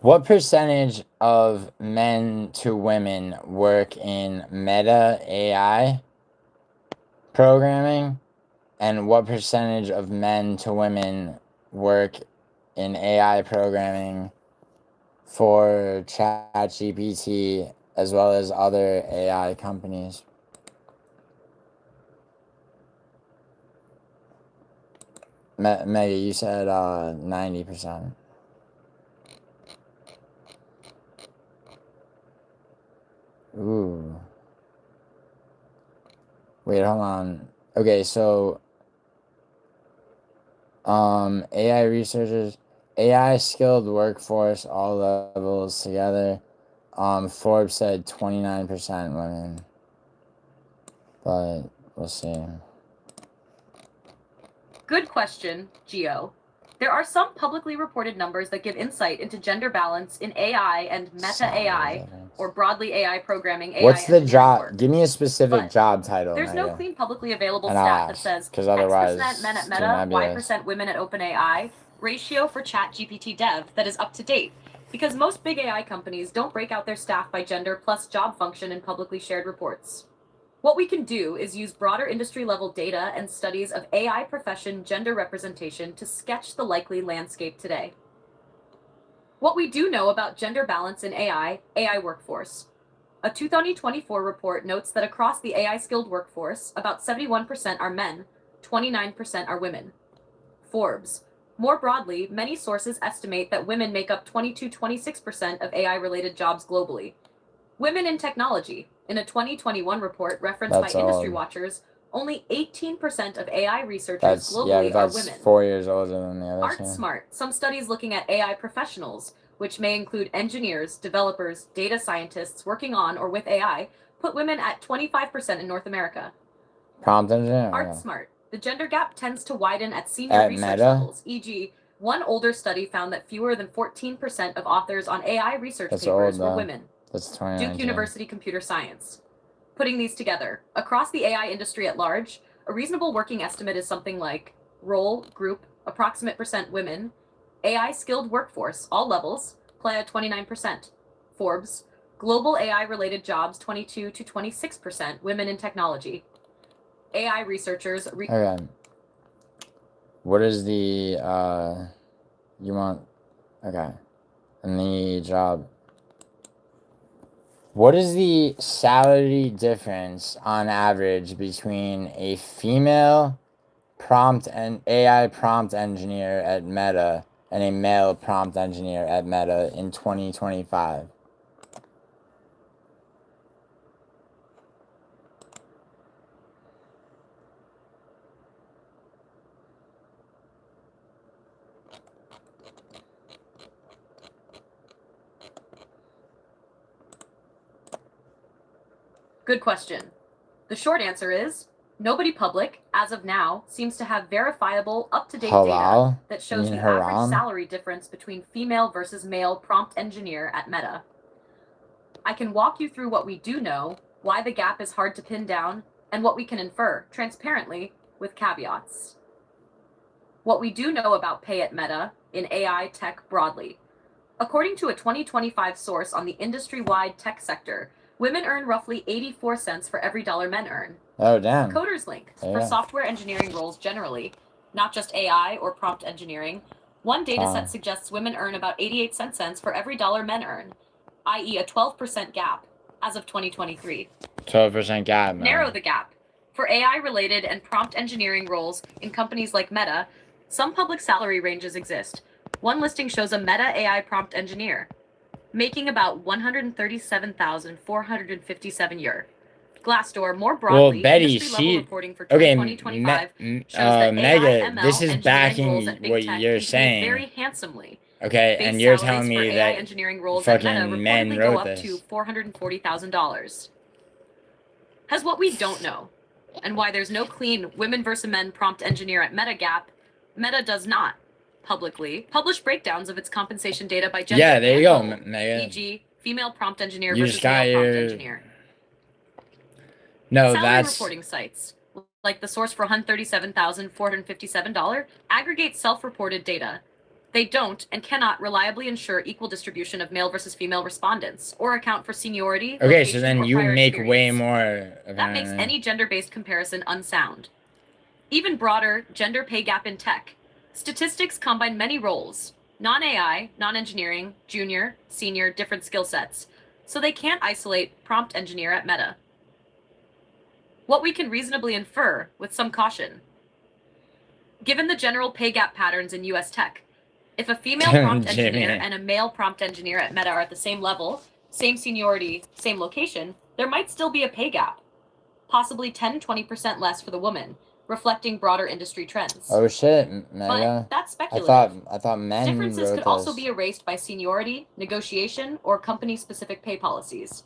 What percentage of men to women work in meta AI programming? And what percentage of men to women work in AI programming for ChatGPT as well as other AI companies? Mega, you said 90%. Ooh. Wait, hold on. Okay, so AI researchers, AI skilled workforce, all levels together. Forbes said 29% women. But we'll see. Good question, Geo. There are some publicly reported numbers that give insight into gender balance in AI and meta AI, or broadly AI programming. What's the job? Work. Give me a specific But job title. There's no clean publicly available And stat that says because otherwise, X% men at Meta, Y% women at OpenAI, ratio for ChatGPT dev that is up to date. Because most big AI companies don't break out their staff by gender plus job function in publicly shared reports. What we can do is use broader industry-level data and studies of AI profession gender representation to sketch the likely landscape today. What we do know about gender balance in AI workforce. A 2024 report notes that across the AI-skilled workforce, about 71% are men, 29% are women. Forbes. More broadly, many sources estimate that women make up 22-26% of AI-related jobs globally. Women in technology. In a 2021 report referenced by industry watchers, only 18% of AI researchers globally are women. 4 years older than the other two. ArtSmart. Some studies looking at AI professionals, which may include engineers, developers, data scientists working on or with AI, put women at 25% in North America. Prompt engineer? ArtSmart. The gender gap tends to widen at senior research levels, e.g., one older study found that fewer than 14% of authors on AI research papers were women. That's 2019. Duke University Computer Science. Putting these together, across the AI industry at large, a reasonable working estimate is something like role, group, approximate percent women, AI skilled workforce, all levels, play at 29%. Forbes, global AI related jobs 22 to 26%, women in technology. AI researchers. Okay. What is the, you want, okay. And the job. What is the salary difference on average between a female prompt and AI prompt engineer at Meta and a male prompt engineer at Meta in 2025? Good question. The short answer is nobody public, as of now, seems to have verifiable, up-to-date data that shows the average salary difference between female versus male prompt engineer at Meta. I can walk you through what we do know, why the gap is hard to pin down, and what we can infer, transparently, with caveats. What we do know about pay at Meta in AI tech broadly. According to a 2025 source on the industry-wide tech sector, women earn roughly 84 cents for every dollar men earn. Oh, damn. Coders Link, for software engineering roles generally, not just AI or prompt engineering, one dataset suggests women earn about 88 cents for every dollar men earn, i.e. a 12% gap, as of 2023. 12% gap, man. Narrow the gap. For AI-related and prompt engineering roles in companies like Meta, some public salary ranges exist. One listing shows a Meta AI prompt engineer, making about €137,457. Glassdoor, more broadly, Betty, industry-level reporting for 2025 shows that Mega, AI, ML, this is engineering backing roles at big what tech you're can pay saying. very handsomely. Okay, Base and you're salaries telling for me AI that engineering roles at Meta fucking men reportedly go wrote up this. to $440,000. Has what we don't know, and why there's no clean women versus men prompt engineer at Meta gap. Meta does not publicly publish breakdowns of its compensation data by gender. Yeah, there you go, role, Mega. e.g., female prompt engineer You versus just got male prompt your- engineer. No, Salary that's... reporting sites, like the source for $137,457, aggregate self-reported data. They don't and cannot reliably ensure equal distribution of male versus female respondents, or account for seniority, Okay, location, so then or you prior make experience. way more. That makes any gender-based comparison unsound. Even broader, gender pay gap in tech. Statistics combine many roles, non-AI, non-engineering, junior, senior, different skill sets, so they can't isolate prompt engineer at Meta. What we can reasonably infer, with some caution. Given the general pay gap patterns in US tech, if a female prompt engineer and a male prompt engineer at Meta are at the same level, same seniority, same location, there might still be a pay gap. Possibly 10-20% less for the woman, reflecting broader industry trends. Oh shit, But Mega. that's speculative. I thought men Differences wrote could this. also be erased by seniority, negotiation, or company-specific pay policies.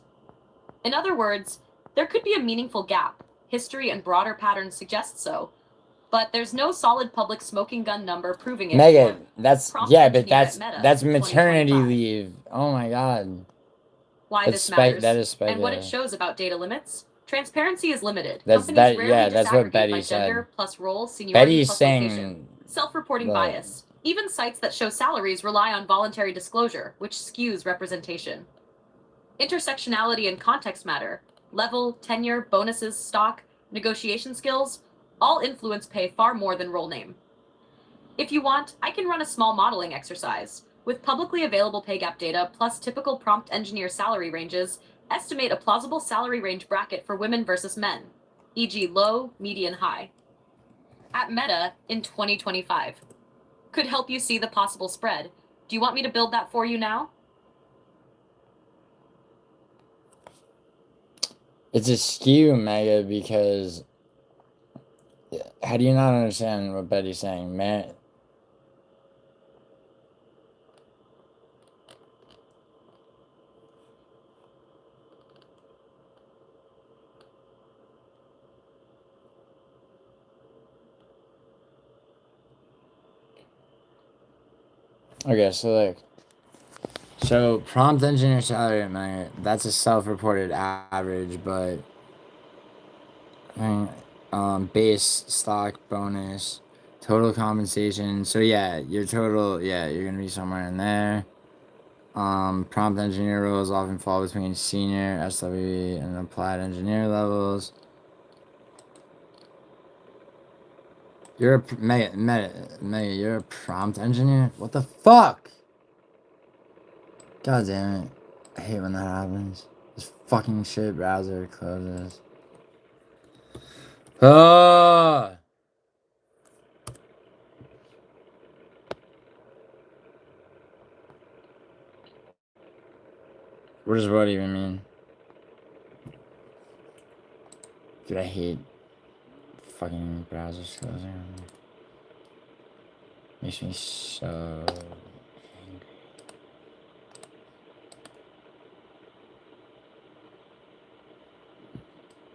In other words, there could be a meaningful gap. History and broader patterns suggest so. But there's no solid public smoking gun number proving it. Mega, that's... Prompt Yeah, but engineer at Meta that's in maternity 2025. leave. Oh my god. Why That's this matters, that is and what it speculative. shows about data limits. Transparency is limited. That's Companies that. rarely Yeah, that's what disaggregate Betty by said. gender plus role, seniority Betty's plus saying. location. Self-reporting Look. bias. Even sites that show salaries rely on voluntary disclosure, which skews representation. Intersectionality and context matter. Level, tenure, bonuses, stock, negotiation skills, all influence pay far more than role name. If you want, I can run a small modeling exercise. With publicly available pay gap data plus typical prompt engineer salary ranges, estimate a plausible salary range bracket for women versus men, e.g. low, median, high. At Meta in 2025. Could help you see the possible spread. Do you want me to build that for you now? It's a skew, Mega, because... How do you not understand what Betty's saying, man? Okay, so look. So prompt engineer salary at Mega, that's a self-reported average, but base, stock, bonus, total compensation. So yeah, your total, yeah, you're gonna be somewhere in there. Prompt engineer roles often fall between senior, SWE, and applied engineer levels. You're a Mega, you're a prompt engineer? What the fuck? God damn it. I hate when that happens. This fucking shit browser closes. Oh! What does what even mean? Dude, I hate fucking browsers closing. Makes me so angry.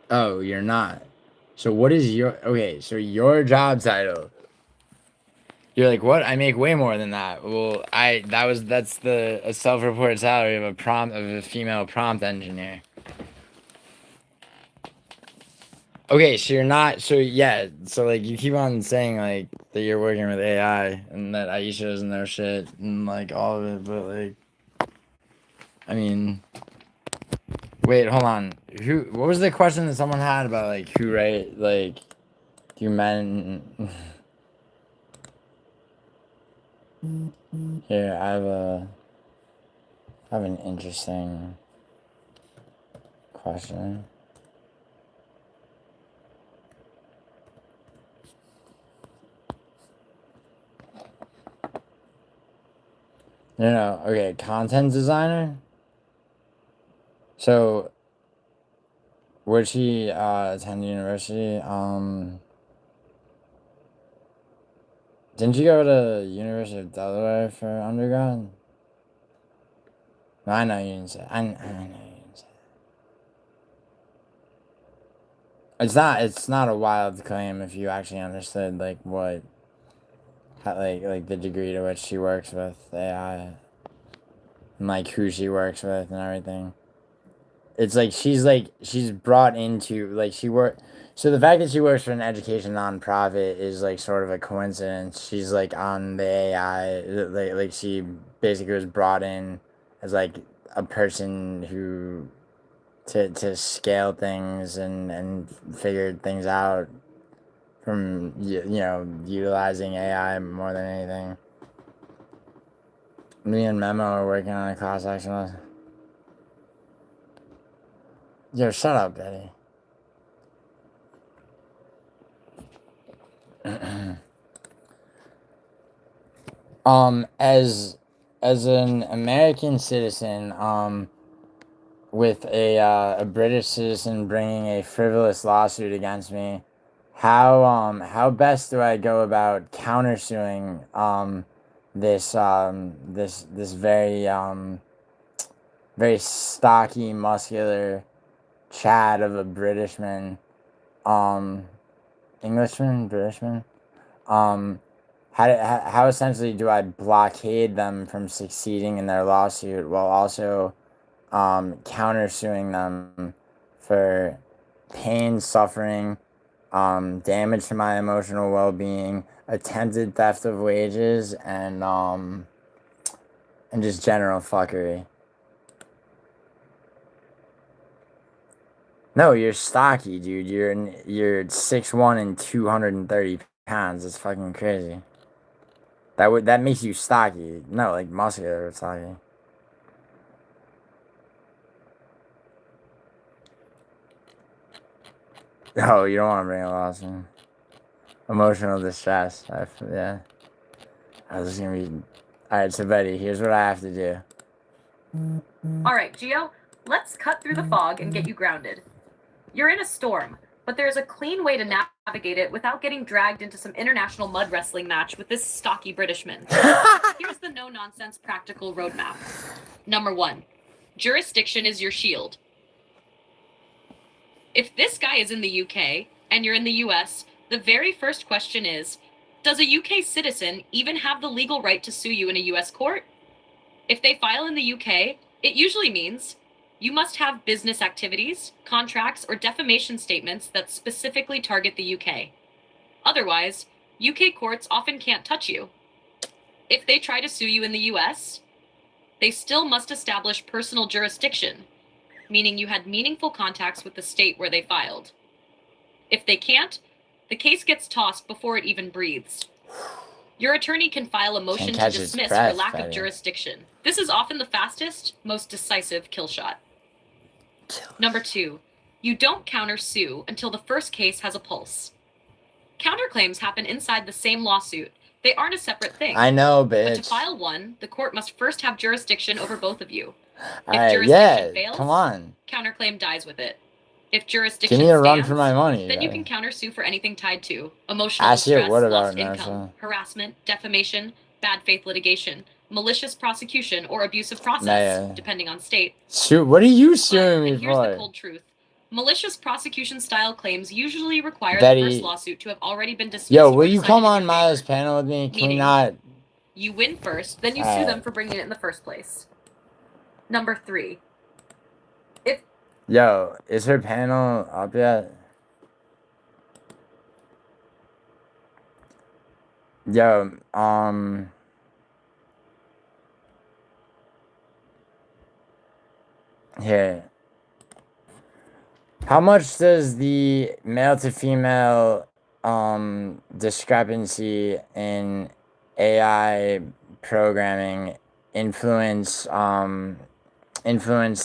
Oh, you're not. So what is your okay? So your job title? You're like, what? I make way more than that. Well, that's a self-reported salary of a female prompt engineer. Okay, so you're not. So yeah. So like you keep on saying like that you're working with AI and that Aisha doesn't know shit and like all of it, but like, I mean, wait, hold on. What was the question that someone had about like who write like do men? Here, I have an interesting question. No, okay, content designer. So, where'd she attend university? Didn't you go to University of Delaware for undergrad? No, I know you didn't say. I know you didn't say. It's not a wild claim if you actually understood like what, like the degree to which she works with AI, and like who she works with and everything. It's like she's brought into like she work. So the fact that she works for an education nonprofit is like sort of a coincidence. She's like on the AI, like she basically was brought in as like a person who to scale things and figured things out from utilizing AI more than anything. Me and Memo are working on a cross section. Yo, shut up, Betty. As an American citizen, with a British citizen bringing a frivolous lawsuit against me, how best do I go about countersuing this very stocky, muscular Chad of a Britishman, Englishman, Britishman, how essentially do I blockade them from succeeding in their lawsuit while also countersuing them for pain, suffering, damage to my emotional well-being, attempted theft of wages, and just general fuckery. No, you're stocky, dude. You're 6'1" and 230 pounds. It's fucking crazy. That makes you stocky. No, like muscular stocky. Oh, you don't want to bring a loss in. Emotional distress. Yeah. I was just gonna be. Alright, so Betty, here's what I have to do. Alright, Gio, let's cut through the fog and get you grounded. You're in a storm, but there's a clean way to navigate it without getting dragged into some international mud wrestling match with this stocky Britishman. Here's the no-nonsense practical roadmap. Number 1, jurisdiction is your shield. If this guy is in the UK and you're in the US, the very first question is, does a UK citizen even have the legal right to sue you in a US court? If they file in the UK, it usually means you must have business activities, contracts, or defamation statements that specifically target the UK. Otherwise, UK courts often can't touch you. If they try to sue you in the US, they still must establish personal jurisdiction, meaning you had meaningful contacts with the state where they filed. If they can't, the case gets tossed before it even breathes. Your attorney can file a motion to dismiss for lack of jurisdiction. This is often the fastest, most decisive kill shot. Number 2, you don't countersue until the first case has a pulse. Counterclaims happen inside the same lawsuit. They aren't a separate thing. I know, bitch. But to file one, the court must first have jurisdiction over both of you. If jurisdiction fails, come on. Counterclaim dies with it. If jurisdiction Give me a run stands, for my money. then you can countersue for anything tied to emotional distress, lost income, harassment, defamation, bad faith litigation, malicious prosecution, or abusive process, depending on state. Shoot, what are you suing me Here's the for? cold truth. Malicious prosecution-style claims usually require Betty. the first lawsuit to have already been dismissed. Yo, will you come on Maya's panel with me? Can we not? You win first, then you sue them for bringing it in the first place. Number 3. Yo, is her panel up yet? Yo, here. How much does the male to female discrepancy in AI programming influence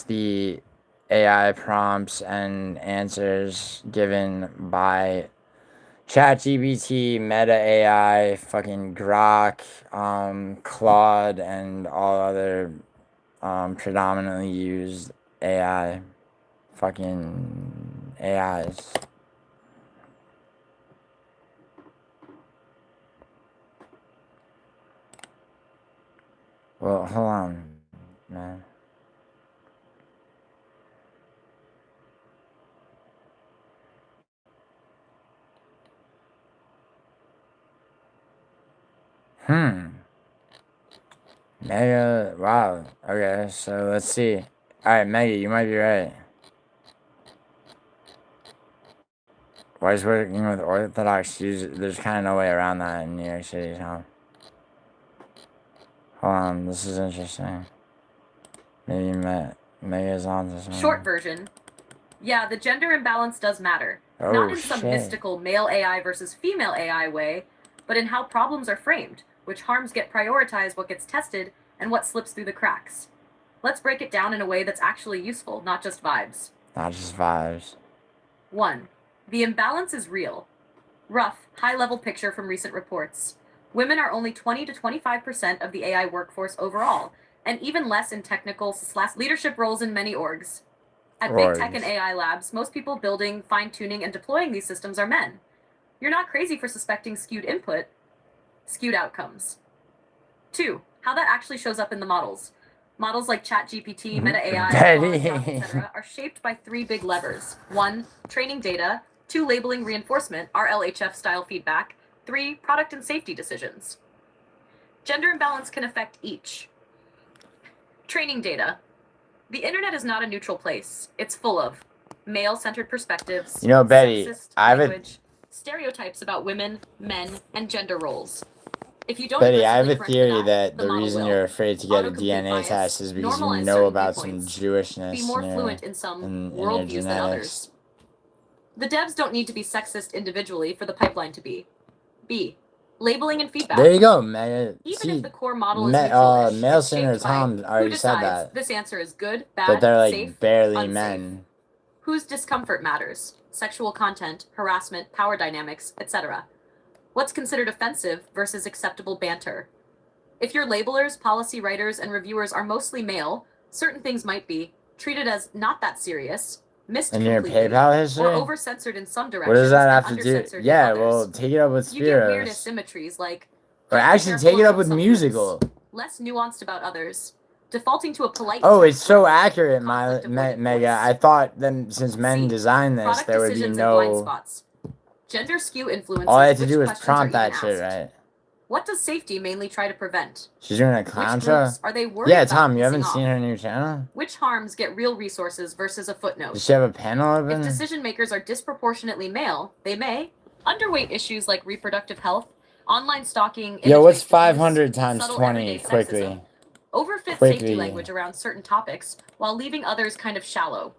the AI prompts and answers given by ChatGPT, Meta AI, fucking Grok, Claude, and all other predominantly used AI fucking AIs? Well, hold on, man. Mega, wow. Okay, so let's see. Alright, Mega, you might be right. Why is working with Orthodox Jews? There's kind of no way around that in New York City, huh? Hold on, this is interesting. Maybe Mega's on to something. Short version. Yeah, the gender imbalance does matter. Oh, Not in some shit. mystical male AI versus female AI way, but in how problems are framed, which harms get prioritized, what gets tested, and what slips through the cracks. Let's break it down in a way that's actually useful, not just vibes. Not just vibes. 1. The imbalance is real. Rough, high-level picture from recent reports. Women are only 20 to 25% of the AI workforce overall, and even less in technical/leadership roles in many orgs. At big tech and AI labs, most people building, fine-tuning, and deploying these systems are men. You're not crazy for suspecting skewed input, skewed outcomes. 2. How that actually shows up in the models. Models like ChatGPT, Meta AI, etc. are shaped by 3 big levers. 1. Training data. 2. Labeling reinforcement, RLHF-style feedback. 3. Product and safety decisions. Gender imbalance can affect each. Training data. The internet is not a neutral place. It's full of male-centered perspectives, You know, Betty, sexist I language, stereotypes about women, men, and gender roles. If you don't Betty, I have aggressively a correct theory that, that the the model reason will. you're afraid to get a Autocomplete DNA bias, test is because you normalize know certain about some viewpoints, Jewishness be more in your, fluent in some in your worldviews than genetics. others. The devs don't need to be sexist individually for the pipeline to be. B. Labeling and feedback. There you go, Mega. Even See, if the core model is neutral-ish, male it's singer shaped by Tom who already said decides that. this answer is good, That bad, they're like safe, barely unsafe. men. Whose discomfort matters, sexual content, harassment, power dynamics, etc. What's considered offensive versus acceptable banter. If your labelers, policy writers, and reviewers are mostly male, certain things might be treated as not that serious, missed In your completely, PayPal history? or over-censored in some directions What does that have and to do? under-censored in Yeah, others. well, take it up with You get weird Spiros. asymmetries like Or actually, take it up with Musical. less nuanced about others, defaulting to a polite Oh, text it's so word, accurate, Mega. I thought that since men designed this, product there would be decisions and blind no... spots. Gender skew influences All I had to which do was questions prompt are even that shit, asked. right? What does safety mainly try to prevent? She's doing a clown Which show? groups are they worried Yeah, about Tom, you pissing haven't off? seen her new channel? Which harms get real resources versus a footnote? Does she have a panel If open? decision makers are disproportionately male, they may underweight issues like reproductive health, online stalking, Yo, what's image-based 500 abuse, times subtle 20? everyday Quickly. sexism, overfit Quickly. safety language around certain topics while leaving others kind of shallow.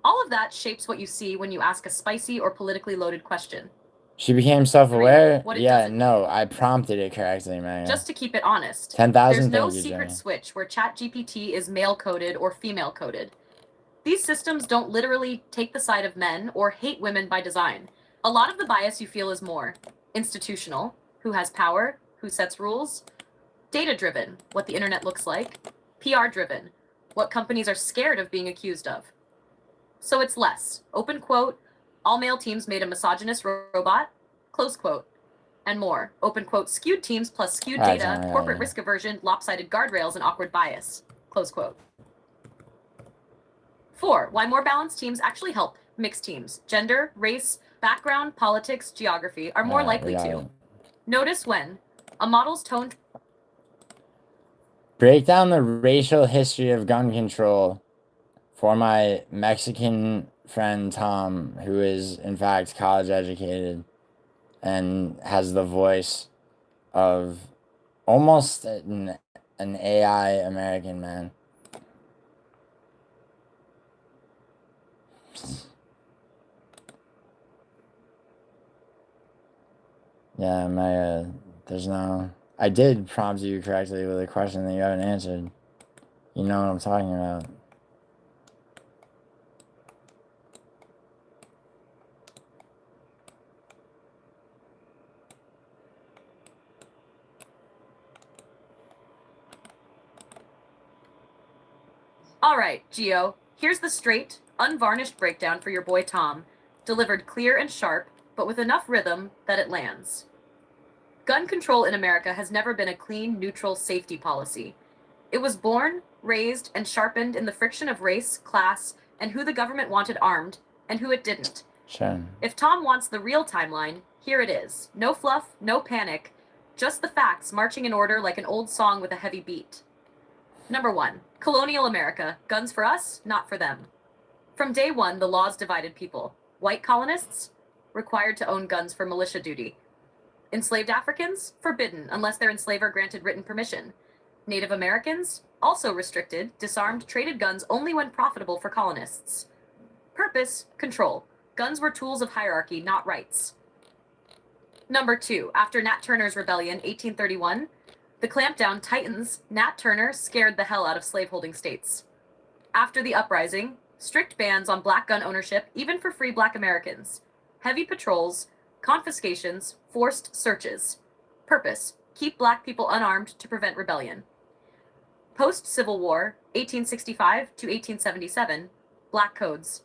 All of that shapes what you see when you ask a spicy or politically loaded question. She became self-aware? What it Yeah, doesn't no, I prompted it correctly, man. Just to keep it honest, 10,000, there's no thank you, secret Jimmy. switch where ChatGPT is male-coded or female-coded. These systems don't literally take the side of men or hate women by design. A lot of the bias you feel is more institutional, who has power, who sets rules, data-driven, what the internet looks like, PR-driven, what companies are scared of being accused of. So it's less, open quote, all male teams made a misogynist robot, close quote, and more, open quote, skewed teams plus skewed data, corporate risk aversion, lopsided guardrails, and awkward bias, close quote. 4. Why more balanced teams actually help mixed teams. Gender, race, background, politics, geography are more likely to. Notice when a model's tone. Break down the racial history of gun control for my Mexican friend Tom, who is in fact college educated and has the voice of almost an AI American man. Yeah, Maya, there's no... I did prompt you correctly with a question that you haven't answered. You know what I'm talking about. All right, Gio, here's the straight, unvarnished breakdown for your boy Tom, delivered clear and sharp, but with enough rhythm that it lands. Gun control in America has never been a clean, neutral safety policy. It was born, raised, and sharpened in the friction of race, class, and who the government wanted armed, and who it didn't. Sure. If Tom wants the real timeline, here it is. No fluff, no panic, just the facts marching in order like an old song with a heavy beat. Number 1. Colonial America. Guns for us, not for them. From day one, the laws divided people. White colonists, required to own guns for militia duty. Enslaved Africans, forbidden unless their enslaver granted written permission. Native Americans, also restricted, disarmed, traded guns only when profitable for colonists. Purpose, control. Guns were tools of hierarchy, not rights. Number 2. After Nat Turner's Rebellion, 1831, the clampdown tightens. Nat Turner scared the hell out of slaveholding states. After the uprising, strict bans on black gun ownership, even for free black Americans. Heavy patrols, confiscations, forced searches. Purpose, keep black people unarmed to prevent rebellion. Post-Civil War, 1865 to 1877, black codes.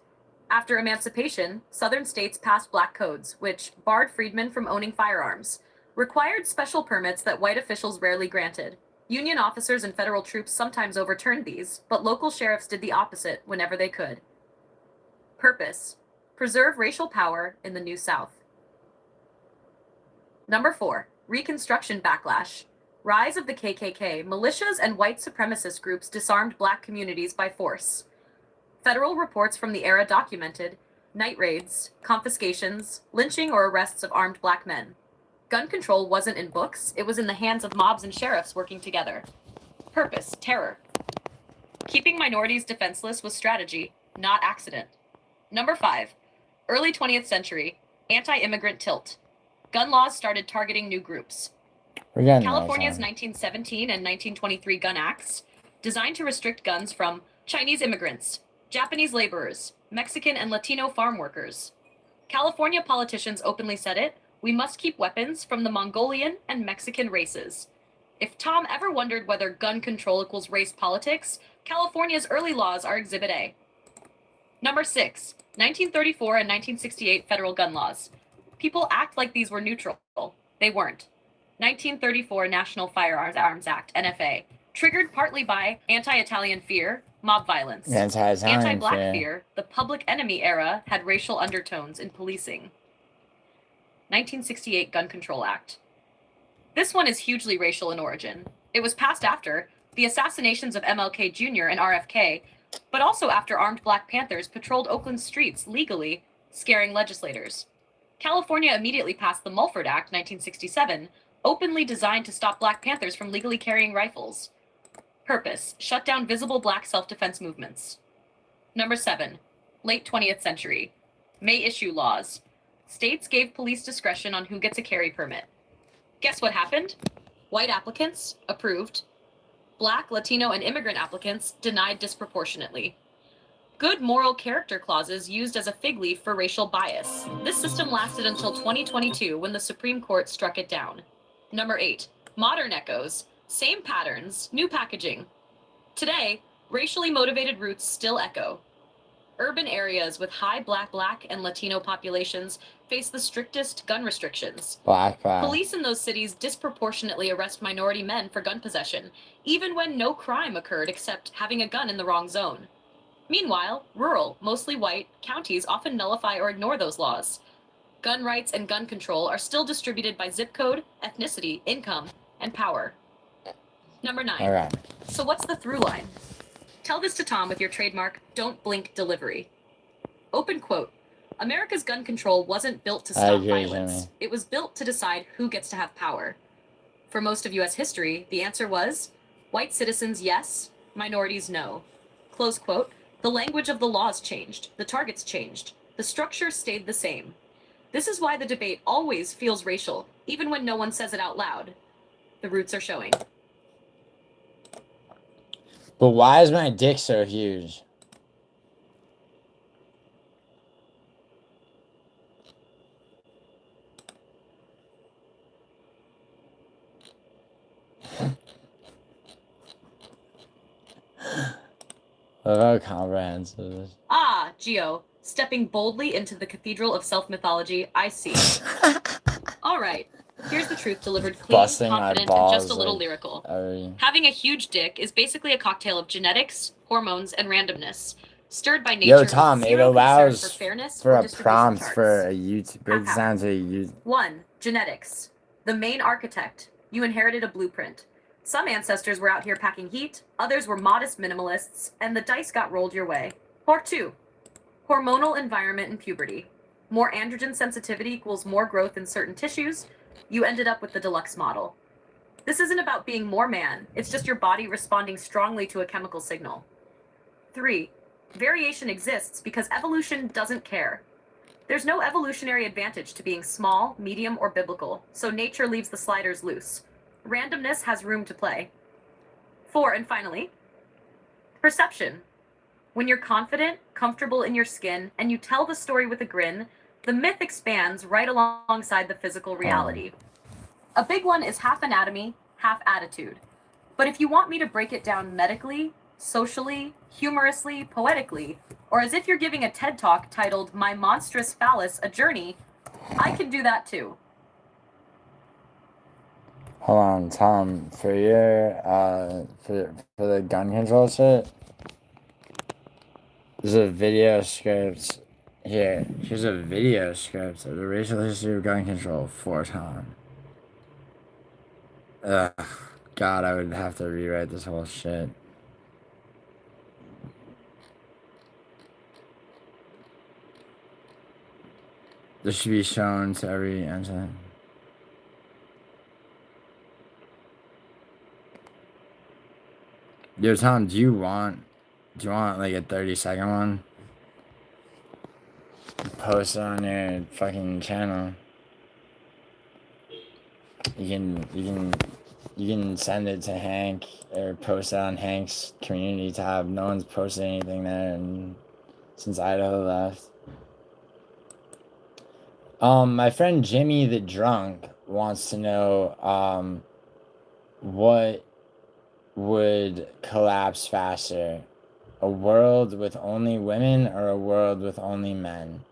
After emancipation, southern states passed black codes, which barred freedmen from owning firearms, required special permits that white officials rarely granted. Union officers and federal troops sometimes overturned these, but local sheriffs did the opposite whenever they could. Purpose, preserve racial power in the New South. Number 4, Reconstruction backlash. Rise of the KKK, militias and white supremacist groups disarmed black communities by force. Federal reports from the era documented night raids, confiscations, lynching or arrests of armed black men. Gun control wasn't in books, it was in the hands of mobs and sheriffs working together. Purpose, terror. Keeping minorities defenseless was strategy, not accident. Number 5, early 20th century, anti-immigrant tilt. Gun laws started targeting new groups. California's 1917 and 1923 gun acts, designed to restrict guns from Chinese immigrants, Japanese laborers, Mexican and Latino farm workers. California politicians openly said it, we must keep weapons from the Mongolian and Mexican races. If Tom ever wondered whether gun control equals race politics, California's early laws are Exhibit A. Number 6, 1934 and 1968 federal gun laws. People act like these were neutral. They weren't. 1934 National Firearms Act, NFA, triggered partly by anti-Italian fear, mob violence. Anti-black fear, the public enemy era had racial undertones in policing. 1968 Gun Control Act. This one is hugely racial in origin. It was passed after the assassinations of MLK Jr. and RFK, but also after armed Black Panthers patrolled Oakland streets legally, scaring legislators. California immediately passed the Mulford Act, 1967, openly designed to stop Black Panthers from legally carrying rifles. Purpose, shut down visible Black self-defense movements. Number 7, late 20th century. May issue laws. States gave police discretion on who gets a carry permit. Guess what happened? White applicants, approved. Black, Latino, and immigrant applicants, denied disproportionately. Good moral character clauses used as a fig leaf for racial bias. This system lasted until 2022 when the Supreme Court struck it down. Number 8, modern echoes. Same patterns, new packaging. Today, racially motivated roots still echo. Urban areas with high Black, and Latino populations face the strictest gun restrictions. Police in those cities disproportionately arrest minority men for gun possession, even when no crime occurred except having a gun in the wrong zone. Meanwhile, rural, mostly white, counties often nullify or ignore those laws. Gun rights and gun control are still distributed by zip code, ethnicity, income, and power. Number 9. All right. So what's the through line? Tell this to Tom with your trademark, don't blink delivery. Open quote. America's gun control wasn't built to stop violence. It was built to decide who gets to have power. For most of US history, the answer was white citizens, yes, minorities, no. Close quote. The language of the laws changed. The targets changed. The structure stayed the same. This is why the debate always feels racial, even when no one says it out loud. The roots are showing. But why is my dick so huge? How comprehensive. Ah, Gio, stepping boldly into the cathedral of self-mythology, I see. All right, here's the truth delivered clean, Busting confident, my balls, and just a little like, lyrical. Having a huge dick is basically a cocktail of genetics, hormones, and randomness, stirred by nature. Yo, Tom, with it zero allows concern for fairness for or a distribution prompt charts. for a YouTube. Breaks down to a YouTube. 1. Genetics. The main architect. You inherited a blueprint. Some ancestors were out here packing heat, others were modest minimalists, and the dice got rolled your way. Or 2. Hormonal environment and puberty. More androgen sensitivity equals more growth in certain tissues. You ended up with the deluxe model. This isn't about being more man, it's just your body responding strongly to a chemical signal. 3. Variation exists because evolution doesn't care. There's no evolutionary advantage to being small, medium, or biblical, so nature leaves the sliders loose. Randomness has room to play. 4, and finally, perception. When you're confident, comfortable in your skin, and you tell the story with a grin, the myth expands right alongside the physical reality. A big one is half anatomy, half attitude. But if you want me to break it down medically, socially, humorously, poetically, or as if you're giving a TED Talk titled My Monstrous Phallus, A Journey, I can do that too. Hold on, Tom. For your for the gun control shit, there's a video script here. Here's a video script of the racial history of gun control for Tom. Ugh, God, I would have to rewrite this whole shit. This should be shown to every incident. Yo, Tom, do you want like a 30-second one? Post it on your fucking channel. You can send it to Hank or post it on Hank's community tab. No one's posted anything there since Idaho left. My friend Jimmy the Drunk wants to know what would collapse faster? A world with only women or a world with only men?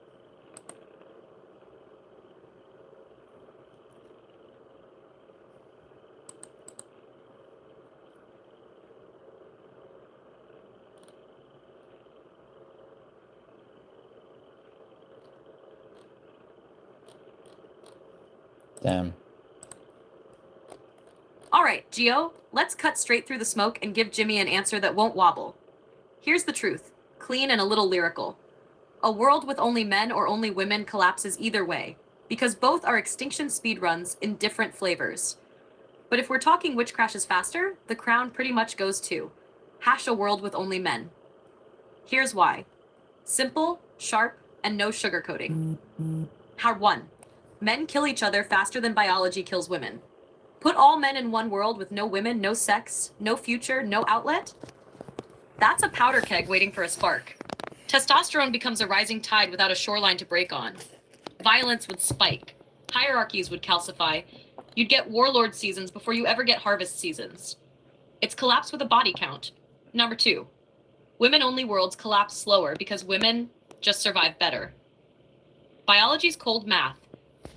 Damn. All right, Gio, let's cut straight through the smoke and give Jimmy an answer that won't wobble. Here's the truth, clean and a little lyrical. A world with only men or only women collapses either way, because both are extinction speedruns in different flavors. But if we're talking which crashes faster, the crown pretty much goes to hash a world with only men. Here's why. Simple, sharp, and no sugarcoating. How 1. Men kill each other faster than biology kills women. Put all men in one world with no women, no sex, no future, no outlet? That's a powder keg waiting for a spark. Testosterone becomes a rising tide without a shoreline to break on. Violence would spike. Hierarchies would calcify. You'd get warlord seasons before you ever get harvest seasons. It's collapse with a body count. Number 2. Women-only worlds collapse slower because women just survive better. Biology's cold math.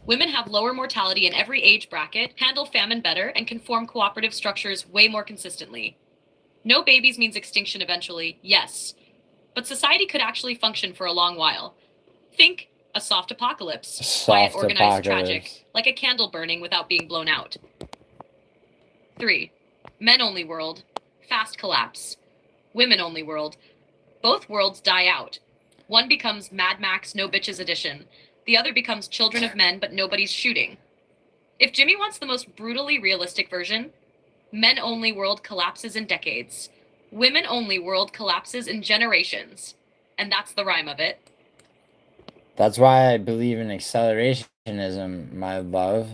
Women have lower mortality in every age bracket, handle famine better, and can form cooperative structures way more consistently. No babies means extinction eventually, yes. but society could actually function for a long while. Think a soft apocalypse, Soft quiet, organized, apocalypse. tragic, like a candle burning without being blown out. 3. Men-only world, fast collapse. Women-only world, both worlds die out. One becomes Mad Max No Bitches Edition. The other becomes Children of Men, but nobody's shooting. If Jimmy wants the most brutally realistic version, men-only world collapses in decades. Women-only world collapses in generations. And that's the rhyme of it. That's why I believe in accelerationism, my love.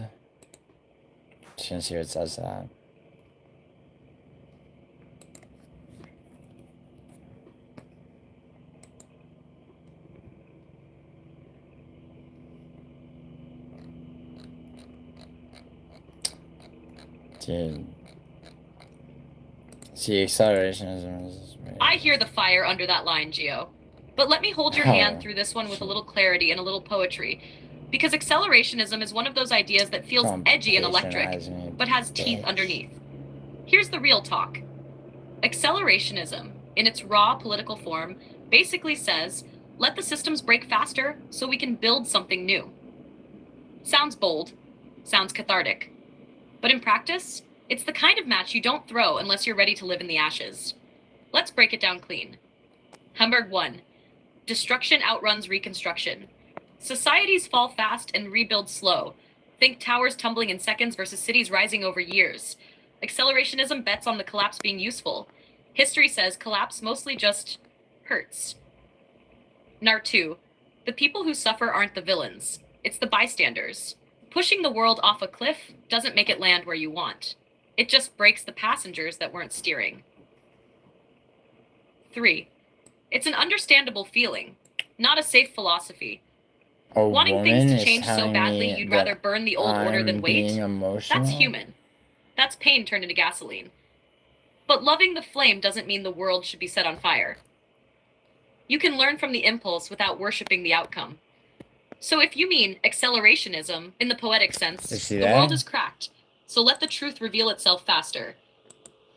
Just gonna see what it says to that. Dude. See, accelerationism is... I hear the fire under that line, Gio. But let me hold your hand through this one with a little clarity and a little poetry. Because accelerationism is one of those ideas that feels edgy and electric, but has teeth underneath. Here's the real talk. Accelerationism, in its raw political form, basically says, let the systems break faster so we can build something new. Sounds bold, sounds cathartic. But in practice, it's the kind of match you don't throw unless you're ready to live in the ashes. Let's break it down clean. Hamburg 1. Destruction outruns reconstruction. Societies fall fast and rebuild slow. Think towers tumbling in seconds versus cities rising over years. Accelerationism bets on the collapse being useful. History says collapse mostly just hurts. Nar 2. The people who suffer aren't the villains. It's the bystanders. Pushing the world off a cliff doesn't make it land where you want. It just breaks the passengers that weren't steering. 3. It's an understandable feeling, not a safe philosophy. Wanting things to change so badly you'd rather burn the old order than wait, that's human. That's pain turned into gasoline. But loving the flame doesn't mean the world should be set on fire. You can learn from the impulse without worshiping the outcome. So if you mean accelerationism in the poetic sense, the world is cracked. So let the truth reveal itself faster.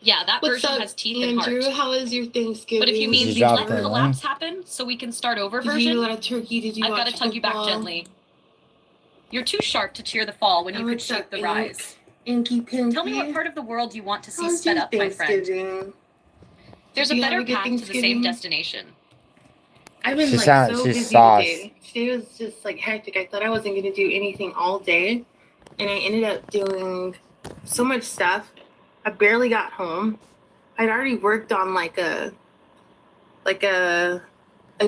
Yeah, that version has teeth and heart. Andrew, how was your Thanksgiving? But if you mean let collapse happen so we can start over Did version, you eat a lot of turkey? Did you I've got to watch tug you back football? gently. You're too sharp to cheer the fall when you could shape the rise. Inky Pinky. Tell me what part of the world you want to see How was sped your up, my friend. Thanksgiving? There's Did a you have better a good path to the Thanksgiving? same destination. I've been She like sounds- so she's busy sauced. today. Today was just like hectic. I thought I wasn't gonna do anything all day, and I ended up doing so much stuff. I barely got home. I'd already worked on like a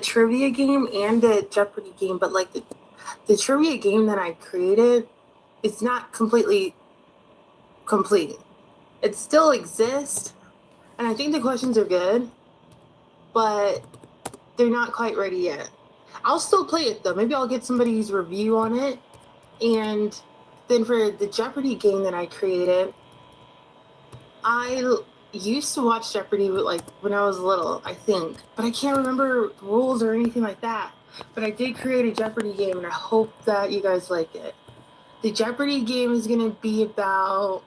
trivia game and a Jeopardy game, but like the trivia game that I created, it's not completely complete. It still exists, and I think the questions are good, but they're not quite ready yet. I'll still play it though. Maybe I'll get somebody's review on it. And then for the Jeopardy game that I created, I used to watch Jeopardy like when I was little, I think, but I can't remember rules or anything like that. But I did create a Jeopardy game, and I hope that you guys like it. The Jeopardy game is going to be about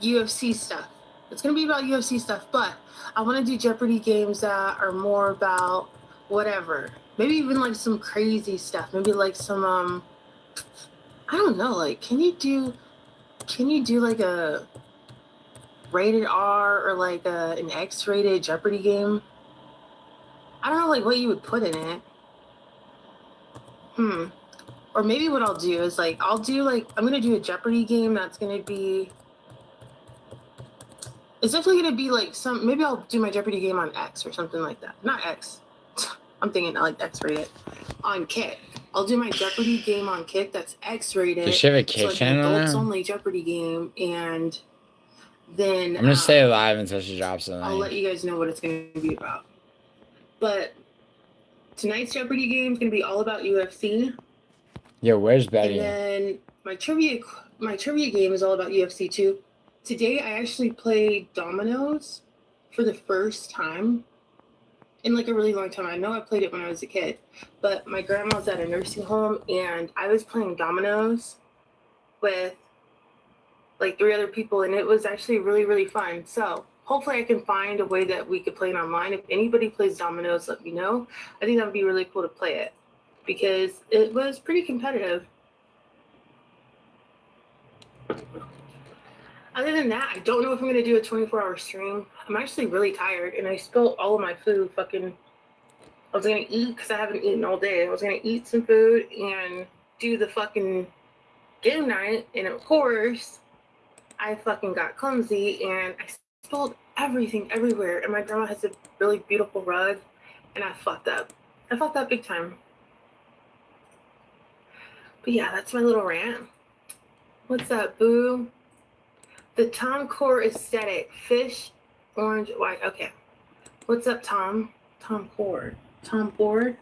UFC stuff. It's going to be about UFC stuff, but I want to do Jeopardy games that are more about whatever. Maybe even like some crazy stuff. Maybe like some I don't know, like can you do like a rated R or like an X-rated Jeopardy game? I don't know like what you would put in it. Or maybe what I'll do is like I'm gonna do a Jeopardy game that's gonna be, it's definitely gonna be like maybe I'll do my Jeopardy game on X or something like that. Not X. I'm thinking like X-rated. On Kick. I'll do my Jeopardy game on Kick that's X-rated. Does she have a Kick channel now? Adults only Jeopardy game, and then I'm gonna stay alive until she drops the I'll link. let you guys know what it's gonna be about. But tonight's Jeopardy game is gonna be all about UFC. Yo, where's Betty? And then my trivia game is all about UFC too. Today I actually played dominoes for the first time in like a really long time. I know I played it when I was a kid, but my grandma was at a nursing home and I was playing dominoes with like 3 other people, and it was actually really, really fun. So hopefully I can find a way that we could play it online. If anybody plays dominoes, let me know. I think that would be really cool to play it because it was pretty competitive. Other than that, I don't know if I'm going to do a 24-hour stream. I'm actually really tired, and I spilled all of my food. I was going to eat because I haven't eaten all day. I was going to eat some food and do the fucking game night, and of course, I fucking got clumsy, and I spilled everything everywhere, and my grandma has a really beautiful rug, and I fucked up. I fucked up big time. But yeah, that's my little rant. What's up, boo? The Tom Core aesthetic. Fish, orange, white. Okay. What's up, Tom? Tom Core. Tom Ford.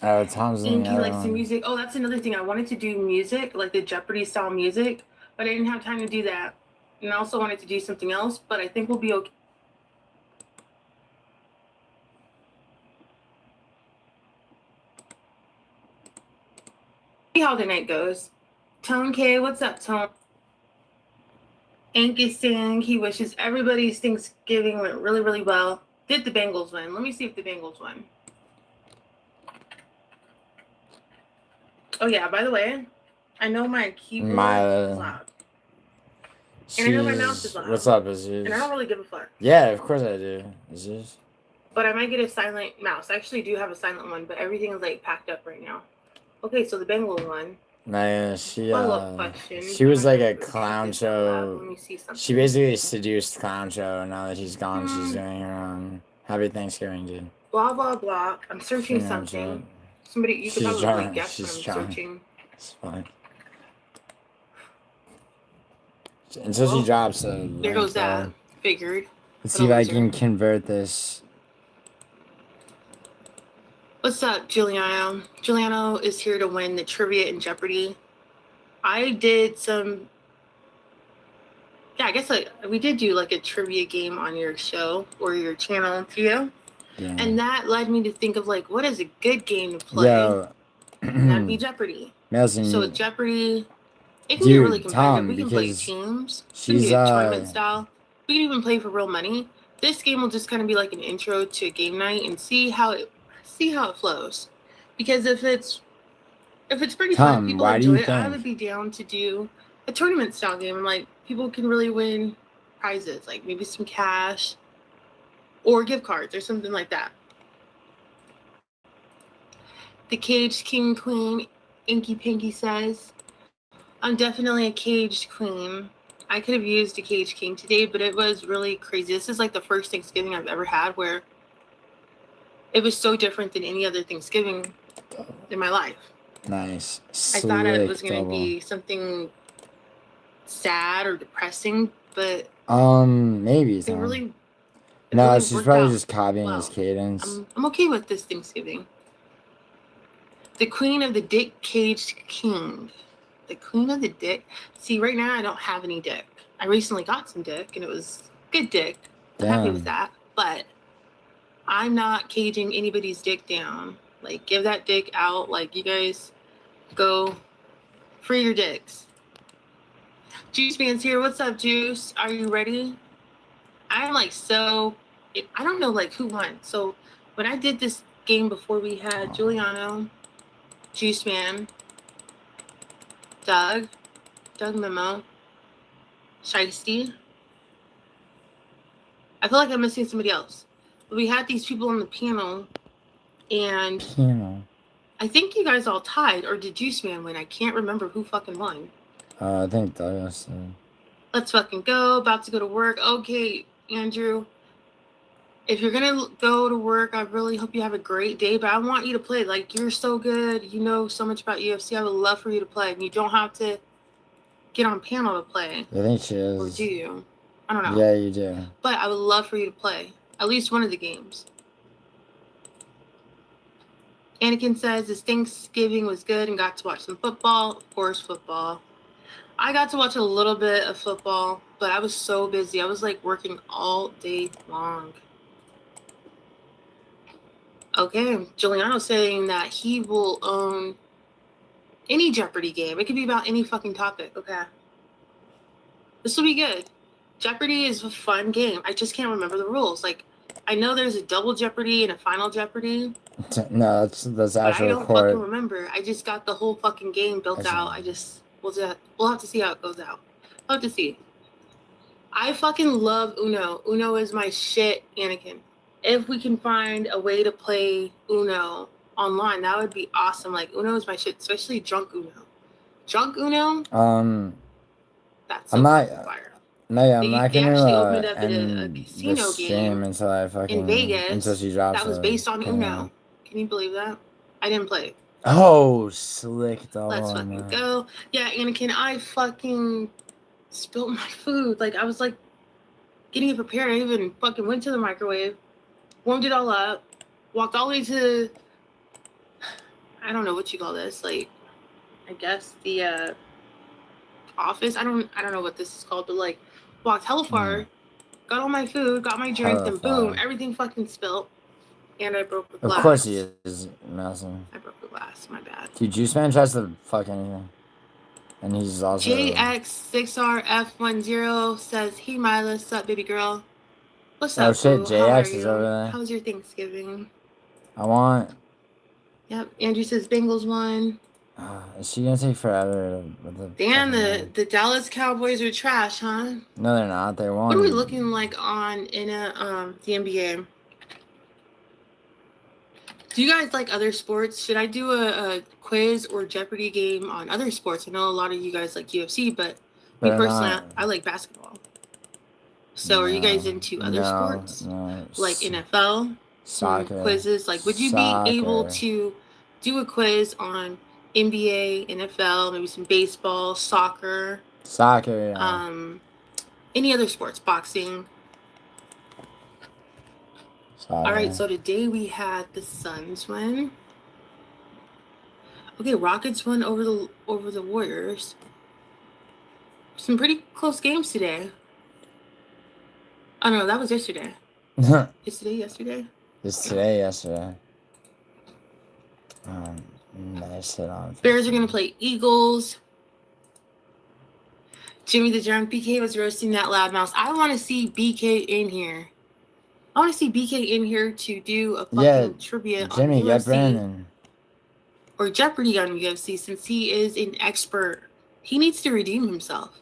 Tom's in Inky likes the music. Oh, that's another thing. I wanted to do music, like the Jeopardy style music, but I didn't have time to do that. And I also wanted to do something else, but I think we'll be okay. See how the night goes. Tone K, what's up, Tone? Angus saying he wishes everybody's Thanksgiving went really, really well. Did the Bengals win? Let me see if the Bengals won. Oh yeah, by the way, I know my keyboard is loud. And I know my mouse is loud. What's up, Aziz? And I don't really give a fuck. Yeah, of course I do, Aziz. But I might get a silent mouse. I actually do have a silent one, but everything is like packed up right now. Okay, so the Bengals won. Man, she was like a clown show. Let me see something. She basically seduced clown show. Now that he's gone, she's doing her own. Happy Thanksgiving, dude. Blah blah blah. I'm searching something. Somebody, you could probably guess what I'm searching. It's fine. Until she drops a. There goes that. Figured. Let's see if I can convert this. What's up, Giuliano? Giuliano is here to win the trivia in Jeopardy. I did some. Yeah, I guess we did do like a trivia game on your show or your channel too. Yeah. And that led me to think of like, what is a good game to play? Yo. That'd be Jeopardy. So with Jeopardy, it can get really competitive. We can play teams. We can do tournament style. We can even play for real money. This game will just kind of be like an intro to a game night and see how it flows. Because if it's pretty fun, people enjoy it. I would be down to do a tournament style game, and like people can really win prizes, like maybe some cash or gift cards or something like that. The Caged King Queen, Inky Pinky says, I'm definitely a caged queen. I could have used a caged king today, but it was really crazy. This is like the first Thanksgiving I've ever had where it was so different than any other Thanksgiving in my life. Nice. I thought it was going to be something sad or depressing, but maybe it really no, she's probably just copying his cadence. I'm okay with this Thanksgiving. The Queen of the Dick Caged King. The Queen of the Dick. See, right now I don't have any dick. I recently got some dick, and it was good dick. I'm happy with that. But I'm not caging anybody's dick down. Like, give that dick out. Like, you guys go free your dicks. Juice Man's here. What's up, Juice? Are you ready? I'm like I don't know like who won. So when I did this game before, we had Giuliano, Juice Man, Doug Memo, Shiesty. I feel like I'm missing somebody else. But we had these people on the panel, and I think you guys all tied, or did Juice Man win? I can't remember who fucking won. I think Doug. Let's fucking go. About to go to work. Okay, Andrew. If you're gonna go to work, I really hope you have a great day. But I want you to play. Like, you're so good. You know so much about UFC. I would love for you to play. And you don't have to get on panel to play. I think she is. Or do you? I don't know. Yeah, you do. But I would love for you to play at least one of the games. Anakin says his Thanksgiving was good and got to watch some football. Of course, football. I got to watch a little bit of football, but I was so busy. I was like working all day long. Okay, Giuliano's saying that he will own any Jeopardy game. It could be about any fucking topic. Okay. This will be good. Jeopardy is a fun game. I just can't remember the rules. Like, I know there's a double Jeopardy and a final Jeopardy. No, that's actually I don't fucking remember. I just got the whole fucking game built out. We'll have to see how it goes out. We'll have to see. I fucking love Uno. Uno is my shit, Anakin. If we can find a way to play Uno online, that would be awesome. Like, Uno is my shit, especially drunk Uno. Drunk Uno? That's so fire. I'm not They actually opened gonna up a end casino the stream game until I fucking in Vegas until she drops. that was based on Uno. Can you believe that? I didn't play it. Oh, slick dog. Let's fucking go. Yeah, Anakin, I fucking spilled my food. Like, I was like getting it prepared. I even fucking went to the microwave, warmed it all up, walked all the way to, I don't know what you call this, like, I guess the office. I don't know what this is called, but like walked hella far, got all my food, got my drink, then boom, everything fucking spilled. And I broke the glass. Of course he is messing. I broke the glass, my bad. Dude, Juice Man tries to fuck anything. And he's also JX6RF10 says, "Hey Mila, what's up, baby girl? What's Oh up, shit, boo? JX is over there. How was your Thanksgiving?" I want. Yep, Andrew says Bengals won. Is she gonna take forever with the Damn, the Dallas Cowboys are trash, huh? No, they're not. They won. What are we looking like in the NBA? Do you guys like other sports? Should I do a quiz or Jeopardy game on other sports? I know a lot of you guys like UFC, but me personally, I like basketball. So are you guys into other sports? No. Like NFL? Soccer. Quizzes? Like, would you be able to do a quiz on NBA, NFL, maybe some baseball, soccer? Soccer, yeah. Any other sports? Boxing? All right, so today we had the Suns win. Okay, Rockets won over the Warriors. Some pretty close games today. Oh no, that was yesterday. Is today yesterday? It's today, yesterday. Nice hit on. Bears are gonna play Eagles. Jimmy the Drunk BK was roasting that loudmouth. I want to see BK in here. I want to see BK in here to do a fucking trivia Jimmy, on UFC. get Brandon. Or Jeopardy on UFC, since he is an expert. He needs to redeem himself.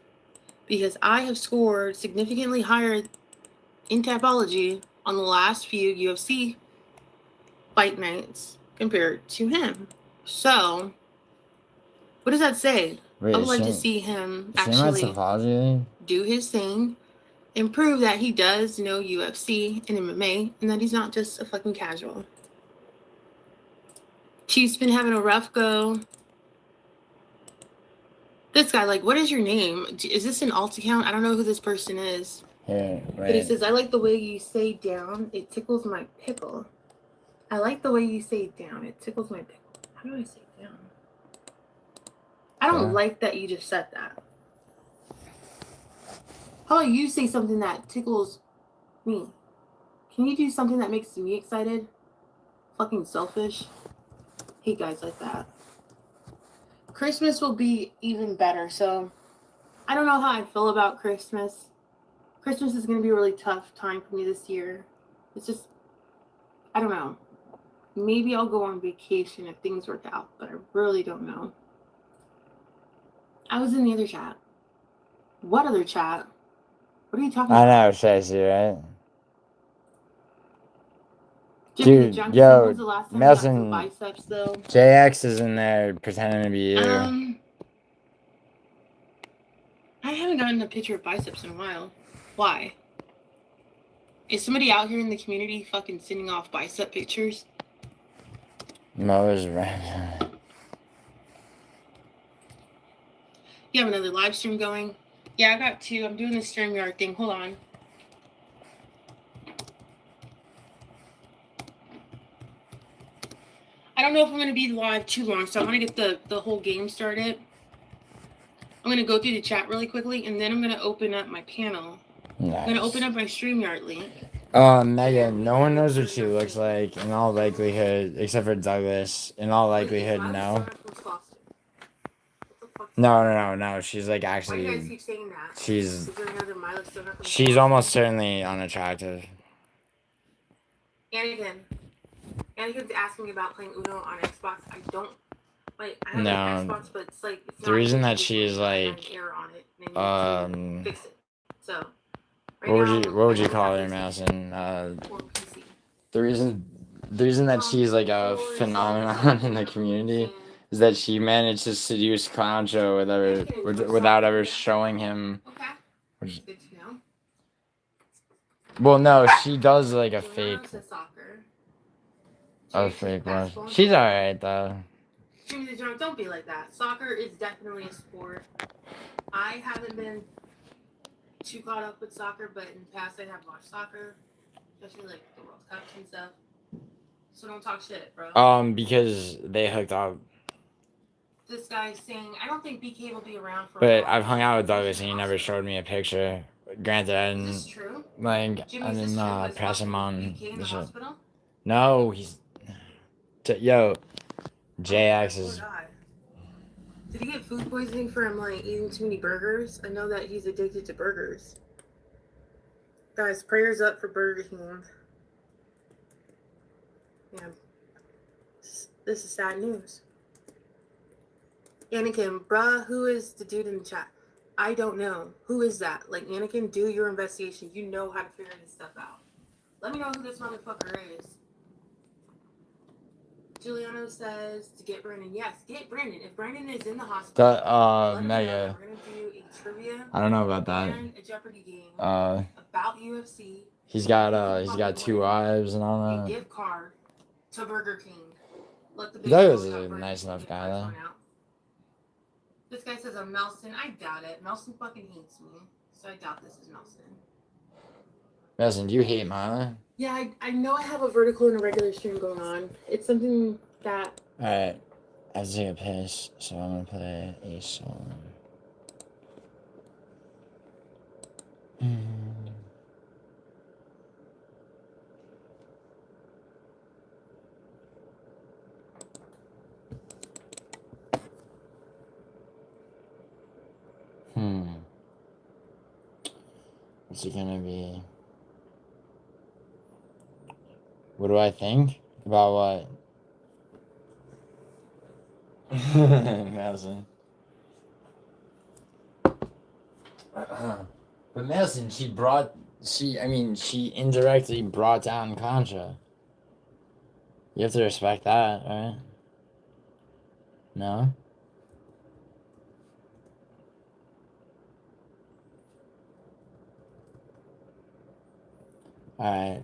Because I have scored significantly higher in Tapology on the last few UFC fight nights compared to him. So, what does that say? Wait, I would like to see him actually do his thing and prove that he does know UFC and MMA and that he's not just a fucking casual. Chief's been having a rough go. This guy, like, what is your name? Is this an alt account? I don't know who this person is. Here, But he says, I like the way you say down. It tickles my pickle. I like the way you say down. It tickles my pickle. How do I say down? I don't like that you just said that. How about you say something that tickles me? Can you do something that makes me excited? Fucking selfish. Hate guys like that. Christmas will be even better. So I don't know how I feel about Christmas. Christmas is going to be a really tough time for me this year. It's just, I don't know. Maybe I'll go on vacation if things work out, but I really don't know. I was in the other chat. What other chat? What are you talking about? I know, Chasey, right? Jimmy Dude, Johnson, yo, when's the last time you got some biceps, though? JX is in there pretending to be you. I haven't gotten a picture of biceps in a while. Why? Is somebody out here in the community fucking sending off bicep pictures? Mo is right. You have another live stream going? Yeah, I got two. I'm doing the StreamYard thing. Hold on. I don't know if I'm going to be live too long, so I want to get the whole game started. I'm going to go through the chat really quickly, and then I'm going to open up my panel. Nice. I'm going to open up my StreamYard link. Megan, no one knows what she looks like in all likelihood, except for Douglas. In all likelihood, no. What the fuck No. She's like Why do you guys actually. keep saying that? She's. Is there another Milo still not She's almost certainly unattractive. Anakin's asking me about playing Uno on Xbox. I don't like. I have No. an Xbox, but it's like it's The reason that she is like. error on it, and I need to fix it. So. What would you call her, Madison? The reason that she's like a phenomenon in the community is that she managed to seduce Clowncho without ever showing him. Good to know. Well, no, she does like a fake one. She's alright though. Jimmy the Drunk, don't be like that. Soccer is definitely a sport. I haven't been too caught up with soccer, but in the past I have watched soccer, especially like the World Cups and stuff. So don't talk shit, bro. Because they hooked up. This guy's saying, I don't think BK will be around for. But I've hung out with Douglas and he never showed me a picture. Granted, I didn't. Is this true? Like, Jimmy, I is this didn't true? Was press him on BK in the the shit. hospital? No, he's. Yo, JX is. Oh, God. Did he get food poisoning from like eating too many burgers? I know that he's addicted to burgers. Guys, prayers up for Burger King. Yeah. This is sad news. Anakin, bruh, who is the dude in the chat? I don't know. Who is that? Like, Anakin, do your investigation. You know how to figure this stuff out. Let me know who this motherfucker is. Giuliano says to get Brandon. Yes, get Brandon. If Brandon is in the hospital, Mega. we're gonna do a trivia. I don't know about that. And a Jeopardy game about UFC. He's got 2 wives and all A that. gift card to Burger King. Douglas is a nice enough guy though. This guy says I'm Melson. I doubt it. Melson fucking hates me, so I doubt this is Melson. Melson, do you hate Milo? Yeah, I know I have a vertical and a regular stream going on. It's something that. Alright. I have to take a piss, so I'm gonna play a song. What's it gonna be? What do I think? About what? Madison. But Madison, she indirectly brought down Contra. You have to respect that, right? No? Alright.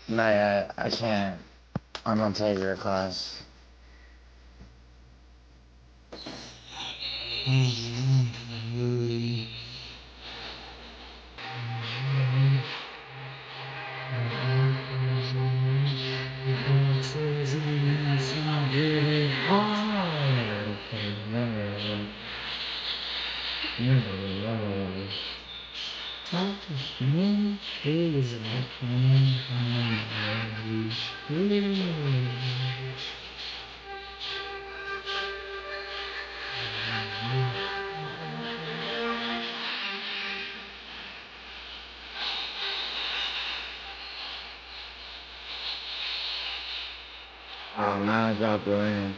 Not yet. I can't. I'm gonna take your class. Miles up doing.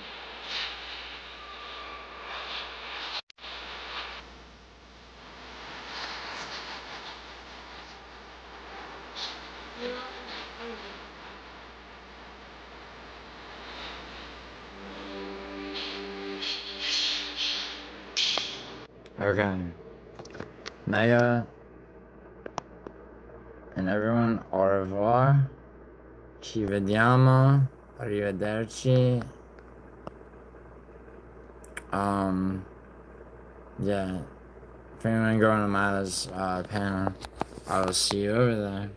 Okay. Mega and everyone, au revoir. Ci vediamo. Arrivederci. Yeah. If anyone going to Mila's panel, I will see you over there.